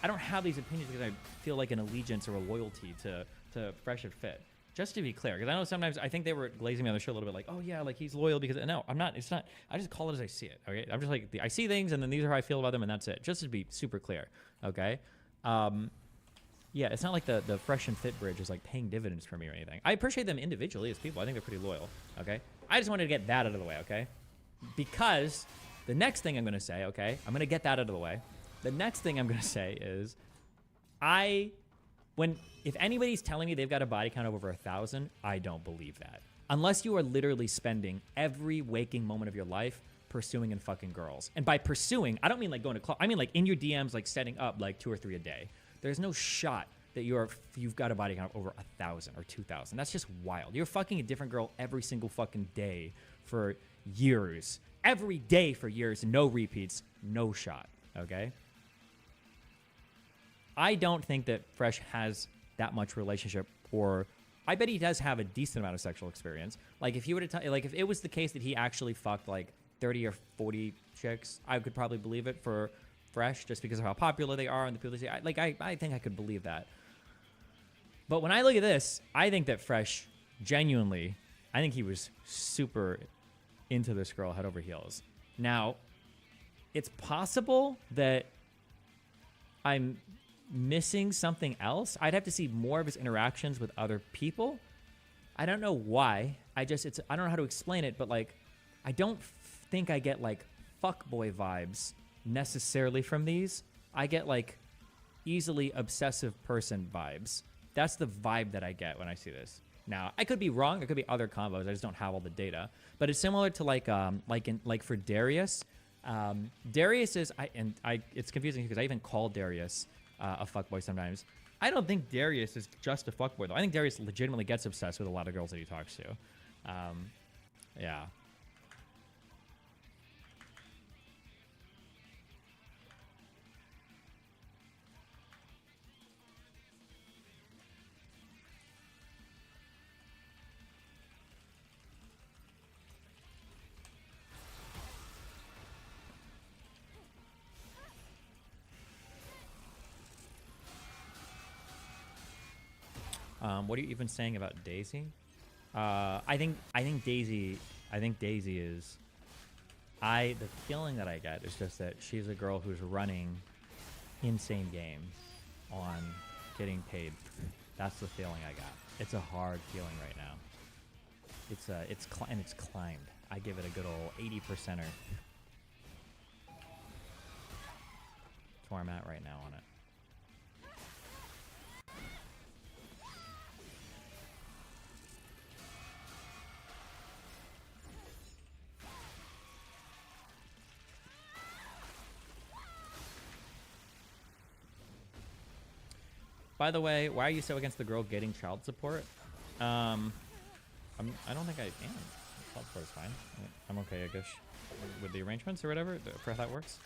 S3: don't have these opinions because I feel like an allegiance or a loyalty to Fresh and Fit. Just to be clear, because I know sometimes I think they were glazing me on the show a little bit like, oh yeah, like he's loyal because... No, I'm not. It's not. I just call it as I see it, okay? I'm just like, I see things and then these are how I feel about them and that's it. Just to be super clear, okay? Yeah, it's not like the Fresh and Fit bridge is like paying dividends for me or anything. I appreciate them individually as people. I think they're pretty loyal, okay? I just wanted to get that out of the way, okay? Because the next thing I'm going to say, okay? I'm going to get that out of the way. The next thing I'm going to say is if anybody's telling me they've got a body count of over 1,000, I don't believe that. Unless you are literally spending every waking moment of your life pursuing and fucking girls. And by pursuing, I don't mean like going to club. I mean like in your DMs, like setting up like 2 or 3 a day. There's no shot that you've got a body count of over 1,000 or 2,000. That's just wild. You're fucking a different girl every single fucking day for years. Every day for years, no repeats, no shot, okay? I don't think that Fresh has that much relationship, or I bet he does have a decent amount of sexual experience. Like if you were to tell, like if it was the case that he actually fucked like 30 or 40 chicks, I could probably believe it for Fresh just because of how popular they are and the people they say. I think I could believe that. But when I look at this, I think that Fresh genuinely, I think he was super into this girl head over heels. Now, it's possible that I'm missing something else. I'd have to see more of his interactions with other people. I don't know why. I don't know how to explain it, but like, I don't think I get like fuckboy vibes necessarily from these. I get like easily obsessive person vibes. That's the vibe that I get when I see this. Now, I could be wrong. There could be other combos. I just don't have all the data. But it's similar to like for Darius. Darius is it's confusing because I even call Darius a fuckboy sometimes. I don't think Darius is just a fuckboy though. I think Darius legitimately gets obsessed with a lot of girls that he talks to. Yeah. What are you even saying about Daisy? I think Daisy is. The feeling that I get is just that she's a girl who's running insane games on getting paid. That's the feeling I got. It's a hard feeling right now. It's climbed. I give it a good old 80%er. That's where I'm at right now on it. By the way, why are you so against the girl getting child support? I don't think I am. Club floor is fine. I'm okay, I guess, with the arrangements or whatever, for how that works.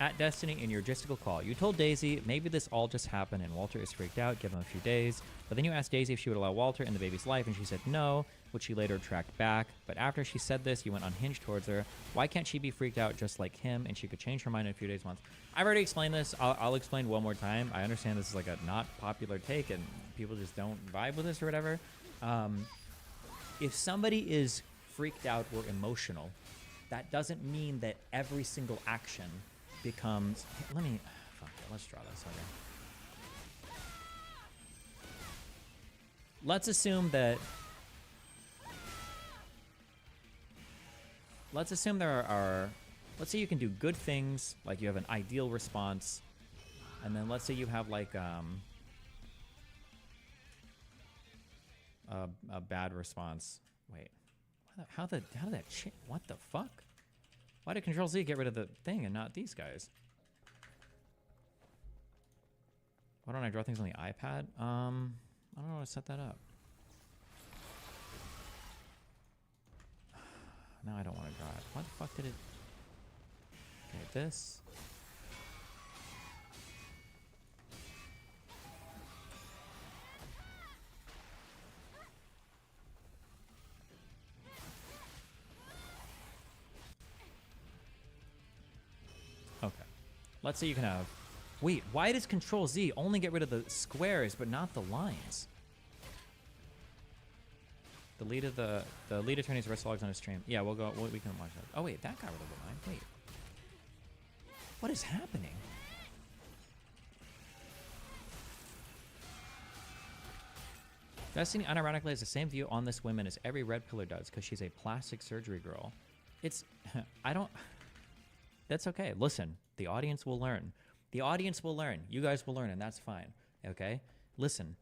S3: At Destiny, in your logistical call, you told Daisy maybe this all just happened and Walter is freaked out, give him a few days. But then you asked Daisy if she would allow Walter in the baby's life, and she said no, which she later tracked back. But after she said this, you went unhinged towards her. Why can't she be freaked out just like him, and she could change her mind in a few days, months? I've already explained this. I'll explain one more time. I understand this is like a not popular take, and people just don't vibe with this or whatever. If somebody is freaked out or emotional, that doesn't mean that every single action becomes, let me, fuck it, let's draw this, okay. Let's assume there are, let's say you can do good things, like you have an ideal response, and then let's say you have like a bad response. Wait, how did that change? What the fuck? Why did Control-Z get rid of the thing and not these guys? Why don't I draw things on the iPad? I don't know how to set that up. Now I don't want to draw it. What the fuck did it... Okay, this... Okay. Let's say you can have... Wait, why does Control-Z only get rid of the squares but not the lines? The lead attorney's arrest logs on his stream. Yeah, we can watch that. Oh wait, that got rid of the line. Wait. What is happening? Destiny unironically has the same view on this woman as every red pillar does because she's a plastic surgery girl. It's... I don't... That's okay. Listen, the audience will learn. The audience will learn. You guys will learn, and that's fine. Okay? Listen,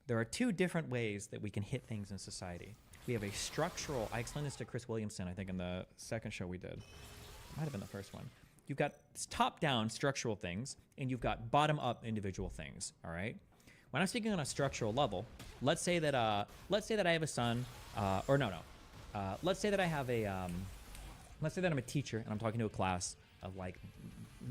S3: there are two different ways that we can hit things in society. We have a structural... I explained this to Chris Williamson, I think, in the second show we did. Might have been the first one. You've got top-down structural things, and you've got bottom-up individual things, all right? When I'm speaking on a structural level, let's say that I have a son, let's say that I have a... Let's say that I'm a teacher and I'm talking to a class of like,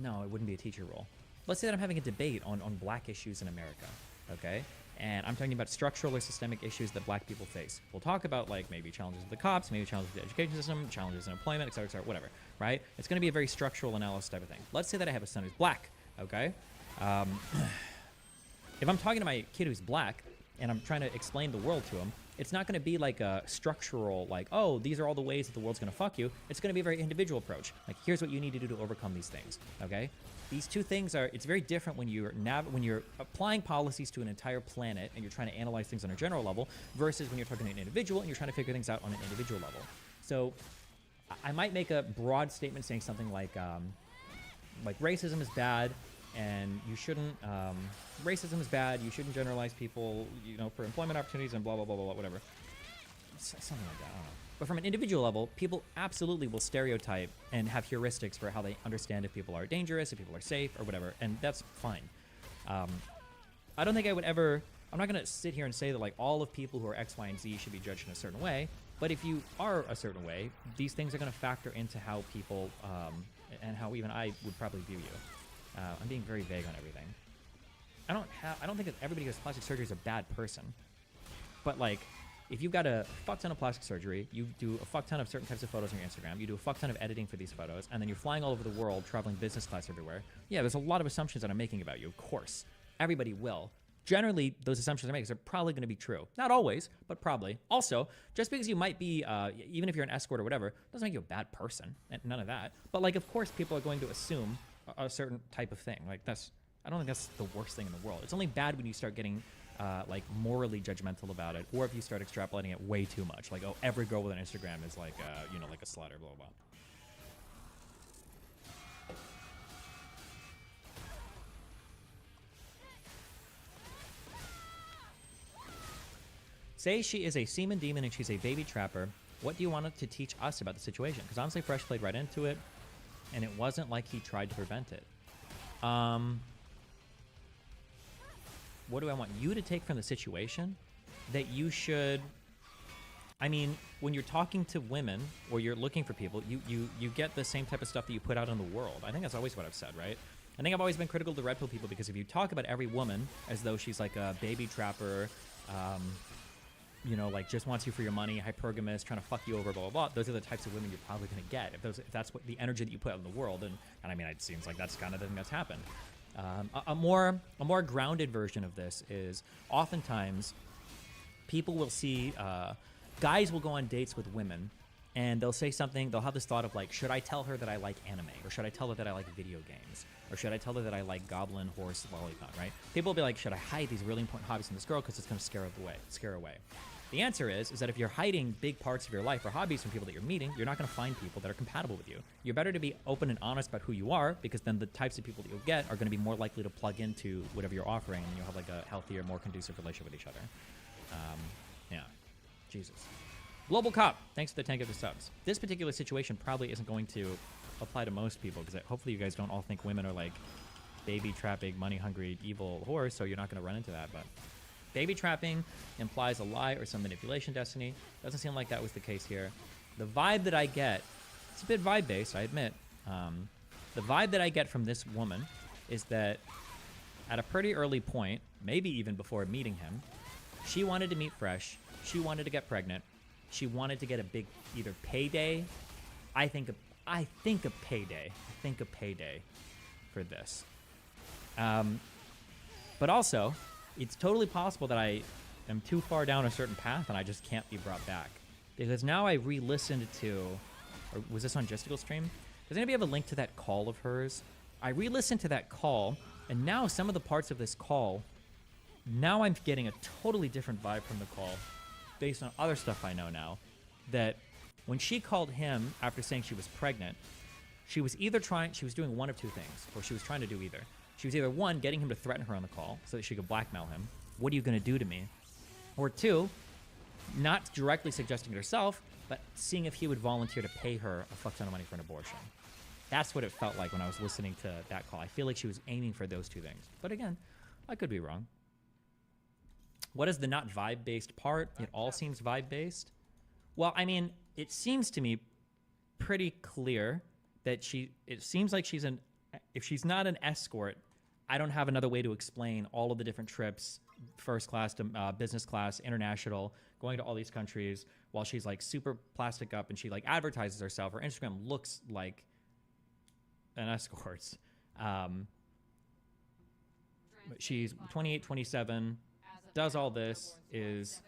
S3: no, it wouldn't be a teacher role. Let's say that I'm having a debate on black issues in America, okay? And I'm talking about structural or systemic issues that black people face. We'll talk about like maybe challenges with the cops, maybe challenges with the education system, challenges in employment, et cetera, whatever, right? It's gonna be a very structural analysis type of thing. Let's say that I have a son who's black, okay? If I'm talking to my kid who's black and I'm trying to explain the world to him, it's not going to be like a structural, like, oh, these are all the ways that the world's going to fuck you. It's going to be a very individual approach. Like, here's what you need to do to overcome these things, okay? These two things are, it's very different when you're applying policies to an entire planet and you're trying to analyze things on a general level versus when you're talking to an individual and you're trying to figure things out on an individual level. So I might make a broad statement saying something like racism is bad, and you shouldn't, racism is bad, you shouldn't generalize people, you know, for employment opportunities and blah, blah, blah, blah, whatever. Something like that, I don't know. But from an individual level, people absolutely will stereotype and have heuristics for how they understand if people are dangerous, if people are safe, or whatever, and that's fine. I don't think I would ever, I'm not going to sit here and say that, like, all of people who are X, Y, and Z should be judged in a certain way, but if you are a certain way, these things are going to factor into how people, and how even I would probably view you. I'm being very vague on everything. I don't think that everybody who has plastic surgery is a bad person. But like, if you've got a fuck ton of plastic surgery, you do a fuck ton of certain types of photos on your Instagram, you do a fuck ton of editing for these photos, and then you're flying all over the world, traveling business class everywhere. Yeah, there's a lot of assumptions that I'm making about you, of course. Everybody will. Generally, those assumptions I make are probably going to be true. Not always, but probably. Also, just because you might be, even if you're an escort or whatever, doesn't make you a bad person. None of that. But like, of course, people are going to assume a certain type of thing. Like, I don't think that's the worst thing in the world. It's only bad when you start getting like morally judgmental about it, or if you start extrapolating it way too much. Like, oh, every girl with an Instagram is like, you know, like a slut or blah, blah, blah. Say she is a semen demon and she's a baby trapper. What do you want to teach us about the situation? Because honestly, Fresh played right into it, and it wasn't like he tried to prevent it. What do I want you to take from the situation? That you should... I mean, when you're talking to women or you're looking for people, you get the same type of stuff that you put out in the world. I think that's always what I've said, right? I think I've always been critical of the red pill people because if you talk about every woman as though she's like a baby trapper, you know, like just wants you for your money, hypergamous, trying to fuck you over, blah, blah, blah, those are the types of women you're probably going to get. If that's what the energy that you put out in the world, and I mean, it seems like that's kind of the thing that's happened. A more grounded version of this is oftentimes people will see... guys will go on dates with women and they'll say something, they'll have this thought of like, should I tell her that I like anime? Or should I tell her that I like video games? Or should I tell her that I like goblin, horse, lollipop, right? People will be like, should I hide these really important hobbies from this girl because it's going to scare her away? The answer is that if you're hiding big parts of your life or hobbies from people that you're meeting, you're not going to find people that are compatible with you. You're better to be open and honest about who you are because then the types of people that you'll get are going to be more likely to plug into whatever you're offering and you'll have like a healthier, more conducive relationship with each other. Yeah. Jesus. Global Cop, thanks for the 10 of the subs. This particular situation probably isn't going to apply to most people because hopefully you guys don't all think women are like baby trapping, money-hungry, evil whores, so you're not going to run into that. But baby trapping implies a lie or some manipulation destiny. Doesn't seem like that was the case here. The vibe that I get, it's a bit vibe-based, I admit. The vibe that I get from this woman is that at a pretty early point, maybe even before meeting him, she wanted to meet Fresh. She wanted to get pregnant. She wanted to get a big either payday. I think a payday. I think a payday for this. But also, it's totally possible that I am too far down a certain path and I just can't be brought back. Because now I re-listened to, or was this on Justical Stream? Does anybody have a link to that call of hers? I re-listened to that call, and now some of the parts of this call, now I'm getting a totally different vibe from the call based on other stuff I know now, that when she called him after saying she was pregnant, she was doing one of two things, or she was trying to do either. She was either one, getting him to threaten her on the call so that she could blackmail him. What are you going to do to me? Or two, not directly suggesting it herself, but seeing if he would volunteer to pay her a fuck ton of money for an abortion. That's what it felt like when I was listening to that call. I feel like she was aiming for those two things. But again, I could be wrong. What is the not vibe-based part? It all seems vibe-based. Well, I mean, it seems to me pretty clear that it seems like if she's not an escort, I don't have another way to explain all of the different trips, first class to business class, international, going to all these countries while she's like super plastic up and she like advertises herself. Her Instagram looks like an escort. She's 28, 27, does all this, is...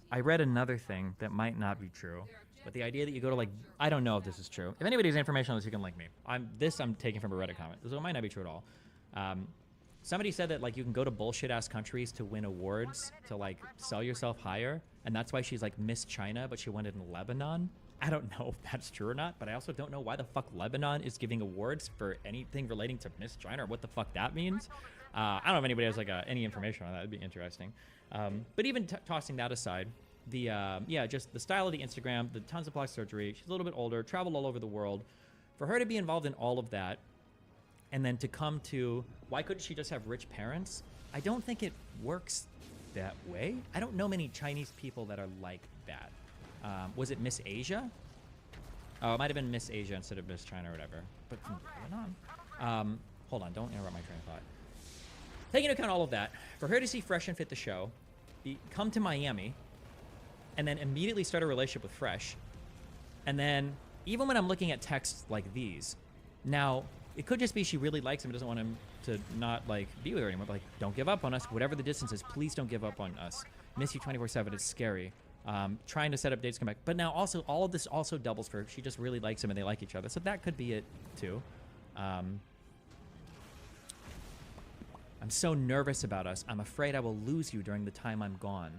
S3: I read another thing that might not be true, but the idea that you go to like... I don't know if this is true. If anybody has information on this, you can link me. I'm taking from a Reddit comment, so it might not be true at all. Somebody said that like you can go to bullshit-ass countries to win awards, to like sell yourself higher, and that's why she's like Miss China, but she won it in Lebanon. I don't know if that's true or not, but I also don't know why the fuck Lebanon is giving awards for anything relating to Miss China or what the fuck that means. I don't know if anybody has like any information on that. It'd be interesting. But even tossing that aside, just the style of the Instagram, the tons of plastic surgery. She's a little bit older, traveled all over the world. For her to be involved in all of that, and then to come to, why couldn't she just have rich parents? I don't think it works that way. I don't know many Chinese people that are like that. Was it Miss Asia? Oh, it might have been Miss Asia instead of Miss China or whatever. But hold on, don't interrupt my train of thought. Taking into account all of that, for her to see Fresh and Fit the show, come to Miami, and then immediately start a relationship with Fresh, and then even when I'm looking at texts like these, now it could just be she really likes him and doesn't want him to not like be with her anymore. But, like, don't give up on us, whatever the distance is. Please don't give up on us. Miss you 24/7. It's scary. Trying to set up dates to come back, but now also all of this also doubles for she just really likes him and they like each other, so that could be it too. I'm so nervous about us. I'm afraid I will lose you during the time I'm gone.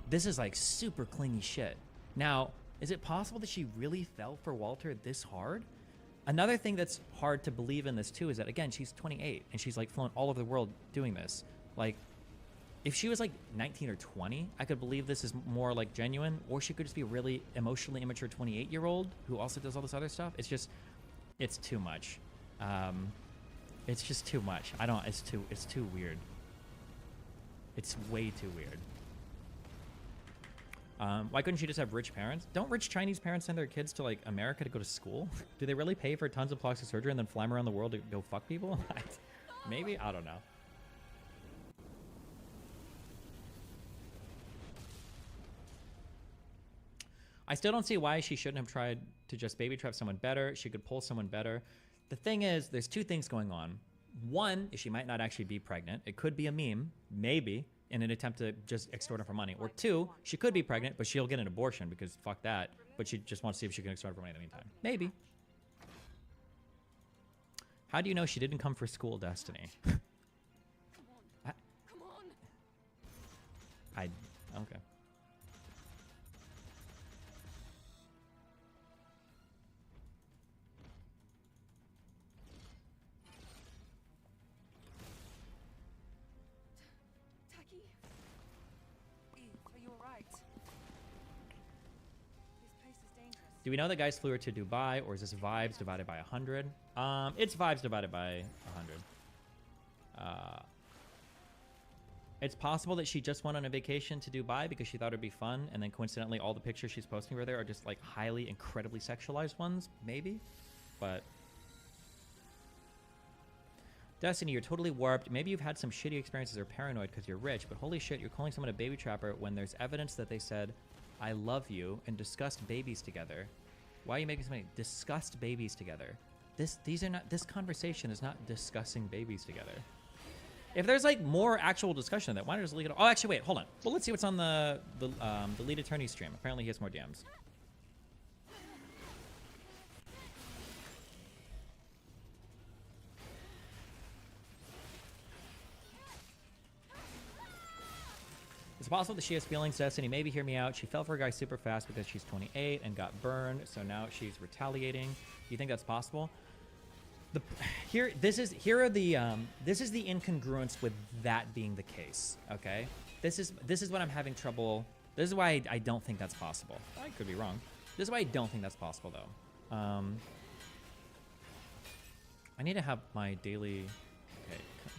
S3: This is like super clingy shit. Now, is it possible that she really fell for Walter this hard? Another thing that's hard to believe in this too is that, again, she's 28 and she's like flown all over the world doing this. Like, if she was like 19 or 20, I could believe this is more like genuine, or she could just be a really emotionally immature 28-year-old who also does all this other stuff. It's just, it's too much. It's just too much. It's too weird. It's way too weird. Why couldn't she just have rich parents? Don't rich Chinese parents send their kids to like America to go to school? Do they really pay for tons of plastic surgery and then fly 'em around the world to go fuck people? Maybe, I don't know. I still don't see why she shouldn't have tried to just baby trap someone better. She could pull someone better. The thing is, there's two things going on. One is she might not actually be pregnant. It could be a meme, maybe, in an attempt to just extort her for money. Or two, she could be pregnant, but she'll get an abortion because fuck that. But she just wants to see if she can extort her for money in the meantime. Maybe. How do you know she didn't come for school, Destiny? Okay.
S7: Taki? Eve, are you alright? This place is dangerous.
S3: Do we know the guys flew her to Dubai, or is this vibes divided by 100? It's vibes divided by 100. It's possible that she just went on a vacation to Dubai because she thought it'd be fun, and then coincidentally all the pictures she's posting over there are just like highly, incredibly sexualized ones, maybe? But Destiny, you're totally warped. Maybe you've had some shitty experiences or paranoid because you're rich, but holy shit, you're calling someone a baby trapper when there's evidence that they said, I love you, and discussed babies together. Why are you making somebody discussed babies together? This conversation is not discussing babies together. If there's like more actual discussion of that, why not just leak it? Oh, actually, wait, hold on. Well, let's see what's on the lead attorney stream. Apparently, he has more DMs. It's possible that she has feelings, Destiny. Maybe hear me out. She fell for a guy super fast because she's 28 and got burned, so now she's retaliating. Do you think that's possible? This is the incongruence with that being the case. Okay, this is what I'm having trouble. This is why I don't think that's possible. I could be wrong. This is why I don't think that's possible though. I need to have my daily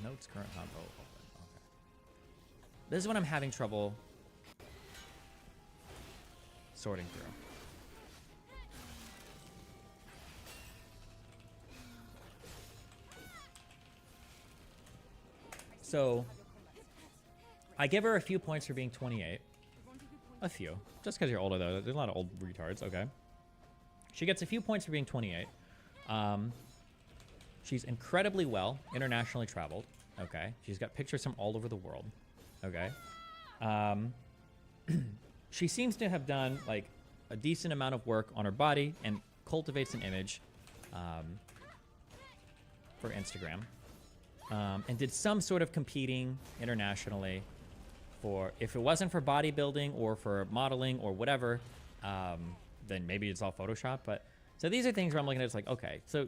S3: notes current combo open. Okay. This is what I'm having trouble sorting through. So, I give her a few points for being 28. A few. Just because you're older, though. There's a lot of old retards. Okay. She gets a few points for being 28. She's incredibly well internationally traveled. Okay. She's got pictures from all over the world. Okay. She seems to have done, like, a decent amount of work on her body and cultivates an image for Instagram. And did some sort of competing internationally for, if it wasn't for bodybuilding or for modeling or whatever, then maybe it's all Photoshop. But so these are things where I'm looking at, it's like, okay, so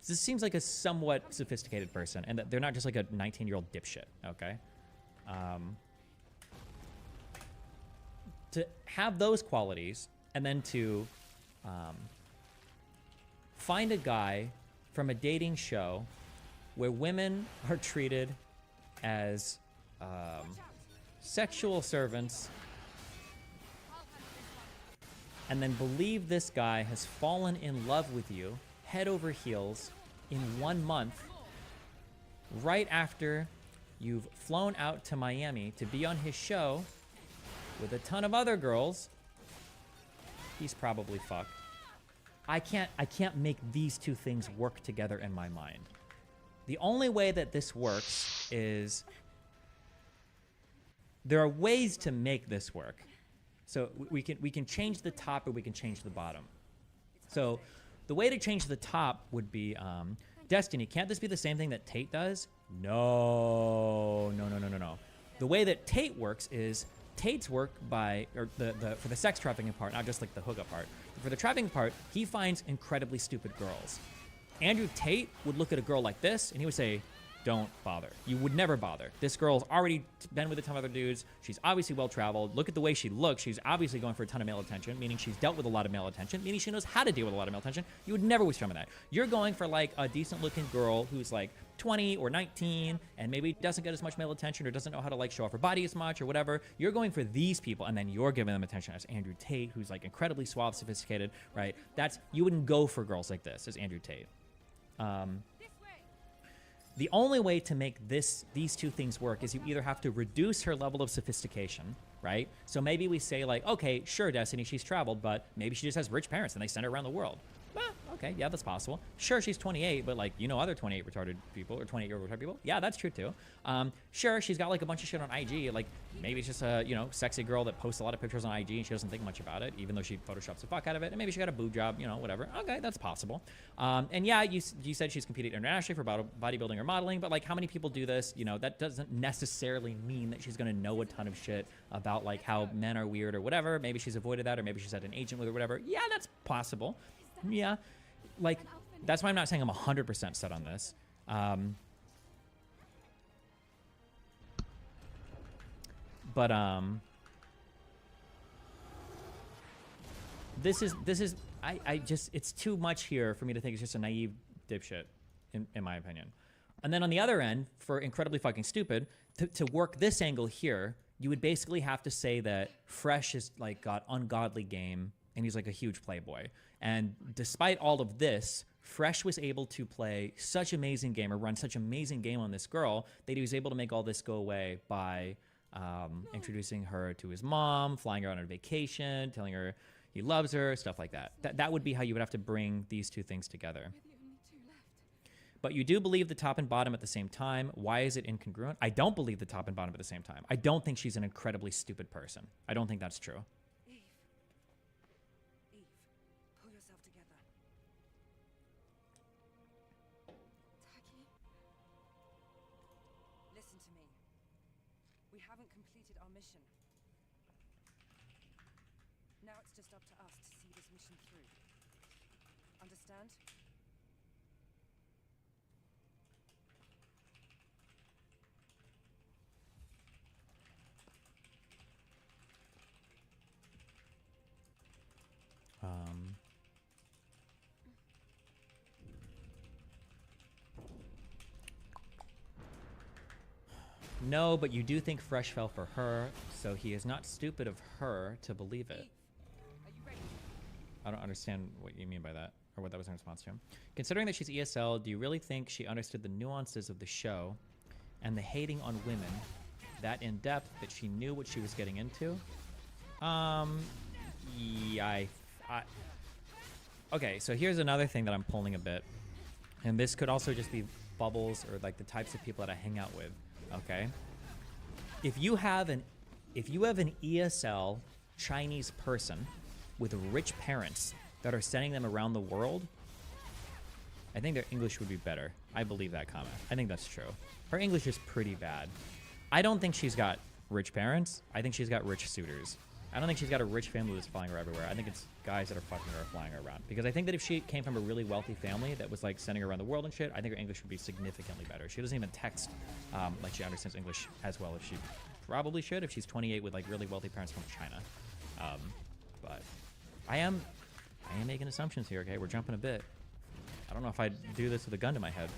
S3: this seems like a somewhat sophisticated person, and that they're not just like a 19-year-old dipshit, okay? To have those qualities and then to find a guy from a dating show where women are treated as sexual servants, and then believe this guy has fallen in love with you head over heels in 1 month, right after you've flown out to Miami to be on his show with a ton of other girls. He's probably fucked. I can't make these two things work together in my mind. The only way that this works is, there are ways to make this work. So we can change the top or we can change the bottom. So the way to change the top would be, Destiny, can't this be the same thing that Tate does? No. The way that Tate works is Tate's work for the sex trafficking part, not just like the hookup part. For the trafficking part, he finds incredibly stupid girls. Andrew Tate would look at a girl like this and he would say, don't bother. You would never bother. This girl's already been with a ton of other dudes. She's obviously well-traveled. Look at the way she looks. She's obviously going for a ton of male attention, meaning she's dealt with a lot of male attention, meaning she knows how to deal with a lot of male attention. You would never waste time on that. You're going for like a decent-looking girl who's like 20 or 19 and maybe doesn't get as much male attention or doesn't know how to like show off her body as much or whatever. You're going for these people and then you're giving them attention as Andrew Tate, who's like incredibly suave, sophisticated, right? You wouldn't go for girls like this as Andrew Tate. The only way to make these two things work is you either have to reduce her level of sophistication, right? So maybe we say like, okay, sure, Destiny, she's traveled, but maybe she just has rich parents and they send her around the world. Well, okay, yeah, that's possible. Sure, she's 28, but like, you know, other 28 retarded people or 28-year-old retarded people. Yeah, that's true too. Sure, she's got like a bunch of shit on IG. Like maybe it's just a, you know, sexy girl that posts a lot of pictures on IG and she doesn't think much about it, even though she photoshops the fuck out of it. And maybe she got a boob job, you know, whatever. Okay, that's possible. And yeah, you said she's competed internationally for bodybuilding or modeling, but like how many people do this? You know, that doesn't necessarily mean that she's going to know a ton of shit about like how men are weird or whatever. Maybe she's avoided that or maybe she's had an agent with her or whatever. Yeah, that's possible. Yeah, like that's why I'm not saying I'm 100% set on this. This is I just, it's too much here for me to think it's just a naive dipshit, in my opinion. And then on the other end, for incredibly fucking stupid, to work this angle here, you would basically have to say that Fresh is like got ungodly game and he's like a huge playboy. And despite all of this, Fresh was able to play such amazing game or run such amazing game on this girl that he was able to make all this go away by introducing her to his mom, flying her on a vacation, telling her he loves her, stuff like that. That would be how you would have to bring these two things together. But you do believe the top and bottom at the same time. Why is it incongruent? I don't believe the top and bottom at the same time. I don't think she's an incredibly stupid person. I don't think that's true.
S7: Pull yourself together. Taki, listen to me. We haven't completed our mission. Now it's just up to us to see this mission through. Understand?
S3: No, but you do think Fresh fell for her, so he is not stupid of her to believe it. I don't understand what you mean by that, or what that was in response to him. Considering that she's ESL, do you really think she understood the nuances of the show and the hating on women that in depth that she knew what she was getting into? Yeah, okay, so here's another thing that I'm pulling a bit, and this could also just be bubbles or like the types of people that I hang out with. Okay, if you have an ESL Chinese person with rich parents that are sending them around the world, I think their English would be better. I believe that comment. I think that's true. Her English is pretty bad. I don't think she's got rich parents. I think she's got rich suitors. I don't think she's got a rich family that's flying her everywhere. I think it's guys that are fucking her, flying her around. Because I think that if she came from a really wealthy family that was like sending her around the world and shit, I think her English would be significantly better. She doesn't even text like she understands English as well as she probably should if she's 28 with like really wealthy parents from China. But I am making assumptions here. Okay, we're jumping a bit. I don't know if I'd do this with a gun to my head.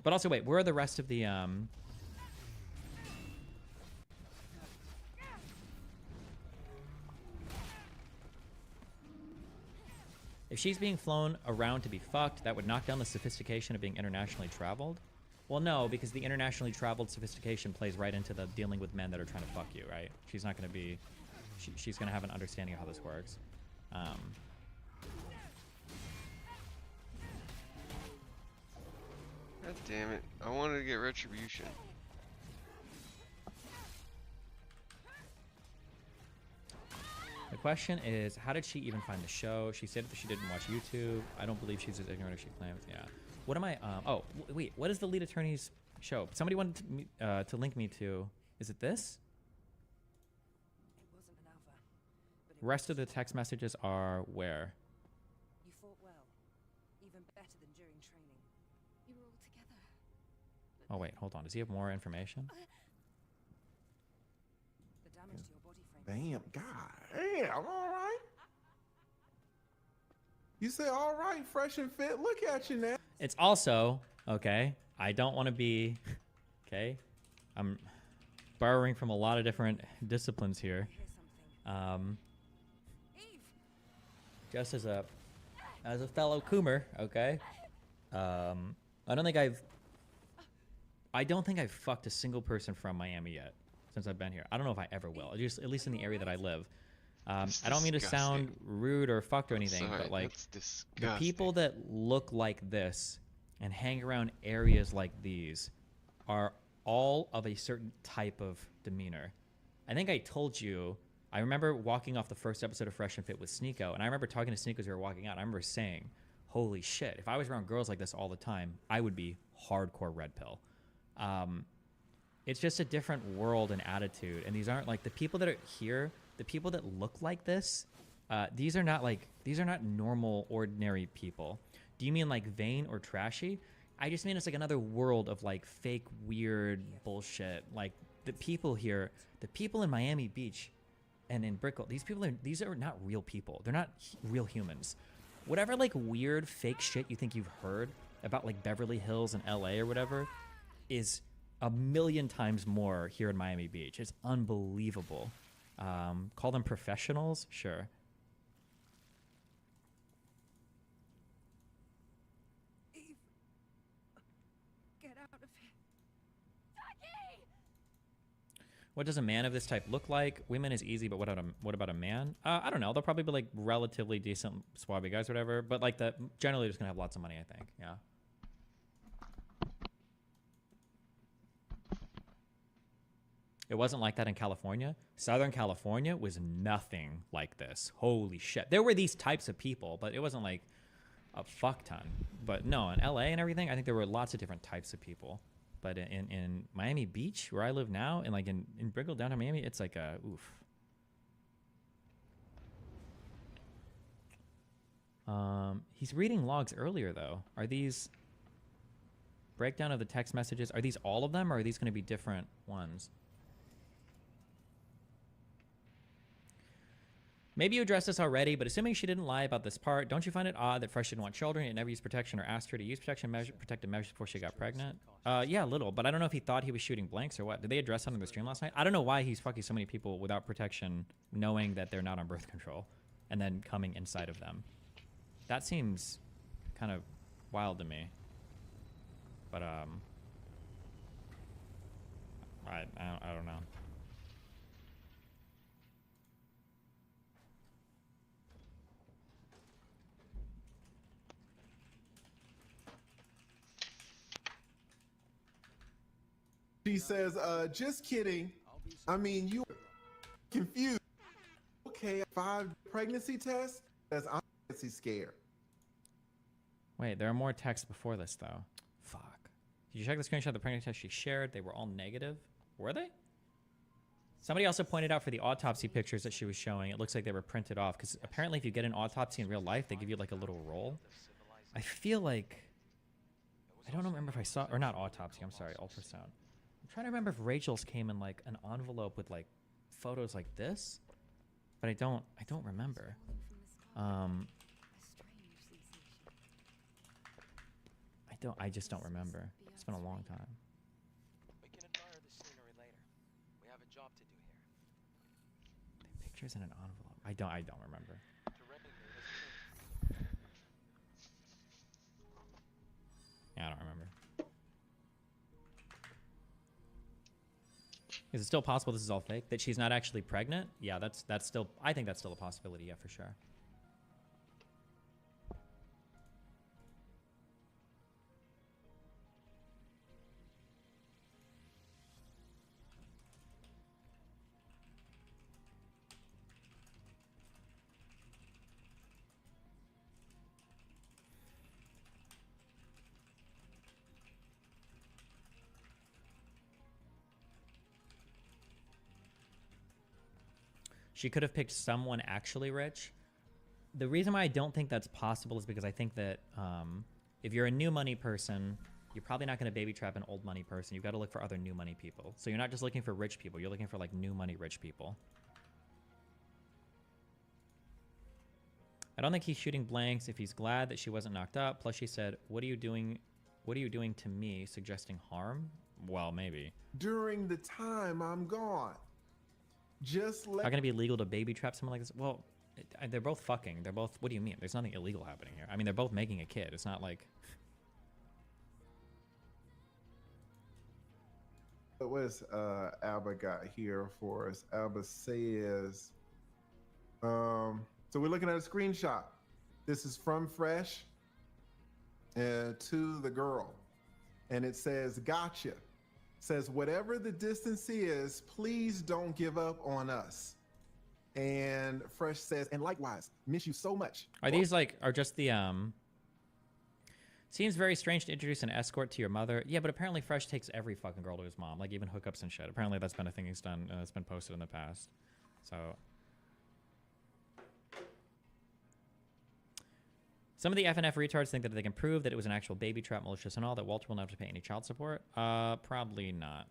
S3: But also, wait, where are the rest of the If she's being flown around to be fucked, that would knock down the sophistication of being internationally traveled? Well, no, because the internationally traveled sophistication plays right into the dealing with men that are trying to fuck you, right? She's not going to be... She's going to have an understanding of how this works. God
S2: damn it. I wanted to get retribution.
S3: The question is, how did she even find the show? She said that she didn't watch YouTube. I don't believe she's as ignorant as she claims. Yeah. What am I... wait. What is the lead attorney's show? Somebody wanted to link me to... Is it this?
S7: It wasn't an alpha.
S3: Rest of the text messages are where?
S7: You fought well. Even better than during training. You were all together.
S3: Oh wait, hold on. Does he have more information?
S4: Damn, God damn, all right. You say all right, fresh and fit. Look at you now.
S3: It's also, okay, I don't want to be, okay, I'm borrowing from a lot of different disciplines here. Just as a fellow Coomer, okay, I don't think I've fucked a single person from Miami yet since I've been here. I don't know if I ever will, just at least in the area that I live. I don't mean to sound rude or fucked or anything,
S2: Sorry,
S3: but like
S2: that's
S3: the people that look like this and hang around areas like these are all of a certain type of demeanor. I think I told you, I remember walking off the first episode of Fresh and Fit with Sneeko, and I remember talking to Sneeko as we were walking out. I remember saying, holy shit, if I was around girls like this all the time, I would be hardcore red pill. It's just a different world and attitude, and these aren't like the people that are here, the people that look like this, these are not normal, ordinary people. Do you mean like vain or trashy? I just mean it's like another world of like fake, weird bullshit. Like the people here, the people in Miami Beach and in Brickell, these are not real people. They're not real humans. Whatever like weird fake shit you think you've heard about like Beverly Hills and LA or whatever is a million times more here in Miami Beach. It's unbelievable. Call them professionals? Sure.
S7: Eve, get out of here. Ducky!
S3: What does a man of this type look like? Women is easy, but what about a man? I don't know. They'll probably be like relatively decent, swabby guys, whatever. But like generally just gonna have lots of money, I think. Yeah. It wasn't like that in California. Southern California was nothing like this. Holy shit. There were these types of people, but it wasn't like a fuck ton. But no, in LA and everything, I think there were lots of different types of people. But in Miami Beach, where I live now, and like in Brickell, downtown Miami, it's like a oof. He's reading logs earlier though. Are these breakdown of the text messages? Are these all of them, or are these going to be different ones? Maybe you addressed this already, but assuming she didn't lie about this part, don't you find it odd that Fresh didn't want children and never used protection or asked her to use protective measures before she got pregnant? Yeah, a little, but I don't know if he thought he was shooting blanks or what. Did they address that on the stream last night? I don't know why he's fucking so many people without protection, knowing that they're not on birth control, and then coming inside of them. That seems kind of wild to me. But, I don't know.
S4: She says, just kidding. I mean, you confused. Okay, 5 pregnancy tests? That's honestly scared.
S3: Wait, there are more texts before this, though. Fuck. Did you check the screenshot of the pregnancy test she shared? They were all negative. Were they? Somebody also pointed out for the autopsy pictures that she was showing, it looks like they were printed off, because apparently if you get an autopsy in real life, they give you like a little roll. I feel like... I don't remember if I saw... Or not autopsy, I'm sorry, ultrasound. I'm trying to remember if Rachel's came in like an envelope with like photos like this, but I don't remember. I just don't remember. It's been a long time.
S12: We can admire the scenery later. We have a job to do here.
S3: The pictures in an envelope. I don't remember. Yeah, I don't remember. Is it still possible this is all fake? That she's not actually pregnant? Yeah, that's still... I think that's still a possibility, yeah, for sure. She could have picked someone actually rich. The reason why I don't think that's possible is because I think that if you're a new money person you're probably not going to baby trap an old money person. You've got to look for other new money people. So you're not just looking for rich people. You're looking for like new money rich people. I don't think he's shooting blanks if he's glad that she wasn't knocked up. Plus she said, what are you doing? What are you doing to me? Suggesting harm? Well, maybe.
S11: During the time I'm gone. Just let...
S3: How can it be illegal to baby trap someone like this? Well, they're both fucking. They're both... What do you mean? There's nothing illegal happening here. I mean, they're both making a kid. It's not like...
S11: What has Alba got here for us? Alba says... so we're looking at a screenshot. This is from Fresh to the girl. And it says, gotcha. Says, whatever the distance is, please don't give up on us. And Fresh says, and likewise, miss you so much.
S3: Are these like, are just the, seems very strange to introduce an escort to your mother. Yeah, but apparently Fresh takes every fucking girl to his mom, like even hookups and shit. Apparently that's been a thing he's done, it's been posted in the past. So. Some of the FNF retards think that they can prove that it was an actual baby trap, malicious and all, that Walter will not have to pay any child support. Probably not.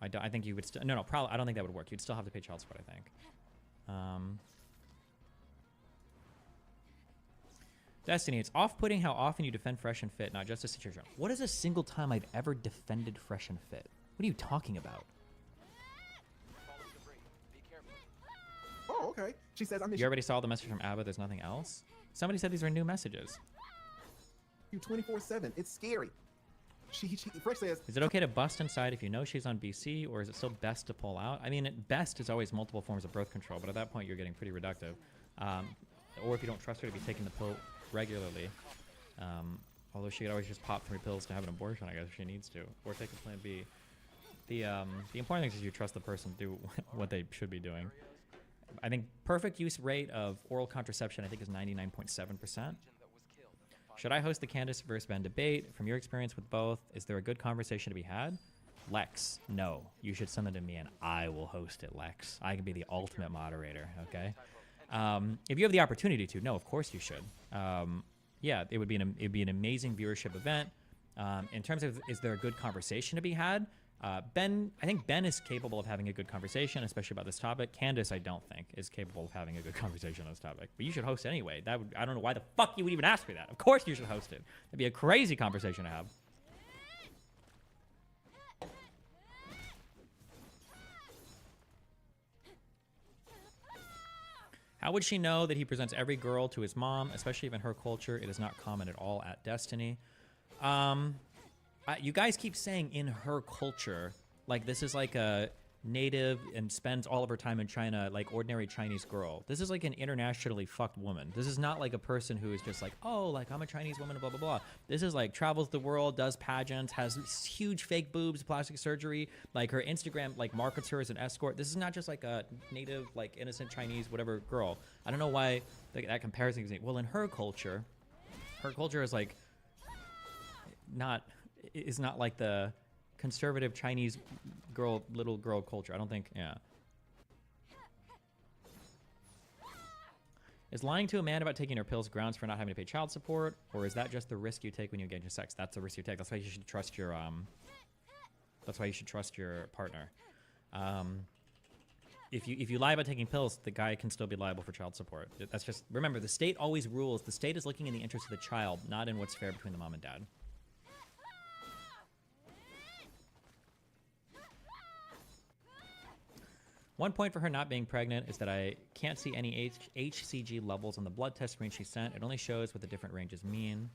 S3: I think you would still... No, probably... I don't think that would work. You'd still have to pay child support, I think. Destiny, it's off-putting how often you defend Fresh and Fit, not just a situation. What is a single time I've ever defended Fresh and Fit? What are you talking about?
S11: Oh, okay. She says, I miss
S3: you already saw the message from Abba. There's nothing else? Somebody said these are new messages.
S11: you 24/7. It's scary. Fresh says,
S3: is it okay to bust inside if you know she's on BC, or is it still best to pull out? I mean, at best is always multiple forms of birth control, but at that point you're getting pretty reductive. Or if you don't trust her to be taking the pill regularly. Although she could always just pop 3 pills to have an abortion, I guess, if she needs to. Or take a plan B. The important thing is you trust the person to do what they should be doing. I think perfect use rate of oral contraception, I think, is 99.7%. Should I host the Candace versus Ben debate? From your experience with both, is there a good conversation to be had? Lex, no. You should send it to me and I will host it, Lex. I can be the ultimate moderator, okay? If you have the opportunity to, no, of course you should. Yeah, it'd be an amazing viewership event. In terms of, is there a good conversation to be had? I think Ben is capable of having a good conversation, especially about this topic. Candace, I don't think, is capable of having a good conversation on this topic. But you should host anyway. I don't know why the fuck you would even ask me that. Of course you should host it. That'd be a crazy conversation to have. How would she know that he presents every girl to his mom, especially if in her culture it is not common at all at Destiny? You guys keep saying in her culture, like this is like a native and spends all of her time in China, like ordinary Chinese girl. This is like an internationally fucked woman. This is not like a person who is just like, oh, like I'm a Chinese woman, blah, blah, blah. This is like travels the world, does pageants, has huge fake boobs, plastic surgery. Like her Instagram like markets her as an escort. This is not just like a native, like innocent Chinese, whatever girl. I don't know why that comparison is. Well, in her culture is like is not like the conservative Chinese little girl culture. I don't think, yeah. Is lying to a man about taking her pills grounds for not having to pay child support, or is that just the risk you take when you engage in sex? That's the risk you take. That's why you should trust your partner. If you lie about taking pills, the guy can still be liable for child support. That's just, remember, the state always rules. The state is looking in the interest of the child, not in what's fair between the mom and dad. One point for her not being pregnant is that I can't see any HCG levels on the blood test screen she sent. It only shows what the different ranges mean.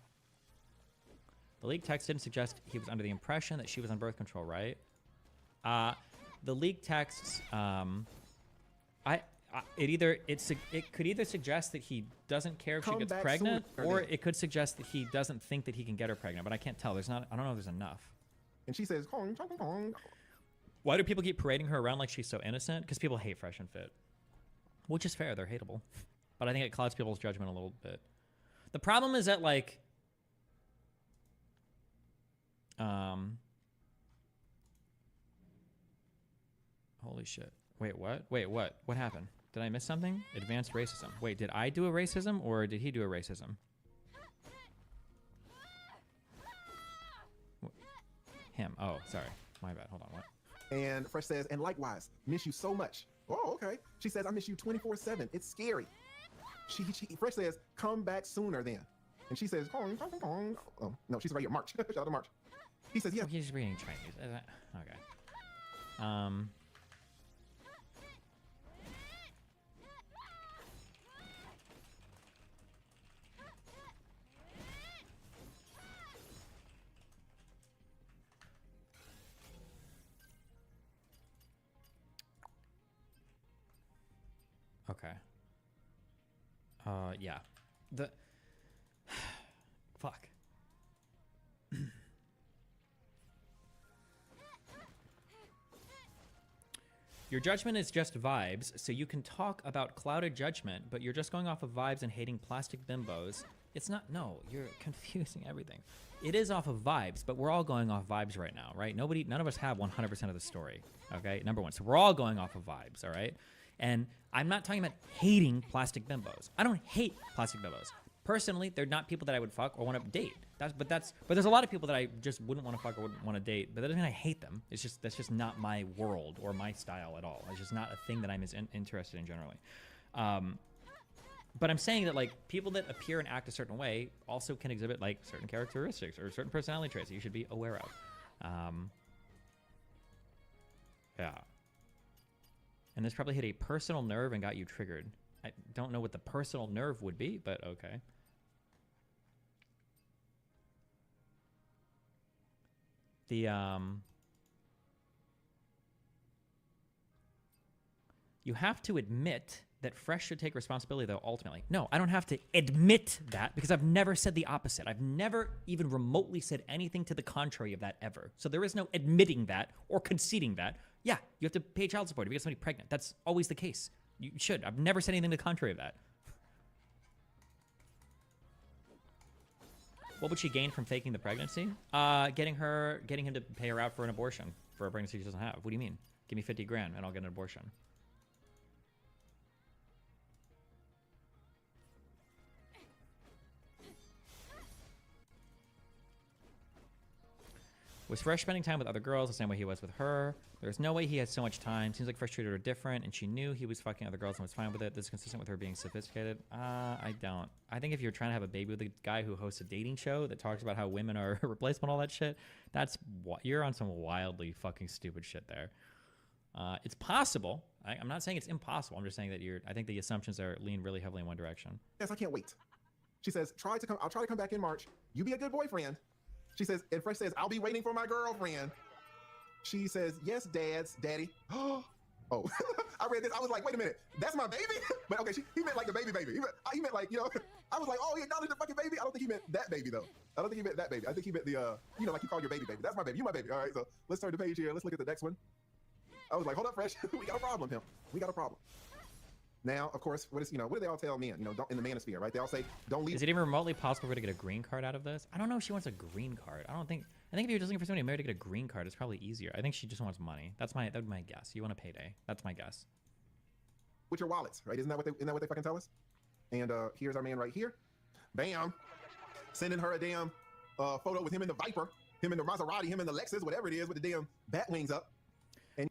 S3: The leaked text didn't suggest he was under the impression that she was on birth control, right? The leaked texts, it could either suggest that he doesn't care if she gets pregnant, or it could suggest that he doesn't think that he can get her pregnant. But I can't tell. I don't know if there's enough.
S11: And she says, Kong, Kong, Kong.
S3: Why do people keep parading her around like she's so innocent? Because people hate Fresh and Fit. Which is fair. They're hateable. But I think it clouds people's judgment a little bit. The problem is that, like... Holy shit. Wait, what? Wait, what? What happened? Did I miss something? Advanced racism. Wait, did I do a racism, or did he do a racism? him. Oh, sorry. My bad. Hold on. What?
S11: And Fresh says, and likewise, miss you so much. Oh, okay. She says, I miss you 24/7. It's scary. Fresh says, come back sooner then. And she says, oh, no, she's right here. March. Shout out to March. He says, yeah.
S3: Oh, he's reading Chinese. Is that... Okay. Okay. Yeah. The... Fuck. Your judgment is just vibes, so you can talk about clouded judgment, but you're just going off of vibes and hating plastic bimbos. It's not, no, you're confusing everything. It is off of vibes, but we're all going off vibes right now, right? None of us have 100% of the story, okay? Number one, so we're all going off of vibes, all right? And I'm not talking about hating plastic bimbos. I don't hate plastic bimbos. Personally, they're not people that I would fuck or want to date. But there's a lot of people that I just wouldn't want to fuck or wouldn't want to date. But that doesn't mean I hate them. It's just that's just not my world or my style at all. It's just not a thing that I'm as interested in generally. But I'm saying that like people that appear and act a certain way also can exhibit like certain characteristics or certain personality traits that you should be aware of. Yeah. And this probably hit a personal nerve and got you triggered. I don't know what the personal nerve would be, but okay. The you have to admit that Fresh should take responsibility though ultimately. No, I don't have to admit that because I've never said the opposite. I've never even remotely said anything to the contrary of that ever. So there is no admitting that or conceding that. Yeah, you have to pay child support if you get somebody pregnant. That's always the case. You should. I've never said anything to the contrary of that. What would she gain from faking the pregnancy? Getting him to pay her out for an abortion for a pregnancy she doesn't have. What do you mean? Give me 50 grand and I'll get an abortion. Was Fresh spending time with other girls the same way he was with her? There's no way he had so much time. Seems like Fresh treated her different, and she knew he was fucking other girls and was fine with it. This is consistent with her being sophisticated. I don't. I think if you're trying to have a baby with a guy who hosts a dating show that talks about how women are replaceable and all that shit, you're on some wildly fucking stupid shit there. It's possible. I'm not saying it's impossible. I'm just saying that I think the assumptions lean really heavily in one direction.
S11: Yes, I can't wait. She says, I'll try to come back in March. You be a good boyfriend. She says, and Fresh says, I'll be waiting for my girlfriend. She says, yes, daddy. Oh, I read this. I was like, wait a minute, that's my baby? But okay, he meant like the baby. He meant like, I was like, oh, he acknowledged the fucking baby? I don't think he meant that baby, though. I don't think he meant that baby. I think he meant the, like you call your baby. That's my baby. You my baby. All right, so let's turn the page here. Let's look at the next one. I was like, hold up, Fresh. We got a problem, him. We got a problem. Now, of course, what do they all tell men? Don't in the manosphere, right? They all say, don't leave.
S3: Is it even remotely possible for her to get a green card out of this? I don't know if she wants a green card. I think if you're just looking for somebody married to get a green card, it's probably easier. I think she just wants money. That would be my guess. You want a payday. That's my guess.
S11: With your wallets, right? Isn't that what they fucking tell us? And here's our man right here. Bam. Sending her a damn photo with him in the Viper, him in the Maserati, him in the Lexus, whatever it is, with the damn bat wings up.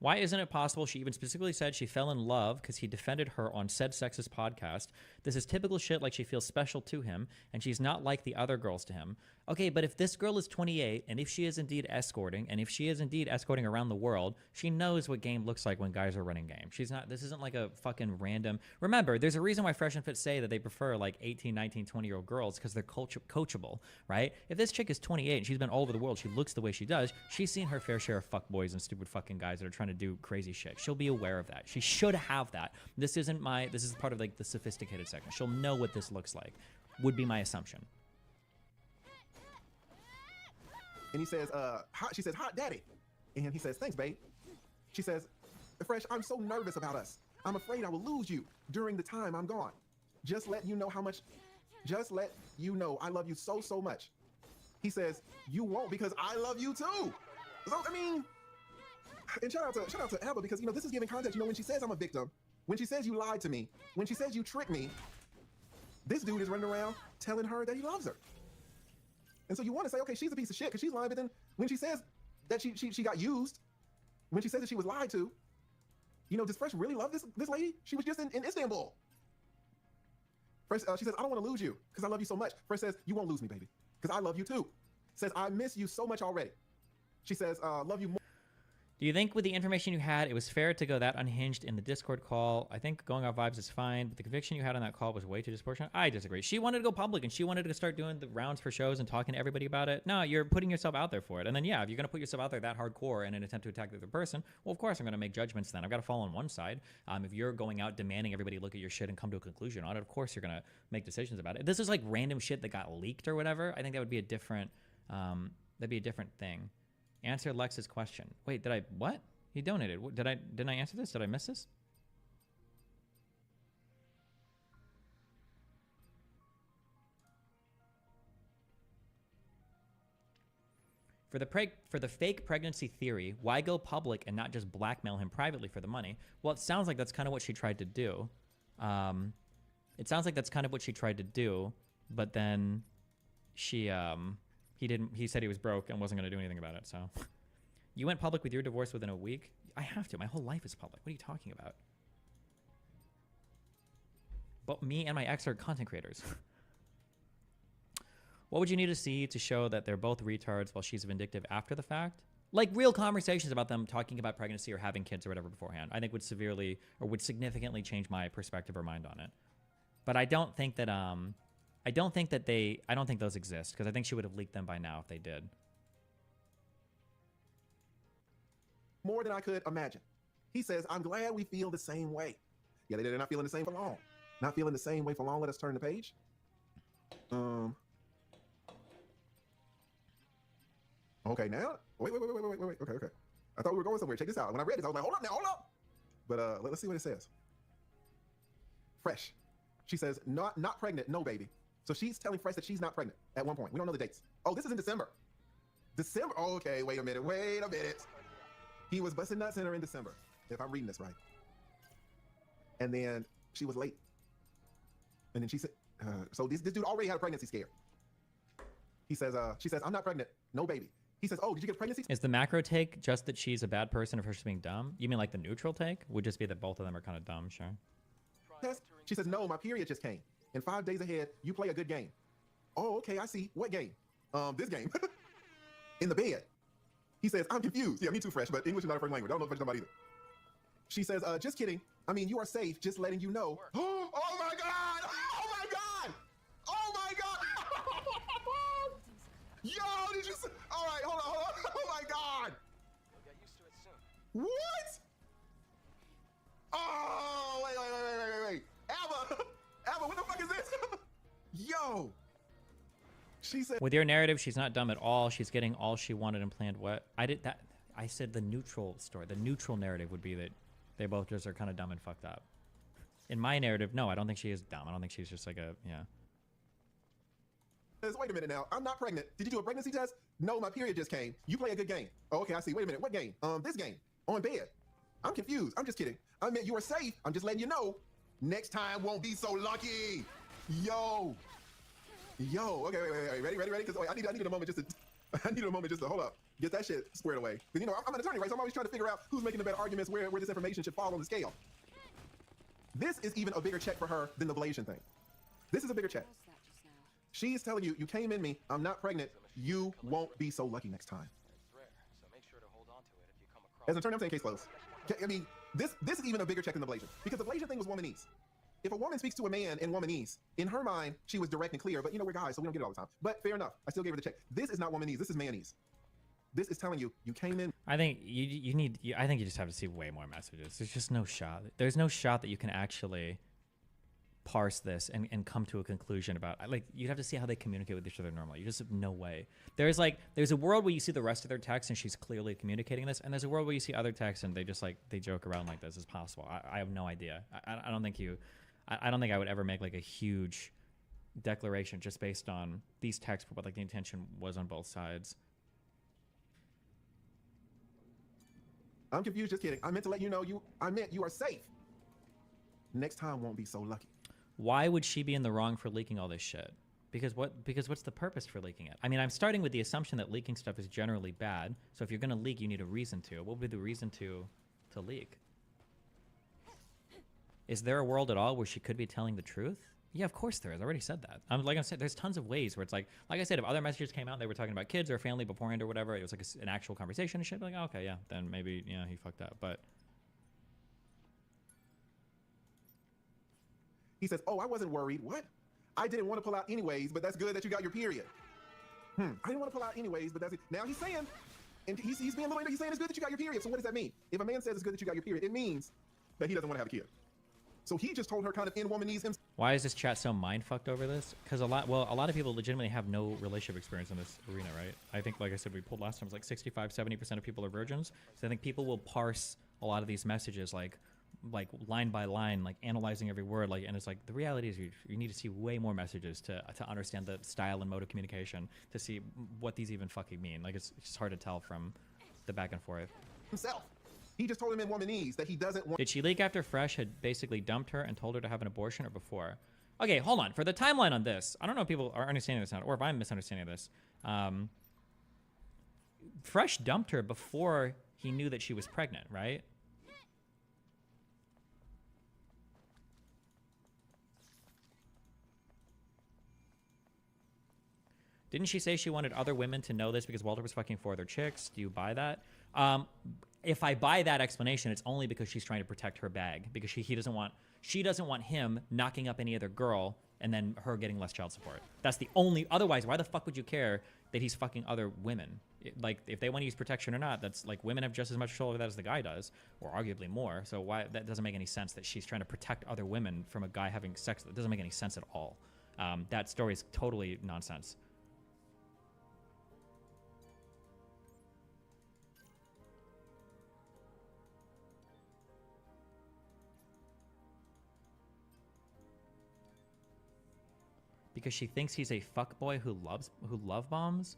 S3: Why isn't it possible? She even specifically said she fell in love because he defended her on said sexist podcast. This is typical shit, like she feels special to him and she's not like the other girls to him. Okay, but if this girl is 28 and if she is indeed escorting around the world, she knows what game looks like when guys are running game. This isn't like a fucking random. Remember, there's a reason why Fresh and Fit say that they prefer like 18, 19, 20-year-old girls because they're coachable, right? If this chick is 28 and she's been all over the world, she looks the way she does, she's seen her fair share of fuckboys and stupid fucking guys that are trying to do crazy shit. She'll be aware of that. She should have that. This is part of like the sophisticated section. She'll know what this looks like, would be my assumption.
S11: And he says, she says, hot daddy. And he says, thanks, babe. She says, Fresh, I'm so nervous about us. I'm afraid I will lose you during the time I'm gone. Just let you know I love you so, so much. He says, you won't because I love you too. So, I mean, and shout out to Abba because, this is giving context. When she says I'm a victim, when she says you lied to me, when she says you tricked me, this dude is running around telling her that he loves her. And so you want to say, okay, she's a piece of shit because she's lying, but then when she says that she got used when she said that she was lied to. You know, does Fresh really love this lady? She was just in Istanbul. Fresh, she says, I don't want to lose you because I love you so much. Fresh says, you won't lose me, baby, because I love you too. Says, I miss you so much already. She says, love you more.
S3: Do you think with the information you had, it was fair to go that unhinged in the Discord call? I think going off vibes is fine, but the conviction you had on that call was way too disproportionate. I disagree. She wanted to go public, and she wanted to start doing the rounds for shows and talking to everybody about it. No, you're putting yourself out there for it. And then, yeah, if you're going to put yourself out there that hardcore in an attempt to attack the other person, well, of course I'm going to make judgments then. I've got to fall on one side. If you're going out demanding everybody look at your shit and come to a conclusion on it, of course you're going to make decisions about it. This is like random shit that got leaked or whatever. I think that would be a different, that'd be a different thing. Answer Lex's question. Wait, did I, what? He donated. Didn't I answer this? Did I miss this? For the fake pregnancy theory, why go public and not just blackmail him privately for the money? Well, it sounds like that's kind of what she tried to do. It sounds like that's kind of what she tried to do, but then he said he was broke and wasn't going to do anything about it, so. You went public with your divorce within a week? I have to. My whole life is public. What are you talking about? But me and my ex are content creators. What would you need to see to show that they're both retards while she's vindictive after the fact? Like real conversations about them talking about pregnancy or having kids or whatever beforehand. I think would significantly change my perspective or mind on it. But I don't think that I don't think those exist, because I think she would have leaked them by now if they did.
S11: More than I could imagine. He says, I'm glad we feel the same way. Yeah, they're not feeling the same for long. Not feeling the same way for long. Let us turn the page. Okay, now. Wait. Okay. I thought we were going somewhere. Check this out. When I read this, I was like, hold up. But let's see what it says. Fresh. She says, not pregnant, no baby. So she's telling Fresh that she's not pregnant at one point. We don't know the dates. Oh, this is in December. December. Oh, okay, wait a minute. He was busting nuts in her in December, if I'm reading this right. And then she was late. And then she said, so this dude already had a pregnancy scare. She says, I'm not pregnant, no baby. He says, oh, did you get a pregnancy?
S3: Is the macro take just that she's a bad person or her just being dumb? You mean like the neutral take? Would just be that both of them are kind of dumb, sure.
S11: She says, no, my period just came. In 5 days ahead, you play a good game. Oh, okay, I see. What game? This game. In the bed. He says, I'm confused. Yeah, me too, Fresh, but English is not a first language. I don't know if it's about either. She says, just kidding. I mean, you are safe, just letting you know. Oh my God! Oh my God! Oh my God! Yo, did you see? All right, hold on. Oh my God!
S12: You'll get used to it soon.
S11: What? Oh, wait. Alva, what the fuck is this? Yo. She said,
S3: with your narrative, she's not dumb at all. She's getting all she wanted and planned. What? I said the neutral story. The neutral narrative would be that they both just are kind of dumb and fucked up. In my narrative, no, I don't think she is dumb. I don't think she's just like yeah.
S11: Wait a minute now. I'm not pregnant. Did you do a pregnancy test? No, my period just came. You play a good game. Oh, okay, I see. Wait a minute. What game? This game. On bed. I'm confused. I'm just kidding. I meant you are safe. I'm just letting you know. Next time won't be so lucky. Yo. Okay, wait. Ready? Because I needed a moment just to hold up. Get that shit squared away. Because, you know, I'm an attorney, right? So I'm always trying to figure out who's making the better arguments, where this information should fall on the scale. This is even a bigger check for her than the Blasian thing. This is a bigger check. She's telling you, you came in me, I'm not pregnant, you won't be so lucky next time.
S12: It's rare, so make sure to hold on to it if you come across.
S11: As an attorney, I'm saying case closed. I mean, this is even a bigger check than the Blasian. Because the Blasian thing was womanese. If a woman speaks to a man in womanese, in her mind, she was direct and clear, but you know, we're guys, so we don't get it all the time. But fair enough, I still gave her the check. This is not womanese, this is manese. This is telling you, you came in.
S3: I think I think you just have to see way more messages. There's just no shot. There's no shot that you can actually parse this and come to a conclusion about, like, you'd have to see how they communicate with each other normally. You just have no way. There's a world where you see the rest of their text and she's clearly communicating this, and there's a world where you see other texts and they just they joke around like this is possible. I have no idea. I don't think I would ever make like a huge declaration just based on these texts, but like the intention was on both sides.
S11: I'm confused, just kidding. I meant to let you know you are safe. Next time won't be so lucky.
S3: Why would she be in the wrong for leaking all this shit? Because what's the purpose for leaking it? I mean, I'm starting with the assumption that leaking stuff is generally bad. So if you're going to leak, you need a reason to. What would be the reason to leak? Is there a world at all where she could be telling the truth? Yeah, of course there is. I already said that. Like I said, there's tons of ways where it's like I said, if other messages came out, they were talking about kids or family beforehand or whatever, it was like an actual conversation and shit. Like, oh, okay, yeah, then maybe he fucked up. But
S11: He says, "Oh, I wasn't worried. What? I didn't want to pull out anyways, but that's good that you got your period. I didn't want to pull out anyways, but that's it." Now he's saying, and he's being a little, he's saying it's good that you got your period. So what does that mean? If a man says it's good that you got your period, it means that he doesn't want to have a kid. So he just told her kind of in womanese himself.
S3: why is this chat so mind fucked over this? Because a lot of people legitimately have no relationship experience in this arena, right? I think, like I said, we pulled last time, it was like 65-70% of people are virgins. So I think people will parse a lot of these messages like line by line, like analyzing every word, like, and it's like the reality is you need to see way more messages to understand the style and mode of communication to see what these even fucking mean. Like it's just hard to tell from the back and forth.
S11: Himself. He just told him in womanese that he doesn't want.
S3: Did she leak after Fresh had basically dumped her and told her to have an abortion, or before? Okay, hold on. For the timeline on this, I don't know if people are understanding this now, or if I'm misunderstanding this. Fresh dumped her before he knew that she was pregnant, right? Didn't she say she wanted other women to know this because Walter was fucking 4 other chicks? Do you buy that? If I buy that explanation, it's only because she's trying to protect her bag, because she doesn't want him knocking up any other girl and then her getting less child support. That's the only. Otherwise, why the fuck would you care that he's fucking other women? Like, if they want to use protection or not, that's like, women have just as much control over that as the guy does, or arguably more. So why that doesn't make any sense that she's trying to protect other women from a guy having sex. That doesn't make any sense at all. That story is totally nonsense. Because she thinks he's a fuckboy who love bombs.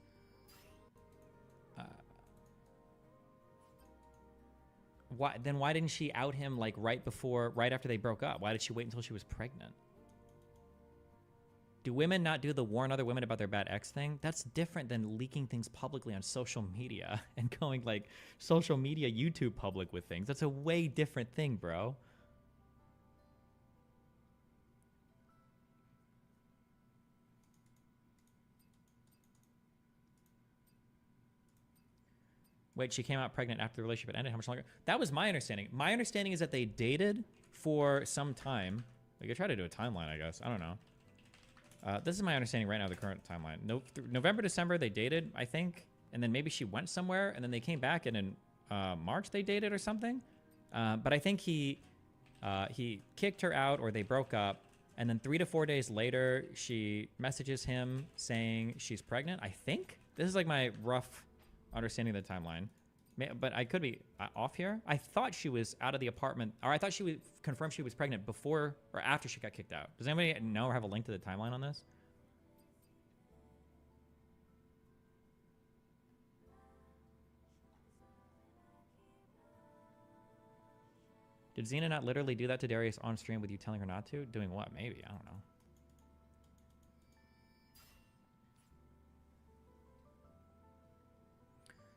S3: Why didn't she out him like right after they broke up? Why did she wait until she was pregnant? Do women not do the warn other women about their bad ex thing? That's different than leaking things publicly on social media and going like social media YouTube public with things. That's a way different thing, bro. Wait, she came out pregnant after the relationship ended. How much longer? That was my understanding. My understanding is that they dated for some time. We could try to do a timeline, I guess. I don't know. This is my understanding right now, the current timeline. November, December, they dated, I think. And then maybe she went somewhere, and then they came back, and in March they dated or something. But I think he kicked her out, or they broke up. And then 3 to 4 days later, she messages him saying she's pregnant, I think. This is like my rough understanding of the timeline, but I could be off here. I thought she was out of the apartment, or I thought she was confirmed she was pregnant before or after she got kicked out. Does anybody know or have a link to the timeline on this? Did Xena not literally do that to Darius on stream with you telling her not to? Doing what? Maybe. I don't know.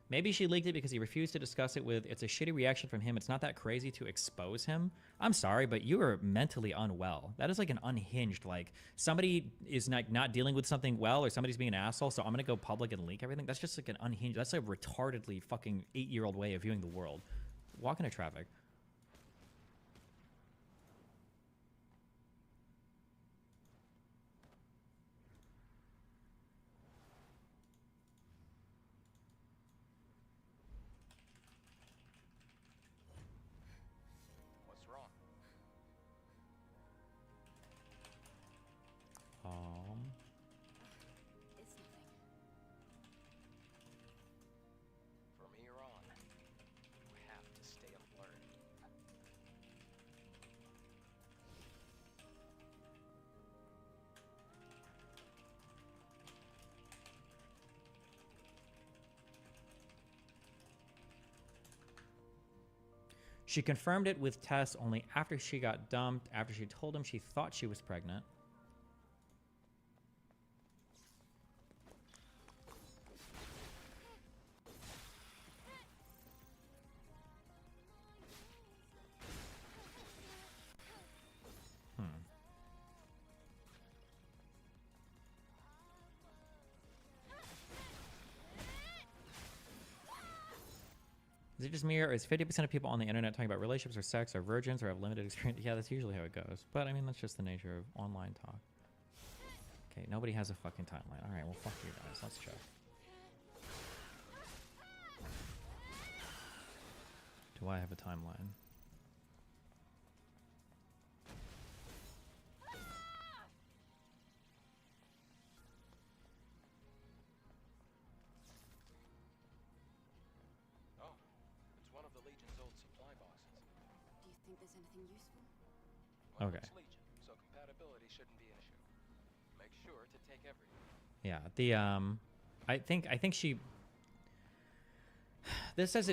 S3: Maybe she leaked it because he refused to discuss it with. It's a shitty reaction from him. It's not that crazy to expose him. I'm sorry, but you are mentally unwell. That is like an unhinged, like, somebody is not dealing with something well, or somebody's being an asshole, so I'm going to go public and leak everything. That's just like an unhinged. That's a retardedly fucking 8-year-old way of viewing the world. Walk into traffic.
S12: It's nothing. From here on, you have to stay alert.
S3: She confirmed it with Tess only after she got dumped, after she told him she thought she was pregnant. Is it just me, or is 50% of people on the internet talking about relationships or sex are virgins or have limited experience? Yeah, that's usually how it goes. But I mean, that's just the nature of online talk. Okay, nobody has a fucking timeline. All right, well, fuck you guys. Let's check. Do I have a timeline?
S12: Oh, it's one of the Legion's old supply boxes.
S7: Do you think there's anything useful?
S12: Well,
S3: Okay.
S12: it's Legion, so compatibility shouldn't be an issue. Make sure to take everything.
S3: Yeah, the I think she. This says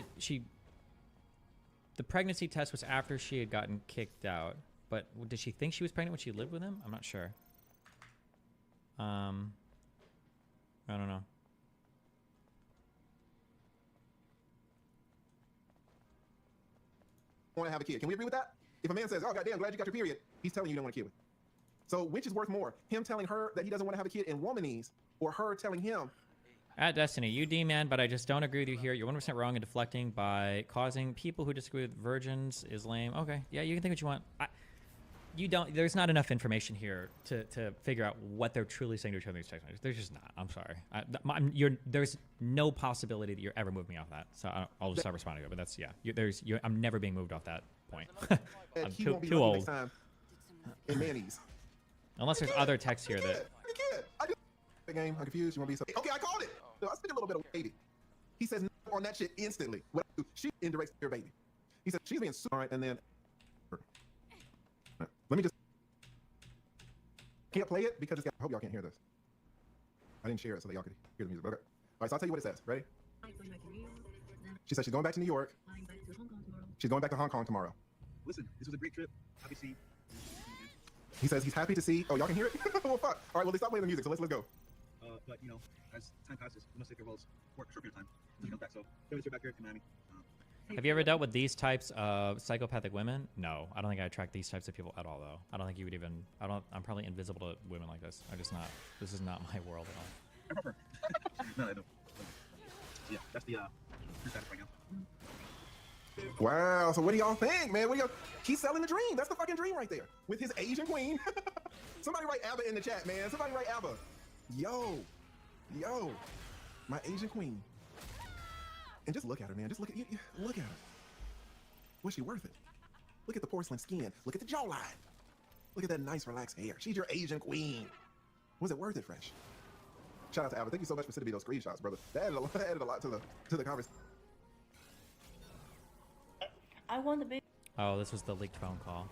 S3: the pregnancy test was after she had gotten kicked out, but did she think she was pregnant when she lived with him? I'm not sure. I don't know.
S11: Want to have a kid? Can we agree with that? If a man says, "Oh, goddamn, glad you got your period," he's telling you don't want a kid with. So which is worth more? Him telling her that he doesn't want to have a kid in womanese, or her telling him?
S3: At Destiny, you D-man, but I just don't agree with you here. You're 100% wrong in deflecting by causing people who disagree with virgins is lame. Okay, yeah, you can think what you want. You don't. There's not enough information here to figure out what they're truly saying to each other in these text messages. There's just not. I'm sorry. There's no possibility that you're ever moving me off that. So I'll just stop responding to it. But that's I'm never being moved off that point. I'm too old.
S11: In mayonnaise.
S3: Unless there's other text here that.
S11: The game. I'm confused. You want to be so? Okay, I called it. No, I speak a little bit of baby. He says no on that shit instantly. What I do, she indirects your baby. He says she's being super. All right, and then let me just can't play it because it's got, I hope y'all can't hear this. I didn't share it so that y'all could hear the music. Okay. All right, so I'll tell you what it says. Ready? She says she's going back to New York. She's going back to Hong Kong tomorrow.
S13: Listen, this was a great trip. Obviously.
S11: He says he's happy to see. Oh, y'all can hear it? Well, fuck. All right, well, they stopped playing the music, so let's go.
S13: But you know, as time passes, we must take our roles for a short period of time. Let's come back. So, we're back here in Miami.
S3: Have you ever dealt with these types of psychopathic women? No, I don't think I attract these types of people at all, though. I don't think you would even. I'm probably invisible to women like this. This is not my world at all.
S13: No, I don't. Yeah, that's the status right now.
S11: Wow. So what do y'all think, man? He's selling the dream. That's the fucking dream right there. With his Asian queen. Somebody write ABBA in the chat, man. Somebody write ABBA. Yo. My Asian queen. And just look at her, man. Just look at her. Was she worth it? Look at the porcelain skin. Look at the jawline. Look at that nice relaxed hair. She's your Asian queen. Was it worth it, Fresh? Shout out to ABBA. Thank you so much for sending me those screenshots, brother. That added a lot to the conversation.
S14: I want the baby.
S3: Oh, this was the leaked phone call.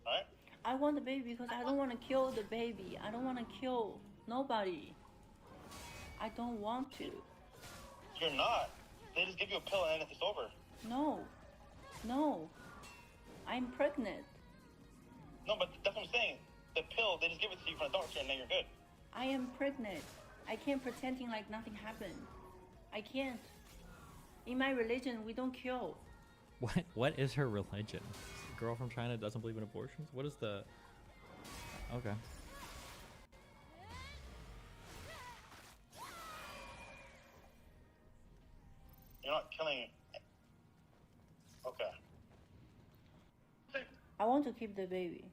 S13: Alright.
S14: I want the baby because I don't want to kill the baby. I don't want to kill nobody. I don't want to.
S13: You're not. They just give you a pill and then it's over.
S14: No. I'm pregnant.
S13: No, but that's what I'm saying. The pill, they just give it to you from a doctor and then you're good.
S14: I am pregnant. I can't pretending like nothing happened. I can't. In my religion, we don't kill.
S3: What is her religion? A girl from China doesn't believe in abortions? What is the... Okay.
S13: You're not killing... Okay.
S14: I want to keep the baby.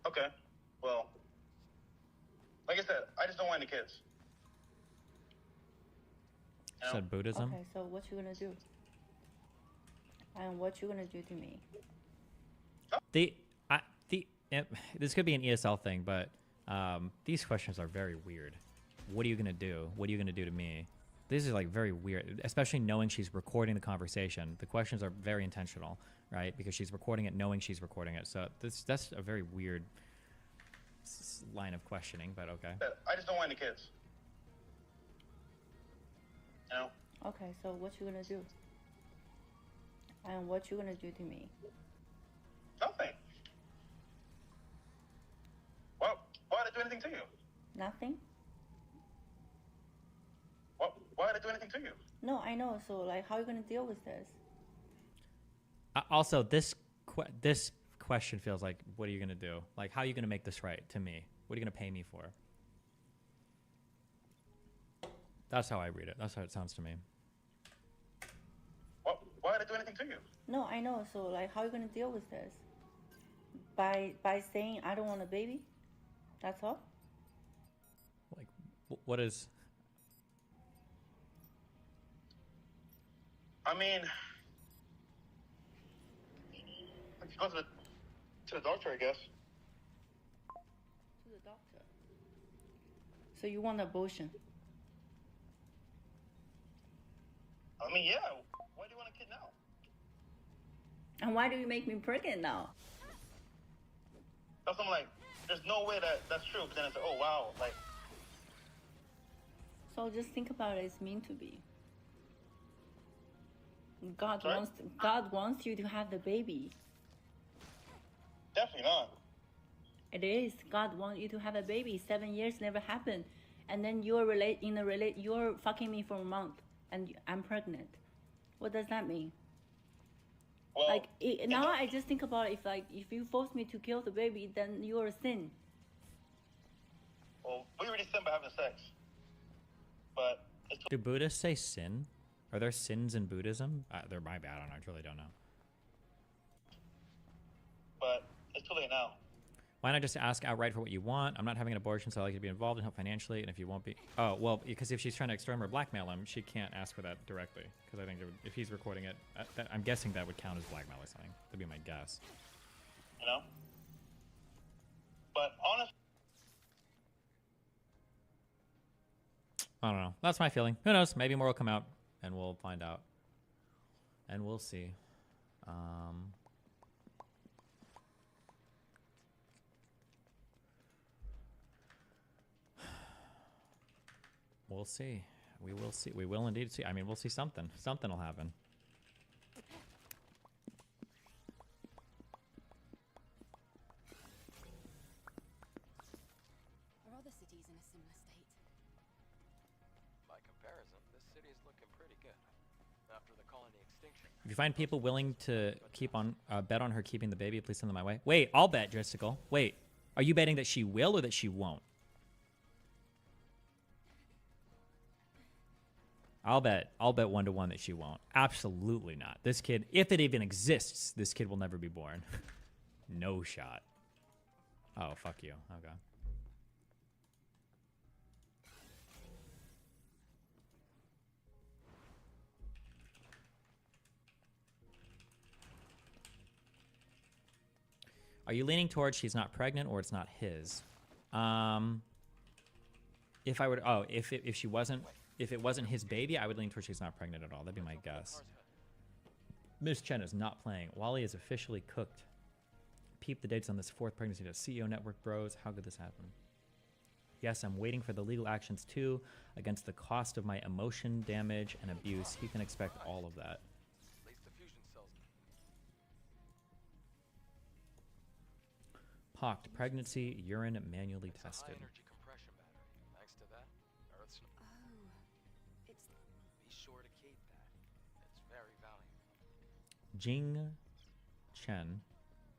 S13: Okay. Well, like I said, I just don't want any kids.
S3: Said Buddhism.
S14: Okay, so what you gonna do? And what you gonna do to me?
S3: This could be an ESL thing, but these questions are very weird. What are you gonna do? What are you gonna do to me? This is like very weird, especially knowing she's recording the conversation. The questions are very intentional, right? Because she's recording it, knowing she's recording it. So that's a very weird line of questioning, but okay.
S13: I just don't want any kids. You know?
S14: Okay, so what you gonna do? And what you gonna do to me?
S13: Nothing. Well, why did I do anything to you?
S14: Nothing?
S13: Why did I do anything to you?
S14: No, I know. So, like, how are you gonna deal with this?
S3: Also, this question feels like, what are you gonna do? Like, how are you gonna make this right to me? What are you gonna pay me for? That's how I read it. That's how it sounds to me.
S13: Why did I do anything to you?
S14: No, I know. So like, how are you gonna deal with this? By saying I don't want a baby? That's all?
S3: Like, what is?
S13: I mean, let's go to the doctor, I guess.
S14: To the doctor. So you want abortion?
S13: I mean, yeah. Why do you want a kid now?
S14: And why do you make me pregnant now?
S13: That's I'm like, there's no way that's true. But then it's like, oh wow, like.
S14: So just think about it. It's meant to be. God wants you to have the baby.
S13: Definitely not.
S14: It is. God wants you to have a baby. 7 years never happened, and then you're you're fucking me for a month, and I'm pregnant. What does that mean?
S13: Well,
S14: like now I just think about it, if you force me to kill the baby, then you're a sin.
S13: Well, we already sinned by having sex. But
S3: Do Buddhists say sin? Are there sins in Buddhism? There might be. I don't know. I truly don't know.
S13: But it's too late now.
S3: Why not just ask outright for what you want? I'm not having an abortion, so I'd like you to be involved and help financially. And if you won't be... Oh, well, because if she's trying to extort him or blackmail him, she can't ask for that directly. Because I think if he's recording it, I'm guessing that would count as blackmail or something. That'd be my guess.
S13: You know? But honestly...
S3: I don't know. That's my feeling. Who knows? Maybe more will come out, and we'll find out. And we'll see. We'll see. We will see. We will indeed see. I mean, we'll see something. Something will happen.
S7: Are other cities in a similar state?
S12: By comparison, this city is looking pretty good. After the colony extinction.
S3: If you find people willing to keep on bet on her keeping the baby, please send them my way. Wait, I'll bet, Dristicle. Wait, are you betting that she will or that she won't? I'll bet 1-to-1 that she won't. Absolutely not. This kid, if it even exists, this kid will never be born. No shot. Oh, fuck you. Okay. Are you leaning towards she's not pregnant or it's not his? If I were to, if she wasn't, if it wasn't his baby, I would lean towards she's not pregnant at all. That'd be my guess. Miss Chen is not playing. Wally is officially cooked. Peep the dates on this fourth pregnancy to CEO Network Bros. How could this happen? Yes, I'm waiting for the legal actions too, against the cost of my emotion, damage, and abuse. He can expect all of that. Pocked pregnancy, urine manually tested.
S12: Energy compression battery. Thanks to that, Earth's.
S7: Oh, it's.
S12: Be sure to keep that. It's very valuable.
S3: Jing Chen,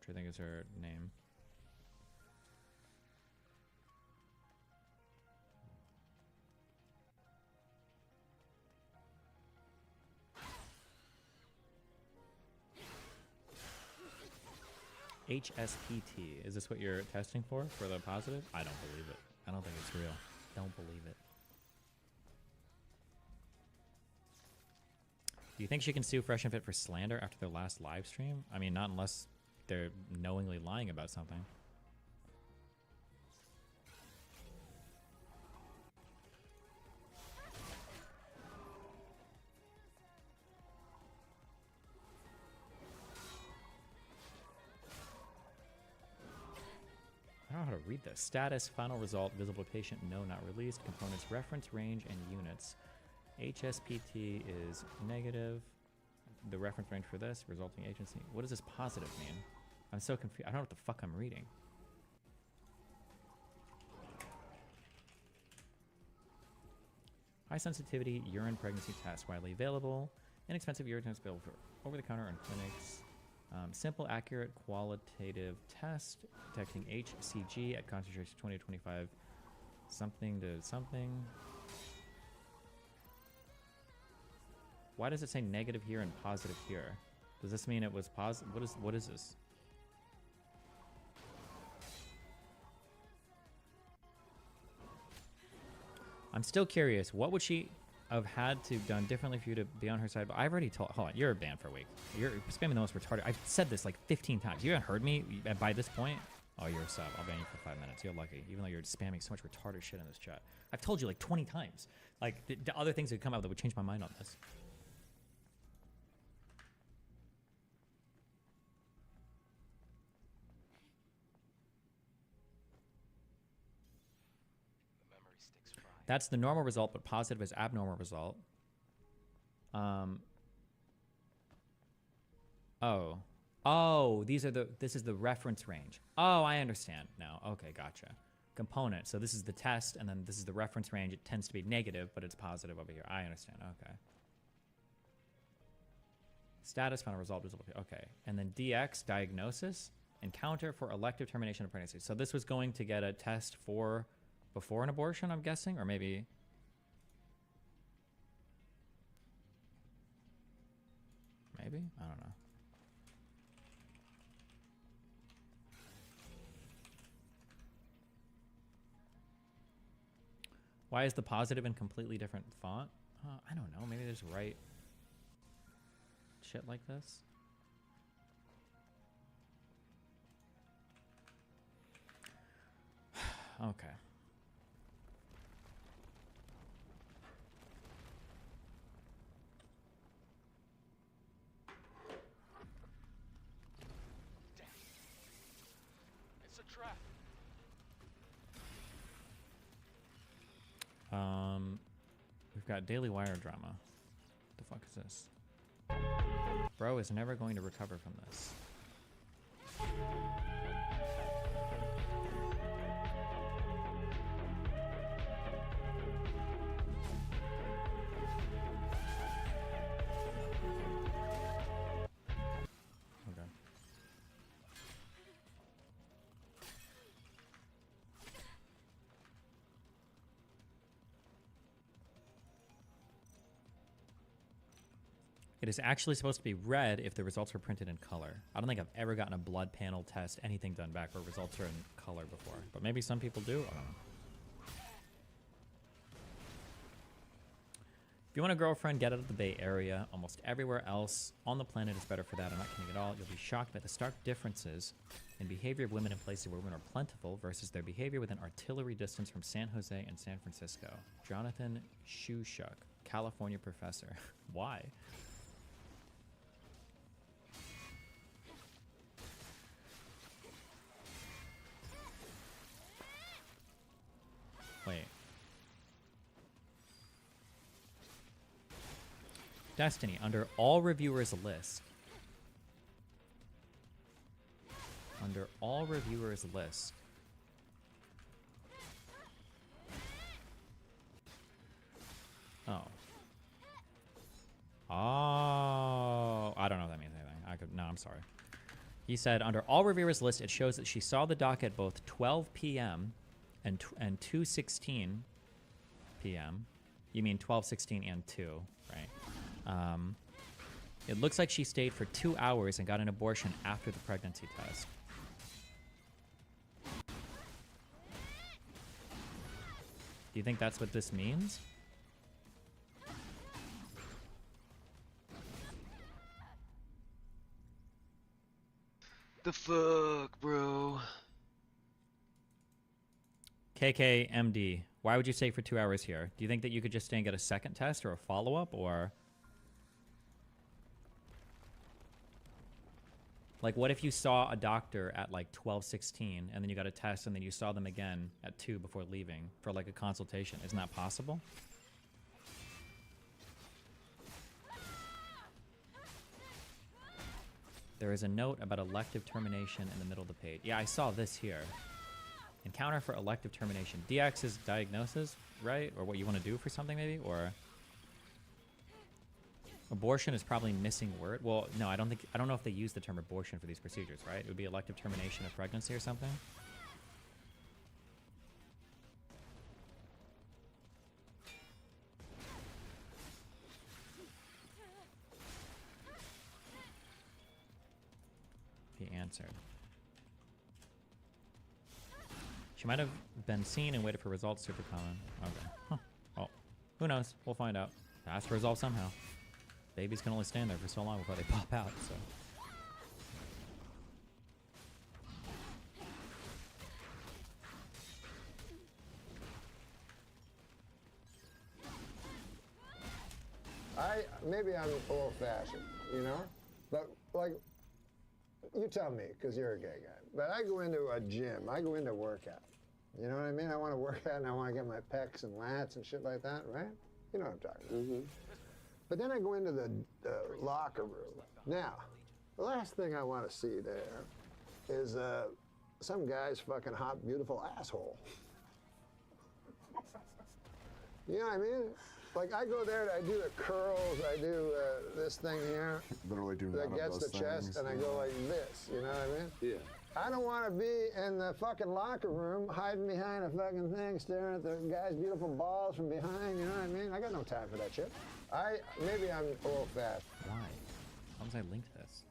S3: which I think is her name. HSPT. Is this what you're testing for the positive? I don't believe it. I don't think it's real. Don't believe it. Do you think she can sue Fresh and Fit for slander after their last live stream? I mean, not unless they're knowingly lying about something. I don't know how to read this. Status, final result, visible patient, no, not released. Components, reference, range, and units. HSPT is negative. The reference range for this, resulting agency. What does this positive mean? I'm so confused. I don't know what the fuck I'm reading. High sensitivity urine pregnancy test, widely available. Inexpensive urine test available for over-the-counter in clinics. Simple, accurate, qualitative test detecting HCG at concentration 20 to 25 something to something. Why does it say negative here and positive here? Does this mean it was positive? What is this? I'm still curious. What would she have had to done differently for you to be on her side? But I've already told. Hold on, you're banned for a week. You're spamming the most retarded. I've said this like 15 times. You haven't heard me by this point. Oh, you're a sub. I'll ban you for 5 minutes. You're lucky. Even though you're spamming so much retarded shit in this chat. I've told you like 20 times. Like the other things that would come out that would change my mind on this. That's the normal result, but positive is abnormal result. Oh, this is the reference range. Oh, I understand now. Okay, gotcha. Component. So this is the test, and then this is the reference range. It tends to be negative, but it's positive over here. I understand. Okay. Status final result is okay. And then DX diagnosis encounter for elective termination of pregnancy. So this was going to get a test for before an abortion, I'm guessing, or maybe. Maybe? I don't know. Why is the positive in completely different font? I don't know. Maybe they just write shit like this. Okay.
S12: It's a trap.
S3: We've got Daily Wire drama. What the fuck is this? Bro is never going to recover from this. Okay. It is actually supposed to be red if the results were printed in color. I don't think I've ever gotten a blood panel test, anything done back where results are in color before. But maybe some people do. I don't know. If you want a girlfriend, get out of the Bay Area. Almost everywhere else on the planet is better for that. I'm not kidding at all. You'll be shocked by the stark differences in behavior of women in places where women are plentiful versus their behavior within artillery distance from San Jose and San Francisco. Jonathan Shushuk, California professor. Why? Wait. Destiny, under all reviewers list. Under all reviewers list. Oh. Oh. I don't know if that means anything. No, I'm sorry. He said, under all reviewers list, it shows that she saw the doc at both 12 p.m. and 2:16 p.m. You mean 12:16 and 2, right? It looks like she stayed for 2 hours and got an abortion after the pregnancy test. Do you think that's what this means?
S2: The fuck, bro?
S3: KKMD, why would you stay for 2 hours here? Do you think that you could just stay and get a second test or a follow-up, or... Like, what if you saw a doctor at, like, 12:16, and then you got a test, and then you saw them again at 2 before leaving for, like, a consultation? Isn't that possible? There is a note about elective termination in the middle of the page. Yeah, I saw this here. Encounter for elective termination. DX is diagnosis, right? Or what you want to do for something, maybe? Or... Abortion is probably missing word. Well, no, I don't know if they use the term abortion for these procedures, right? It would be elective termination of pregnancy or something. he answered. She might have been seen and waited for results. Super common. Okay. Huh. Oh, who knows? We'll find out. It has to resolve somehow. Babies can only stand there for so long before they pop out, so.
S15: Maybe I'm old-fashioned, you know? But, like, you tell me, because you're a gay guy. But I go into a gym. I go into workout. You know what I mean? I want to work out and I want to get my pecs and lats and shit like that, right? You know what I'm talking about. Mm-hmm. But then I go into the locker room. Now, the last thing I want to see there is some guy's fucking hot, beautiful asshole. You know what I mean? Like, I go there, I do the curls, I do this thing here.
S17: Literally do
S15: that gets the chest, and I go like this, you know what I mean?
S17: Yeah.
S15: I don't want to be in the fucking locker room hiding behind a fucking thing, staring at the guy's beautiful balls from behind, you know what I mean? I got no time for that shit. Maybe I'm old-fashioned.
S3: Why? How was I linked this?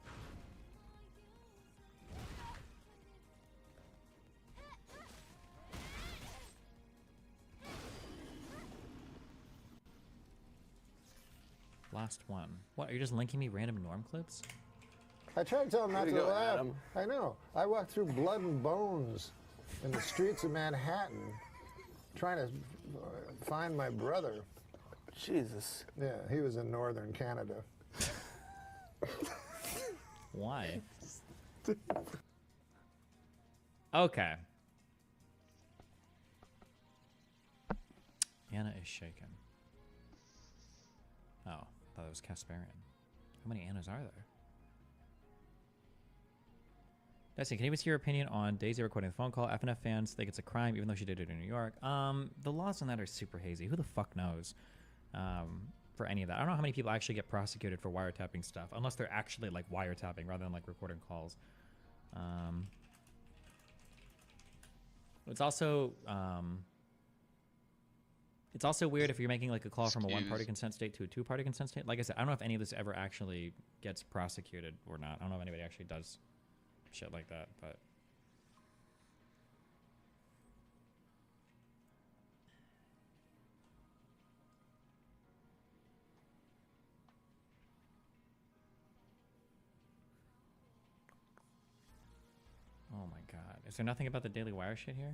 S3: Last one. What, are you just linking me random norm clips?
S15: I tried to tell him not
S17: Way
S15: to
S17: to go,
S15: laugh.
S17: Adam.
S15: I know. I walked through blood and bones in the streets of Manhattan trying to find my brother.
S17: Jesus.
S15: Yeah, he was in northern Canada.
S3: Why? Okay. Anna is shaken. Oh, thought it was Casparian. How many Annas are there? Destiny, can you give us your opinion on Daisy recording the phone call? FNF fans think it's a crime even though she did it in New York. The laws on that are super hazy. Who the fuck knows for any of that? I don't know how many people actually get prosecuted for wiretapping stuff, unless they're actually like wiretapping rather than like recording calls. It's also weird if you're making like a call from a one-party consent state to a two-party consent state. Like I said, I don't know if any of this ever actually gets prosecuted or not. I don't know if anybody actually does shit like that, but oh my god. Is there nothing about the Daily Wire shit here?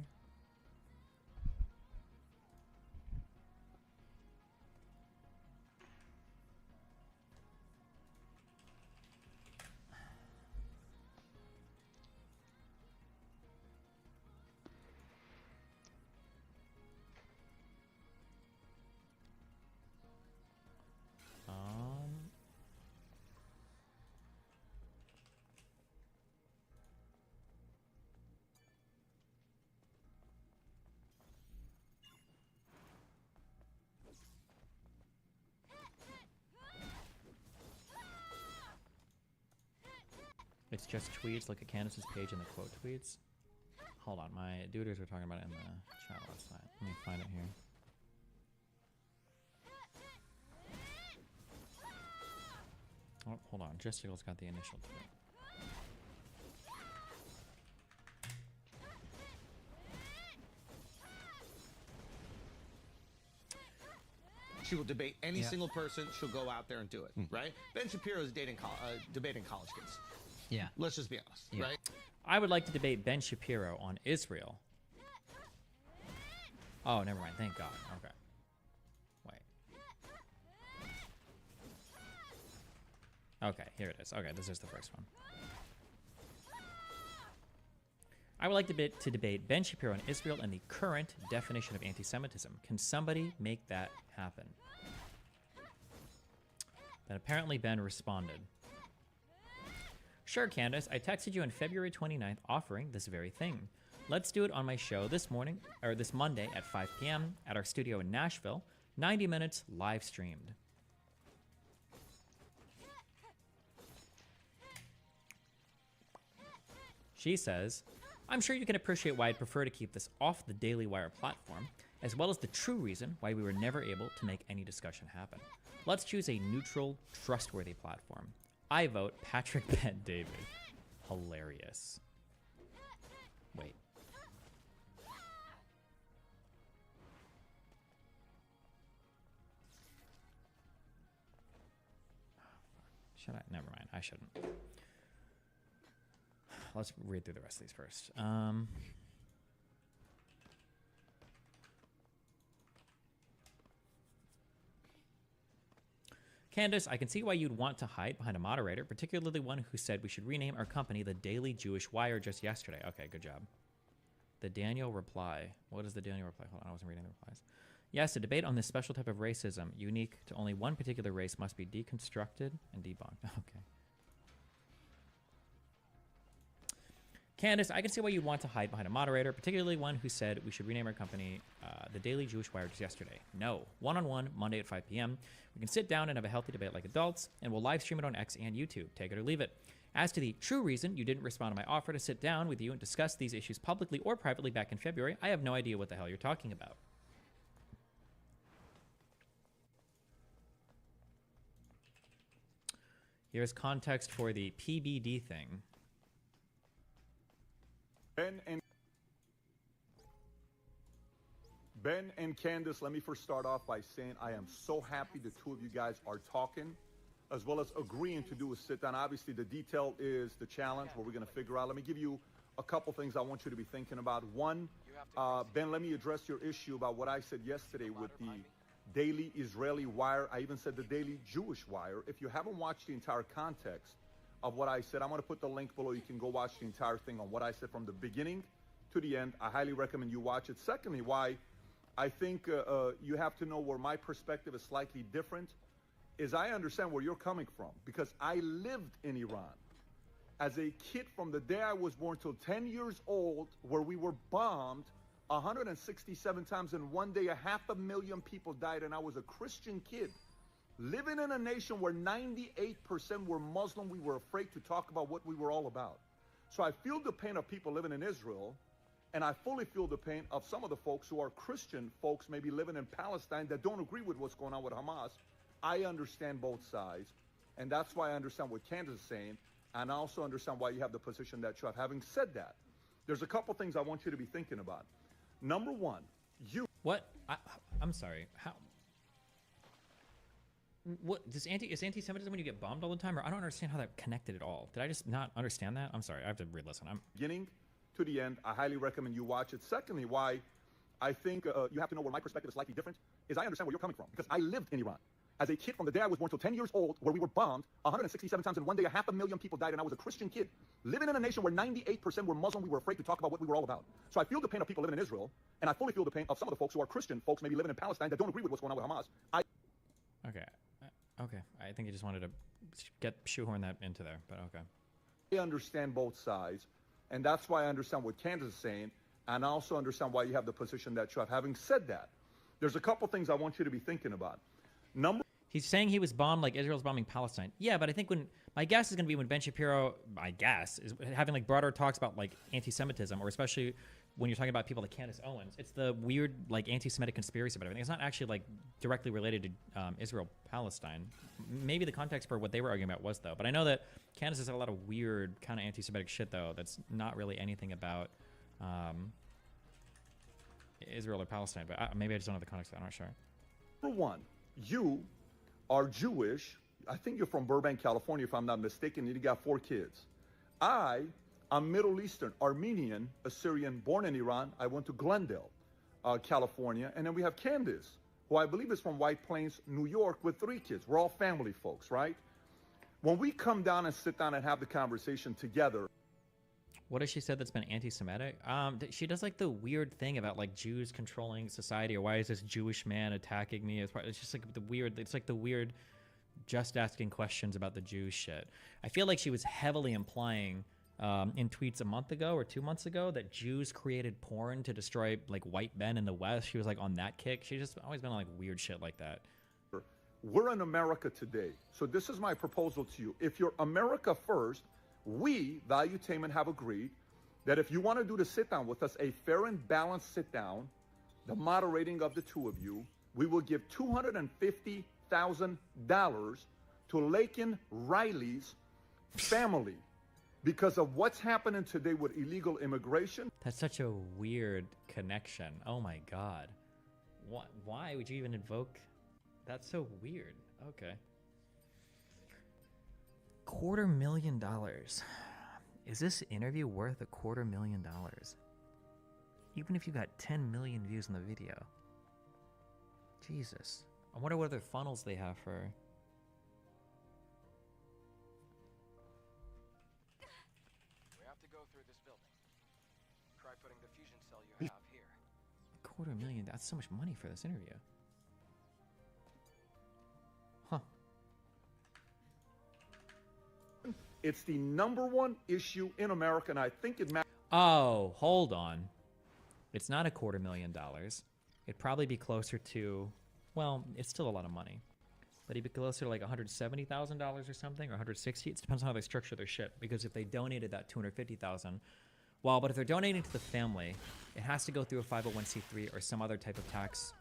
S3: It's just tweets. Look at Candace's page in the quote tweets. Hold on, my duders were talking about it in the chat last night. Let me find it here. Oh, hold on. Justicle's got the initial tweet.
S18: She will debate any
S3: Yeah.
S18: single person. She'll go out there and do it, right? Ben Shapiro is debating college kids.
S3: Yeah.
S18: Let's just be honest, right?
S3: I would like to debate Ben Shapiro on Israel. Oh, never mind. Thank God. Okay. Wait. Okay, here it is. Okay, this is the first one. I would like to debate Ben Shapiro on Israel and the current definition of anti-Semitism. Can somebody make that happen? Then apparently Ben responded. Sure, Candace, I texted you on February 29th offering this very thing. Let's do it on my show this Monday at 5 p.m. at our studio in Nashville. 90 minutes live streamed. She says, I'm sure you can appreciate why I'd prefer to keep this off the Daily Wire platform, as well as the true reason why we were never able to make any discussion happen. Let's choose a neutral, trustworthy platform. I vote Patrick Bet David. hilarious. Wait. Should I? Never mind. I shouldn't. Let's read through the rest of these first. Candace, I can see why you'd want to hide behind a moderator, particularly one who said we should rename our company the Daily Jewish Wire just yesterday. Okay, good job. The Daniel reply. What is the Daniel reply? Hold on, I wasn't reading the replies. Yes, a debate on this special type of racism, unique to only one particular race, must be deconstructed and debunked. Okay. Candace, I can see why you'd want to hide behind a moderator, particularly one who said we should rename our company the Daily Jewish Wire just yesterday. No. One-on-one, Monday at 5 p.m. We can sit down and have a healthy debate like adults, and we'll live stream it on X and YouTube. Take it or leave it. As to the true reason you didn't respond to my offer to sit down with you and discuss these issues publicly or privately back in February, I have no idea what the hell you're talking about. Here's context for the PBD thing.
S4: Ben and Candace, let me first start off by saying I am so happy the two of you guys are talking, as well as agreeing to do a sit down. Obviously, the detail is the challenge, what we're going to figure out. Let me give you a couple things I want you to be thinking about. One, Ben, let me address your issue about what I said yesterday with the Daily Israeli Wire. I even said the Daily Jewish Wire. If you haven't watched the entire context of what I said, I'm going to put the link below. You can go watch the entire thing on what I said from the beginning to the end. I highly recommend you watch it. Secondly, why I think you have to know where my perspective is slightly different is I understand where you're coming from, because I lived in Iran as a kid from the day I was born till 10 years old, where we were bombed 167 times in one day. 500,000 people died, and I was a Christian kid living in a nation where 98% were Muslim. We were afraid to talk about what we were all about. So I feel the pain of people living in Israel, and I fully feel the pain of some of the folks who are Christian folks maybe living in Palestine that don't agree with what's going on with Hamas. I understand both sides, and that's why I understand what Candace is saying, and I also understand why you have the position that you have. Having said that, there's a couple things I want you to be thinking about. Number one,
S3: What? I'm sorry. How? What is anti-Semitism when you get bombed all the time? Or I don't understand how that connected at all. Did I just not understand that? I'm sorry. I have to re-listen.
S4: Beginning to the end, I highly recommend you watch it. Secondly, why I think you have to know where my perspective is slightly different is I understand where you're coming from, because I lived in Iran as a kid from the day I was born till 10 years old, where we were bombed 167 times in one day. 500,000 people died, and I was a Christian kid living in a nation where 98% were Muslim. We were afraid to talk about what we were all about. So I feel the pain of people living in Israel, and I fully feel the pain of some of the folks who are Christian folks maybe living in Palestine that don't agree with what's going on with Hamas.
S3: Okay. I think you just wanted to shoehorn that into there, but okay.
S4: I understand both sides, and that's why I understand what Candace is saying, and I also understand why you have the position that you have. Having said that, there's a couple things I want you to be thinking about.
S3: He's saying he was bombed like Israel's bombing Palestine. Yeah, but I think my guess is going to be when Ben Shapiro, is having like broader talks about like anti-Semitism, or especially when you're talking about people like Candace Owens, it's the weird like anti-Semitic conspiracy about everything. It's not actually like directly related to Israel-Palestine. Maybe the context for what they were arguing about was, though. But I know that Candace has a lot of weird kind of anti-Semitic shit, though, that's not really anything about Israel or Palestine. But maybe I just don't know the context. I'm not sure.
S4: Number one, you are Jewish. I think you're from Burbank, California, if I'm not mistaken. You got 4 kids. I'm Middle Eastern, Armenian, Assyrian, born in Iran. I went to Glendale, California. And then we have Candace, who I believe is from White Plains, New York, with 3 kids. We're all family folks, right? When we come down and sit down and have the conversation together.
S3: What has she said that's been anti-Semitic? She does like the weird thing about like Jews controlling society, or why is this Jewish man attacking me? It's just like the weird just asking questions about the Jews shit. I feel like she was heavily implying in tweets a month ago or 2 months ago that Jews created porn to destroy like white men in the West. She was like on that kick. She's just always been on like weird shit like that.
S4: We're in America today. So this is my proposal to you. If you're America first, we, Valuetainment, have agreed that if you want to do the sit-down with us, a fair and balanced sit-down, the moderating of the two of you, we will give $250,000 to Laken Riley's family.
S19: because of what's happening today with illegal immigration.
S3: That's such a weird connection. Oh my god. Why would you even invoke? That's so weird. Okay. $250,000. Is this interview worth $250,000? Even if you got 10 million views on the video. Jesus. I wonder what other funnels they have for...
S12: We have to go through this building. Try putting the fusion cell you have here.
S3: $250,000. That's so much money for this interview. Huh.
S19: It's the #1 issue in America, and I think it matters.
S3: Oh, hold on. It's not $250,000. It'd probably be closer to, well, it's still a lot of money. But it'd be closer to like $170,000 or something, or $160,000. It depends on how they structure their shit. Because if they donated that $250,000, well, but if they're donating to the family, it has to go through a 501c3 or some other type of tax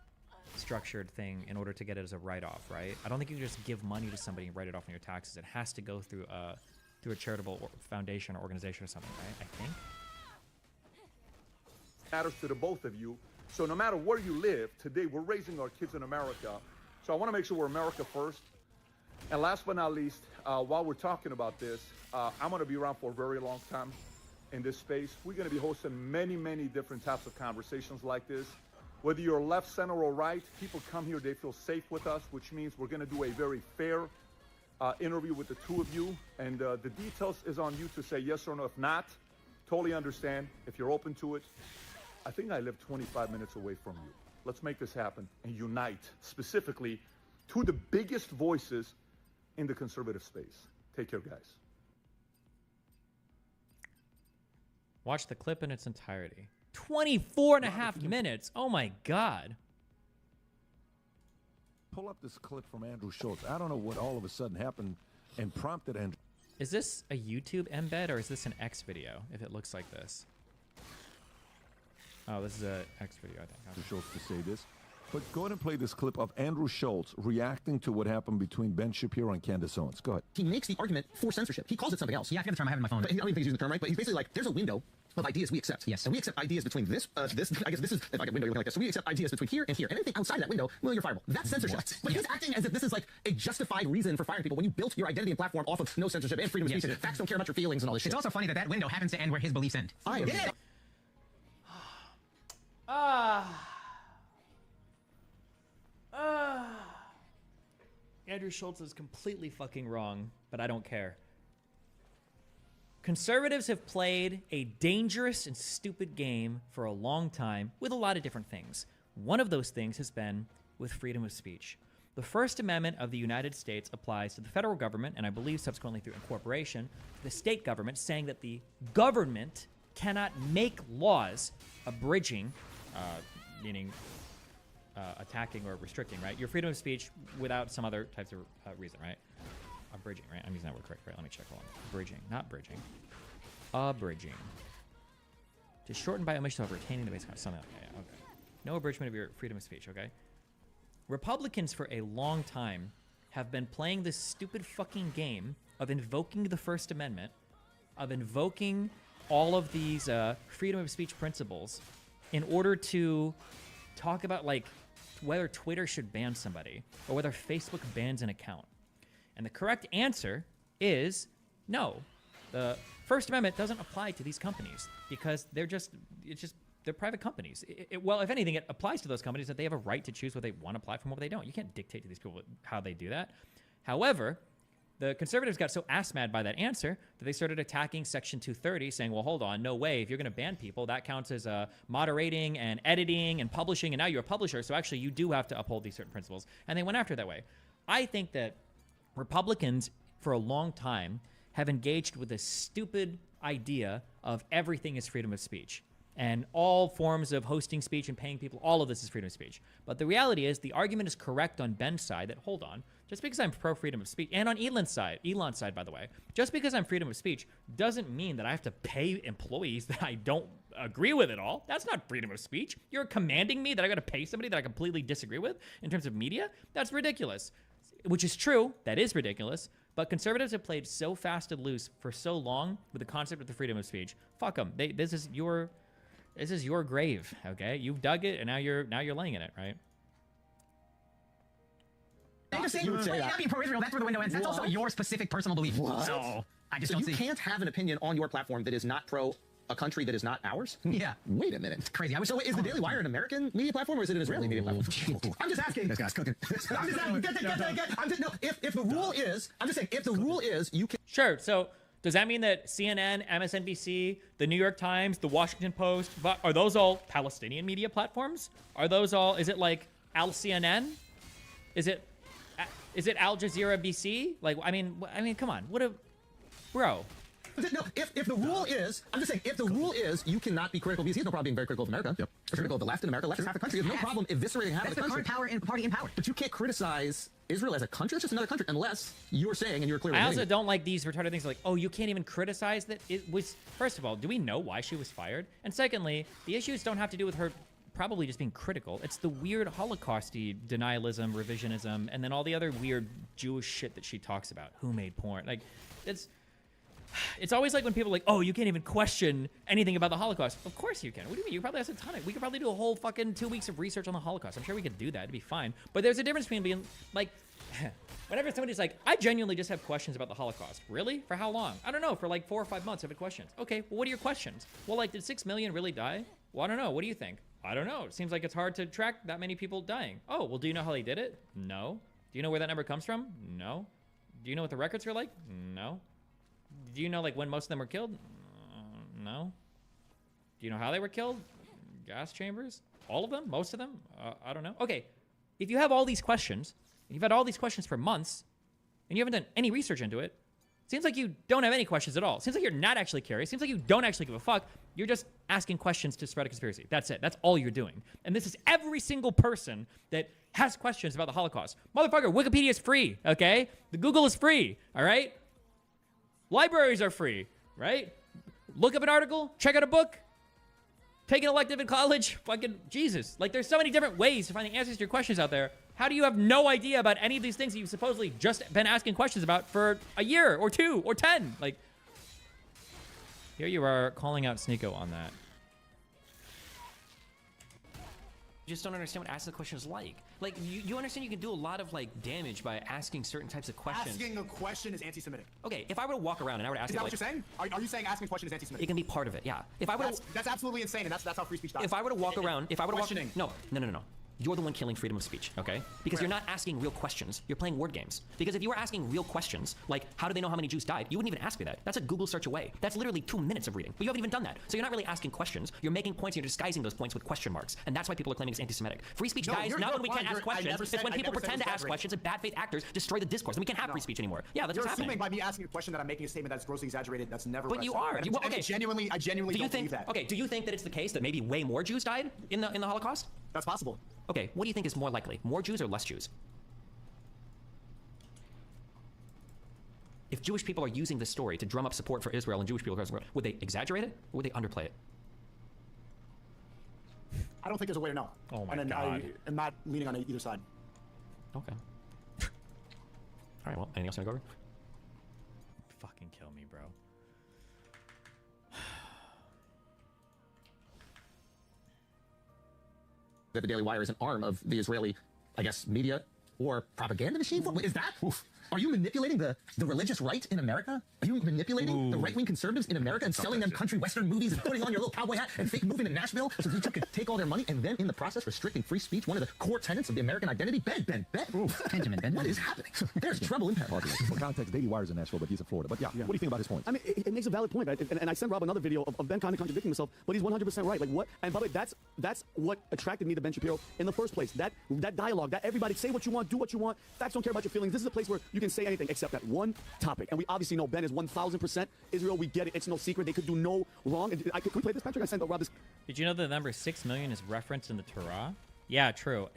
S3: structured thing in order to get it as a write-off, right? I don't think you can just give money to somebody and write it off on your taxes. It has to go through a charitable foundation or organization or something, right? I think.
S19: Matters to the both of you. So no matter where you live, today we're raising our kids in America. So I want to make sure we're America first. And last but not least, while we're talking about this, I'm going to be around for a very long time in this space. We're going to be hosting many, many different types of conversations like this. Whether you're left, center, or right, people come here, they feel safe with us, which means we're going to do a very fair interview with the two of you. And the details is on you to say yes or no. If not, totally understand. If you're open to it, I think I live 25 minutes away from you. Let's make this happen and unite specifically to the biggest voices in the conservative space. Take care, guys.
S3: Watch the clip in its entirety. 24.5 minutes. Oh my god.
S20: Pull up this clip from Andrew Schultz. I don't know what all of a sudden happened and prompted Andrew.
S3: Is this a YouTube embed or is this an X video if it looks like this? Oh, this is a X video, I think.
S20: Andrew Schultz to say this. But go ahead and play this clip of Andrew Schultz reacting to what happened between Ben Shapiro and Candace Owens. Go ahead.
S21: He makes the argument for censorship. He calls it something else. Yeah, I forget the term I have in my phone. But I don't even think he's using the term right, but he's basically like, there's a window of ideas we accept. Yes. And we accept ideas between this, I guess this is, if I get a window, you're looking like this. So we accept ideas between here and here. And anything outside that window, well, you're fireable. That's censorship. What? But he's acting as if this is like a justified reason for firing people when you built your identity and platform off of no censorship and freedom of speech and facts don't care about your feelings and all this shit.
S22: It's also funny that that window happens to end where his beliefs end.
S21: Yeah.
S3: Andrew Schultz is completely fucking wrong, but I don't care. Conservatives have played a dangerous and stupid game for a long time with a lot of different things. One of those things has been with freedom of speech. The First Amendment of the United States applies to the federal government, and I believe subsequently through incorporation, to the state government, saying that the government cannot make laws abridging, meaning attacking or restricting, right? Your freedom of speech without some other types of reason, right? Abridging, right? I'm using that word correct, right? Let me check. Hold on. Abridging, not bridging. Abridging. To shorten by omission of retaining the basic something like that. Yeah, okay. No abridgment of your freedom of speech, okay? Republicans for a long time have been playing this stupid fucking game of invoking the First Amendment, of invoking all of these freedom of speech principles in order to talk about like whether Twitter should ban somebody or whether Facebook bans an account. And the correct answer is no. The First Amendment doesn't apply to these companies because they're private companies. Well, if anything, it applies to those companies that they have a right to choose what they want to apply from what they don't. You can't dictate to these people how they do that. However, the conservatives got so ass mad by that answer that they started attacking Section 230, saying, well, hold on, no way. If you're going to ban people, that counts as moderating and editing and publishing, and now you're a publisher, so actually you do have to uphold these certain principles. And they went after it that way. I think that Republicans, for a long time, have engaged with this stupid idea of everything is freedom of speech. And all forms of hosting speech and paying people, all of this is freedom of speech. But the reality is, the argument is correct on Ben's side that, hold on, just because I'm pro freedom of speech, and on Elon's side, by the way, just because I'm freedom of speech doesn't mean that I have to pay employees that I don't agree with at all. That's not freedom of speech. You're commanding me that I got to pay somebody that I completely disagree with in terms of media? That's ridiculous. Which is true, that is ridiculous, But conservatives have played so fast and loose for so long with the concept of the freedom of speech. Fuck them. This is your grave, okay? You've dug it, and now you're laying in it, right?
S21: You're saying you may not be pro-Israel. That's where the window ends. That's also your specific personal belief. What? So I just So don't you see. can't have an opinion on your platform that is not pro a country that is not ours? Yeah. Wait a minute. It's crazy. So is the Daily Wire an American media platform or is it an Israeli media platform? I'm just asking. This guy's cooking. I'm just asking. If the rule is, I'm just saying, if the rule is, you can.
S3: Sure. So does that mean that CNN, MSNBC, the New York Times, the Washington Post, are those all Palestinian media platforms? Are those all? Is it like Al CNN? Is it Al Jazeera BC? Like, I mean, come on. Bro.
S21: No, if the rule is, I'm just saying, if the rule is you cannot be critical, because he has no problem being very critical of America, critical of the left in America, left is half the country, he has no problem eviscerating half of the country. Party in power. But you can't criticize Israel as a country, it's just another country, unless you're saying, and you're clearly
S3: I also don't like these retarded things like, oh, you can't even criticize that it was, first of all, do we know why she was fired? And secondly, the issues don't have to do with her probably just being critical. It's the weird Holocaust-y denialism, revisionism, and then all the other weird Jewish shit that she talks about. Who made porn? Like, it's always like when people are like, oh, you can't even question anything about the Holocaust. Of course you can. What do you mean? You probably have a ton of. We could probably do a whole fucking 2 weeks of research on the Holocaust. I'm sure we could do that. It'd be fine. But there's a difference between being like, whenever somebody's like, I genuinely just have questions about the Holocaust. Really? For how long? I don't know. For like 4 or 5 months, I've had questions. Okay, well, what are your questions? Well, like, did 6 million really die? Well, I don't know. What do you think? I don't know. It seems like it's hard to track that many people dying. Oh, well, do you know how they did it? No. Do you know where that number comes from? No. Do you know what the records are like? No. Do you know, like, when most of them were killed? No. Do you know how they were killed? Gas chambers? All of them? Most of them? I don't know. Okay, if you have all these questions, and you've had all these questions for months, and you haven't done any research into it, seems like you don't have any questions at all. Seems like you're not actually curious. Seems like you don't actually give a fuck. You're just asking questions to spread a conspiracy. That's it. That's all you're doing. And this is every single person that has questions about the Holocaust. Motherfucker, Wikipedia is free, okay? The Google is free, all right? Libraries are free, right? Look up an article, check out a book, take an elective in college, fucking Jesus. Like, there's so many different ways to find the answers to your questions out there. How do you have no idea about any of these things that you've supposedly just been asking questions about for a year or 2 or 10? Like, here you are calling out Sneeko on that.
S1: You just don't understand what asking the question is like. Like, you understand you can do a lot of, like, damage by asking certain types of questions.
S13: Asking a question is anti-Semitic.
S1: Okay, if I were to walk around and I were to ask...
S13: Is that
S1: you,
S13: what you're saying? Are you saying asking a question is anti-Semitic?
S1: It can be part of it, yeah. If I were
S13: that's absolutely insane, and that's how free speech dies.
S1: If I were to walk around... If I were to walk...
S13: Questioning.
S1: No. You're the one killing freedom of speech, okay? Because you're not asking real questions. You're playing word games. Because if you were asking real questions, like, how do they know how many Jews died? You wouldn't even ask me that. That's a Google search away. That's literally 2 minutes of reading. But you haven't even done that. So you're not really asking questions. You're making points and you're disguising those points with question marks. And that's why people are claiming it's anti-Semitic. Free speech dies not when we can't ask questions. It's when people pretend to ask questions and bad faith actors destroy the discourse. And we can't have free speech anymore. Yeah, that's
S13: you're
S1: what's happening.
S13: assuming by me asking a question that I'm making a statement that's grossly exaggerated. That's never.
S1: But you are.
S13: And I genuinely
S1: do you
S13: don't
S1: think,
S13: believe that.
S1: Okay, do you think that it's the case that maybe way more Jews died in the Holocaust?
S13: That's possible.
S1: Okay, what do you think is more likely? More Jews or less Jews? If Jewish people are using this story to drum up support for Israel and Jewish people across the world, would they exaggerate it or would they underplay it?
S13: I don't think there's a way to know.
S3: Oh my
S13: God. I am not leaning on either side.
S1: Okay. All right, well, anything else you want to go over?
S3: Fucking kill me, bro.
S21: That the Daily Wire is an arm of the Israeli, I guess, media or propaganda machine? What is that? Oof. Are you manipulating the religious right in America? Are you manipulating the right-wing conservatives in America and selling them country western movies and putting on your little cowboy hat and fake moving to Nashville so you can take all their money and then in the process restricting free speech, one of the core tenets of the American identity? Ben. Benjamin, what is happening? There's trouble in Paris.
S20: For context, Daily Wire's in Nashville, but he's in Florida. But yeah, what do you think about his point?
S5: I mean, it makes a valid point, right? And I sent Rob another video of Ben kind of contradicting himself, but he's 100% right. Like what? And by the way, that's what attracted me to Ben Shapiro in the first place. That dialogue, that everybody say what you want, do what you want. Facts don't care about your feelings. This is a place where you can say anything except that one topic. And we obviously know Ben is 1,000% Israel. We get it. It's no secret. They could do no wrong. Can we play this, Patrick? I sent Rob this.
S3: Did you know the number 6 million is referenced in the Torah? Yeah, true.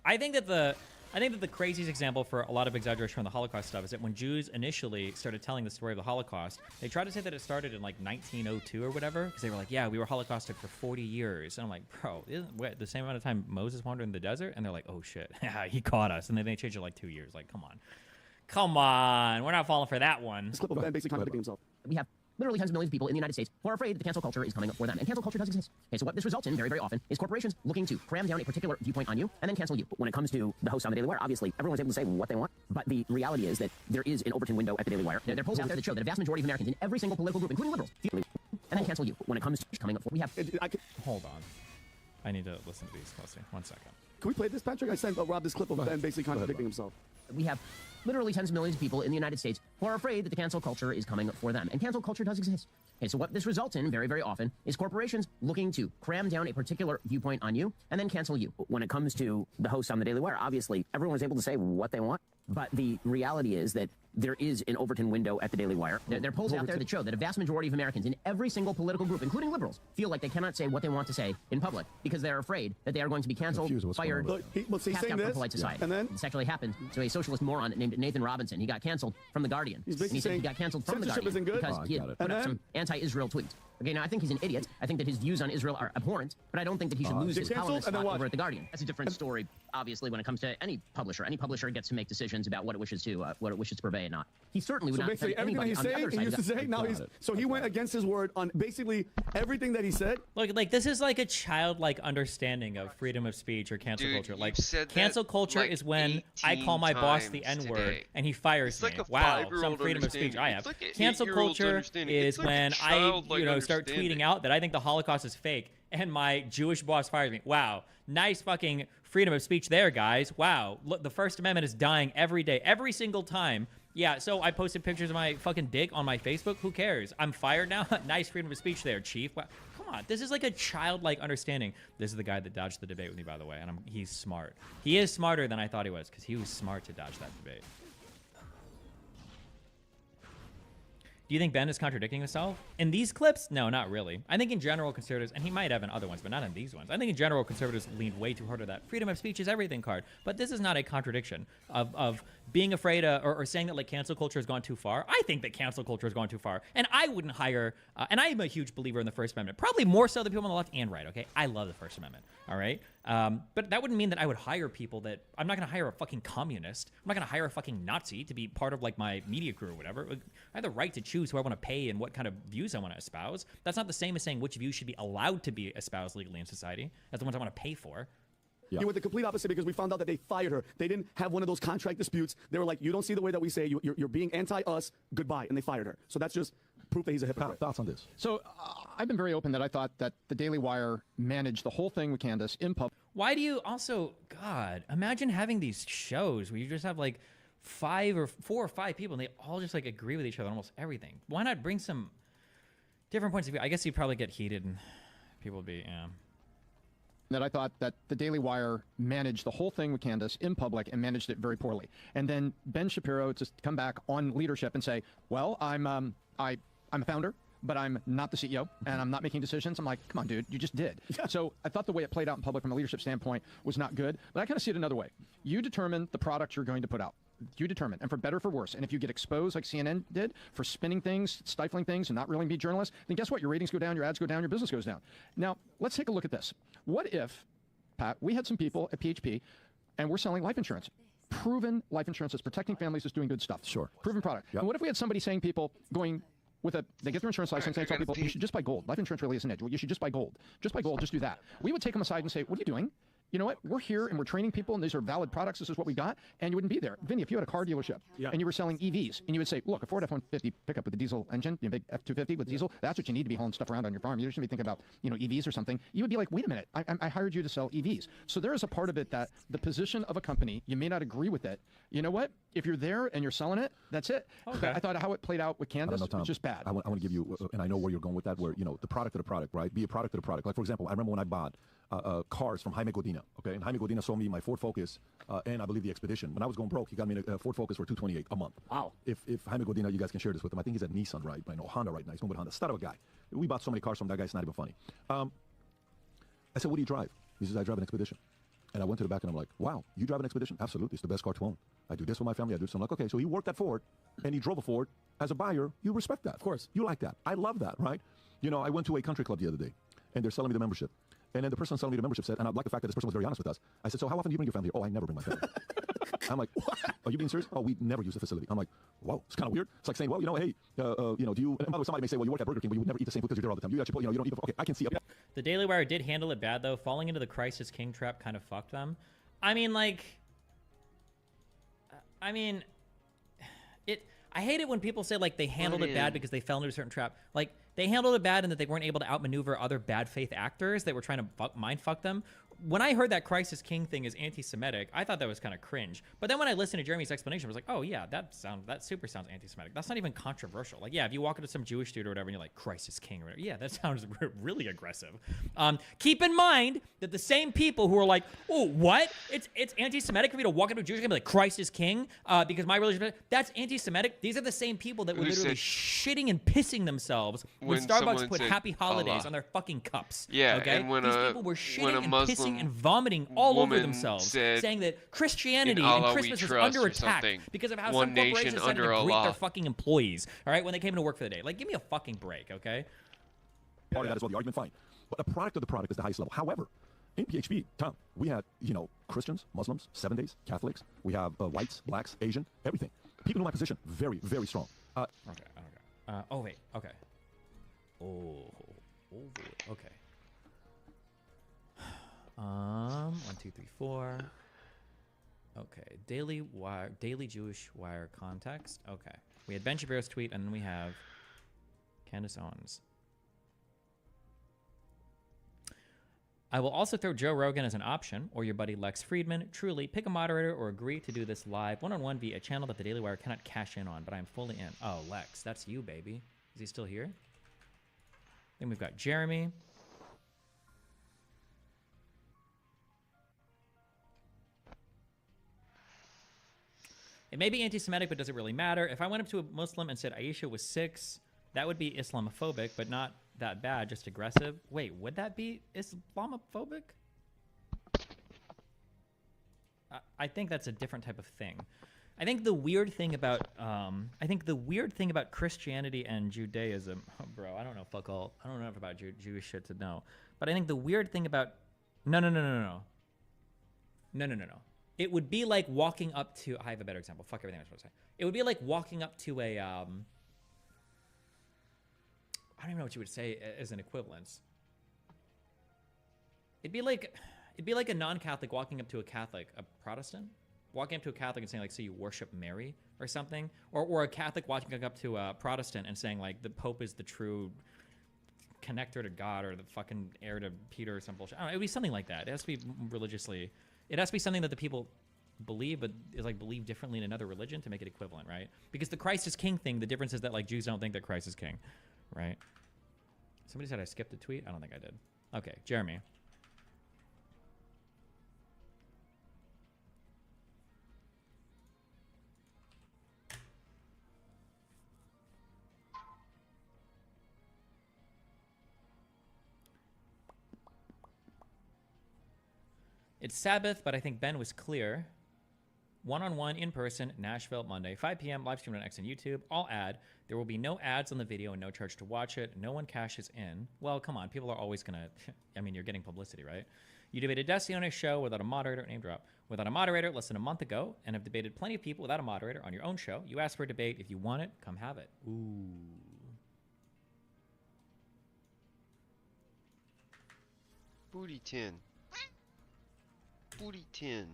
S3: I think that the craziest example for a lot of exaggeration from the Holocaust stuff is that when Jews initially started telling the story of the Holocaust, they tried to say that it started in like 1902 or whatever, because they were like, yeah, we were Holocausted for 40 years. And I'm like, bro, isn't the same amount of time Moses wandered in the desert? And they're like, oh shit, yeah, he caught us. And then they changed it like 2 years. Like, come on. Come on, we're not falling for that one.
S5: This clip of Ben basically contradicting himself.
S21: We have literally tens of millions of people in the United States who are afraid that the cancel culture is coming for them. And cancel culture does exist. Okay, so what this results in very, very often is corporations looking to cram down a particular viewpoint on you and then cancel you. When it comes to the hosts on the Daily Wire, obviously, everyone's able to say what they want. But the reality is that there is an Overton window at the Daily Wire. There are polls out there that show that a vast majority of Americans in every single political group, including liberals, feel and then cancel you. When it comes to coming up for, we have...
S3: Hold on. I need to listen to these closely. 1 second.
S5: Can we play this, Patrick? I sent Rob this clip of Ben basically contradicting himself.
S21: We have literally tens of millions of people in the United States who are afraid that the cancel culture is coming for them. And cancel culture does exist. Okay, so what this results in very, very often is corporations looking to cram down a particular viewpoint on you and then cancel you. When it comes to the hosts on the Daily Wire, obviously, everyone is able to say what they want. But the reality is that there is an Overton window at the Daily Wire. There are polls out there that show that a vast majority of Americans in every single political group, including liberals, feel like they cannot say what they want to say in public because they're afraid that they are going to be canceled, fired, cast out from polite society.
S5: And then
S21: this actually happened to a socialist moron named Nathan Robinson. He got canceled from The Guardian.
S5: He's
S21: And he said he got canceled from The
S5: censorship
S21: Guardian
S5: isn't good?
S21: because he had put up some anti-Israel tweets. Okay, now I think he's an idiot. I think that his views on Israel are abhorrent, but I don't think that he should lose his columnist spot over at The Guardian. That's a different story, obviously, when it comes to any publisher. Any publisher gets to make decisions about what it wishes to purvey and not. He certainly would
S5: So
S21: not
S5: basically,
S21: defend
S5: everything
S21: anybody
S5: he's
S21: on the
S5: saying,
S21: other
S5: he
S21: side
S5: used to say, now he's so he went against his word on basically everything that he said.
S3: Look, like this is like a childlike understanding of freedom of speech or cancel culture. Like cancel culture is when I call my boss the N-word and he fires me. Wow, some freedom of speech I have. Cancel culture is when I, start tweeting out that I think the Holocaust is fake and my Jewish boss fires me. Wow, nice fucking freedom of speech there, guys. Wow, look, the First Amendment is dying every day, every single time. Yeah, so I posted pictures of my fucking dick on my Facebook. Who cares? I'm fired now. Nice freedom of speech there, chief. Wow. Come on, this is like a childlike understanding. This is the guy that dodged the debate with me, by the way, and he's smart. He is smarter than I thought he was because he was smart to dodge that debate. Do you think Ben is contradicting himself? In these clips? No, not really. I think in general conservatives, and he might have in other ones, but not in these ones. I think in general conservatives lean way too hard to that freedom of speech is everything card. But this is not a contradiction of being afraid or saying that like cancel culture has gone too far. I think that cancel culture has gone too far. And I wouldn't hire, and I am a huge believer in the First Amendment, probably more so than people on the left and right, okay? I love the First Amendment, all right? But that wouldn't mean that I would hire people that, I'm not gonna hire a fucking communist. I'm not gonna hire a fucking Nazi to be part of like my media crew or whatever. I have the right to choose who I want to pay and what kind of views I want to espouse. That's not the same as saying which views should be allowed to be espoused legally in society. That's the ones I want to pay for.
S5: You went the complete opposite because we found out that they fired her. They didn't have one of those contract disputes. They were like, you don't see the way that we say, you're being anti-us, goodbye. And they fired her. So that's just proof that he's a hypocrite.
S20: Thoughts on this?
S6: So I've been very open that I thought that the Daily Wire managed the whole thing with Candace in public.
S3: Why do you also, God, imagine having these shows where you just have like 4 or 5 people and they all just like agree with each other on almost everything. Why not bring some different points of view? I guess you'd probably get heated and people would be,
S6: That I thought that the Daily Wire managed the whole thing with Candace in public and managed it very poorly. And then Ben Shapiro just come back on leadership and say, well, I'm a founder, but I'm not the CEO and I'm not making decisions. I'm like, come on, dude, you just did. So I thought the way it played out in public from a leadership standpoint was not good, but I kind of see it another way. You determine the product you're going to put out. You determine, and for better or for worse. And if you get exposed like CNN did for spinning things, stifling things, and not really be journalists, then guess what? Your ratings go down, your ads go down, your business goes down. Now, let's take a look at this. What if, Pat, we had some people at PHP, and we're selling life insurance. Proven life insurance that's protecting families, is doing good stuff.
S20: Sure.
S6: Proven product.
S20: Yep.
S6: And what if we had somebody saying people going with they get their insurance license, and they tell people, you should just buy gold. Life insurance really isn't it. You should just buy gold. Just buy gold, just do that. We would take them aside and say, what are you doing? You know what? We're here and we're training people and these are valid products. This is what we got. And you wouldn't be there. Vinny, if you had a car dealership and you were selling EVs and you would say, look, a Ford F-150 pickup with a diesel engine, big F-250 with diesel, that's what you need to be hauling stuff around on your farm. You shouldn't be thinking about, EVs or something. You would be like, wait a minute, I hired you to sell EVs. So there is a part of it that the position of a company, you may not agree with it. You know what? If you're there and you're selling it, that's it. Okay. I thought how it played out with Candace was just bad.
S20: I want to give you, and I know where you're going with that, where, the product of the product, right? Be a product of the product. Like, for example, I remember when I bought cars from Jaime Godina, okay? And Jaime Godina sold me my Ford Focus and I believe the Expedition. When I was going broke, he got me a Ford Focus for $228 a month. Wow. If Jaime Godina, you guys can share this with him. I think he's at Nissan, right? I know Honda right now. He's going with Honda. Stud of a guy. We bought so many cars from that guy, it's not even funny. I said, what do you drive? He says, I drive an Expedition. And I went to the back and I'm like, wow, you drive an Expedition? Absolutely. It's the best car to own. I do this for my family. I do this. I'm like, okay, so he worked at Ford and he drove a Ford. As a buyer, you respect that. Of course. You like that. I love that, right? I went to a country club the other day and they're selling me the membership. And then the person selling me the membership said, and I like the fact that this person was very honest with us. I said, so how often do you bring your family here? Oh, I never bring my family. I'm like, what? Are you being serious? Oh, we never use the facility. I'm like, wow, it's kind of weird. It's like saying, well, you know, hey, you know, do you? And by the way, somebody may say, well, you work at Burger King, but you would never eat the same food because you're there all the time. You actually, you know, you don't eat. Okay, I can see.
S3: The Daily Wire did handle it bad though. Falling into the Crisis King trap kind of fucked them. I mean, like, I hate it when people say like they handled it bad because they fell into a certain trap. Like they handled it bad and that they weren't able to outmaneuver other bad faith actors that were trying to mind fuck them. When I heard that Crisis King thing is anti-Semitic, I thought that was kind of cringe. But then when I listened to Jeremy's explanation, I was like, oh yeah, that super sounds anti-Semitic. That's not even controversial. Like, yeah, if you walk into some Jewish dude or whatever and you're like, Crisis King or whatever, yeah, that sounds really aggressive. Keep in mind that the same people who are like, oh, what? It's anti-Semitic for me to walk into a Jewish guy and be like, Crisis King, because my religion, that's anti-Semitic. These are the same people that were literally shitting and pissing themselves when Starbucks put Happy Holidays on their fucking cups.
S2: Yeah,
S3: okay?
S2: and when
S3: These people were shitting and
S2: Muslim
S3: pissing and vomiting all over
S2: woman
S3: themselves,
S2: said,
S3: saying that Christianity
S2: "In
S3: and
S2: Allah we
S3: Christmas is
S2: trust,"
S3: under
S2: or
S3: attack
S2: something.
S3: because of how
S2: One
S3: some
S2: nation
S3: corporations decided
S2: under
S3: to greet their
S2: Allah.
S3: fucking employees, all right, when they came to work for the day. Like, give me a fucking break, okay?
S20: Part of that as well, the argument, fine. But the product of the product is the highest level. However, in PHP, Tom, we had, you know, Christians, Muslims, 7 days, Catholics. We have whites, blacks, Asian, everything. People in my position, very, very strong.
S3: Okay. Oh, wait. Okay. Oh, okay. 1, 2, 3, 4. Okay. Daily Jewish Wire context. Okay. We had Ben Shapiro's tweet, and then we have Candace Owens. I will also throw Joe Rogan as an option, or your buddy Lex Friedman. Truly, pick a moderator or agree to do this live one-on-one via a channel that the Daily Wire cannot cash in on, but I'm fully in. Oh, Lex, that's you, baby. Is he still here? Then we've got Jeremy. It may be anti-Semitic, but does it really matter? If I went up to a Muslim and said Aisha was 6, that would be Islamophobic, but not that bad, just aggressive. Wait, would that be Islamophobic? I think that's a different type of thing. I think the weird thing about Christianity and Judaism, oh, bro, I don't know fuck all. I don't know enough about Jewish shit to know. But I think the weird thing about no. It would be like walking up to. I have a better example. Fuck everything I was supposed to say. It would be like walking up to a. I don't even know what you would say as an equivalence. It'd be like a non-Catholic walking up to a Catholic, a Protestant, walking up to a Catholic and saying like, "So you worship Mary or something," or a Catholic walking up to a Protestant and saying like, "The Pope is the true connector to God or the fucking heir to Peter or some bullshit." I don't know. It would be something like that. It has to be religiously. It has to be something that the people believe, but is like believe differently in another religion to make it equivalent, right? Because the Christ is King thing, the difference is that like Jews don't think that Christ is King, right? Somebody said I skipped a tweet. I don't think I did. Okay, Jeremy. It's Sabbath, but I think Ben was clear. One-on-one, in person, Nashville, Monday, 5 p.m., live stream on X and YouTube. All ad. There will be no ads on the video and no charge to watch it. No one cashes in. Well, come on. People are always going to... I mean, you're getting publicity, right? You debated Destiny on a show without a moderator, name drop, without a moderator less than a month ago, and have debated plenty of people without a moderator on your own show. You asked for a debate. If you want it, come have it. Ooh.
S2: Booty tin. Booty tin.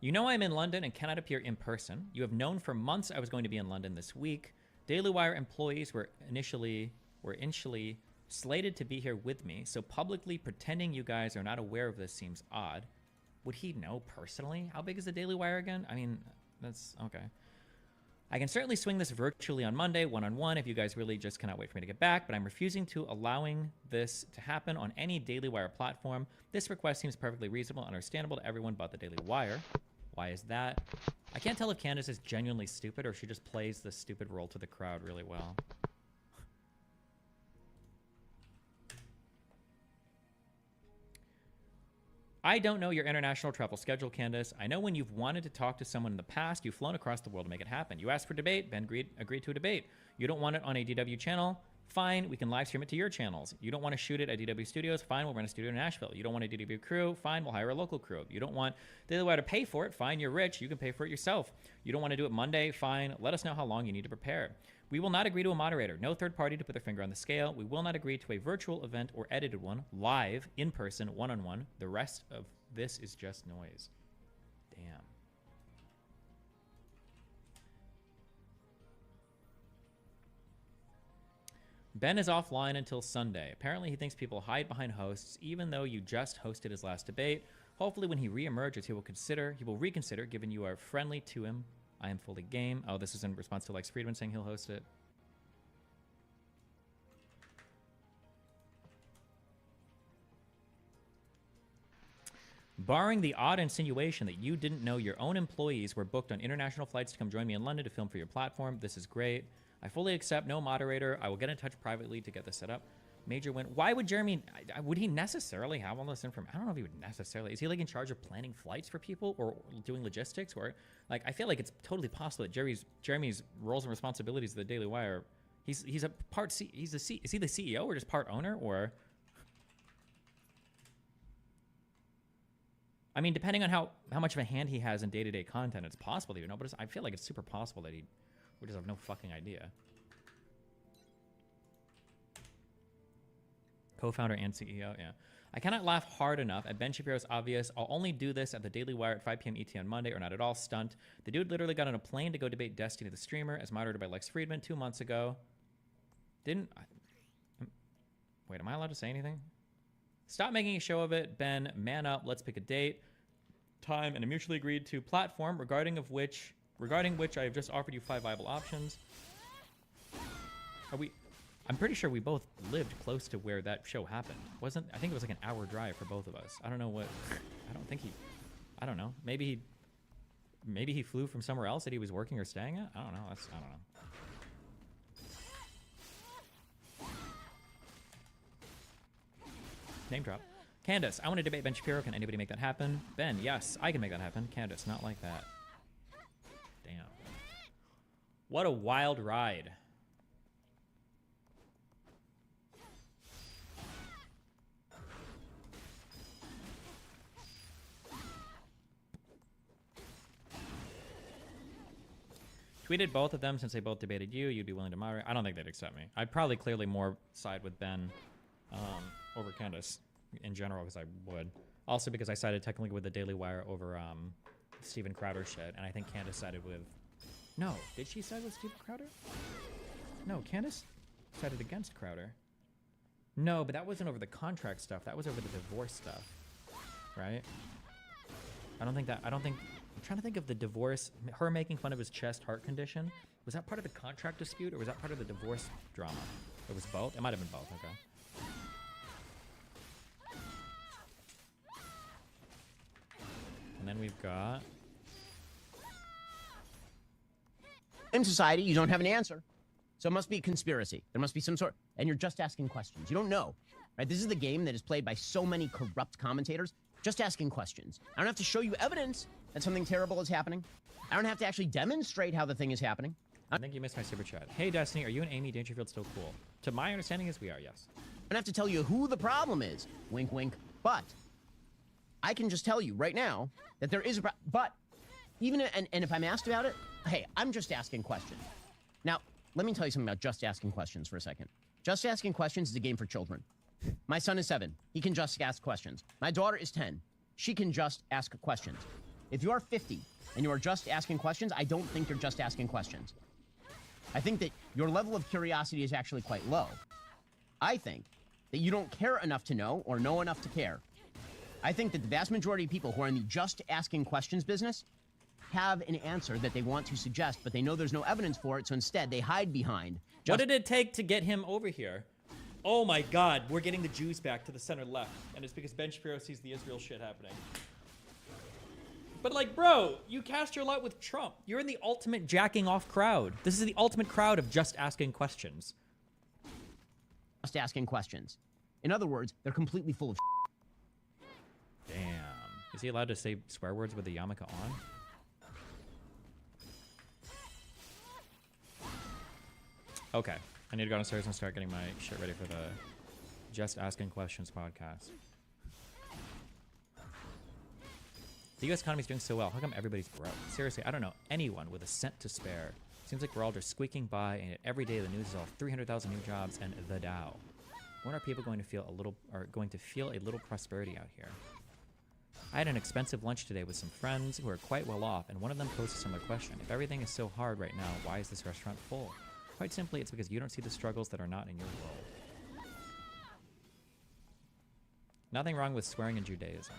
S3: You know I'm in London and cannot appear in person. You have known for months I was going to be in London this week. Daily Wire employees were initially slated to be here with me, so publicly pretending you guys are not aware of this seems odd. Would he know personally? How big is the Daily Wire again? I mean, that's okay. I can certainly swing this virtually on Monday, one-on-one, if you guys really just cannot wait for me to get back, but I'm refusing to allowing this to happen on any Daily Wire platform. This request seems perfectly reasonable and understandable to everyone but the Daily Wire. Why is that? I can't tell if Candace is genuinely stupid or if she just plays the stupid role to the crowd really well. I don't know your international travel schedule, Candace. I know when you've wanted to talk to someone in the past, you've flown across the world to make it happen. You asked for debate, Ben agreed to a debate. You don't want it on a DW channel? Fine, we can live stream it to your channels. You don't want to shoot it at DW Studios? Fine, we'll run a studio in Nashville. You don't want a DW crew? Fine, we'll hire a local crew. You don't want Daily Wire to pay for it? Fine, you're rich. You can pay for it yourself. You don't want to do it Monday? Fine, let us know how long you need to prepare. We will not agree to a moderator. No third party to put their finger on the scale. We will not agree to a virtual event or edited one, live, in person, one-on-one. The rest of this is just noise. Damn. Ben is offline until Sunday. Apparently he thinks people hide behind hosts, even though you just hosted his last debate. Hopefully when he reemerges, he will reconsider, given you are friendly to him. I am fully game. Oh, this is in response to Lex Friedman saying he'll host it. Barring the odd insinuation that you didn't know your own employees were booked on international flights to come join me in London to film for your platform, this is great. I fully accept no moderator. I will get in touch privately to get this set up. Major win. Why would Jeremy, would he necessarily have all this information? I don't know if he would necessarily. Is he like in charge of planning flights for people or doing logistics? Or like, I feel like it's totally possible that Jeremy's roles and responsibilities at the Daily Wire, he's a part, is he the CEO or just part owner? Or, I mean, depending on how much of a hand he has in day-to-day content, it's possible that you know, but I feel like it's super possible that we just have no fucking idea. Co-founder and CEO, yeah. I cannot laugh hard enough at Ben Shapiro's obvious, I'll only do this at the Daily Wire at 5 p.m. ET on Monday or not at all stunt. The dude literally got on a plane to go debate Destiny the streamer as moderated by Lex Friedman 2 months ago. Wait, am I allowed to say anything? Stop making a show of it, Ben. Man up. Let's pick a date, time, and a mutually agreed to platform regarding which I have just offered you 5 viable options. I'm pretty sure we both lived close to where that show happened. I think it was like an hour drive for both of us. I don't know what, I don't know. Maybe he flew from somewhere else that he was working or staying at? I don't know. I don't know. Name drop. Candace, I want to debate Ben Shapiro. Can anybody make that happen? Ben, yes, I can make that happen. Candace, not like that. Damn. What a wild ride. Tweeted both of them since they both debated you. You'd be willing to moderate. I don't think they'd accept me. I'd probably clearly more side with Ben over Candace in general because I would. Also because I sided technically with the Daily Wire over Steven Crowder's shit, and I think Candace sided with... No, did she side with Steven Crowder? No, Candace sided against Crowder. No, but that wasn't over the contract stuff. That was over the divorce stuff, right? I'm trying to think of the divorce, her making fun of his chest heart condition. Was that part of the contract dispute or was that part of the divorce drama? It was both? It might have been both, okay. And then we've got...
S8: In society, you don't have an answer. So it must be a conspiracy. There must be some sort... And you're just asking questions. You don't know. Right? This is the game that is played by so many corrupt commentators. Just asking questions. I don't have to show you evidence that something terrible is happening. I don't have to actually demonstrate how the thing is happening.
S3: I think you missed my super chat. Hey, Destiny, are you and Amy Dangerfield still cool? To my understanding is we are, yes.
S8: I don't have to tell you who the problem is. Wink, wink. But I can just tell you right now that there is a problem. But even, and if I'm asked about it, hey, I'm just asking questions. Now, let me tell you something about just asking questions for a second. Just asking questions is a game for children. My son is 7. He can just ask questions. My daughter is 10. She can just ask questions. If you are 50 and you are just asking questions, I don't think you're just asking questions. I think that your level of curiosity is actually quite low. I think that you don't care enough to know or know enough to care. I think that the vast majority of people who are in the just asking questions business have an answer that they want to suggest, but they know there's no evidence for it, so instead they hide behind.
S3: What did it take to get him over here? Oh my God, we're getting the Jews back to the center left, and it's because Ben Shapiro sees the Israel shit happening. But like, bro, you cast your lot with Trump. You're in the ultimate jacking off crowd. This is the ultimate crowd of just asking questions.
S8: Just asking questions. In other words, they're completely full of
S3: Damn. Is he allowed to say swear words with the yarmulke on? Okay. I need to go downstairs and start getting my shit ready for the Just Asking Questions podcast. The U.S. economy is doing so well. How come everybody's broke? Seriously, I don't know anyone with a cent to spare. Seems like we're all just squeaking by, and every day the news is all 300,000 new jobs and the Dow. When are people going to feel a little prosperity out here? I had an expensive lunch today with some friends who are quite well off, and one of them posed a similar question. If everything is so hard right now, why is this restaurant full? Quite simply, it's because you don't see the struggles that are not in your world. Nothing wrong with swearing in Judaism.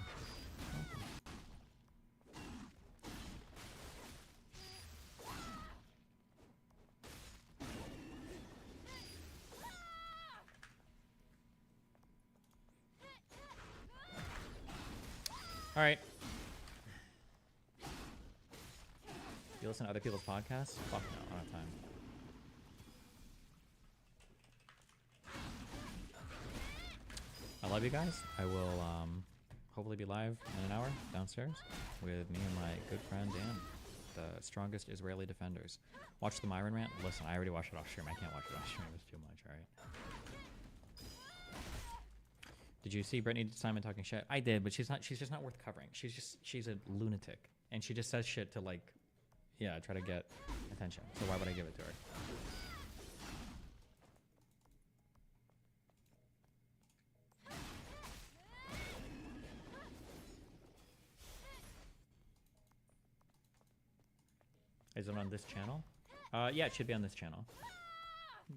S3: All right. You listen to other people's podcasts? Fuck no, I don't have time. I love you guys. I will hopefully be live in an hour downstairs with me and my good friend Dan, the strongest Israeli defenders. Watch the Myron rant. Listen, I already watched it off stream. I can't watch it off stream. It's too much, all right? Did you see Brittany Simon talking shit? I did, but she's just not worth covering. She's a lunatic. And she just says shit to try to get attention. So why would I give it to her? Is it on this channel? Yeah, it should be on this channel.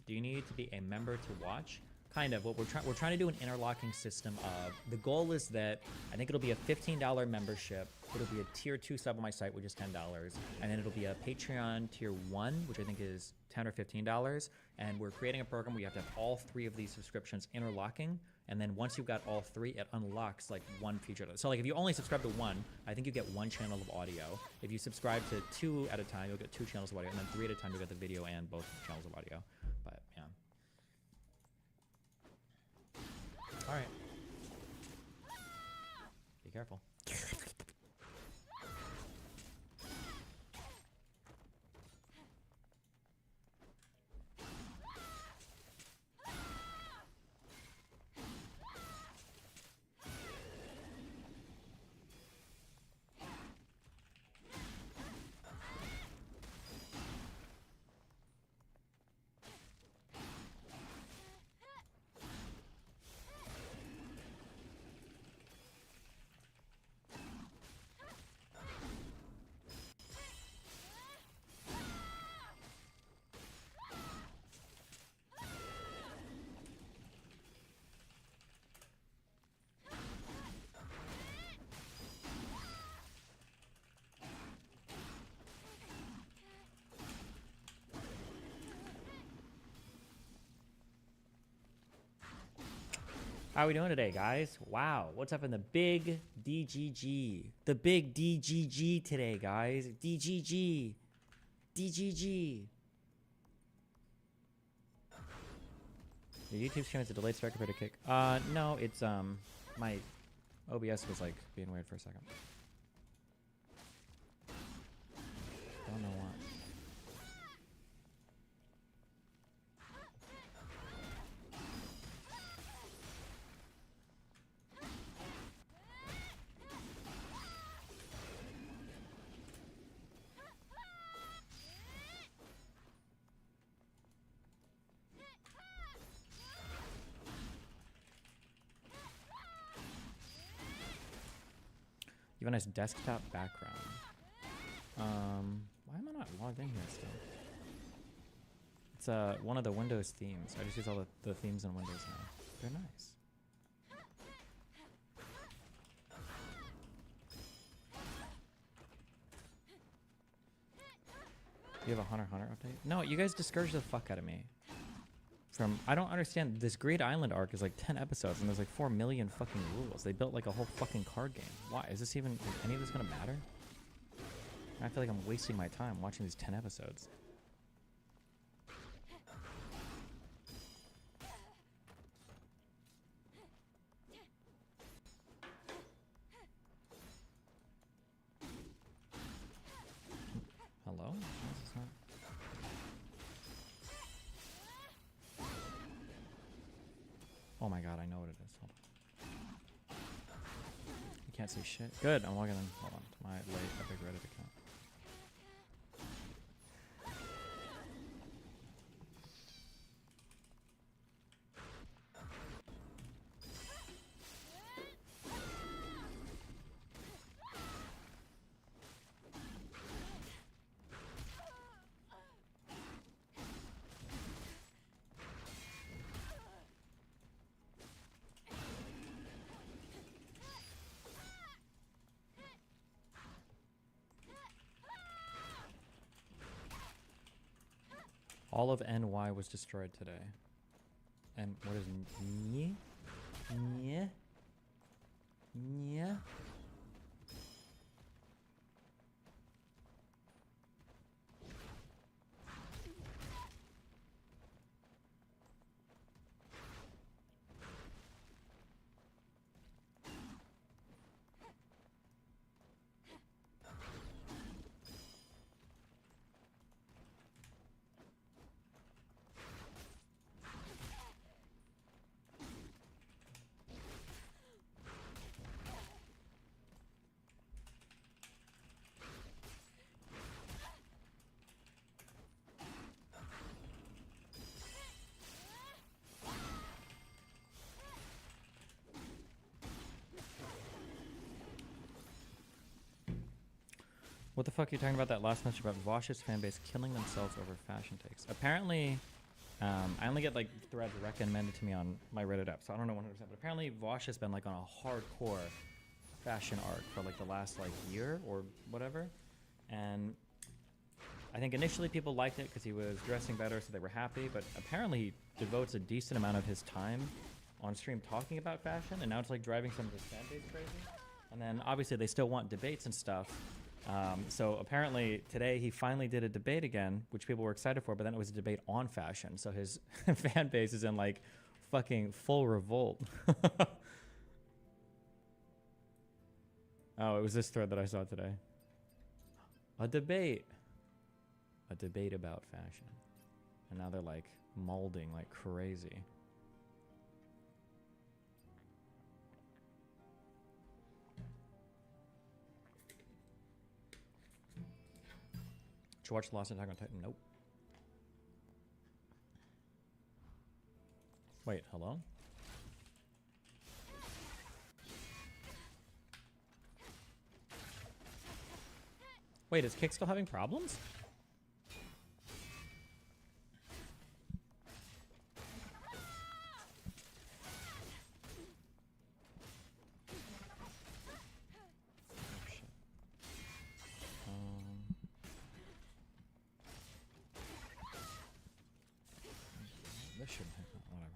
S3: Do you need to be a member to watch? Kind of. What we're trying to do an interlocking system of. The goal is that I think it'll be a $15 membership. It'll be a tier 2 sub on my site, which is $10, and then it'll be a Patreon tier 1, which I think is $10 or $15. And we're creating a program where you have to have all 3 of these subscriptions interlocking. And then once you've got all 3, it unlocks like one feature. So like if you only subscribe to 1, I think you get 1 channel of audio. If you subscribe to 2 at a time, you'll get 2 channels of audio, and then 3 at a time, you'll get the video and both channels of audio. But yeah. All right. Be careful. How are we doing today, guys? Wow, what's up in the big DGG? The big DGG today, guys. DGG. DGG. Your YouTube stream is a delayed start compared to Kick. No, it's my OBS was like being weird for a second. Don't know why. You have a nice desktop background. Why am I not logged in here still? It's one of the Windows themes. I just use all the themes in Windows now. They're nice. You have a Hunter x Hunter update? No, you guys discouraged the fuck out of me. I don't understand. This Great Island arc is like 10 episodes, and there's like 4 million fucking rules. They built like a whole fucking card game. Why? Is this even, is any of this gonna matter? I feel like I'm wasting my time watching these 10 episodes. Hello? Why is this not? Oh my god, I know what it is. Hold on. You can't see shit. Good, I'm logging in. Hold on, to my late Epic Reddit account. All of NY was destroyed today. And what is nye? Nye? Nye? What the fuck are you talking about that last message about Vosh's fanbase killing themselves over fashion takes? Apparently, I only get like threads recommended to me on my Reddit app, so I don't know 100%, but apparently Vosh has been like on a hardcore fashion arc for like the last like year or whatever. And I think initially people liked it because he was dressing better, so they were happy, but apparently he devotes a decent amount of his time on stream talking about fashion, and now it's like driving some of his fan base crazy. And then obviously they still want debates and stuff. So apparently today he finally did a debate again, which people were excited for, but then it was a debate on fashion. So his fan base is in like fucking full revolt. Oh, it was this thread that I saw today. A debate. A debate about fashion. And now they're like molding like crazy. Did you watch Lost Attack on Titan? Nope. Wait, hello? Wait, is Kick still having problems? This shouldn't happen. Whatever.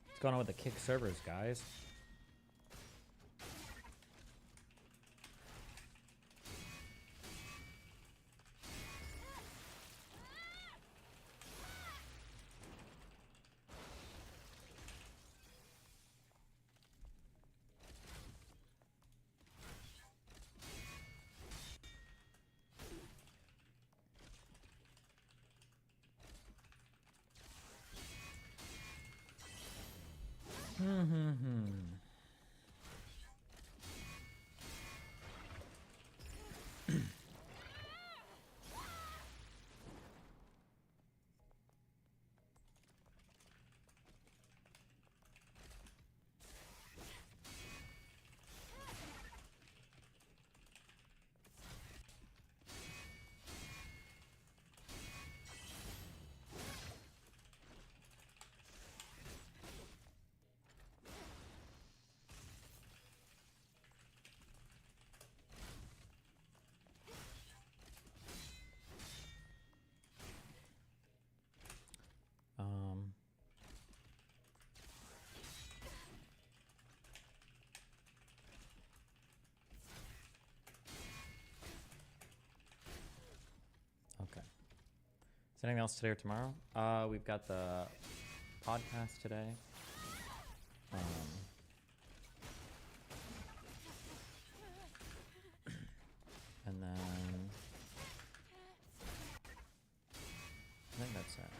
S3: What's going on with the Kick servers, guys? Is there anything else today or tomorrow? We've got the podcast today. And then I think that's it.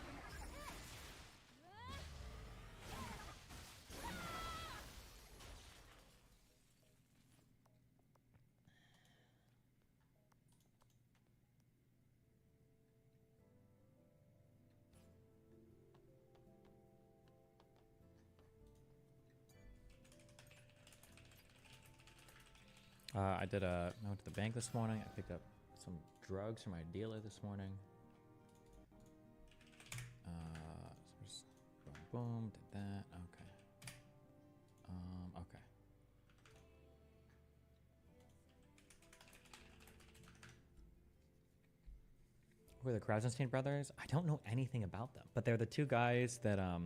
S3: I went to the bank this morning. I picked up some drugs from my dealer this morning. So just boom, boom, did that. Okay. Okay. Who are the Krasenstein brothers? I don't know anything about them, but they're the two guys that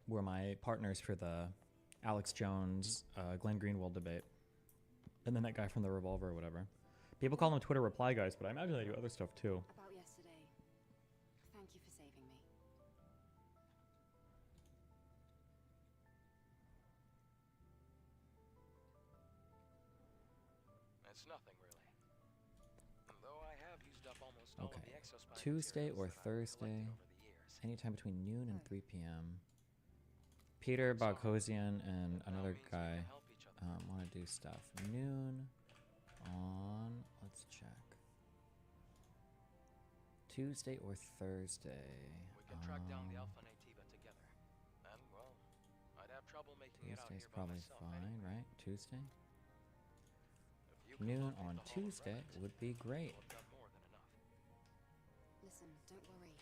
S3: were my partners for the Alex Jones, Glenn Greenwald debate. And then that guy from the Revolver or whatever. People call them Twitter reply guys, but I imagine they do other stuff too.
S7: About yesterday. Thank you for saving me.
S12: It's nothing really. Though I have used up almost all of the
S3: Okay.
S12: exospine
S3: Tuesday or Thursday, anytime between noon and 3 p.m. Peter Boghossian and another guy want to do stuff. Noon on, let's check. Tuesday or Thursday.
S12: We can track down the Alpha Nativa together. And, well, I'd have trouble making it out
S3: Tuesday's
S12: here by
S3: probably
S12: myself
S3: fine,
S12: anyway.
S3: right? Tuesday? Noon on Tuesday would be great.
S7: Listen, don't worry.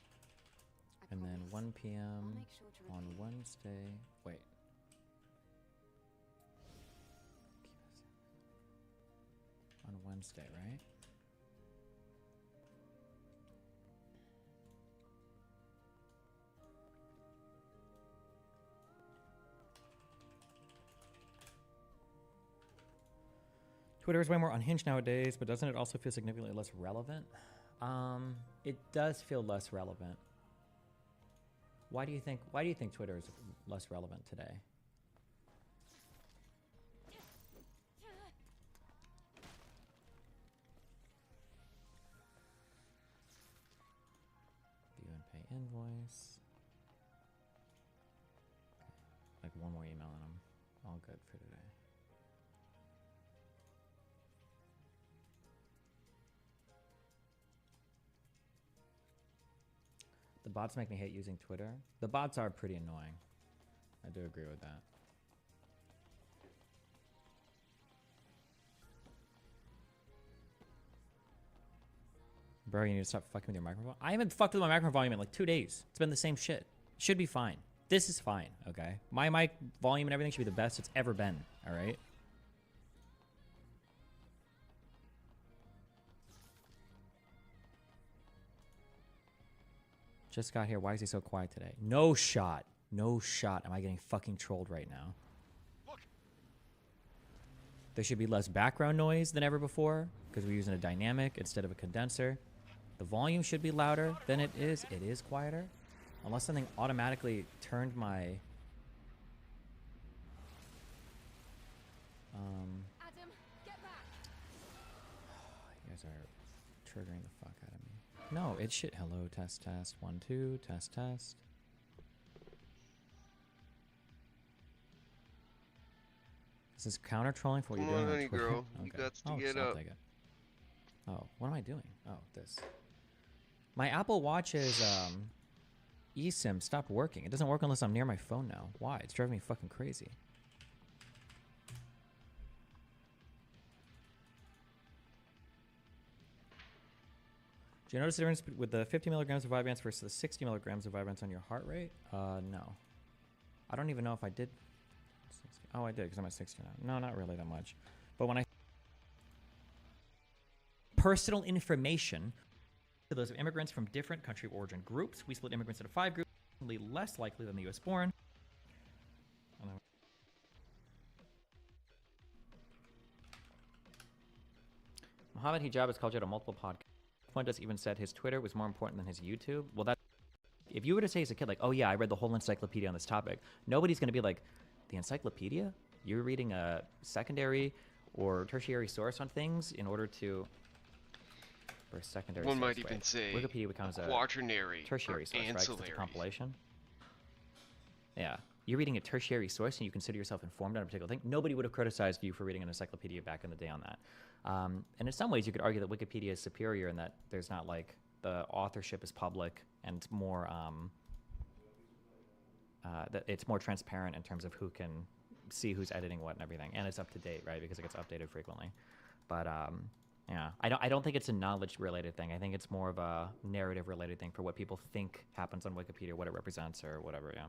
S3: And then 1 p.m.
S7: make sure to
S3: on
S7: repeat.
S3: Wednesday. Wait. On Wednesday, right? Twitter is way more unhinged nowadays, but doesn't it also feel significantly less relevant? It does feel less relevant. Why do you think Twitter is less relevant today? View and pay invoice. Okay. Like one more email and I'm all good for today. The bots make me hate using Twitter. The bots are pretty annoying. I do agree with that. Bro, you need to stop fucking with your microphone. I haven't fucked with my microphone volume in like 2 days. It's been the same shit. Should be fine. This is fine, okay? My mic volume and everything should be the best it's ever been, alright? Just got here. Why is he so quiet today? No shot. No shot. Am I getting fucking trolled right now? There should be less background noise than ever before because we're using a dynamic instead of a condenser. The volume should be louder than it is. It is quieter. Unless something automatically turned my...
S7: Adam, get back.
S3: You guys are triggering the fuck out of me. No, it should. Hello, test, test. 1, 2, test, test. This is counter trolling for what
S2: Come
S3: you're
S2: on,
S3: doing.
S2: honey
S3: Twitter?
S2: girl. You
S3: Okay.
S2: got to
S3: Oh,
S2: get
S3: so I'll
S2: up.
S3: take it. Oh, what am I doing? Oh, this. My Apple Watch's eSIM stopped working. It doesn't work unless I'm near my phone now. Why? It's driving me fucking crazy. Do you notice the difference with the 50 milligrams of Vyvanse versus the 60 milligrams of Vyvanse on your heart rate? No. I don't even know if I did. 60. Oh, I did because I'm at 60 now. No, not really that much. But when I personal information to those of immigrants from different country of origin groups, we split immigrants into 5 groups, less likely than the U.S. born. Mohammed Hijab has called you out on multiple podcasts. Fuentes even said his Twitter was more important than his YouTube. Well, that if you were to say as a kid, like, oh yeah, I read the whole encyclopedia on this topic, nobody's going to be like, the encyclopedia? You're reading a secondary or tertiary source on things in order to... For a secondary
S2: One
S3: source,
S2: might even
S3: wait.
S2: say
S3: Wikipedia becomes a
S2: quaternary
S3: tertiary
S2: or
S3: source, right? 'Cause it's a
S2: ancillary.
S3: compilation. Yeah. You're reading a tertiary source and you consider yourself informed on a particular thing. Nobody would have criticized you for reading an encyclopedia back in the day on that. And in some ways, you could argue that Wikipedia is superior in that there's not like the authorship is public and it's more that it's more transparent in terms of who can see who's editing what and everything, and it's up to date, right? Because it gets updated frequently. But yeah, I don't think it's a knowledge-related thing. I think it's more of a narrative-related thing for what people think happens on Wikipedia, what it represents, or whatever. Yeah.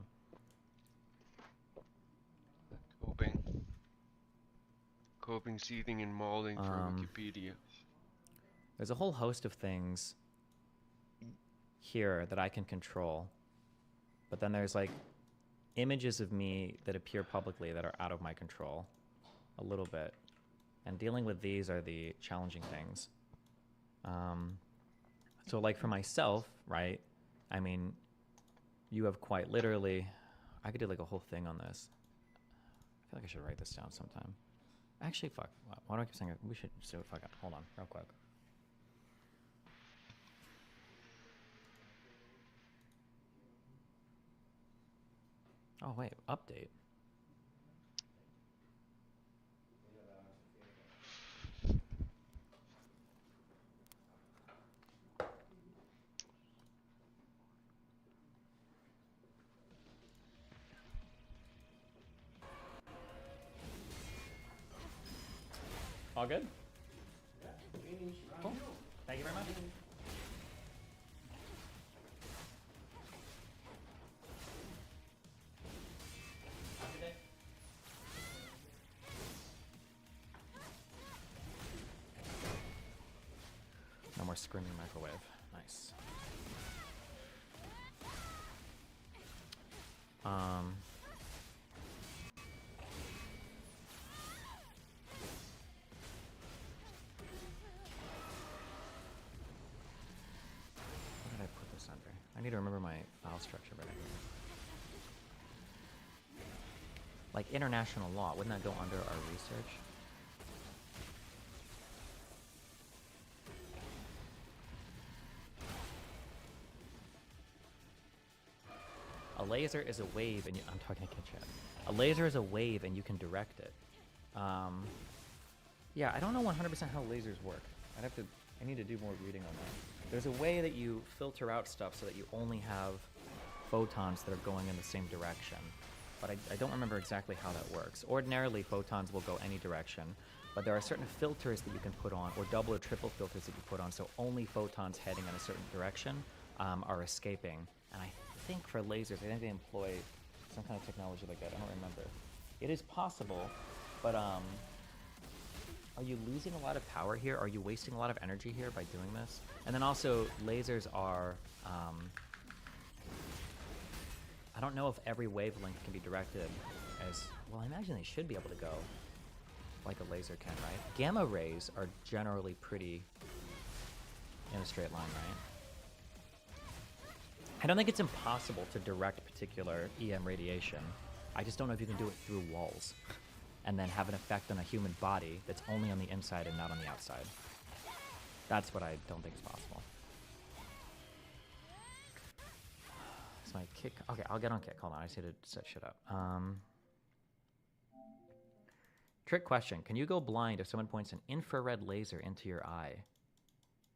S2: Coping, seething, and mauling for Wikipedia.
S3: There's a whole host of things here that I can control, but then there's like images of me that appear publicly that are out of my control a little bit, and dealing with these are the challenging things. So like for myself, right, I mean, you have quite literally, I could do like a whole thing on this. I feel like I should write this down sometime. Actually, fuck, why do I keep saying it? We should just do it. Fuck it. Hold on real quick. Oh wait, update. All good? Cool. Thank you very much. No more screaming microwave. Nice. What did I put this under? I need to remember my file structure better. Like international law, wouldn't that go under our research? A laser is a wave, and I'm talking to Kit Chat. A laser is a wave, and you can direct it. Yeah, I don't know 100% how lasers work. I need to do more reading on that. There's a way that you filter out stuff so that you only have photons that are going in the same direction. But I don't remember exactly how that works. Ordinarily, photons will go any direction, but there are certain filters that you can put on, or double or triple filters that you put on, so only photons heading in a certain direction are escaping. And I think for lasers, I think they employ some kind of technology like that. I don't remember. It is possible, but are you losing a lot of power here? Are you wasting a lot of energy here by doing this? And then also, lasers are, I don't know if every wavelength can be directed as, well, I imagine they should be able to go like a laser can, right? Gamma rays are generally pretty in a straight line, right? I don't think it's impossible to direct particular EM radiation. I just don't know if you can do it through walls and then have an effect on a human body that's only on the inside and not on the outside. That's what I don't think is possible. Is my kick? Okay, I'll get on kick. Hold on, I just need to set shit up. Trick question. Can you go blind if someone points an infrared laser into your eye?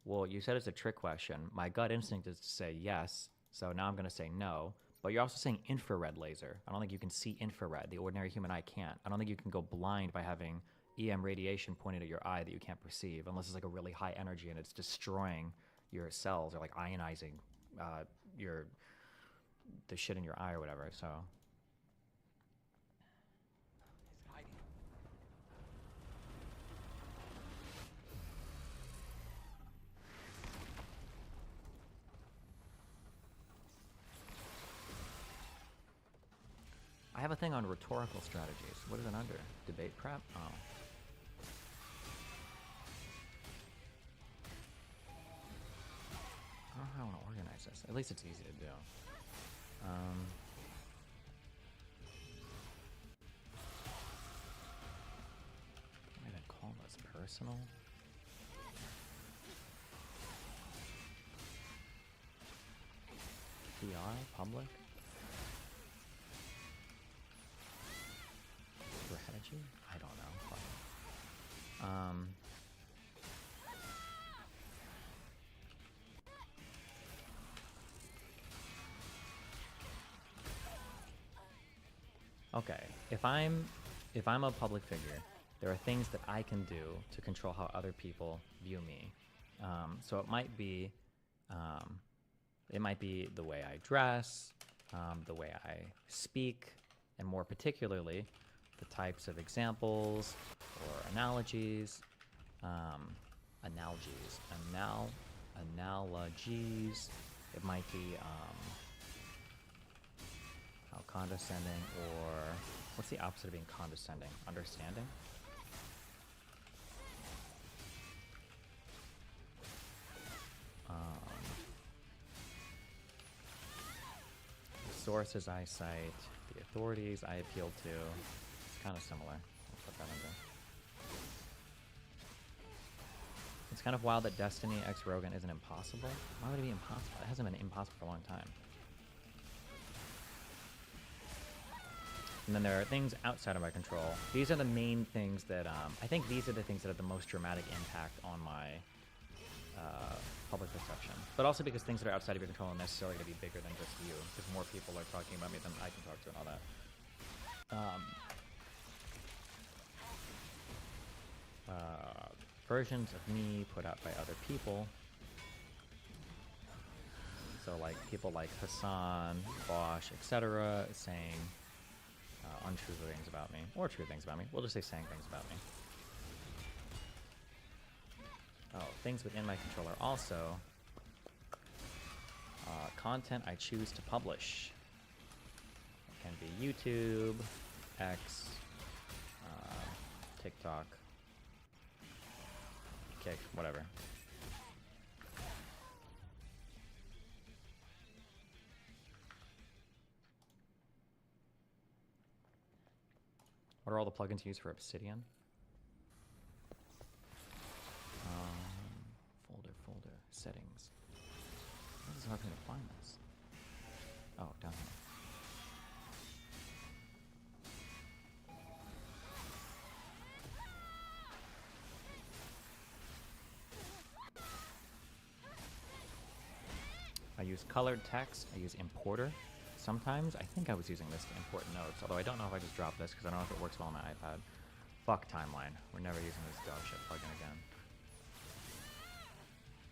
S3: Well, you said it's a trick question. My gut instinct is to say yes, so now I'm going to say no. But you're also saying infrared laser. I don't think you can see infrared. The ordinary human eye can't. I don't think you can go blind by having EM radiation pointed at your eye that you can't perceive, unless it's like a really high energy and it's destroying your cells or like ionizing the shit in your eye or whatever. So I have a thing on rhetorical strategies. What is it under? Debate prep? Oh. crisis. At least it's easy to do. Can I even call this personal? PR? Public? Strategy? I don't know. Fuck. Okay, if I'm a public figure, there are things that I can do to control how other people view me. So it might be the way I dress, the way I speak, and more particularly, the types of examples or analogies, analogies. It might be how condescending, or what's the opposite of being condescending? Understanding? The sources I cite, the authorities I appeal to. It's kind of similar. I'll put that in there. It's kind of wild that Destiny X Rogan isn't impossible. Why would it be impossible? It hasn't been impossible for a long time. And then there are things outside of my control. These are the main things that, I think these are the things that have the most dramatic impact on my public perception. But also because things that are outside of your control are necessarily going to be bigger than just you, because more people are talking about me than I can talk to and all that. Versions of me put out by other people. So like people like Hassan, Bosch, etc. saying untrue things about me, or true things about me. We'll just say saying things about me. Oh, things within my control are also content I choose to publish. It can be YouTube, X, TikTok, Kick, whatever. What are all the plugins used for Obsidian? Folder, settings. This is hard for me to find this. Oh, down here. I use colored text. I use importer. Sometimes I think I was using this to import notes, although I don't know if I just dropped this because I don't know if it works well on my iPad. Fuck timeline. We're never using this dog shit plugin again.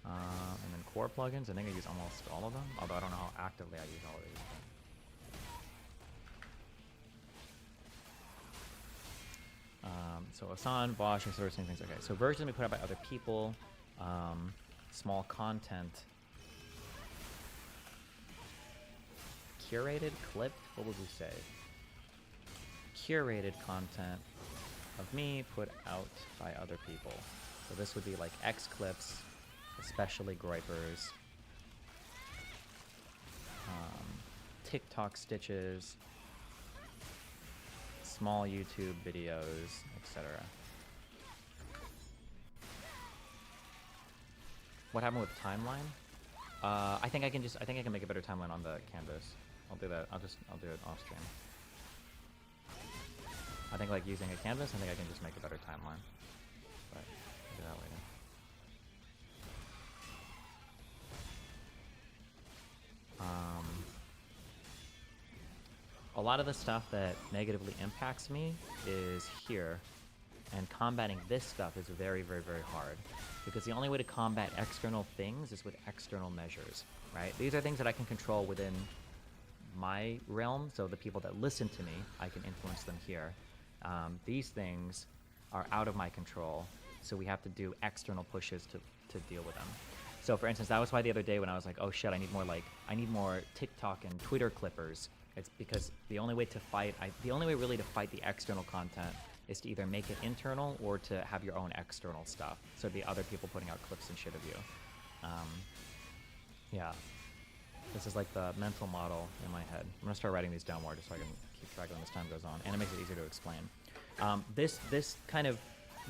S3: And then core plugins, I think I use almost all of them, although I don't know how actively I use all of these. So Hassan, Bosch, and sort of same things. Okay, so versions we put out by other people, small content, curated, clipped, what would we say? Curated content of me put out by other people. So this would be like X clips, especially Groypers, TikTok stitches, small YouTube videos, etc. What happened with timeline? I think I can make a better timeline on the canvas. I'll do that. I'll do it off stream. I think like using a canvas, I think I can just make a better timeline. But I'll do that later. A lot of the stuff that negatively impacts me is here, and combating this stuff is very, very, very hard, because the only way to combat external things is with external measures, right? These are things that I can control within my realm, so the people that listen to me, I can influence them here. These things are out of my control, so we have to do external pushes to deal with them. So for instance, that was why the other day when I was like, oh shit, I need more TikTok and Twitter clippers. It's because the only way really to fight the external content is to either make it internal or to have your own external stuff. So it'd be other people putting out clips and shit of you. Yeah. This is like the mental model in my head. I'm gonna start writing these down more just so I can keep track of them as time goes on, and it makes it easier to explain. This kind of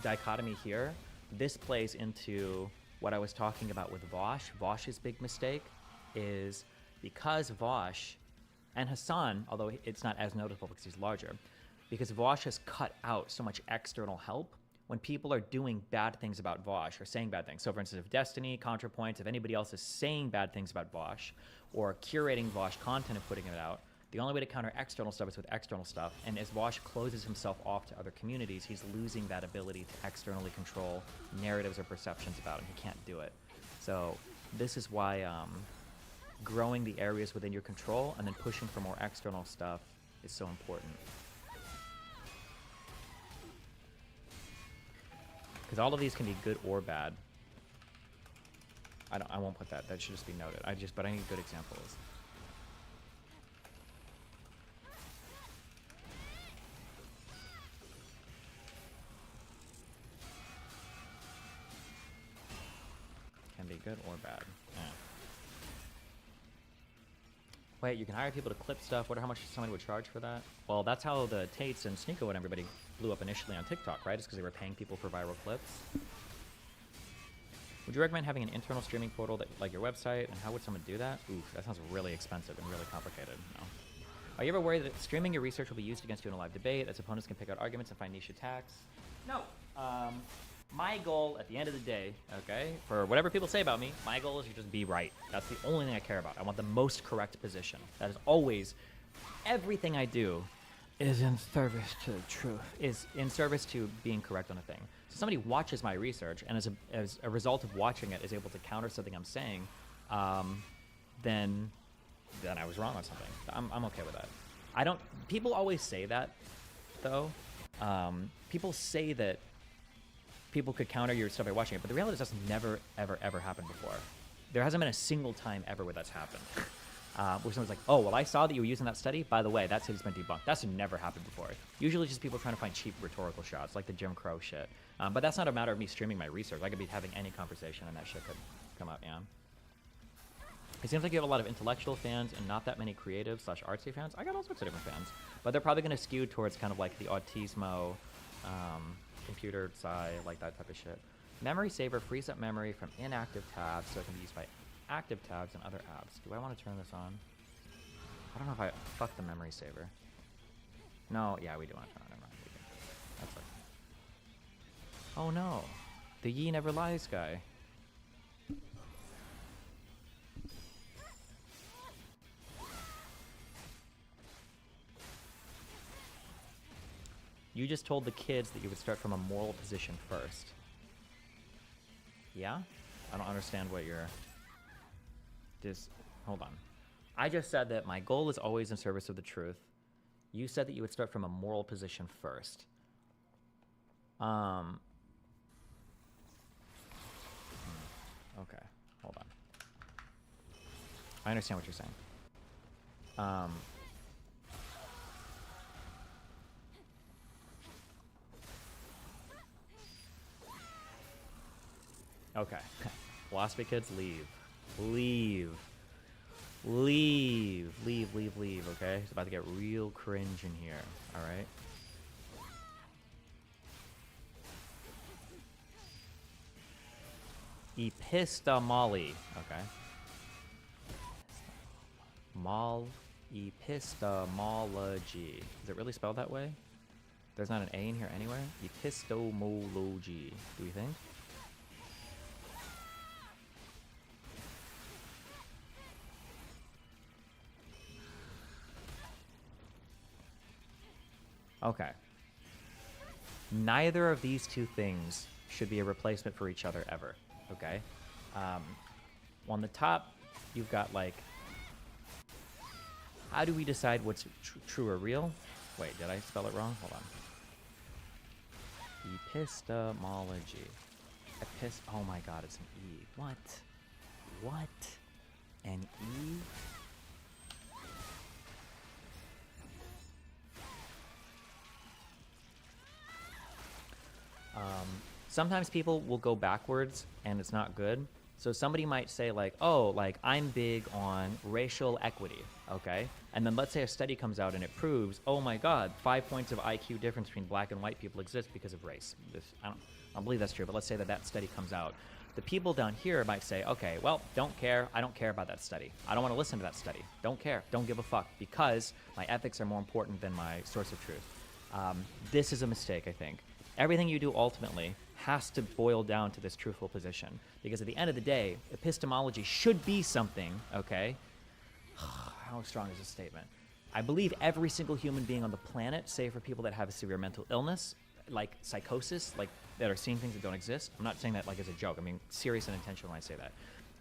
S3: dichotomy here, this plays into what I was talking about with Vosh. Vosh's big mistake is because Vosh and Hassan, although it's not as noticeable because he's larger, because Vosh has cut out so much external help when people are doing bad things about Vosh or saying bad things. So for instance, if Destiny, ContraPoints, if anybody else is saying bad things about Vosh or curating Vosh content and putting it out, the only way to counter external stuff is with external stuff. And as Vosh closes himself off to other communities, he's losing that ability to externally control narratives or perceptions about him. He can't do it. So this is why growing the areas within your control and then pushing for more external stuff is so important. Because all of these can be good or bad. I won't put that. That should just be noted. But I need good examples. Can be good or bad. Yeah. Wait, you can hire people to clip stuff. Wonder how much somebody would charge for that? Well, that's how the Tates and Sneeko and everybody blew up initially on TikTok, right? It's because they were paying people for viral clips. Would you recommend having an internal streaming portal that, like your website, and how would someone do that? Oof, that sounds really expensive and really complicated. No. Are you ever worried that streaming your research will be used against you in a live debate, as opponents can pick out arguments and find niche attacks? No. My goal at the end of the day, okay, for whatever people say about me, my goal is to just be right. That's the only thing I care about. I want the most correct position. That is always, everything I do is in service to the truth, is in service to being correct on a thing. So somebody watches my research, and as a result of watching it is able to counter something I'm saying, then I was wrong on something. I'm okay with that. People always say that, though. People say that people could counter your stuff by watching it, but the reality is that's never, ever, ever happened before. There hasn't been a single time ever where that's happened. Where someone's like, oh, well, I saw that you were using that study. By the way, that study's been debunked. That's never happened before. Usually just people trying to find cheap rhetorical shots, like the Jim Crow shit. But that's not a matter of me streaming my research. I could be having any conversation and that shit could come out, yeah. It seems like you have a lot of intellectual fans and not that many creative / artsy fans. I got all sorts of different fans. But they're probably going to skew towards kind of like the autismo, computer sci, like that type of shit. Memory saver frees up memory from inactive tabs so it can be used by active tabs and other apps. Do I want to turn this on? I don't know if I... Fuck the memory saver. No, yeah, we do want to turn it on. That's like... Oh no. The Ye Never Lies guy. You just told the kids that you would start from a moral position first. Yeah? I don't understand what you're... Hold on. I just said that my goal is always in service of the truth. You said that you would start from a moral position first. Okay, hold on. I understand what you're saying. Okay. Philosophy kids, leave. Leave. Leave. Leave, leave, leave, okay? It's about to get real cringe in here, alright? Epistemology, okay? Epistemology. Is it really spelled that way? There's not an A in here anywhere? Epistemology, do we think? Okay. Neither of these two things should be a replacement for each other ever, okay? On the top, you've got, like, how do we decide what's true or real? Wait, did I spell it wrong? Hold on. Epistemology. Oh my god, it's an E. What? What? An E? Sometimes people will go backwards and it's not good. So somebody might say like, oh, like I'm big on racial equity, okay? And then let's say a study comes out and it proves, oh my God, 5 points of IQ difference between black and white people exist because of race. I don't believe that's true, but let's say that study comes out. The people down here might say, okay, well, don't care. I don't care about that study. I don't want to listen to that study. Don't care. Don't give a fuck because my ethics are more important than my source of truth. This is a mistake, I think. Everything you do ultimately has to boil down to this truthful position because at the end of the day, epistemology should be something, okay? How strong is this statement? I believe every single human being on the planet, save for people that have a severe mental illness, like psychosis, like that are seeing things that don't exist. I'm not saying that like as a joke. I mean, serious and intentional when I say that.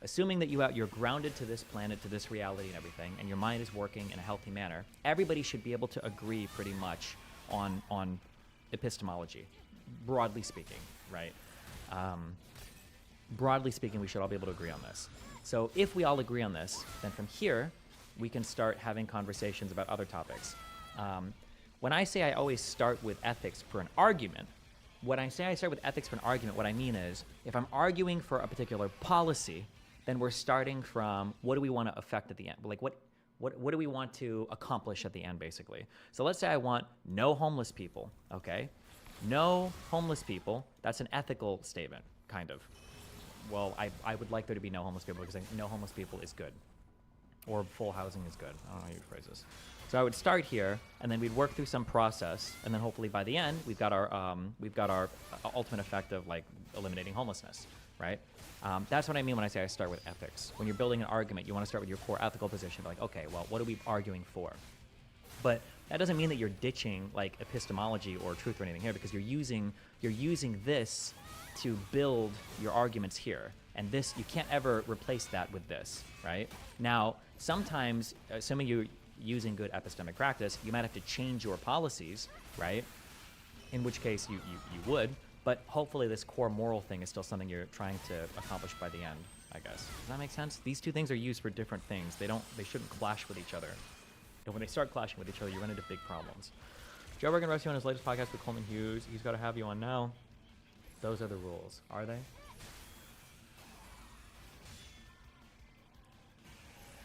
S3: Assuming that you're grounded to this planet, to this reality and everything, and your mind is working in a healthy manner, everybody should be able to agree pretty much on epistemology, broadly speaking, right? Broadly speaking, we should all be able to agree on this. So if we all agree on this, then from here, we can start having conversations about other topics. When I say I always start with ethics for an argument, when I say I start with ethics for an argument, what I mean is if I'm arguing for a particular policy, then we're starting from what do we want to affect at the end? Like what do we want to accomplish at the end, basically? So let's say I want no homeless people, okay? No homeless people, that's an ethical statement, kind of. Well, I would like there to be no homeless people because no homeless people is good. Or full housing is good. I don't know how you phrase this. So I would start here, and then we'd work through some process, and then hopefully by the end, we've got our ultimate effect of like eliminating homelessness, right? That's what I mean when I say I start with ethics. When you're building an argument, you want to start with your core ethical position. Like, okay, well, what are we arguing for? But that doesn't mean that you're ditching like epistemology or truth or anything here, because you're using this to build your arguments here. And this, you can't ever replace that with this, right? Now, sometimes, assuming you're using good epistemic practice, you might have to change your policies, right? In which case you would, but hopefully this core moral thing is still something you're trying to accomplish by the end, I guess. Does that make sense? These two things are used for different things. They shouldn't clash with each other. And when they start clashing with each other, you run into big problems. Joe Rogan roasts you on his latest podcast with Coleman Hughes. He's got to have you on now. Those are the rules. Are they?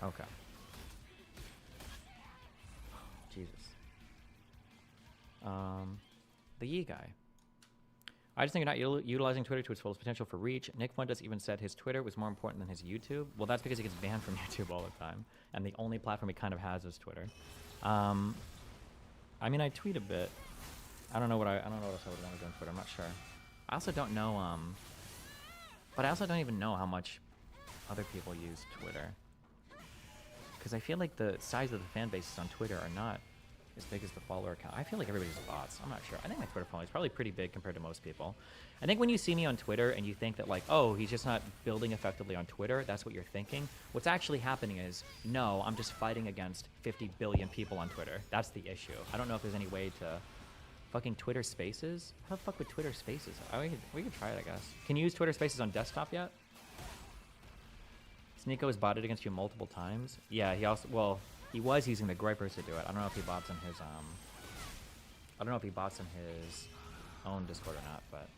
S3: Okay. Jesus. The Yee guy. I just think you're not utilizing Twitter to its fullest potential for reach. Nick Fuentes even said his Twitter was more important than his YouTube. Well, that's because he gets banned from YouTube all the time, and the only platform he kind of has is Twitter. I mean, I tweet a bit. I don't know what else I would want to do on Twitter. I'm not sure. I also don't know. But I also don't even know how much other people use Twitter. Because I feel like the size of the fan bases on Twitter are not as big as the follower count. I feel like everybody's bots. I'm not sure. I think my Twitter following is probably pretty big compared to most people. I think when you see me on Twitter and you think that like, oh, he's just not building effectively on Twitter, that's what you're thinking. What's actually happening is, no, I'm just fighting against 50 billion people on Twitter. That's the issue. I don't know if there's any way to fucking Twitter Spaces? How the fuck with Twitter Spaces? We could try it, I guess. Can you use Twitter Spaces on desktop yet? Sneeko has botted against you multiple times. Yeah, he also, well, he was using the Gripers to do it. I don't know if he bots in his, I don't know if he bots in his own Discord or not, but.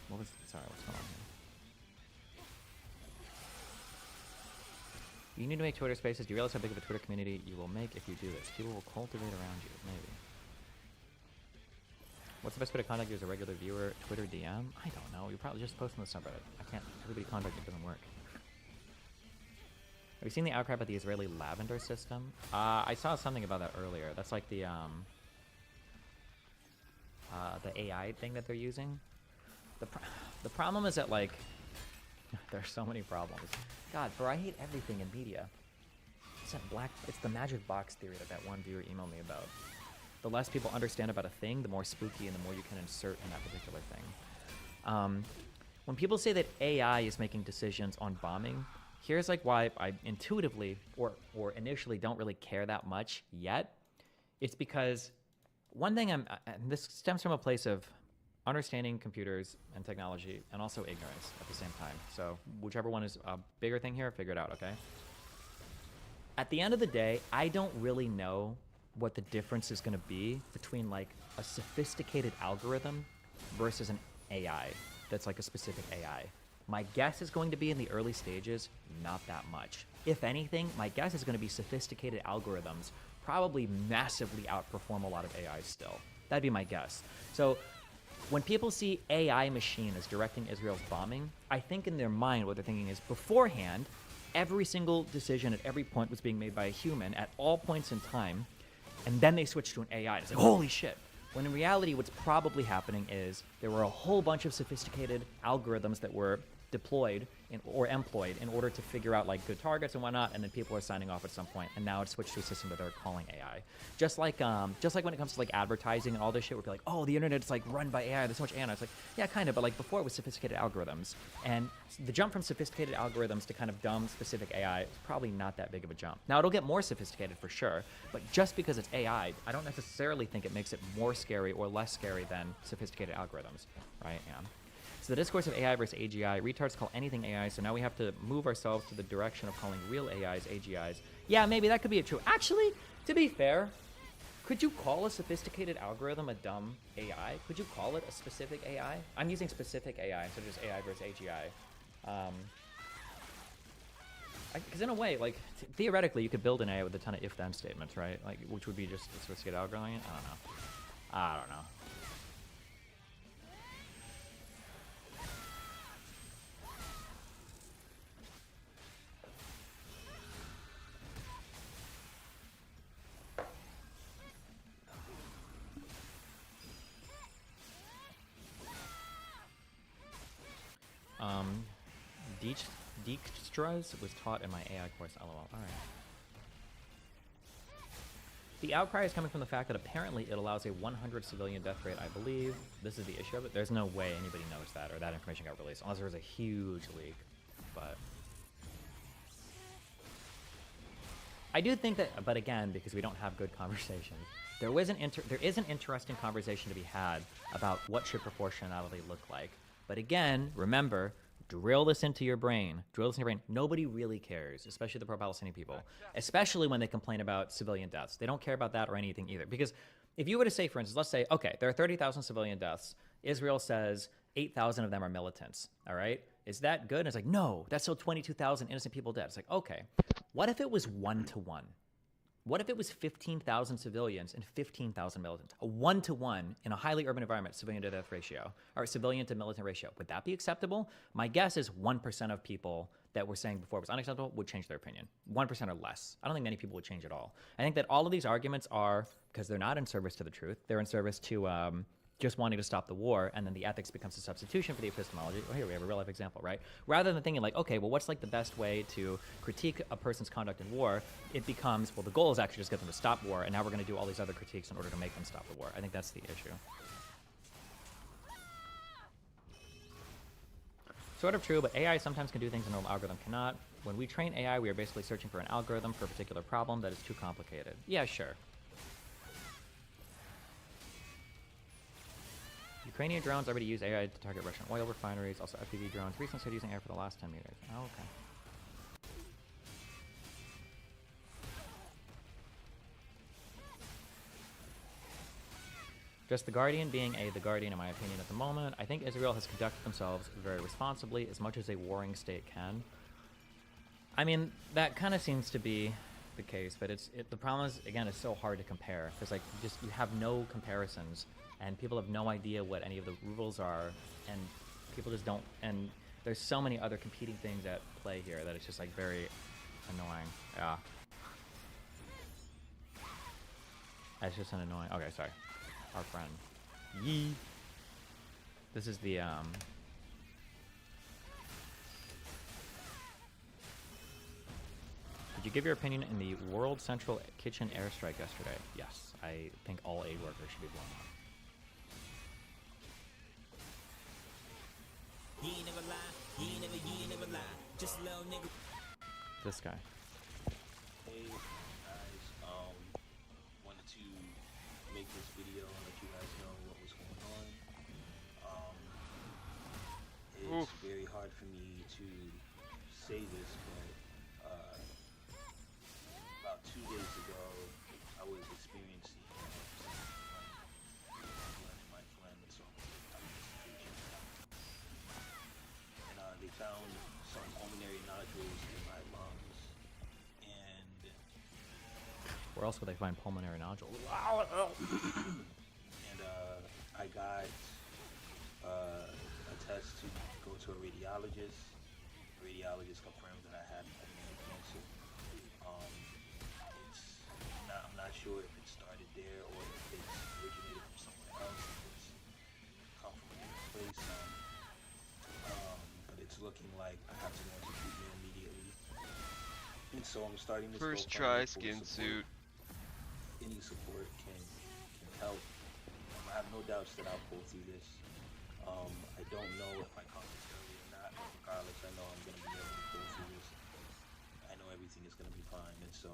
S3: Okay, sorry, what's going on here? You need to make Twitter Spaces. Do you realize how big of a Twitter community you will make if you do this? People will cultivate around you, maybe. What's the best way to contact you as a regular viewer? Twitter DM? I don't know. You're probably just posting the subreddit. I can't. Everybody contact me, it doesn't work. Have you seen the outcry about the Israeli lavender system? I saw something about that earlier. That's like the AI thing that they're using. The problem is that, like, there's so many problems. God, bro, I hate everything in media. It's the magic box theory that one viewer emailed me about. The less people understand about a thing, the more spooky and the more you can insert in that particular thing. When people say that AI is making decisions on bombing, here's like why I intuitively or initially don't really care that much yet. It's because one thing and this stems from a place of understanding computers and technology, and also ignorance at the same time. So whichever one is a bigger thing here, figure it out, okay? At the end of the day, I don't really know what the difference is going to be between like a sophisticated algorithm versus an AI that's like a specific AI. My guess is going to be in the early stages, not that much. If anything, my guess is going to be sophisticated algorithms probably massively outperform a lot of AIs still. That'd be my guess. So when people see AI machine as directing Israel's bombing, I think in their mind what they're thinking is beforehand, every single decision at every point was being made by a human at all points in time, and then they switched to an AI. It's like, holy shit. When in reality, what's probably happening is there were a whole bunch of sophisticated algorithms that were deployed or employed in order to figure out like good targets and whatnot, and then people are signing off at some point, and now it's switched to a system that they're calling AI. Just like when it comes to like advertising and all this shit, we're like, oh, the internet's like run by AI. There's so much AI. And it's like, yeah, kind of, but like before it was sophisticated algorithms, and the jump from sophisticated algorithms to kind of dumb specific AI is probably not that big of a jump. Now it'll get more sophisticated for sure, but just because it's AI, I don't necessarily think it makes it more scary or less scary than sophisticated algorithms, right? Yeah. So the discourse of AI versus AGI, retards call anything AI, so now we have to move ourselves to the direction of calling real AIs AGIs. Yeah, maybe that could be true. Actually, to be fair, could you call a sophisticated algorithm a dumb AI? Could you call it a specific AI? I'm using specific AI instead of just AI versus AGI. Because in a way, like, theoretically, you could build an AI with a ton of if-then statements, right? Like, which would be just a sophisticated algorithm. I don't know. Dijkstra's was taught in my AI course, lol. Alright. The outcry is coming from the fact that apparently it allows a 100 civilian death rate, I believe. This is the issue of it. There's no way anybody knows that or that information got released, unless there was a huge leak. But I do think that, but again, because we don't have good conversations, there is an interesting conversation to be had about what should proportionality look like. But again, remember, drill this into your brain. Drill this into your brain. Nobody really cares, especially the pro-Palestinian people, especially when they complain about civilian deaths. They don't care about that or anything either. Because if you were to say, for instance, let's say, okay, there are 30,000 civilian deaths. Israel says 8,000 of them are militants, all right? Is that good? And it's like, no, that's still 22,000 innocent people dead. It's like, okay, what if it was 1-to-1? What if it was 15,000 civilians and 15,000 militants? A 1-to-1 in a highly urban environment, civilian to death ratio, or civilian to militant ratio. Would that be acceptable? My guess is 1% of people that were saying before it was unacceptable would change their opinion. 1% or less. I don't think many people would change at all. I think that all of these arguments are, because they're not in service to the truth, they're in service to just wanting to stop the war, and then the ethics becomes a substitution for the epistemology. Oh, here we have a real life example, right? Rather than thinking like, okay, well, what's like the best way to critique a person's conduct in war? It becomes, well, the goal is actually just get them to stop war, and now we're going to do all these other critiques in order to make them stop the war. I think that's the issue. Sort of true, but AI sometimes can do things a normal algorithm cannot. When we train AI, we are basically searching for an algorithm for a particular problem that is too complicated. Yeah, sure. Ukrainian drones already use AI to target Russian oil refineries, also FPV drones. Recently started using AI for the last 10 meters. Oh, okay. Just the Guardian being the Guardian, in my opinion, at the moment. I think Israel has conducted themselves very responsibly, as much as a warring state can. I mean, that kind of seems to be the case, but the problem is, again, it's so hard to compare, because like you have no comparisons, and people have no idea what any of the rules are, and people just don't, and there's so many other competing things at play here that it's just like very annoying. Yeah. That's just an annoying, okay, sorry. Our friend. Yee. This is the, Did you give your opinion in the World Central Kitchen airstrike yesterday? Yes. I think all aid workers should be blown up.
S9: He ain't never lie, he ain't never lie. Just a little nigga.
S3: This guy.
S16: Hey guys, wanted to make this video and let you guys know what was going on. it's very hard for me to say this, but about 2 days ago, I was experiencing my inflammatory, and they found some pulmonary nodules in my lungs, and
S3: Where else would they find pulmonary nodules?
S16: and I got a test to go to a radiologist. The radiologist confirmed that I had pulmonary cancer. I'm not sure if it started there or if it's originated from somewhere else. If it's come from a different place. But it's looking like I have to go into treatment immediately. And so I'm starting this
S2: First
S16: GoFundMe
S2: try
S16: for
S2: skin
S16: support.
S2: suit.
S16: Any support can help. I have no doubts that I'll pull through this. I don't know if my content's early or not, but regardless, I know I'm going to be able to pull through this. I know everything is going to be fine, and so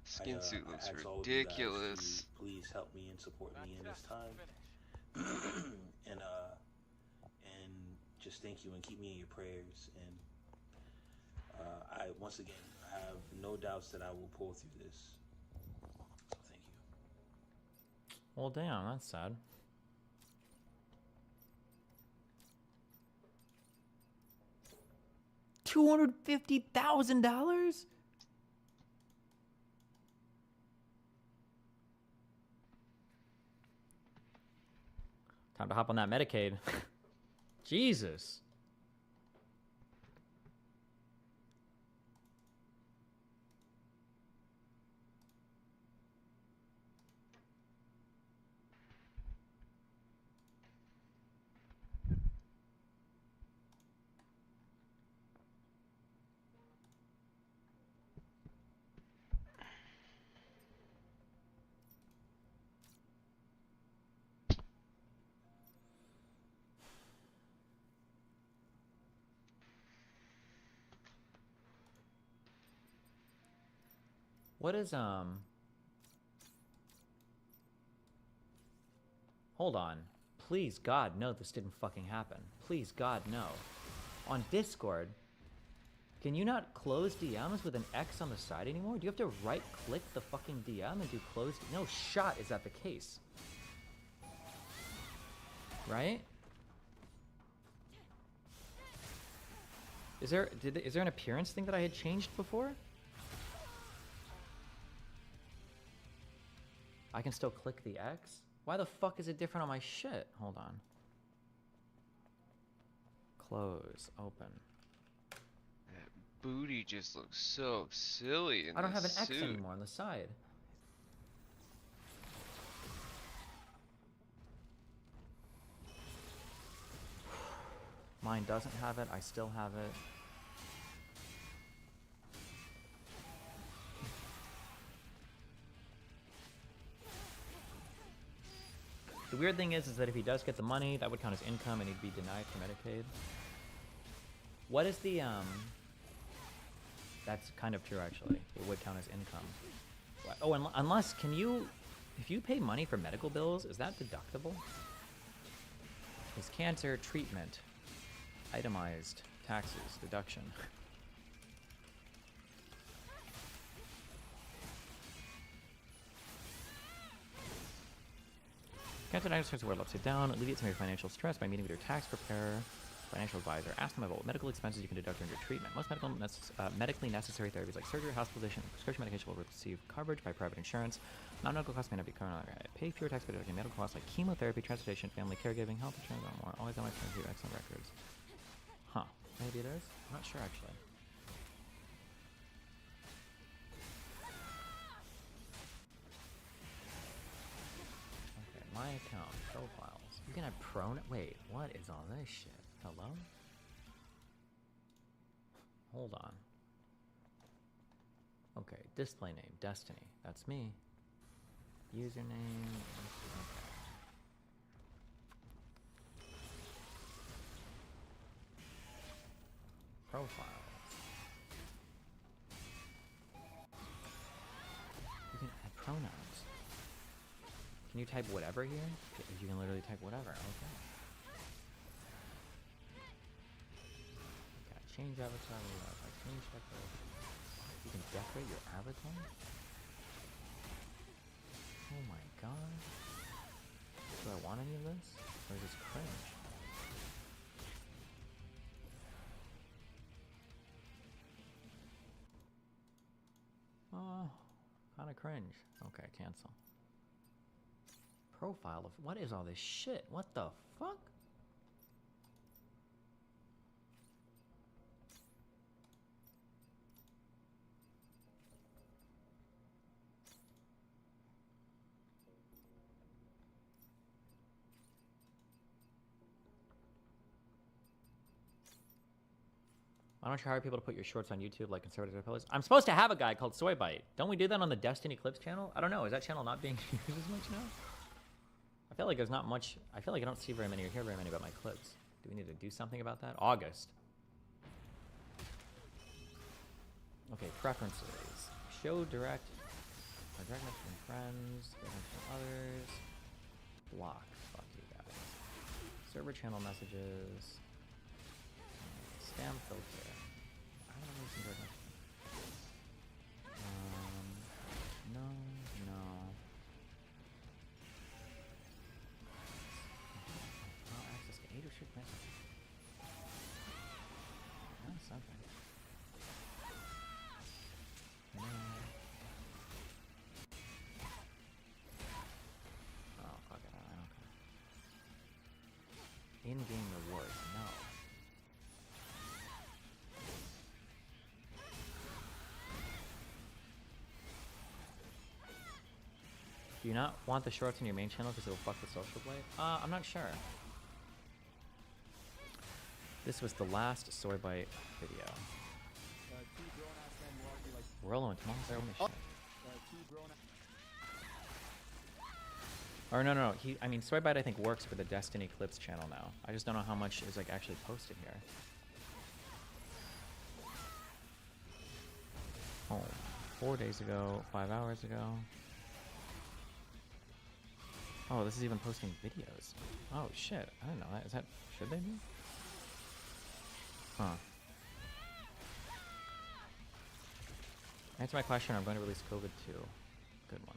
S2: Skin suit looks
S16: I ask all of you guys
S2: ridiculous.
S16: to please help me and support me in this time, and just thank you and keep me in your prayers. And once again, I have no doubts that I will pull through this. So thank you.
S3: Well, damn, that's sad. $250,000? Time to hop on that Medicaid. Jesus. What is, hold on. Please, God, no, this didn't fucking happen. Please, God, no. On Discord, can you not close DMs with an X on the side anymore? Do you have to right-click the fucking DM and do close? No shot is that the case. Right? Is there an appearance thing that I had changed before? I can still click the X? Why the fuck is it different on my shit? Hold on. Close. Open.
S2: That booty just looks so silly in
S3: I don't have an
S2: this
S3: X
S2: suit.
S3: anymore on the side. Mine doesn't have it. I still have it. The weird thing is that if he does get the money, that would count as income and he'd be denied for Medicaid. What is the, That's kind of true, actually. It would count as income. Oh, unless, can you... If you pay money for medical bills, is that deductible? Is cancer treatment itemized taxes deduction? Cancer diagnosis the world upside down. Alleviate some of your financial stress by meeting with your tax preparer, financial advisor. Ask them about what medical expenses you can deduct during your treatment. Most medically necessary therapies like surgery, hospitalization, and prescription medication will receive coverage by private insurance. Non-medical costs may not be covered. Pay fewer tax by deducting medical costs like chemotherapy, transportation, family caregiving, health insurance, and more. Always on my phone to excellent records. Huh. Maybe it is? I'm not sure, actually. My account, profiles. You can have wait, what is all this shit? Hello? Hold on. Okay, display name, Destiny. That's me. Username. Okay. Profiles. You can add pronouns. Can you type whatever here? You can literally type whatever, okay. Change avatar. If I change avatar, you can decorate your avatar. Oh my god. Do I want any of this? Or is this cringe? Oh, kind of cringe. Okay, cancel. Profile of what is all this shit? What the fuck? Why don't you hire people to put your shorts on YouTube like conservative pillars? I'm supposed to have a guy called Soybite. Don't we do that on the Destiny Clips channel? I don't know. Is that channel not being used as much now? I feel like there's not much. I feel like I don't see very many or hear very many about my clips. Do we need to do something about that? August. Okay, preferences. Show direct. Or direct message from friends. Direct message from others. Block. Fuck you guys. Server channel messages. Spam filter. I don't know some direct message. No, no. Oh, access to 8 or should message. That's something. No. Oh, fuck it. I don't care. In-game rewards. No. Do you not want the shorts on your main channel because it'll fuck the social blade? I'm not sure. This was the last Soybite video. Rolo and Tomas are on the shit. Or no. I mean, Soybite I think works for the Destiny Clips channel now. I just don't know how much is like actually posted here. Oh, 4 days ago, 5 hours ago. Oh, this is even posting videos. Oh shit, I didn't know that. Is that, should they be? Huh. Answer my question, I'm going to release COVID 2. Good one.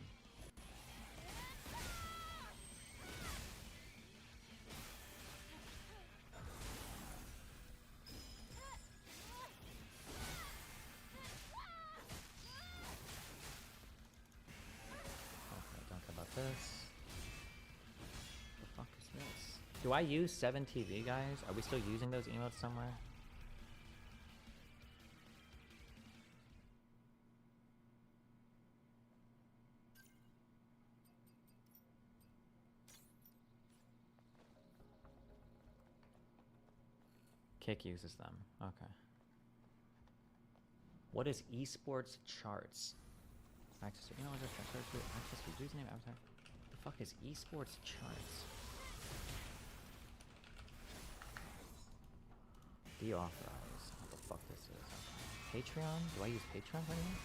S3: Okay, don't care about this. Do I use 7TV, guys? Are we still using those emotes somewhere? Kick uses them. Okay. What is esports charts? Access to, access to username, avatar. The fuck is esports charts? Deauthorize. What the fuck this is? Patreon? Do I use Patreon for anything?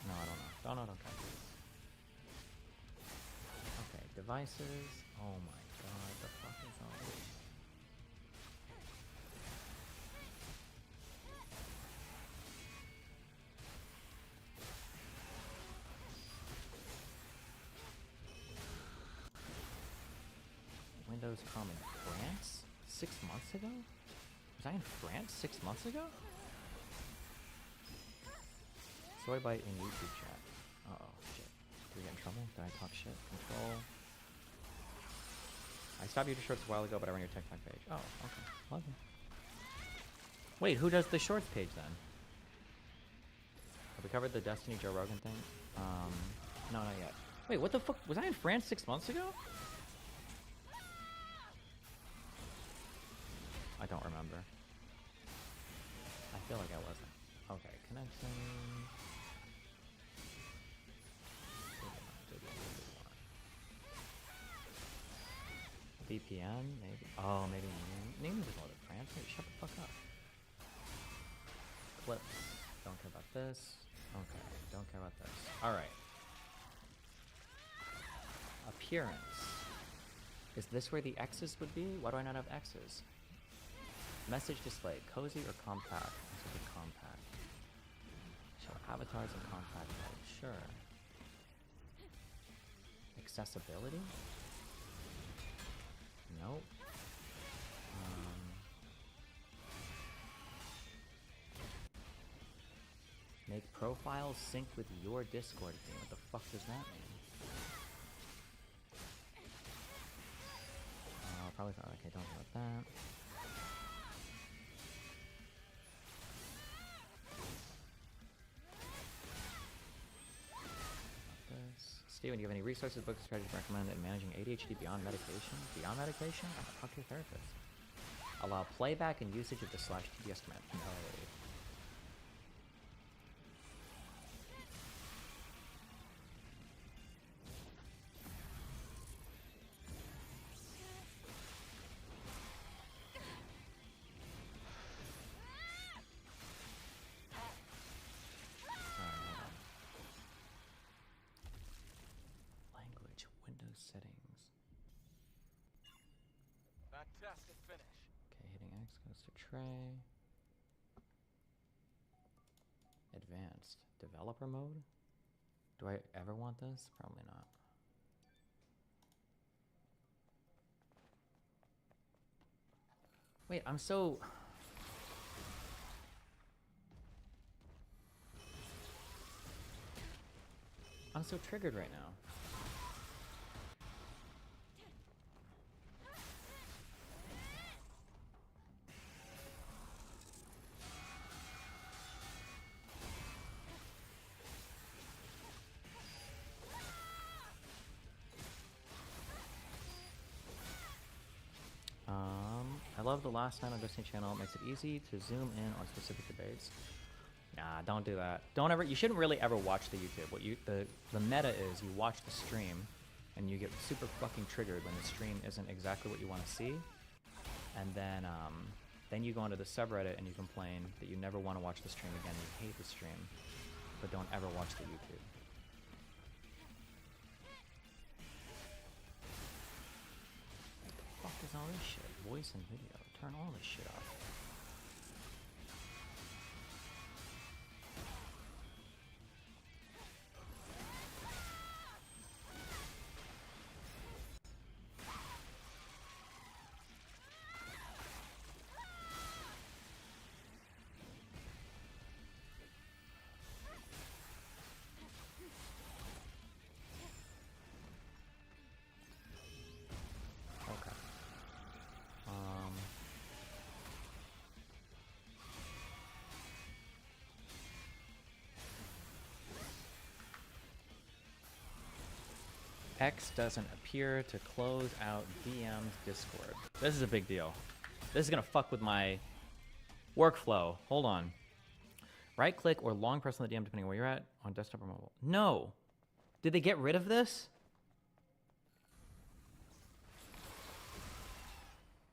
S3: No, I don't know. Don't care. Okay, devices. Oh my god, the fuck is all this? Windows Com in France? 6 months ago? Was I in France 6 months ago? Soybite in YouTube chat. Uh-oh, shit. Did we get in trouble? Did I talk shit? Control. I stopped YouTube shorts a while ago, but I run your TikTok page. Oh, okay. Lovely. Wait, who does the shorts page then? Have we covered the Destiny Joe Rogan thing? No, not yet. Wait, what the fuck? Was I in France 6 months ago? I don't remember. I feel like I wasn't. Okay, connection. VPN, maybe. Oh, maybe Name is loaded France. Wait, shut the fuck up. Clips. Don't care about this. Okay, don't care about this. Alright. Appearance. Is this where the X's would be? Why do I not have X's? Message display, cozy or compact? This will be compact. Show avatars in compact mode, sure. Accessibility? Nope. Make profiles sync with your Discord theme. What the fuck does that mean? Probably thought, okay, don't know about that. Steven, do you have any resources, books, strategies to recommend in managing ADHD beyond medication? Beyond medication? Talk to your therapist. Allow playback and usage of the /tbs command. No. Settings.
S12: Fantastic finish.
S3: Okay, hitting X goes to tray. Advanced. Developer mode? Do I ever want this? Probably not. Wait, I'm so... I'm so triggered right now. I love the last night on Destiny channel. It makes it easy to zoom in on specific debates. Nah, don't do that. Don't ever. You shouldn't really ever watch the YouTube. What you the meta is you watch the stream, and you get super fucking triggered when the stream isn't exactly what you want to see, and then you go into the subreddit and you complain that you never want to watch the stream again. You hate the stream, but don't ever watch the YouTube. What the fuck is all this shit? Voice and video. Turn all this shit off. X doesn't appear to close out DM's Discord. This is a big deal. This is gonna fuck with my workflow. Hold on. Right click or long press on the DM depending on where you're at, on desktop or mobile. No! Did they get rid of this?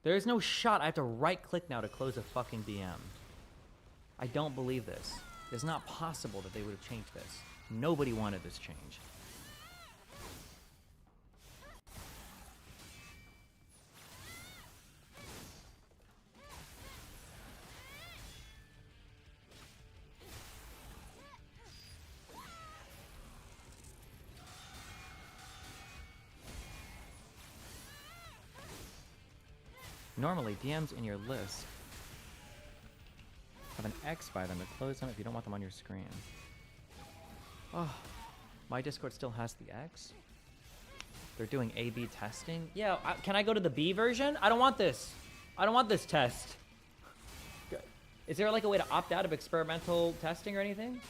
S3: There is no shot I have to right click now to close a fucking DM. I don't believe this. It's not possible that they would have changed this. Nobody wanted this change. Normally, DMs in your list have an X by them to close them if you don't want them on your screen. Oh, my Discord still has the X? They're doing A/B testing? Yeah, can I go to the B version? I don't want this. I don't want this test. Is there like a way to opt out of experimental testing or anything?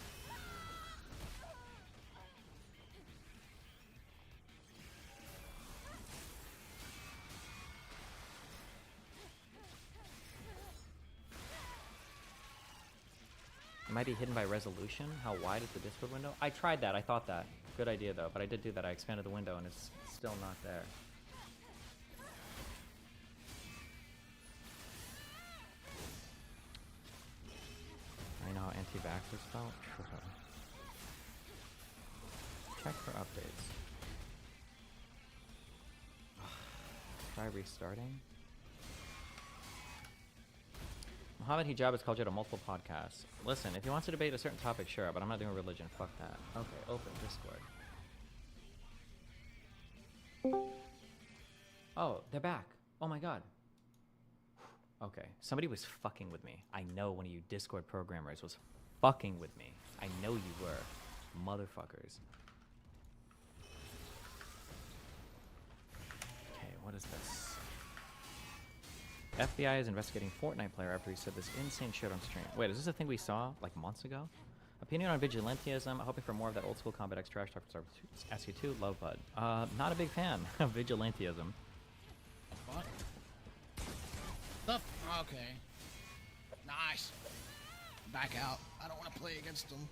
S3: It might be hidden by resolution. How wide is the Discord window? I tried that. I thought that. Good idea, though. But I did do that. I expanded the window, and it's still not there. I know how anti-vaxxers felt. Check for updates. Try restarting. Mohammed Hijab has called you to multiple podcasts. Listen, if he wants to debate a certain topic, sure, but I'm not doing religion. Fuck that. Okay, open Discord. Oh, they're back. Oh my god. Okay, somebody was fucking with me. I know one of you Discord programmers was fucking with me. I know you were. Motherfuckers. Okay, what is this? FBI is investigating Fortnite player after he said this insane shit on stream. Wait, is this a thing we saw like months ago? Opinion on vigilantism. Hoping for more of that old school Combat X trash talk for SU2. Love Bud. Not a big fan of vigilantism.
S10: What? Up. Okay. Nice. Back out. I don't want to play against them.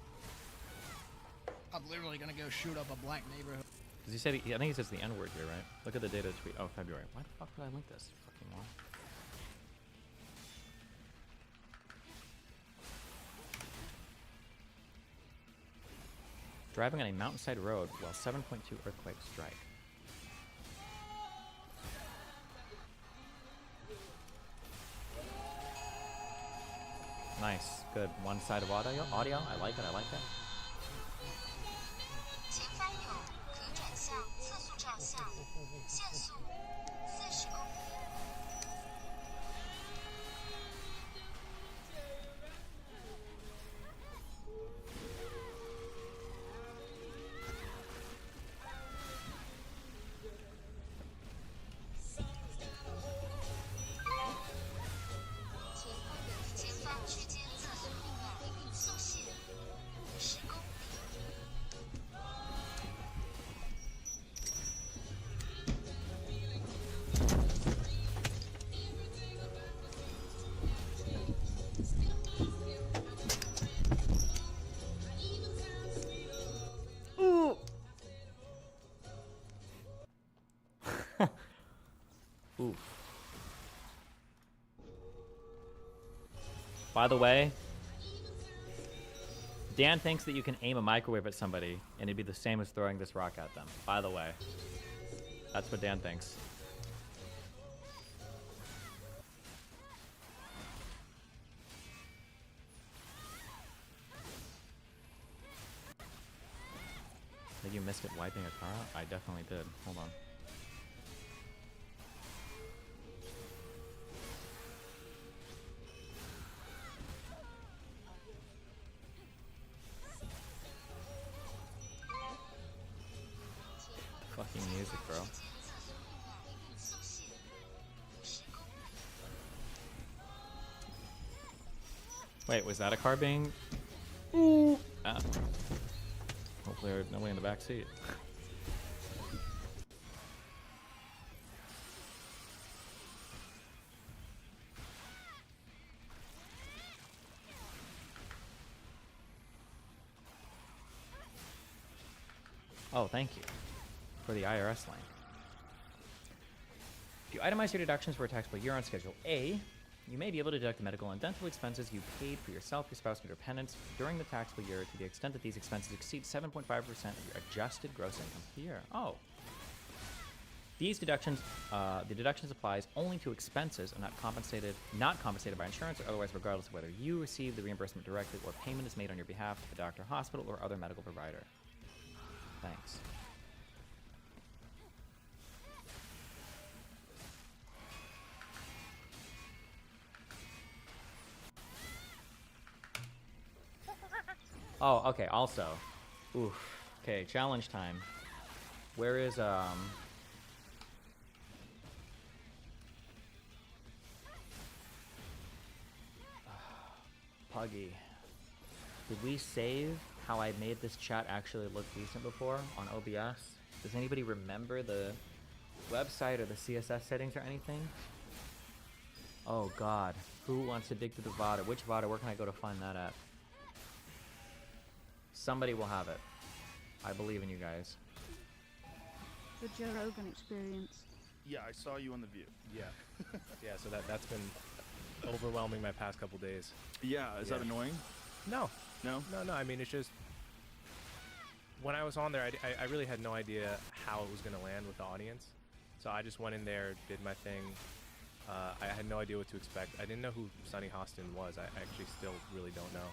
S10: I'm literally gonna go shoot up a black neighborhood.
S3: Because he said, I think he says the N-word here, right? Look at the data tweet. Oh, February. Why the fuck did I link this? Fucking one. Driving on a mountainside road while 7.2 earthquakes strike. Nice, good. One side of audio. I like it. I like that. Oof. By the way, Dan thinks that you can aim a microwave at somebody and it'd be the same as throwing this rock at them. By the way. That's what Dan thinks. Did you miss it wiping a car out? I definitely did. Hold on. Fucking music, bro. Wait, was that a car being... Ooh. Ah. Hopefully there's nobody in the back seat. Oh, thank you for the IRS link. If you itemize your deductions for a taxable year on Schedule A, you may be able to deduct the medical and dental expenses you paid for yourself, your spouse, and your dependents during the taxable year to the extent that these expenses exceed 7.5% of your adjusted gross income per year. Oh. These deductions, the deductions applies only to expenses and not compensated by insurance or otherwise, regardless of whether you receive the reimbursement directly or payment is made on your behalf to the doctor, hospital, or other medical provider. Thanks. Oh, okay, also. Oof. Okay, challenge time. Where is, Puggy. Did we save how I made this chat actually look decent before on OBS? Does anybody remember the website or the CSS settings or anything? Oh god. Who wants to dig through the VOD? Which VOD? Where can I go to find that at? Somebody will have it. I believe in you guys.
S11: The Joe Rogan Experience.
S23: Yeah, I saw you on The View. Yeah. Yeah, so that's been overwhelming my past couple days.
S19: Yeah, is that annoying?
S23: No.
S19: No?
S23: No, I mean, it's just... When I was on there, I really had no idea how it was going to land with the audience. So I just went in there, did my thing. I had no idea what to expect. I didn't know who Sunny Hostin was. I actually still really don't know.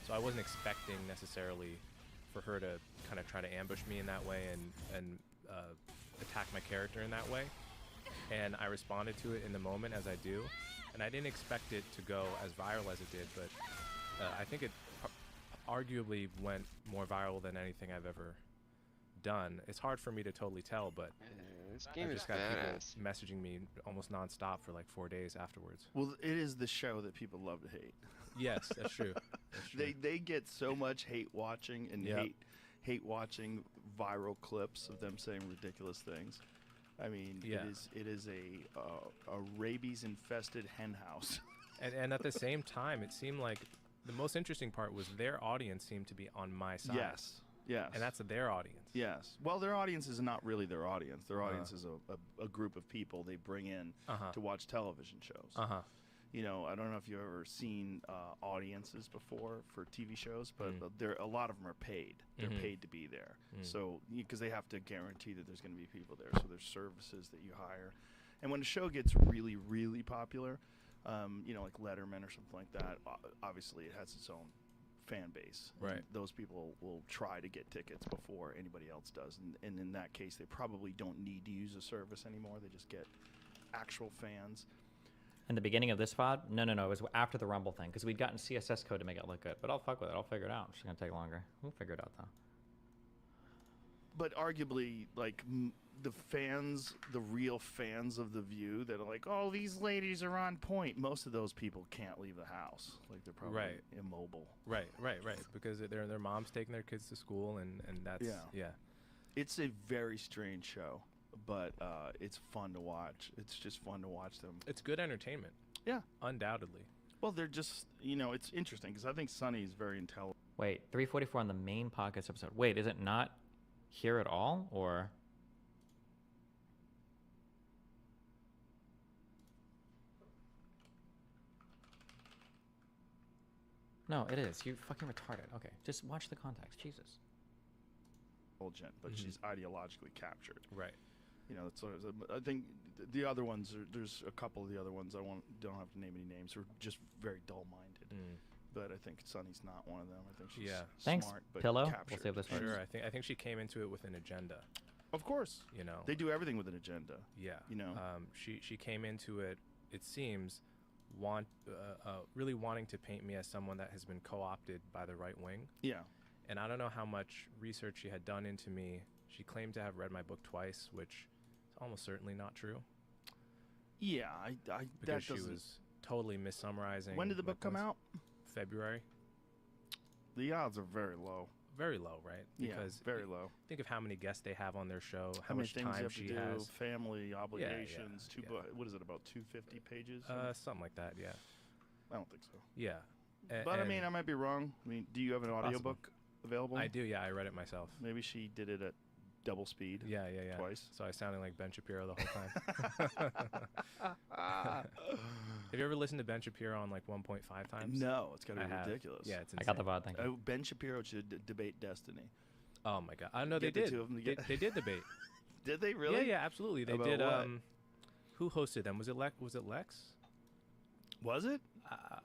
S23: So I wasn't expecting necessarily for her to kind of try to ambush me in that way and attack my character in that way. And I responded to it in the moment, as I do. And I didn't expect it to go as viral as it did, but I think it arguably went more viral than anything I've ever done. It's hard for me to totally tell, but
S2: this game
S23: I
S2: is
S23: just got
S2: badass.
S23: people messaging me almost nonstop for like 4 days afterwards.
S14: Well, it is the show that people love to hate.
S23: Yes, that's true. That's true.
S14: They get so much hate watching and
S23: Yep.
S14: hate watching viral clips of them saying ridiculous things. I mean,
S23: Yeah.
S14: it is a rabies infested hen house.
S23: And at the same time, it seemed like the most interesting part was their audience seemed to be on my side.
S14: Yes. Yes.
S23: And that's their audience.
S14: Yes. Well, their audience is not really their audience. Their audience is a group of people they bring in to watch television shows. You know, I don't know if you've ever seen audiences before for TV shows, but a lot of them are paid. They're paid to be there. So, because they have to guarantee that there's going to be people there. So there's services that you hire. And when a show gets really, really popular, you know, like Letterman or something like that, obviously it has its own fan base.
S23: Right.
S14: And those people will try to get tickets before anybody else does. And in that case, they probably don't need to use a service anymore. They just get actual fans.
S3: In the beginning of this VOD, no, it was after the Rumble thing, because we'd gotten CSS code to make it look good. But I'll fuck with it. I'll figure it out. It's just gonna take longer. We'll figure it out though.
S14: But arguably, like the fans, the real fans of The View that are like, oh, these ladies are on point. Most of those people can't leave the house. Like they're probably immobile.
S23: Right. Because their mom's taking their kids to school, and that's yeah.
S14: It's a very strange show, but it's fun to watch. It's just fun to watch them.
S23: It's good entertainment.
S14: Yeah,
S23: undoubtedly.
S14: Well, they're just, you know, it's interesting because I think Sunny is very intelligent.
S3: Wait, 344 on the main podcast episode. Wait, is it not here at all, or? No, it is. You fucking retarded. Okay, just watch the context. Jesus.
S14: But she's ideologically captured.
S23: Right.
S14: You know, that's what I think. The other ones, there's a couple of the other ones. Don't have to name any names. Are just very dull-minded. But I think Sunny's not one of them. I think she's
S3: Thanks,
S14: smart, but
S3: Pillow.
S14: captured.
S3: We'll save this one.
S23: Sure. I think she came into it with an agenda.
S14: Of course.
S23: You know,
S14: they do everything with an agenda.
S23: Yeah.
S14: You know,
S23: she came into it. It seems really wanting to paint me as someone that has been co-opted by the right wing.
S14: Yeah.
S23: And I don't know how much research she had done into me. She claimed to have read my book twice, which is almost certainly not true.
S14: Yeah,
S23: because she was totally missummarizing.
S14: When did the book come out?
S23: February.
S14: The odds are very low.
S23: Very low, right? Because
S14: yeah, very low.
S23: Think of how many guests they have on their show, how
S14: many
S23: much
S14: things
S23: time
S14: you have
S23: she
S14: to do,
S23: has,
S14: family obligations. What is it, about 250 pages?
S23: Something like that. Yeah.
S14: I don't think so.
S23: Yeah.
S14: But I mean, I might be wrong. I mean, do you have an audiobook available?
S23: I do. Yeah, I read it myself.
S14: Maybe she did it at double speed.
S23: Yeah.
S14: Twice.
S23: So I sounded like Ben Shapiro the whole time. Have you ever listened to Ben Shapiro on like 1.5 times?
S14: No, it's got to be ridiculous.
S23: Yeah, it's insane.
S3: I got the VOD. Thank you.
S14: Ben Shapiro should debate Destiny.
S23: Oh my God! I know they did. They did debate.
S14: Did they really?
S23: Yeah, absolutely. They
S14: About
S23: did.
S14: what?
S23: Who hosted them? Was it Lex?
S14: Was it?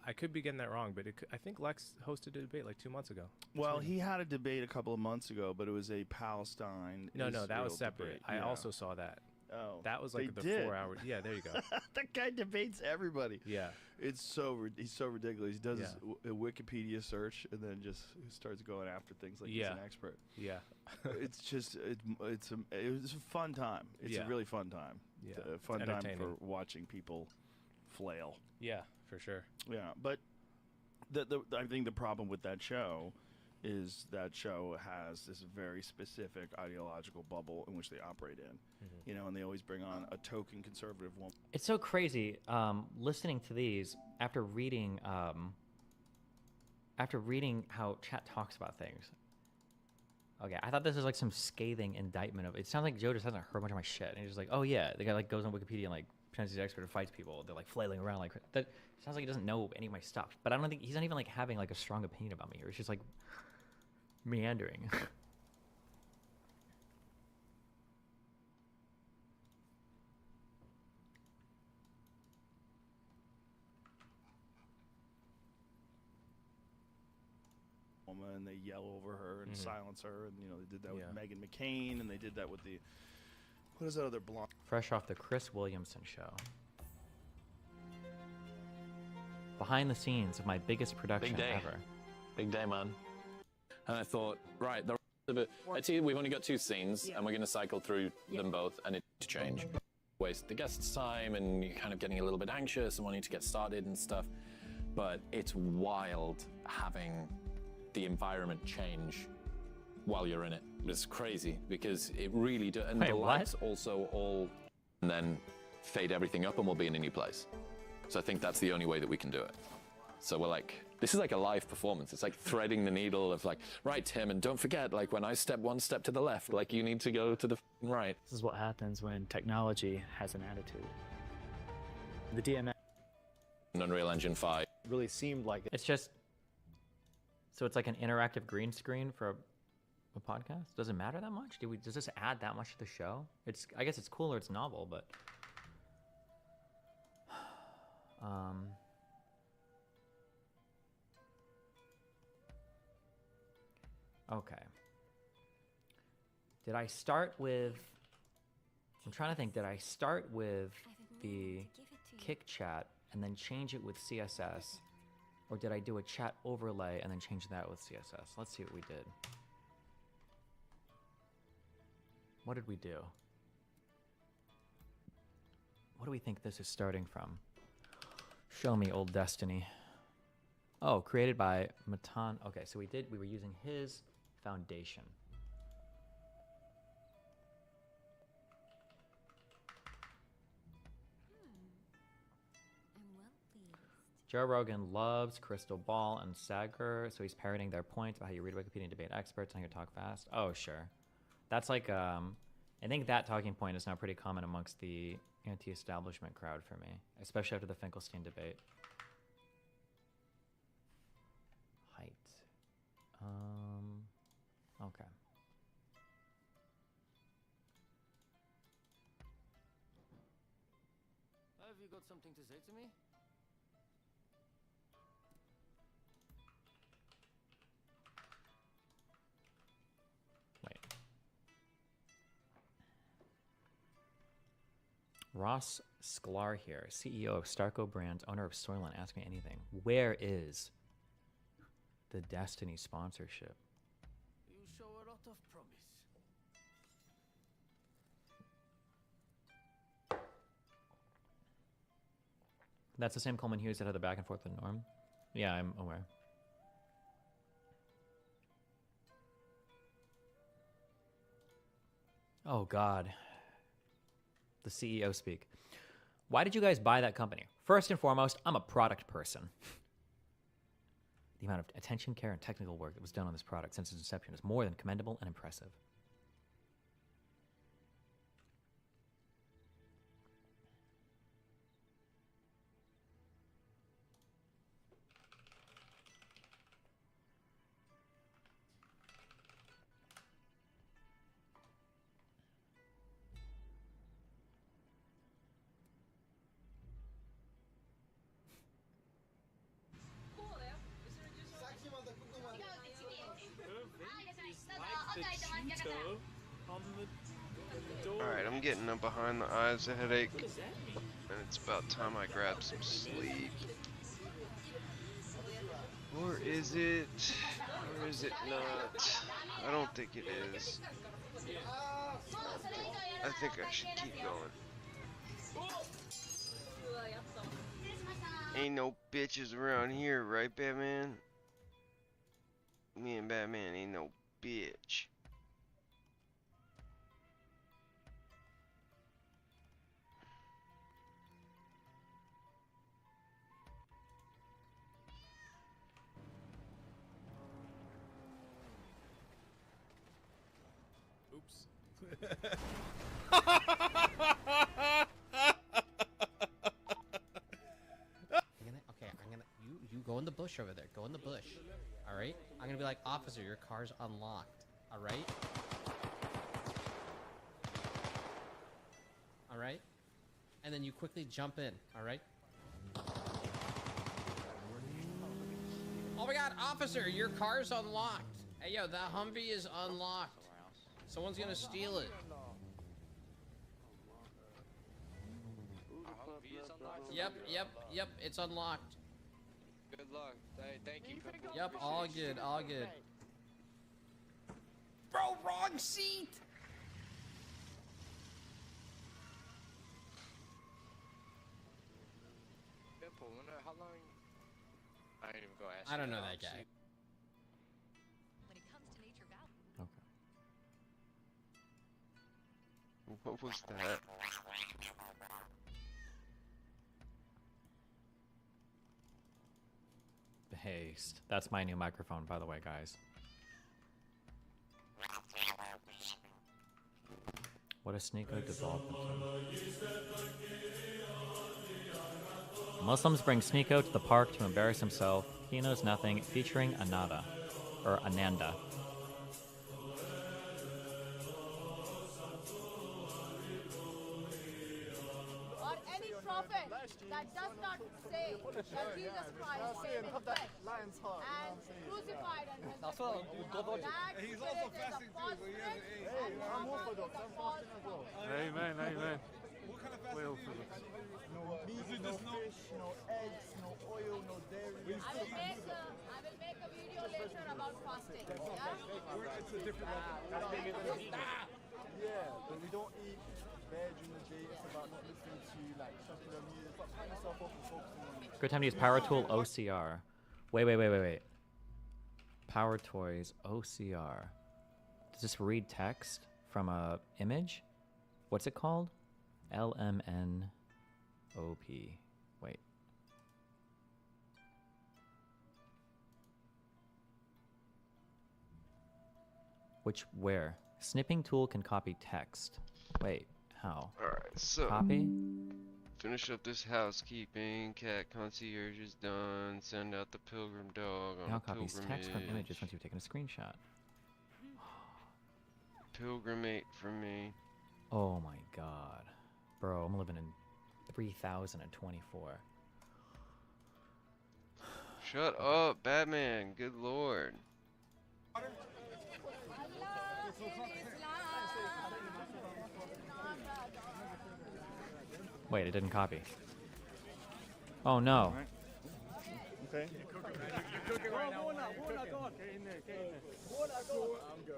S23: I could be getting that wrong, but I think Lex hosted a debate like 2 months ago.
S14: Well, he had a debate a couple of months ago, but it was a Palestine.
S23: No, that was
S14: Israel
S23: separate.
S14: debate.
S23: I
S14: Yeah.
S23: also saw that.
S14: Oh,
S23: that was like
S14: they
S23: the
S14: did.
S23: 4 hours. Yeah, there you go.
S14: That guy debates everybody.
S23: Yeah,
S14: he's so ridiculous. He does a Wikipedia search and then just starts going after things like he's an expert.
S23: Yeah,
S14: it's just it was a fun time. It's a really fun time.
S23: Yeah,
S14: a fun time for watching people flail.
S23: Yeah, for sure.
S14: Yeah, but I think the problem with that show is that show has this very specific ideological bubble in which they operate in, you know, and they always bring on a token conservative woman.
S3: It's so crazy listening to these after reading how chat talks about things. Okay, I thought this was like some scathing indictment of it. Sounds like Joe just hasn't heard much of my shit, and he's just like, oh yeah, the guy like goes on Wikipedia and like pretends he's an expert and fights people. They're like flailing around like that. Sounds like he doesn't know any of my stuff. But I don't think he's not even like having like a strong opinion about me here. It's just like meandering.
S14: yell over her and silence her, and you know they did that with
S23: Yeah.
S14: Meghan McCain, and they did that with the what is that other blonde?
S3: Fresh off the Chris Williamson show. Behind the scenes of my biggest production ever.
S15: Big day, man. And I thought, right, the rest of it, let's see, we've only got 2 scenes, and we're going to cycle through them both, and it's change. Waste the guest's time, and you're kind of getting a little bit anxious and wanting to get started and stuff. But it's wild having the environment change while you're in it. It's crazy, because it really does. And
S3: Wait,
S15: the
S3: what?
S15: lights also all, and then fade everything up, and we'll be in a new place. So I think that's the only way that we can do it. So we're like, this is like a live performance. It's like threading the needle of like, right, Tim, and don't forget, like when I step 1 step to the left, like you need to go to the right.
S17: This is what happens when technology has an attitude. The DMX
S15: And Unreal Engine 5
S17: really seemed like
S3: It's just, so it's like an interactive green screen for a podcast? Does it matter that much? Does this add that much to the show? I guess it's cool or it's novel, but okay. Did I start with, I'm trying to think, did I start with the kick chat and then change it with CSS? Or did I do a chat overlay and then change that with CSS? Let's see what we did. What did we do? What do we think this is starting from? Show me, old Destiny. Oh, created by Matan. Okay, so we were using his foundation. Joe Rogan loves Crystal Ball and Sager, so he's parroting their points about how you read Wikipedia and debate experts and how you talk fast. Oh, sure. That's like, I think that talking point is now pretty common amongst the anti-establishment crowd for me, especially after the Finkelstein debate. Height. Okay.
S18: Have you got something to say to me?
S3: Wait. Ross Sklar here, CEO of Starco Brands, owner of Soylent. Ask me anything. Where is the Destiny sponsorship?
S18: You show a lot of promise.
S3: That's the same Coleman Hughes that had the back and forth with Norm? Yeah, I'm aware. Oh, God. The CEO speak. Why did you guys buy that company? First and foremost, I'm a product person. The amount of attention, care, and technical work that was done on this product since its inception is more than commendable and impressive.
S2: Alright, I'm getting a behind the eyes headache, and it's about time I grab some sleep. Or is it? Or is it not? I don't think it is. I think I should keep going. Ain't no bitches around here, right, Batman? Me and Batman ain't no bitch.
S23: Oops.
S8: You go in the bush over there. Go in the bush. All right? I'm gonna be like, officer, your car's unlocked. All right? All right? And then you quickly jump in. All right? Oh my God, officer, your car's unlocked.
S4: Hey, yo, that Humvee is unlocked. Someone's gonna steal it. Yep, it's unlocked.
S12: Good luck. Hey, thank you.
S4: Yep, all good, all good. Bro, wrong seat!
S12: Simple. How long? I ain't even go ask.
S4: I don't know that guy.
S7: When it comes to Nature Valley.
S2: Okay. What was that?
S3: Haste. That's my new microphone, by the way, guys. What a sneaker development. Muslims bring Sneeko to the park to embarrass himself. He knows nothing. Featuring Ananda. Or Ananda.
S13: Or any prophet that does not say that Jesus Christ came in flesh and crucified and resurrected. That
S22: He's
S13: spirit
S22: also
S13: is a
S22: fasting too,
S13: false
S22: but he
S13: spirit
S22: hasn't ate.
S13: and
S22: I'm
S13: Muhammad
S22: Orthodox.
S13: is a false prophet.
S22: Amen, amen. What kind of fasting
S24: Way
S22: do you
S24: Orthodox.
S22: do?
S24: No meat, no fish, no eggs, no oil, no dairy.
S13: I will make a video later about fasting. Yeah?
S22: It's a different level.
S24: Yeah, but we don't eat veg in the day. It's about not listening to like secular music, but find yourself off and focusing on.
S3: Good time to use Power Tool OCR. Wait. Power Toys OCR. Does this read text from a image? What's it called? LMNOP. Wait. Where? Snipping tool can copy text. Wait, how?
S2: Alright, so.
S3: Copy?
S2: Finish up this housekeeping. Cat concierge is done. Send out the pilgrim dog on
S3: Now
S2: a
S3: copies text from
S2: pilgrimage.
S3: images once you've taken a screenshot.
S2: Pilgrimate for me.
S3: Oh my god. Bro, I'm living in 3024.
S2: Shut up, Batman. Good lord.
S3: Wait, it didn't copy. Oh no.
S24: Okay.
S22: You're cooking right now. Get in there.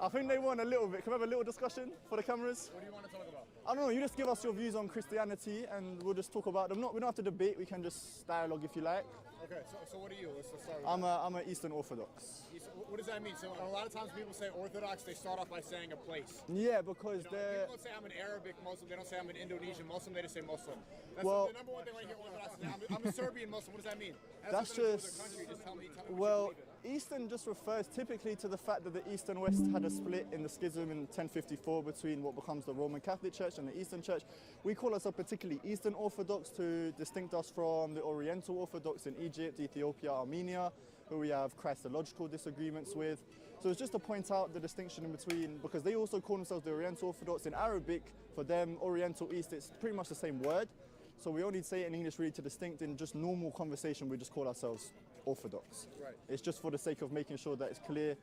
S24: I think they want a little bit. Can we have a little discussion for the cameras?
S22: What do you want to talk about?
S24: I don't know. You just give us your views on Christianity, and we'll just talk about them. We don't have to debate. We can just dialogue if you like.
S22: Okay, so what are you? Let's start with
S24: I'm an Eastern Orthodox.
S22: What does that mean? So a lot of times people say Orthodox, they start off by saying a place.
S24: Yeah, because they're.
S22: People don't say I'm an Arabic Muslim. They don't say I'm an Indonesian Muslim. They just say Muslim. That's
S24: Well-
S22: the number one thing right here. Orthodox is I'm a Serbian Muslim. What does that mean?
S24: That's
S22: nothing to do with
S24: just.
S22: the country. Just tell me what you
S24: Well,
S22: believe in.
S24: Eastern just refers typically to the fact that the East and West had a split in the schism in 1054 between what becomes the Roman Catholic Church and the Eastern Church. We call ourselves particularly Eastern Orthodox to distinct us from the Oriental Orthodox in Egypt, Ethiopia, Armenia, who we have Christological disagreements with. So it's just to point out the distinction in between, because they also call themselves the Oriental Orthodox. In Arabic, for them, Oriental, East, it's pretty much the same word. So we only say it in English really to distinct. In just normal conversation, we just call ourselves Orthodox.
S22: Right.
S24: It's just for the sake of making sure that it's clear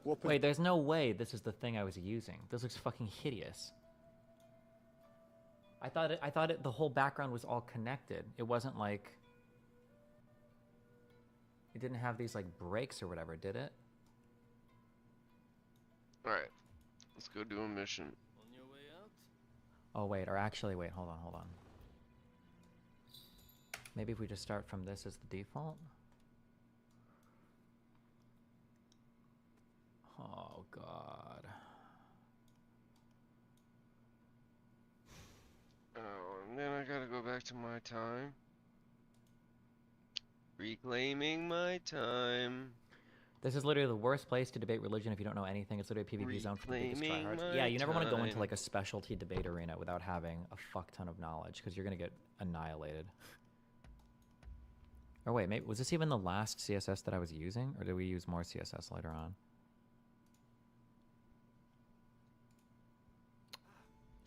S24: what.
S3: Wait, there's no way this is the thing I was using. This looks fucking hideous. I thought the whole background was all connected. It wasn't like it didn't have these like breaks or whatever, did it?
S2: Alright. Let's go do a mission.
S18: On your way out?
S3: Oh wait, or actually wait, hold on. Maybe if we just start from this as the default? Oh god.
S2: Oh, and then I gotta go back to my time. Reclaiming my time.
S3: This is literally the worst place to debate religion if you don't know anything. It's literally a PvP zone for the biggest
S2: Reclaiming
S3: tryhards.
S2: my
S3: Yeah, you never want to go into
S2: time.
S3: like a specialty debate arena without having a fuck ton of knowledge, because you're gonna get annihilated. Or wait, maybe was this even the last CSS that I was using, or did we use more CSS later on?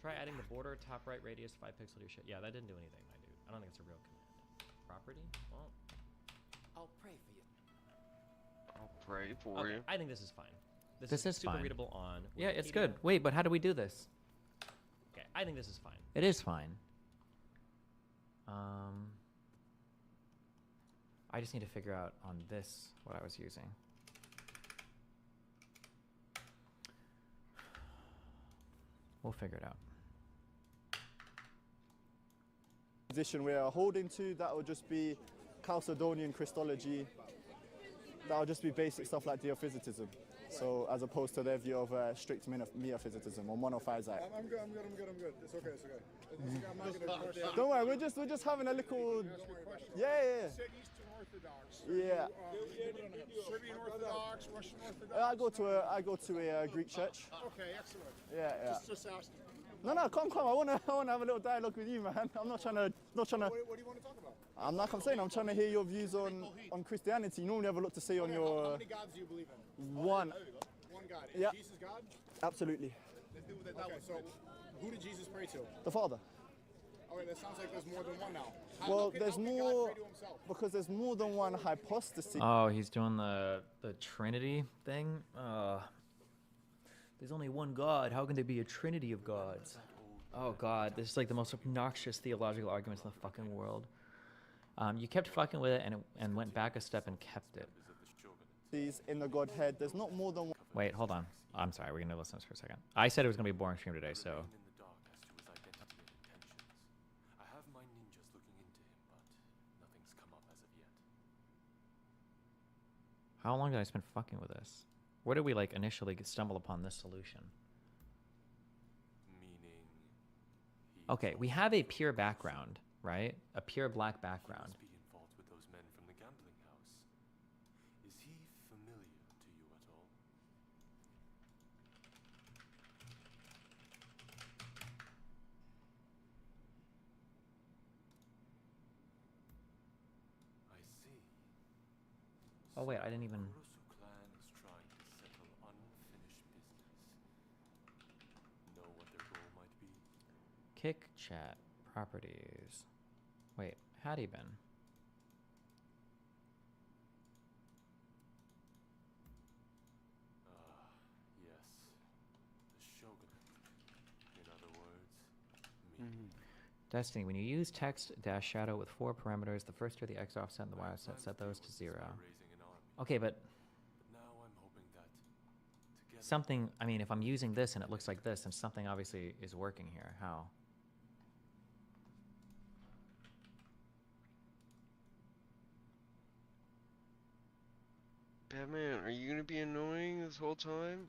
S3: Try adding the border top right radius 5 pixel to your shit. Yeah, that didn't do anything, my dude. I don't think it's a real command. Property? Well,
S18: I'll pray for you.
S2: I'll pray for
S3: okay,
S2: you.
S3: I think this is fine. This is
S1: super
S3: fine.
S1: readable on.
S3: Yeah, it's
S1: Wikipedia.
S3: good. Wait, but how do we do this?
S1: Okay, I think this is fine.
S3: It is fine. I just need to figure out on this what I was using. We'll figure it out.
S24: Position we are holding to, that will just be Chalcedonian Christology. That will just be basic stuff like Diophysitism. So as opposed to their view of strict Miaphysitism or monophysite.
S22: I'm good. It's okay. I'm not gonna question.
S24: Don't worry, we're just having a little. Yeah.
S22: You said Eastern Orthodox.
S24: Yeah.
S22: Serbian Orthodox, Russian Orthodox.
S24: I go to a Greek church.
S22: Okay, excellent.
S24: Yeah.
S22: Just asking.
S24: No, come. I wanna have a little dialogue with you, man. I'm not trying to.
S22: What do you want to talk about?
S24: I'm saying I'm trying to hear your views on Christianity. You normally have a lot to say on your.
S22: How many gods do you believe in?
S24: One.
S22: One God.
S24: Yeah.
S22: Is Jesus God?
S24: Absolutely.
S22: Okay, so who did Jesus pray to?
S24: The Father.
S22: Oh wait, that sounds like there's more than one now.
S24: Well, there's
S22: how can God
S24: more
S22: pray to himself?
S24: because there's more than one hypostasis.
S3: Oh, he's doing the Trinity thing. There's only one God. How can there be a trinity of gods? Oh God, this is like the most obnoxious theological arguments in the fucking world. You kept fucking with it and went back a step and kept it.
S24: In the Godhead, there's not more than one.
S3: Wait, hold on. I'm sorry, we're gonna listen to this for a second. I said it was gonna be a boring stream today, so.
S12: I have my ninjas looking into him, but nothing's come up as of yet.
S3: How long did I spend fucking with this? Where did we like initially stumble upon this solution?
S12: Meaning.
S3: Okay, we have a pure background, right? A pure black background.
S12: Be involved with those men from the gambling house. Is he familiar to you at all? I see.
S3: Oh wait, I didn't even.
S12: Kurosu clan is trying to settle unfinished business. Know what their goal might be?
S3: Kick chat properties. Wait, had he been?
S12: Yes. The shogunate. In other words, me.
S3: Destiny, when you use text dash shadow with 4 parameters, the first are the X offset and the Y offset, set those to 0. Okay, but
S12: Now I'm hoping that together
S3: something, I mean, if I'm using this and it looks like this, then something obviously is working here. How?
S2: Batman, are you gonna be annoying this whole time?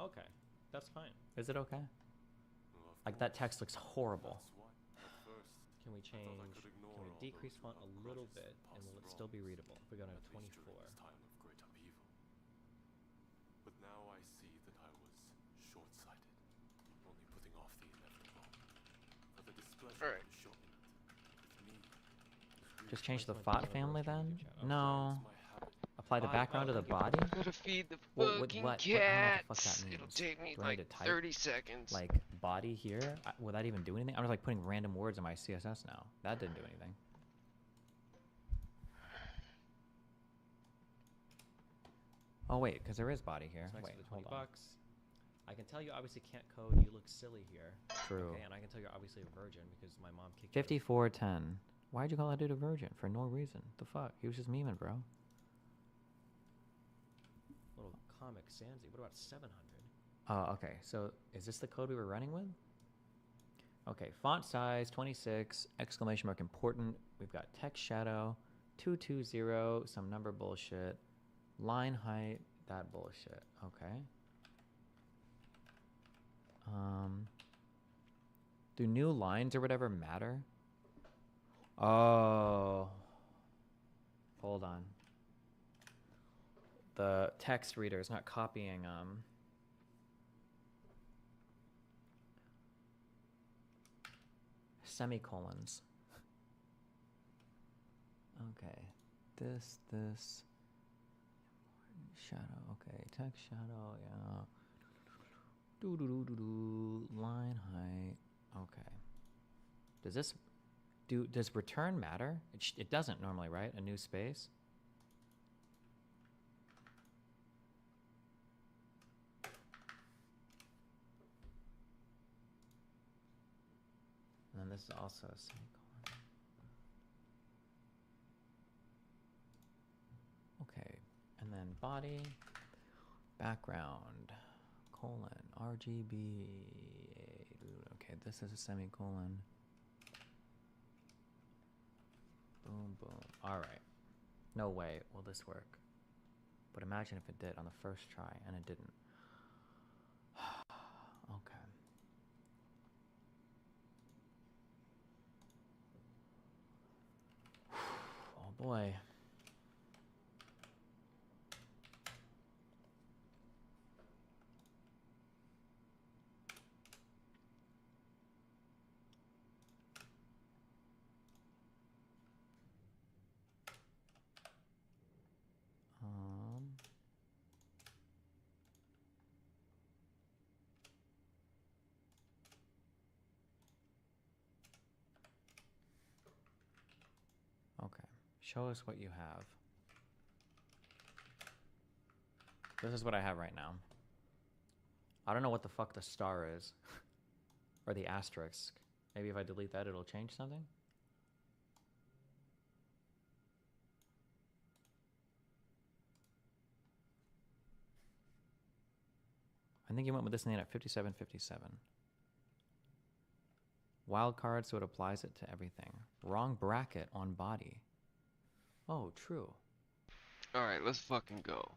S1: Okay, that's fine.
S3: Is it okay? Like that text looks horrible.
S1: Can we change? Can we decrease font a little bit, and will it still be readable? If we go to 24.
S12: time of great upheaval. But now I see that I was short-sighted, only putting off the inevitable. For the displeasure of the shogunate, with me.
S3: Just change the font family then? No. Apply the background to the body?
S2: Gotta feed the
S3: What-
S2: fucking
S3: what- I don't know what the fuck
S2: cats.
S3: that means.
S2: It'll take me
S3: Do I need
S2: like
S3: to type,
S2: 30 seconds.
S3: Like body here? Will that even do anything? I'm just like putting random words in my CSS now. That didn't do anything. Oh wait, because there is body here.
S1: It's next
S3: Wait,
S1: to the
S3: hold
S1: 20
S3: on.
S1: bucks. I can tell you obviously can't code. You look silly here.
S3: True.
S1: Okay, and I can tell you're obviously a virgin because my mom kicked
S3: 5410. Why'd you call that dude a virgin? For no reason. The fuck? He was just memeing, bro.
S1: Little comic Sansi. What about 700?
S3: Oh, okay. So is this the code we were running with? Okay, font size 26, exclamation mark important. We've got text shadow 220, some number bullshit. Line height, that bullshit. Okay. Do new lines or whatever matter? Oh. Hold on. The text reader is not copying semicolons. Okay. This shadow. Okay, text shadow, yeah. Line height. Okay. Does return matter? It doesn't normally, right? A new space. this is also a semicolon. Okay, and then body, background, colon, RGB. Okay, this is a semicolon. Boom, boom. All right. No way will this work. But imagine if it did on the first try and it didn't. Okay. Oh boy. Okay, show us what you have. This is what I have right now. I don't know what the fuck the star is. Or the asterisk. Maybe if I delete that, it'll change something? I think you went with this name at 5757. Wild card, so it applies it to everything. Wrong bracket on body. Oh, true.
S2: Alright, let's fucking go.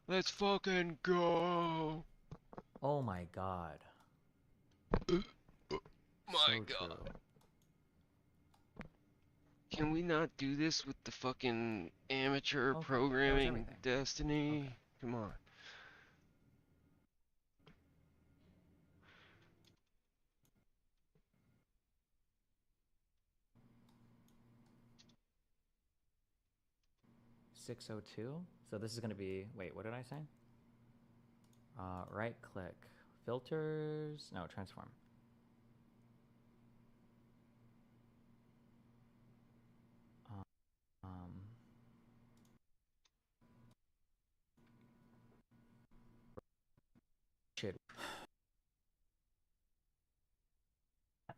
S2: Let's fucking go!
S3: Oh my god.
S2: My god. Can we not do this with the fucking amateur programming Destiny? Okay. Come on.
S3: .602. So this is going to be, wait, what did I say? Right click. Filters. No, transform. Shit.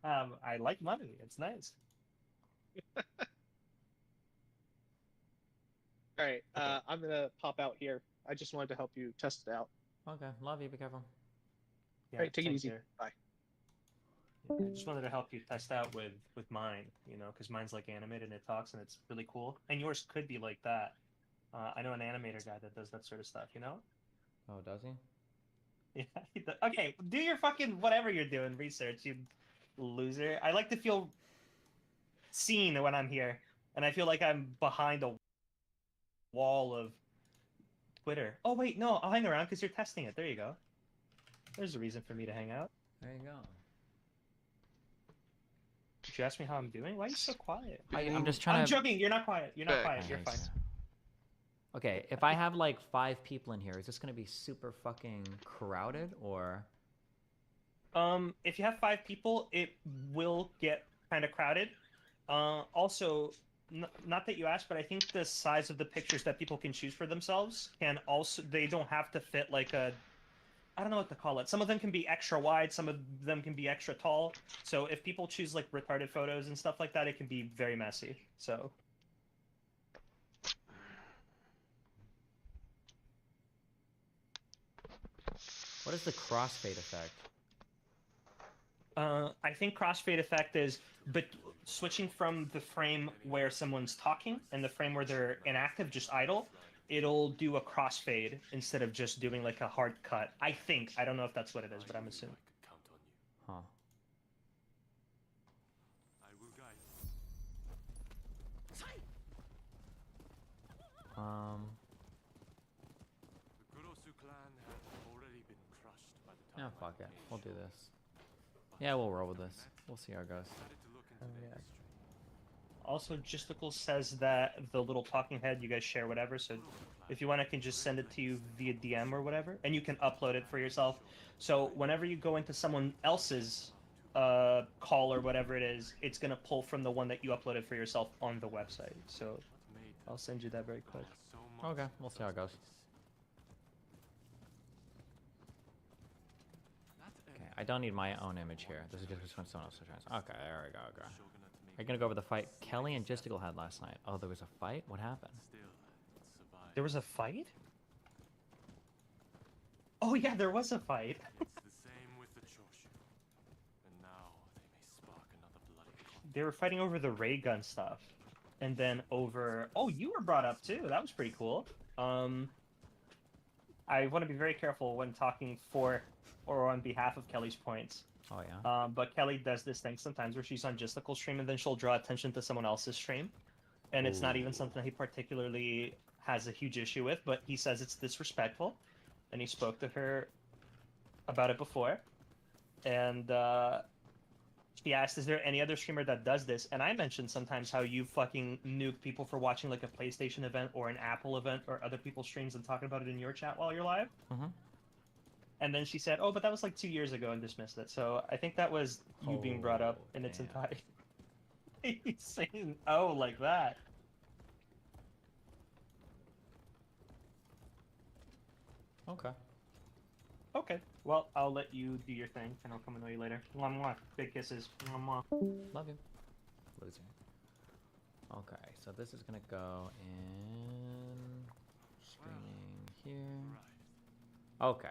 S5: I like money. It's nice. All right, I'm gonna pop out here. I just wanted to help you test it out.
S3: Okay, love you. Be careful.
S5: Yeah, all right, take it easy. Care. Bye. I just wanted to help you test out with mine, you know, because mine's like animated and it talks and it's really cool. And yours could be like that. I know an animator guy that does that sort of stuff, you know?
S3: Oh, does he?
S5: Yeah. Okay, do your fucking whatever you're doing, research, you loser. I like to feel seen when I'm here, and I feel like I'm behind a wall of Twitter. Oh, wait, no, I'll hang around because you're testing it. There you go. There's a reason for me to hang out.
S3: There you go.
S5: Did you ask me how I'm doing? Why are you so quiet?
S3: I'm just trying to...
S5: I'm joking. You're not quiet. You're not quiet. You're fine.
S3: Okay, if I have like 5 people in here, is this going to be super fucking crowded or?
S5: If you have 5 people, it will get kind of crowded. Also, not that you asked, but I think the size of the pictures that people can choose for themselves can also, they don't have to fit like a, I don't know what to call it. Some of them can be extra wide, some of them can be extra tall. So if people choose like retarded photos and stuff like that, it can be very messy. So.
S3: What is the crossfade effect?
S5: I think crossfade effect is switching from the frame where someone's talking and the frame where they're inactive, just idle. It'll do a crossfade instead of just doing like a hard cut. I think. I don't know if that's what it is, but I'm assuming.
S3: Huh. Yeah, fuck it. We'll do this. Yeah, we'll roll with this. We'll see how it goes.
S5: Oh, yeah. Also, Gisticle says that the little talking head, you guys share whatever, so if you want, I can just send it to you via DM or whatever, and you can upload it for yourself. So whenever you go into someone else's call or whatever it is, it's going to pull from the one that you uploaded for yourself on the website. So I'll send you that very quick.
S3: Okay, we'll see how it goes. Okay, I don't need my own image here. This is just when someone else is trying. Okay, there we go. Okay. Are you gonna go over the fight Kelly and Jistical had last night? Oh, there was a fight? What happened?
S5: There was a fight? Oh yeah, there was a fight. They were fighting over the ray gun stuff. And then over... Oh, you were brought up too. That was pretty cool. I want to be very careful when talking for or on behalf of Kelly's points.
S3: Oh, yeah?
S5: But Kelly does this thing sometimes where she's on Justicle's stream and then she'll draw attention to someone else's stream. And it's not even something he particularly has a huge issue with, but he says it's disrespectful. And he spoke to her about it before. And she asked, is there any other streamer that does this? And I mentioned sometimes how you fucking nuke people for watching like a PlayStation event or an Apple event or other people's streams and talking about it in your chat while you're live.
S3: Mm-hmm.
S5: And then she said, oh, but that was like 2 years ago, and dismissed it. So I think that was you being brought up in its entirety. He's saying, oh, like that.
S3: Okay.
S5: Okay. Well, I'll let you do your thing, and I'll come annoy you later. Mwah, mwah. Big kisses. Mwah, mwah.
S3: Love you. Loser. Okay, so this is gonna go in streaming here. Okay.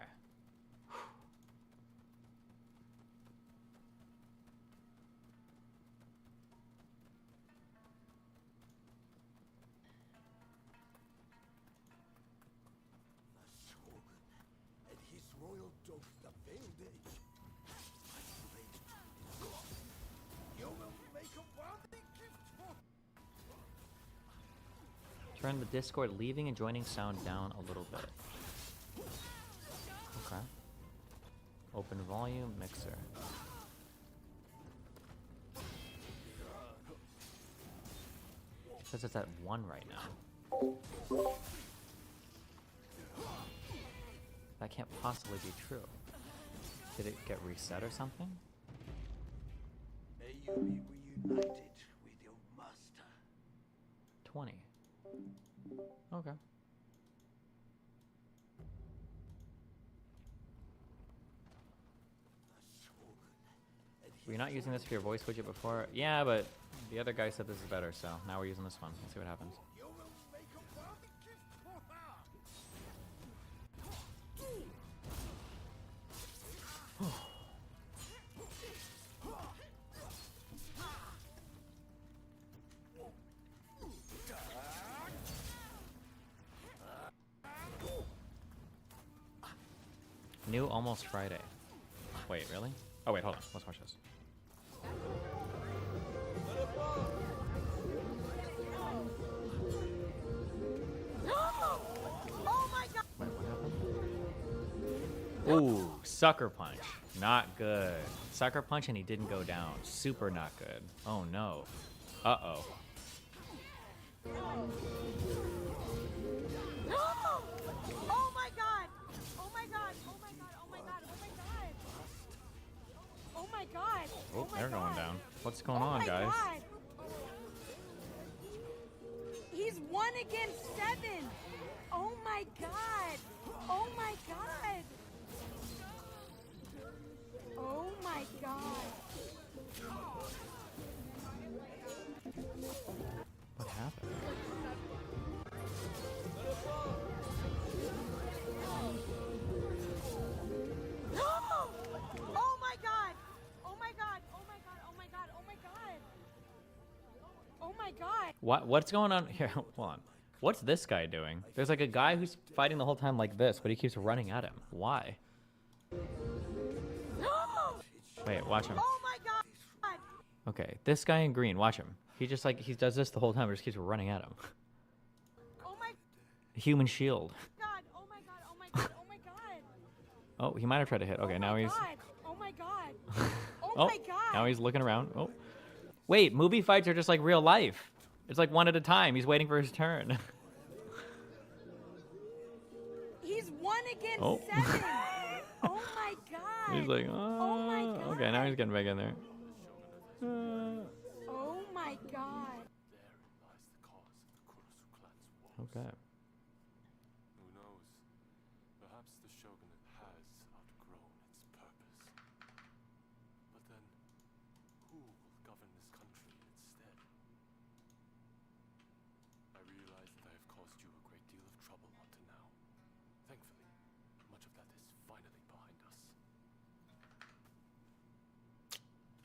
S3: Turn the Discord leaving and joining sound down a little bit. Okay. Open volume, mixer. It says it's at 1 right now. That can't possibly be true. Did it get reset or something?
S6: May you be reunited with your master.
S3: 20. Okay. Were you not using this for your voice widget before? Yeah, but the other guy said this is better, so now we're using this one. Let's see what happens. New Almost Friday. Wait, really? Oh wait, hold on. Let's watch this.
S13: Oh my god!
S3: Wait, what happened? Ooh, sucker punch. Not good. Sucker punch and he didn't go down. Super not good. Oh no. Uh-oh.
S13: Oh my god! Oh my god! Oh my god! Oh my god! Oh my god! Oh my god!
S3: Oh, they're going down. What's going on, guys?
S13: God. He's 1 against 7. Oh my god! Oh my god! Oh my god!
S3: What happened?
S13: Oh my god! Oh my god! Oh my god! Oh my god! Oh my god! Oh my god!
S3: What's going on here? Hold on. What's this guy doing? There's like a guy who's fighting the whole time like this, but he keeps running at him. Why? Wait, watch him.
S13: Oh my god!
S3: Okay, this guy in green, watch him. He just like, he does this the whole time, but just keeps running at him.
S13: Oh my
S3: Human shield.
S13: god! Oh my god! Oh my god! Oh my god!
S3: Oh, he might have tried to hit. Okay, now he's...
S13: God. Oh my god! Oh,
S3: Oh,
S13: my god!
S3: now he's looking around. Oh. Wait, movie fights are just like real life. It's like one at a time. He's waiting for his turn.
S13: He's 1 against
S3: Oh.
S13: 7. Oh my god!
S3: He's like,
S13: Oh my god!
S3: okay, now he's getting back in there.
S13: Oh my god!
S3: Okay.
S12: Who knows? Perhaps the shogunate has outgrown its purpose.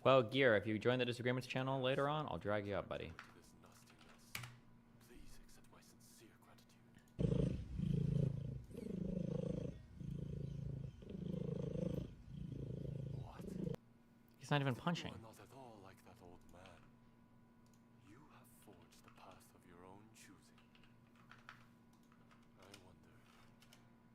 S3: Well, Gear, if you join the Disagreements channel later on, I'll drag you up, buddy. He's not even punching.
S12: You are not at all like that old man. You have forged the path of your own choosing. I wonder,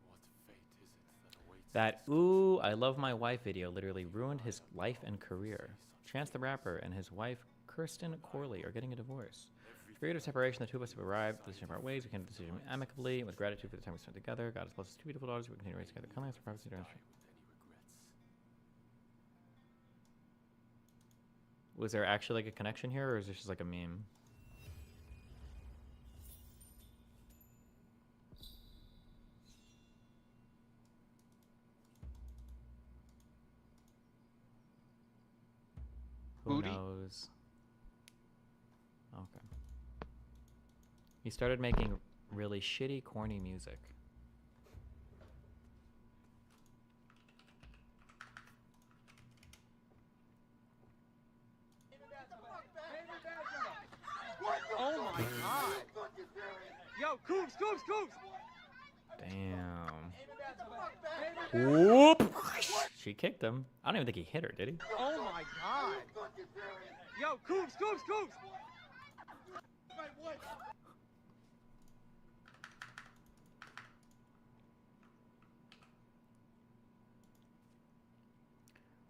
S12: what fate is it that awaits?
S3: That "Ooh, I love my wife" video literally ruined his life and career. Chance the Rapper and his wife, Kirsten Corley, are getting a divorce. Period of separation, the two of us have arrived. Decision of our ways. We came to the decision amicably, with gratitude for the time we spent together. God has blessed us two beautiful daughters. We continue to raise together. Come for privacy during. Was there actually like a connection here, or is this just like a meme? Who knows? Okay. He started making really shitty, corny music.
S9: Oh my god! Yo, Coops!
S3: Damn. Whoop! She kicked him. I don't even think he hit her, did he?
S9: Oh my god! Yo, Coops!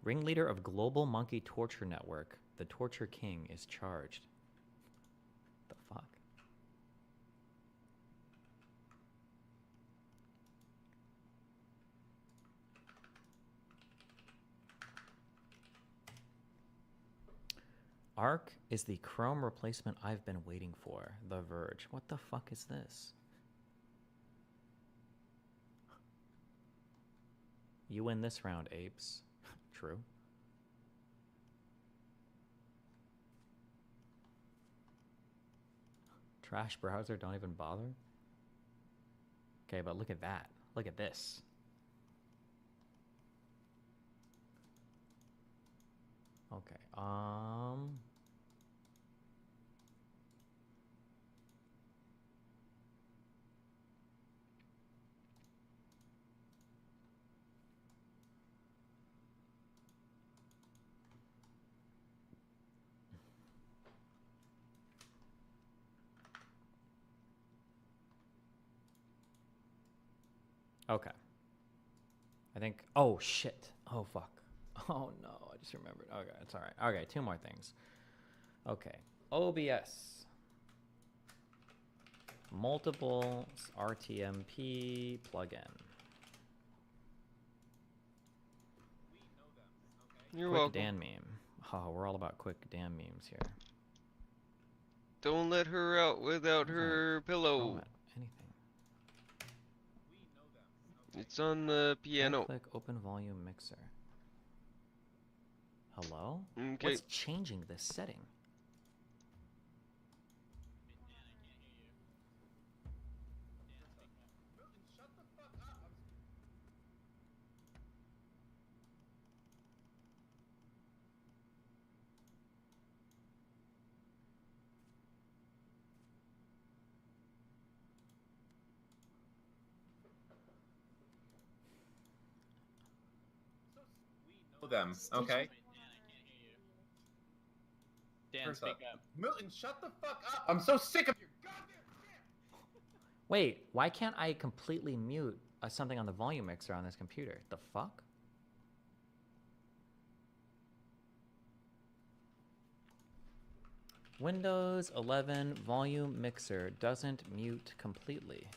S3: Ringleader of Global Monkey Torture Network, the Torture King, is charged. The fuck? Arc is the Chrome replacement I've been waiting for. The Verge. What the fuck is this? You win this round, apes. True. Trash browser, don't even bother. Okay, but look at that. Look at this. Okay, okay. I think, oh shit. Oh fuck. Oh no, I just remembered. Okay, it's alright. Okay, two more things. Okay, OBS. Multiple RTMP plugin.
S2: You're
S3: quick
S2: welcome.
S3: Dan meme. Oh, we're all about quick Dan memes here.
S2: Don't let her out without her pillow.
S3: Anything.
S2: It's on the piano.
S3: Right-click, open volume mixer. Hello?
S2: Okay.
S3: What's changing this setting?
S16: Them, okay?
S9: Dan,
S16: First
S9: speak
S16: up.
S9: up.
S16: Milton, shut the fuck up! I'm so sick of your goddamn shit!
S3: Wait, why can't I completely mute something on the volume mixer on this computer? The fuck? Windows 11 volume mixer doesn't mute completely.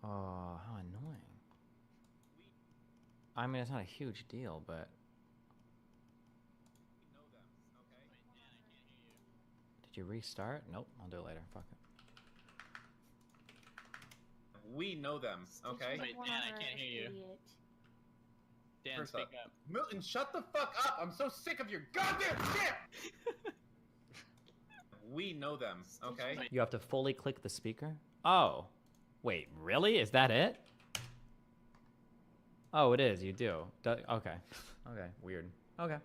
S3: Oh, how annoying. I mean, it's not a huge deal, but... Did you restart? Nope, I'll do it later. Fuck it.
S16: We know them, okay?
S11: Wait, Dan, I can't hear you.
S9: Dan,
S16: First
S9: speak
S16: up.
S9: up.
S16: Milton, shut the fuck up! I'm so sick of your goddamn shit! We know them, okay?
S3: You have to fully click the speaker? Oh. Wait, really? Is that it? Oh, it is. You do. Okay. Okay. Weird. Okay.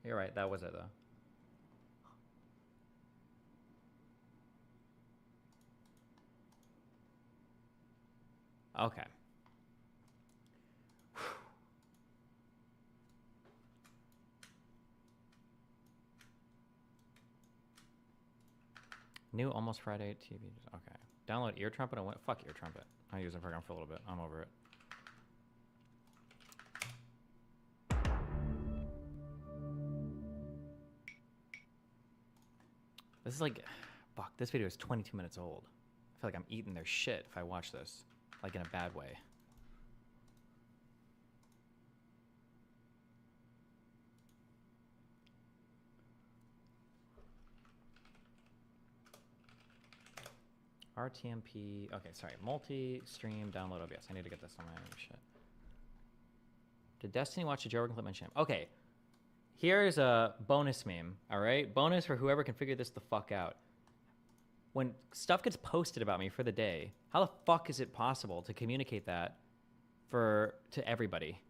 S3: You're right. That was it, though. Okay. New Almost Friday TV. Okay. Download Ear Trumpet. Fuck Ear Trumpet. I use the program for a little bit. I'm over it. This is like, fuck, this video is 22 minutes old. I feel like I'm eating their shit if I watch this, like in a bad way. RTMP, okay, sorry, multi-stream, download OBS. I need to get this on my shit. Did Destiny watch the Joe Rogan clip mention him? Okay, here's a bonus meme, all right? Bonus for whoever can figure this the fuck out. When stuff gets posted about me for the day, how the fuck is it possible to communicate that to everybody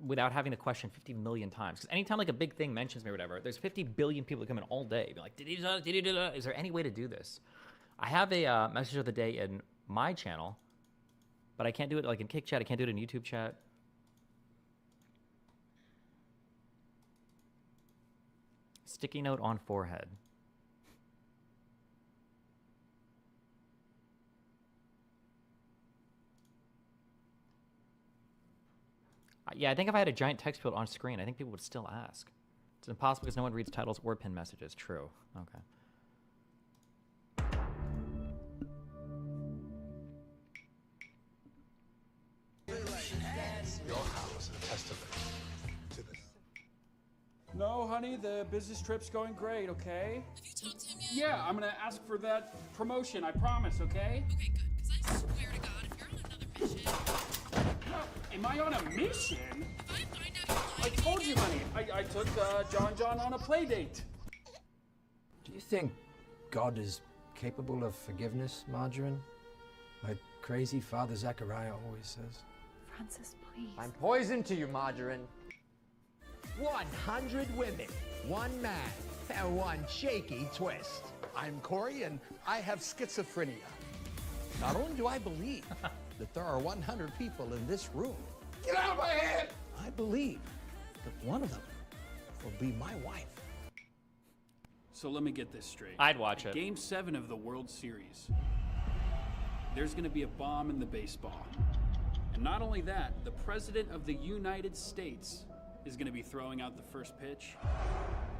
S3: without having to question 50 million times? Because anytime like a big thing mentions me or whatever, there's 50 billion people that come in all day, be like, did he do that? Is there any way to do this? I have a message of the day in my channel, but I can't do it like in Kick Chat. I can't do it in YouTube chat. Sticky note on forehead. Yeah, I think if I had a giant text field on screen, I think people would still ask. It's impossible because no one reads titles or pin messages. True. Okay.
S10: Your house is a testament to this.
S19: No, honey, the business trip's going great, okay?
S7: Have you talked to him yet?
S19: Yeah, I'm gonna ask for that promotion, I promise, okay?
S7: Okay, good. Because I swear to God, if you're on another mission...
S19: Am I on a mission?
S7: If I find out
S19: I told you, honey. I took John on a play date.
S20: Do you think God is capable of forgiveness, Margarine? Like crazy Father Zachariah always says.
S11: Francis, please.
S21: I'm poison to you, Margarine.
S8: 100 women, one man, and one shaky twist.
S25: I'm Corey, and I have schizophrenia. Not only do I believe that there are 100 people in this room,
S16: Get out of my head!
S25: I believe that one of them will be my wife.
S19: So let me get this straight.
S3: I'd watch it.
S19: Game 7 of the World Series. There's gonna be a bomb in the baseball. And not only that, the President of the United States is gonna be throwing out the first pitch.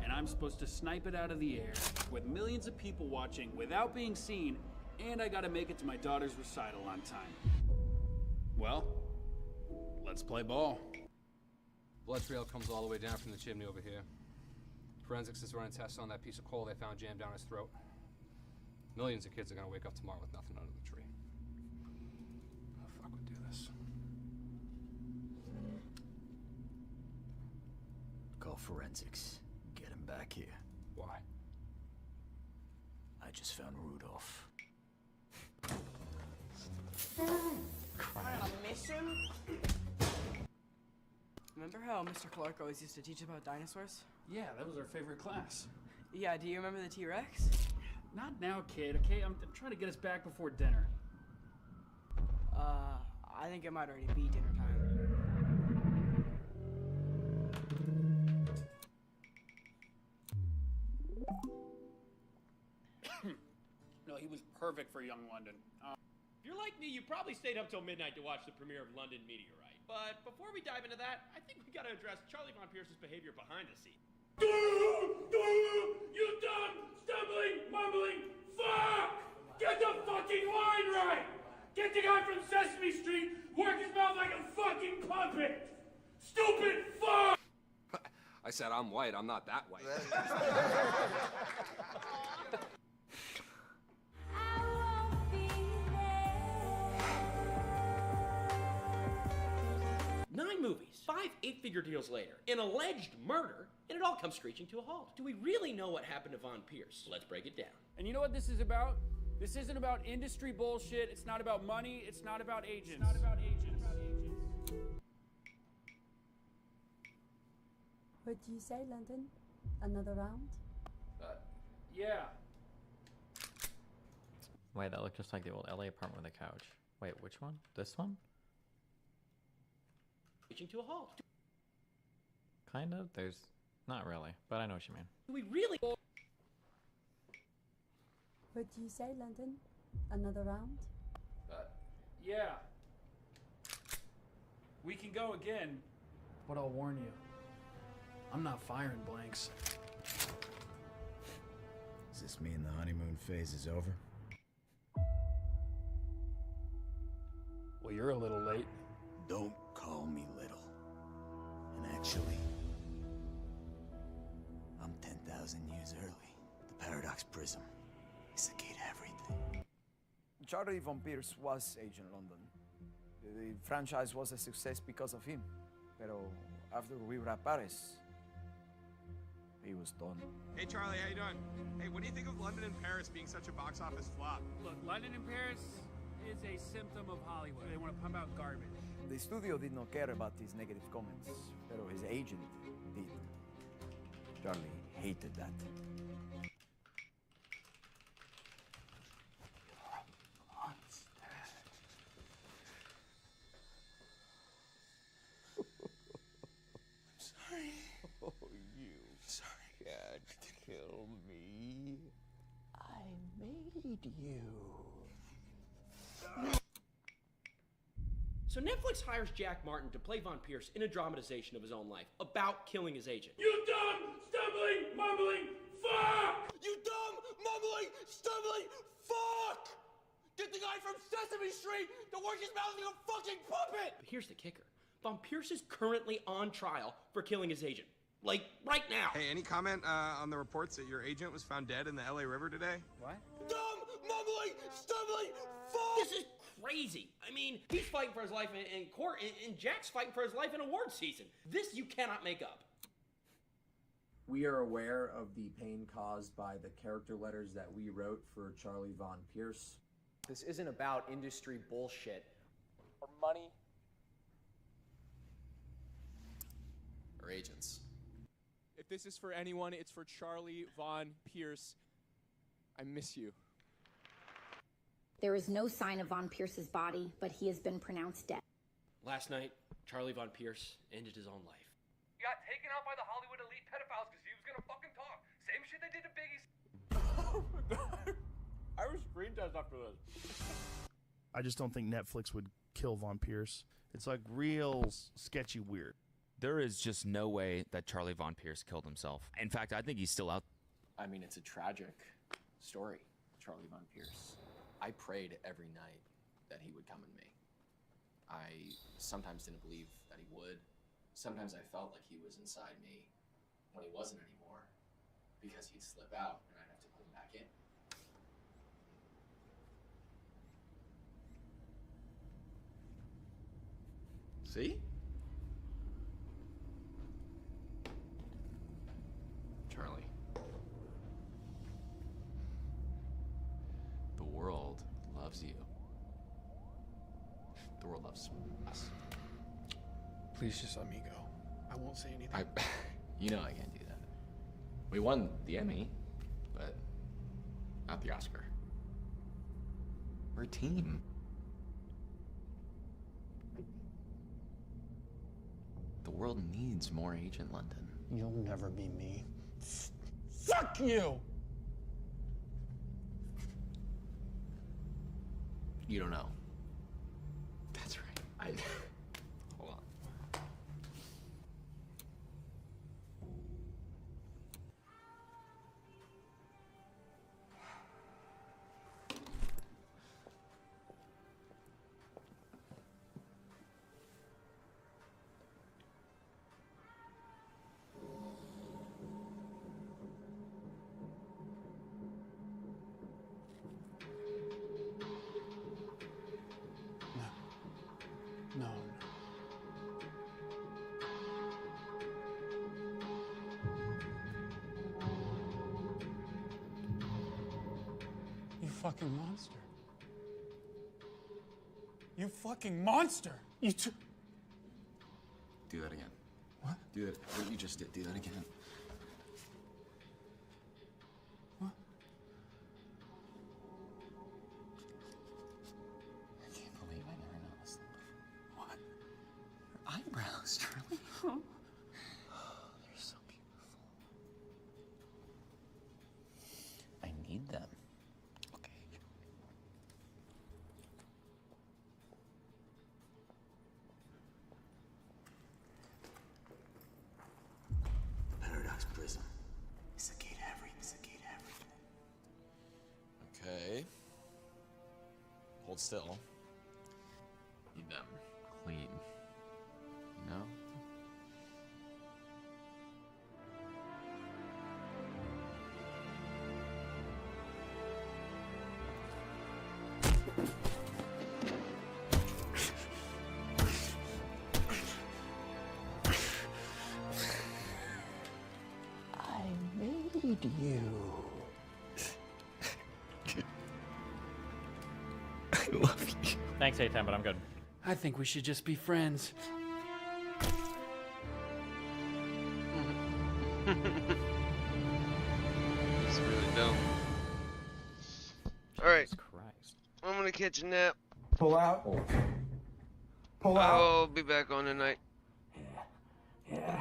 S19: And I'm supposed to snipe it out of the air with millions of people watching without being seen, and I gotta make it to my daughter's recital on time. Well, let's play ball.
S26: Blood trail comes all the way down from the chimney over here. Forensics is running tests on that piece of coal they found jammed down his throat. Millions of kids are gonna wake up tomorrow with nothing under the tree. How the fuck would do this?
S27: Call forensics. Get him back here.
S26: Why?
S27: I just found Rudolph.
S28: A mission? Remember how Mr. Clark always used to teach about dinosaurs?
S19: Yeah, that was our favorite class.
S28: Yeah, do you remember the T-Rex?
S19: Not now, kid, okay? I'm trying to get us back before dinner.
S28: I think it might already be dinner time.
S4: No, he was perfect for young London. If you're like me, you probably stayed up till midnight to watch the premiere of London Meteorite. But before we dive into that, I think we gotta address Charlie Von Pierce's behavior behind the scenes.
S29: You dumb, stumbling, mumbling, fuck! Get the fucking line right! Get the guy from Sesame Street, work his mouth like a fucking puppet! Stupid fuck!
S26: I said I'm white, I'm not that white.
S4: 9 movies. 5 8-figure deals later, an alleged murder, and it all comes screeching to a halt. Do we really know what happened to Von Pierce? Let's break it down.
S19: And you know what this is about? This isn't about industry bullshit. It's not about money. It's not about agents.
S11: What do you say, London? Another round?
S19: Yeah.
S3: Wait, that looked just like the old LA apartment with a couch. Wait, which one? This one?
S4: Screeching to a halt.
S3: Kind of. There's not really, but I know what you mean.
S4: Do we really?
S11: What do you say, London? Another round?
S19: Yeah. We can go again, but I'll warn you. I'm not firing blanks.
S1: Does this mean the honeymoon phase is over?
S19: Well, you're a little late.
S1: Don't call me little. And actually, I'm 10,000 years early. The Paradox Prism is the key to everything.
S5: Charlie Von Pierce was Agent London. The franchise was a success because of him. Pero after we were at Paris, he was done.
S14: Hey Charlie, how you doing? Hey, what do you think of London and Paris being such a box office flop?
S19: Look, London and Paris is a symptom of Hollywood. They want to pump out garbage.
S5: The studio did not care about these negative comments, pero his agent did. Charlie hated that.
S1: Sorry. Oh, you can't kill me. I made you.
S4: So Netflix hires Jack Martin to play Von Pierce in a dramatization of his own life about killing his agent.
S29: You dumb, stumbling, mumbling, fuck!
S16: You dumb, mumbling, stumbling, fuck! Get the guy from Sesame Street to work his mouth like a fucking puppet!
S4: But here's the kicker. Von Pierce is currently on trial for killing his agent. Like, right now.
S14: Hey, any comment on the reports that your agent was found dead in the LA River today?
S19: What?
S16: Dumb, mumbling, stumbling, fuck!
S4: This is crazy. I mean, he's fighting for his life in court, and Jack's fighting for his life in award season. This you cannot make up.
S15: We are aware of the pain caused by the character letters that we wrote for Charlie Von Pierce.
S21: This isn't about industry bullshit.
S9: Or money.
S17: Or agents.
S9: If this is for anyone, it's for Charlie Von Pierce. I miss you.
S18: There is no sign of Von Pierce's body, but he has been pronounced dead.
S4: Last night, Charlie Von Pierce ended his own life.
S26: He got taken out by the Hollywood elite pedophiles because he was gonna fucking talk. Same shit they did to Biggie's.
S9: I was screen test after this.
S22: I just don't think Netflix would kill Von Pierce. It's like real sketchy weird.
S23: There is just no way that Charlie Von Pierce killed himself. In fact, I think he's still out.
S27: I mean, it's a tragic story, Charlie Von Pierce. I prayed every night that he would come in me. I sometimes didn't believe that he would. Sometimes I felt like he was inside me when he wasn't anymore, because he'd slip out and I'd have to put him back in. See? Charlie. The world loves you. The world loves us.
S10: Please just let me go. I won't say anything.
S27: You know I can't do that. We won the Emmy, but not the Oscar. We're a team. The world needs more Agent London.
S25: You'll never be me. Fuck you!
S27: You don't know. That's right. Hold on.
S29: fucking monster. You fucking monster! You took.
S17: Do that again.
S29: What?
S17: Do that. What you just did. Do that again.
S29: What?
S17: I can't believe I never noticed them before. What? Your eyebrows, Charlie.
S29: Huh?
S17: They're so beautiful. I need them. Okay.
S1: The Paradox Prism. It's the gate to everything. It's the gate to everything.
S17: Okay. Hold still. Need them clean. You know?
S25: I made you.
S17: I love you.
S3: Thanks, A10, but I'm good.
S19: I think we should just be friends.
S2: It's really dumb. Alright.
S3: Christ.
S2: I'm gonna catch a nap.
S5: Pull out. Pull out.
S2: I'll be back on tonight.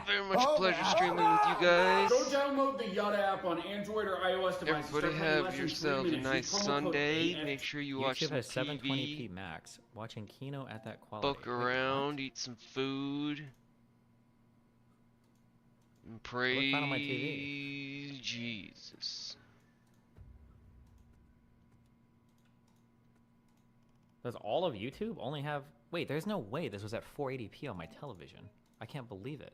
S2: Very much a pleasure streaming with you guys.
S19: Go download the Yada app on Android or iOS devices.
S2: Everybody have yourselves a nice Sunday. Make sure you watch
S3: YouTube
S2: some
S3: has
S2: TV.
S3: 720p max. Watching Kino at that quality.
S2: Book around, eat some food. And praise
S3: fine on my TV.
S2: Jesus.
S3: Does all of YouTube only have... Wait, there's no way this was at 480p on my television. I can't believe it.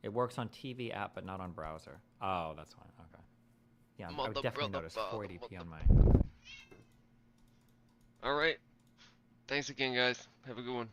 S3: It works on TV app, but not on browser. Oh, that's fine. Okay. Yeah, I would definitely notice 480p on my...
S2: Alright. Thanks again, guys. Have a good one.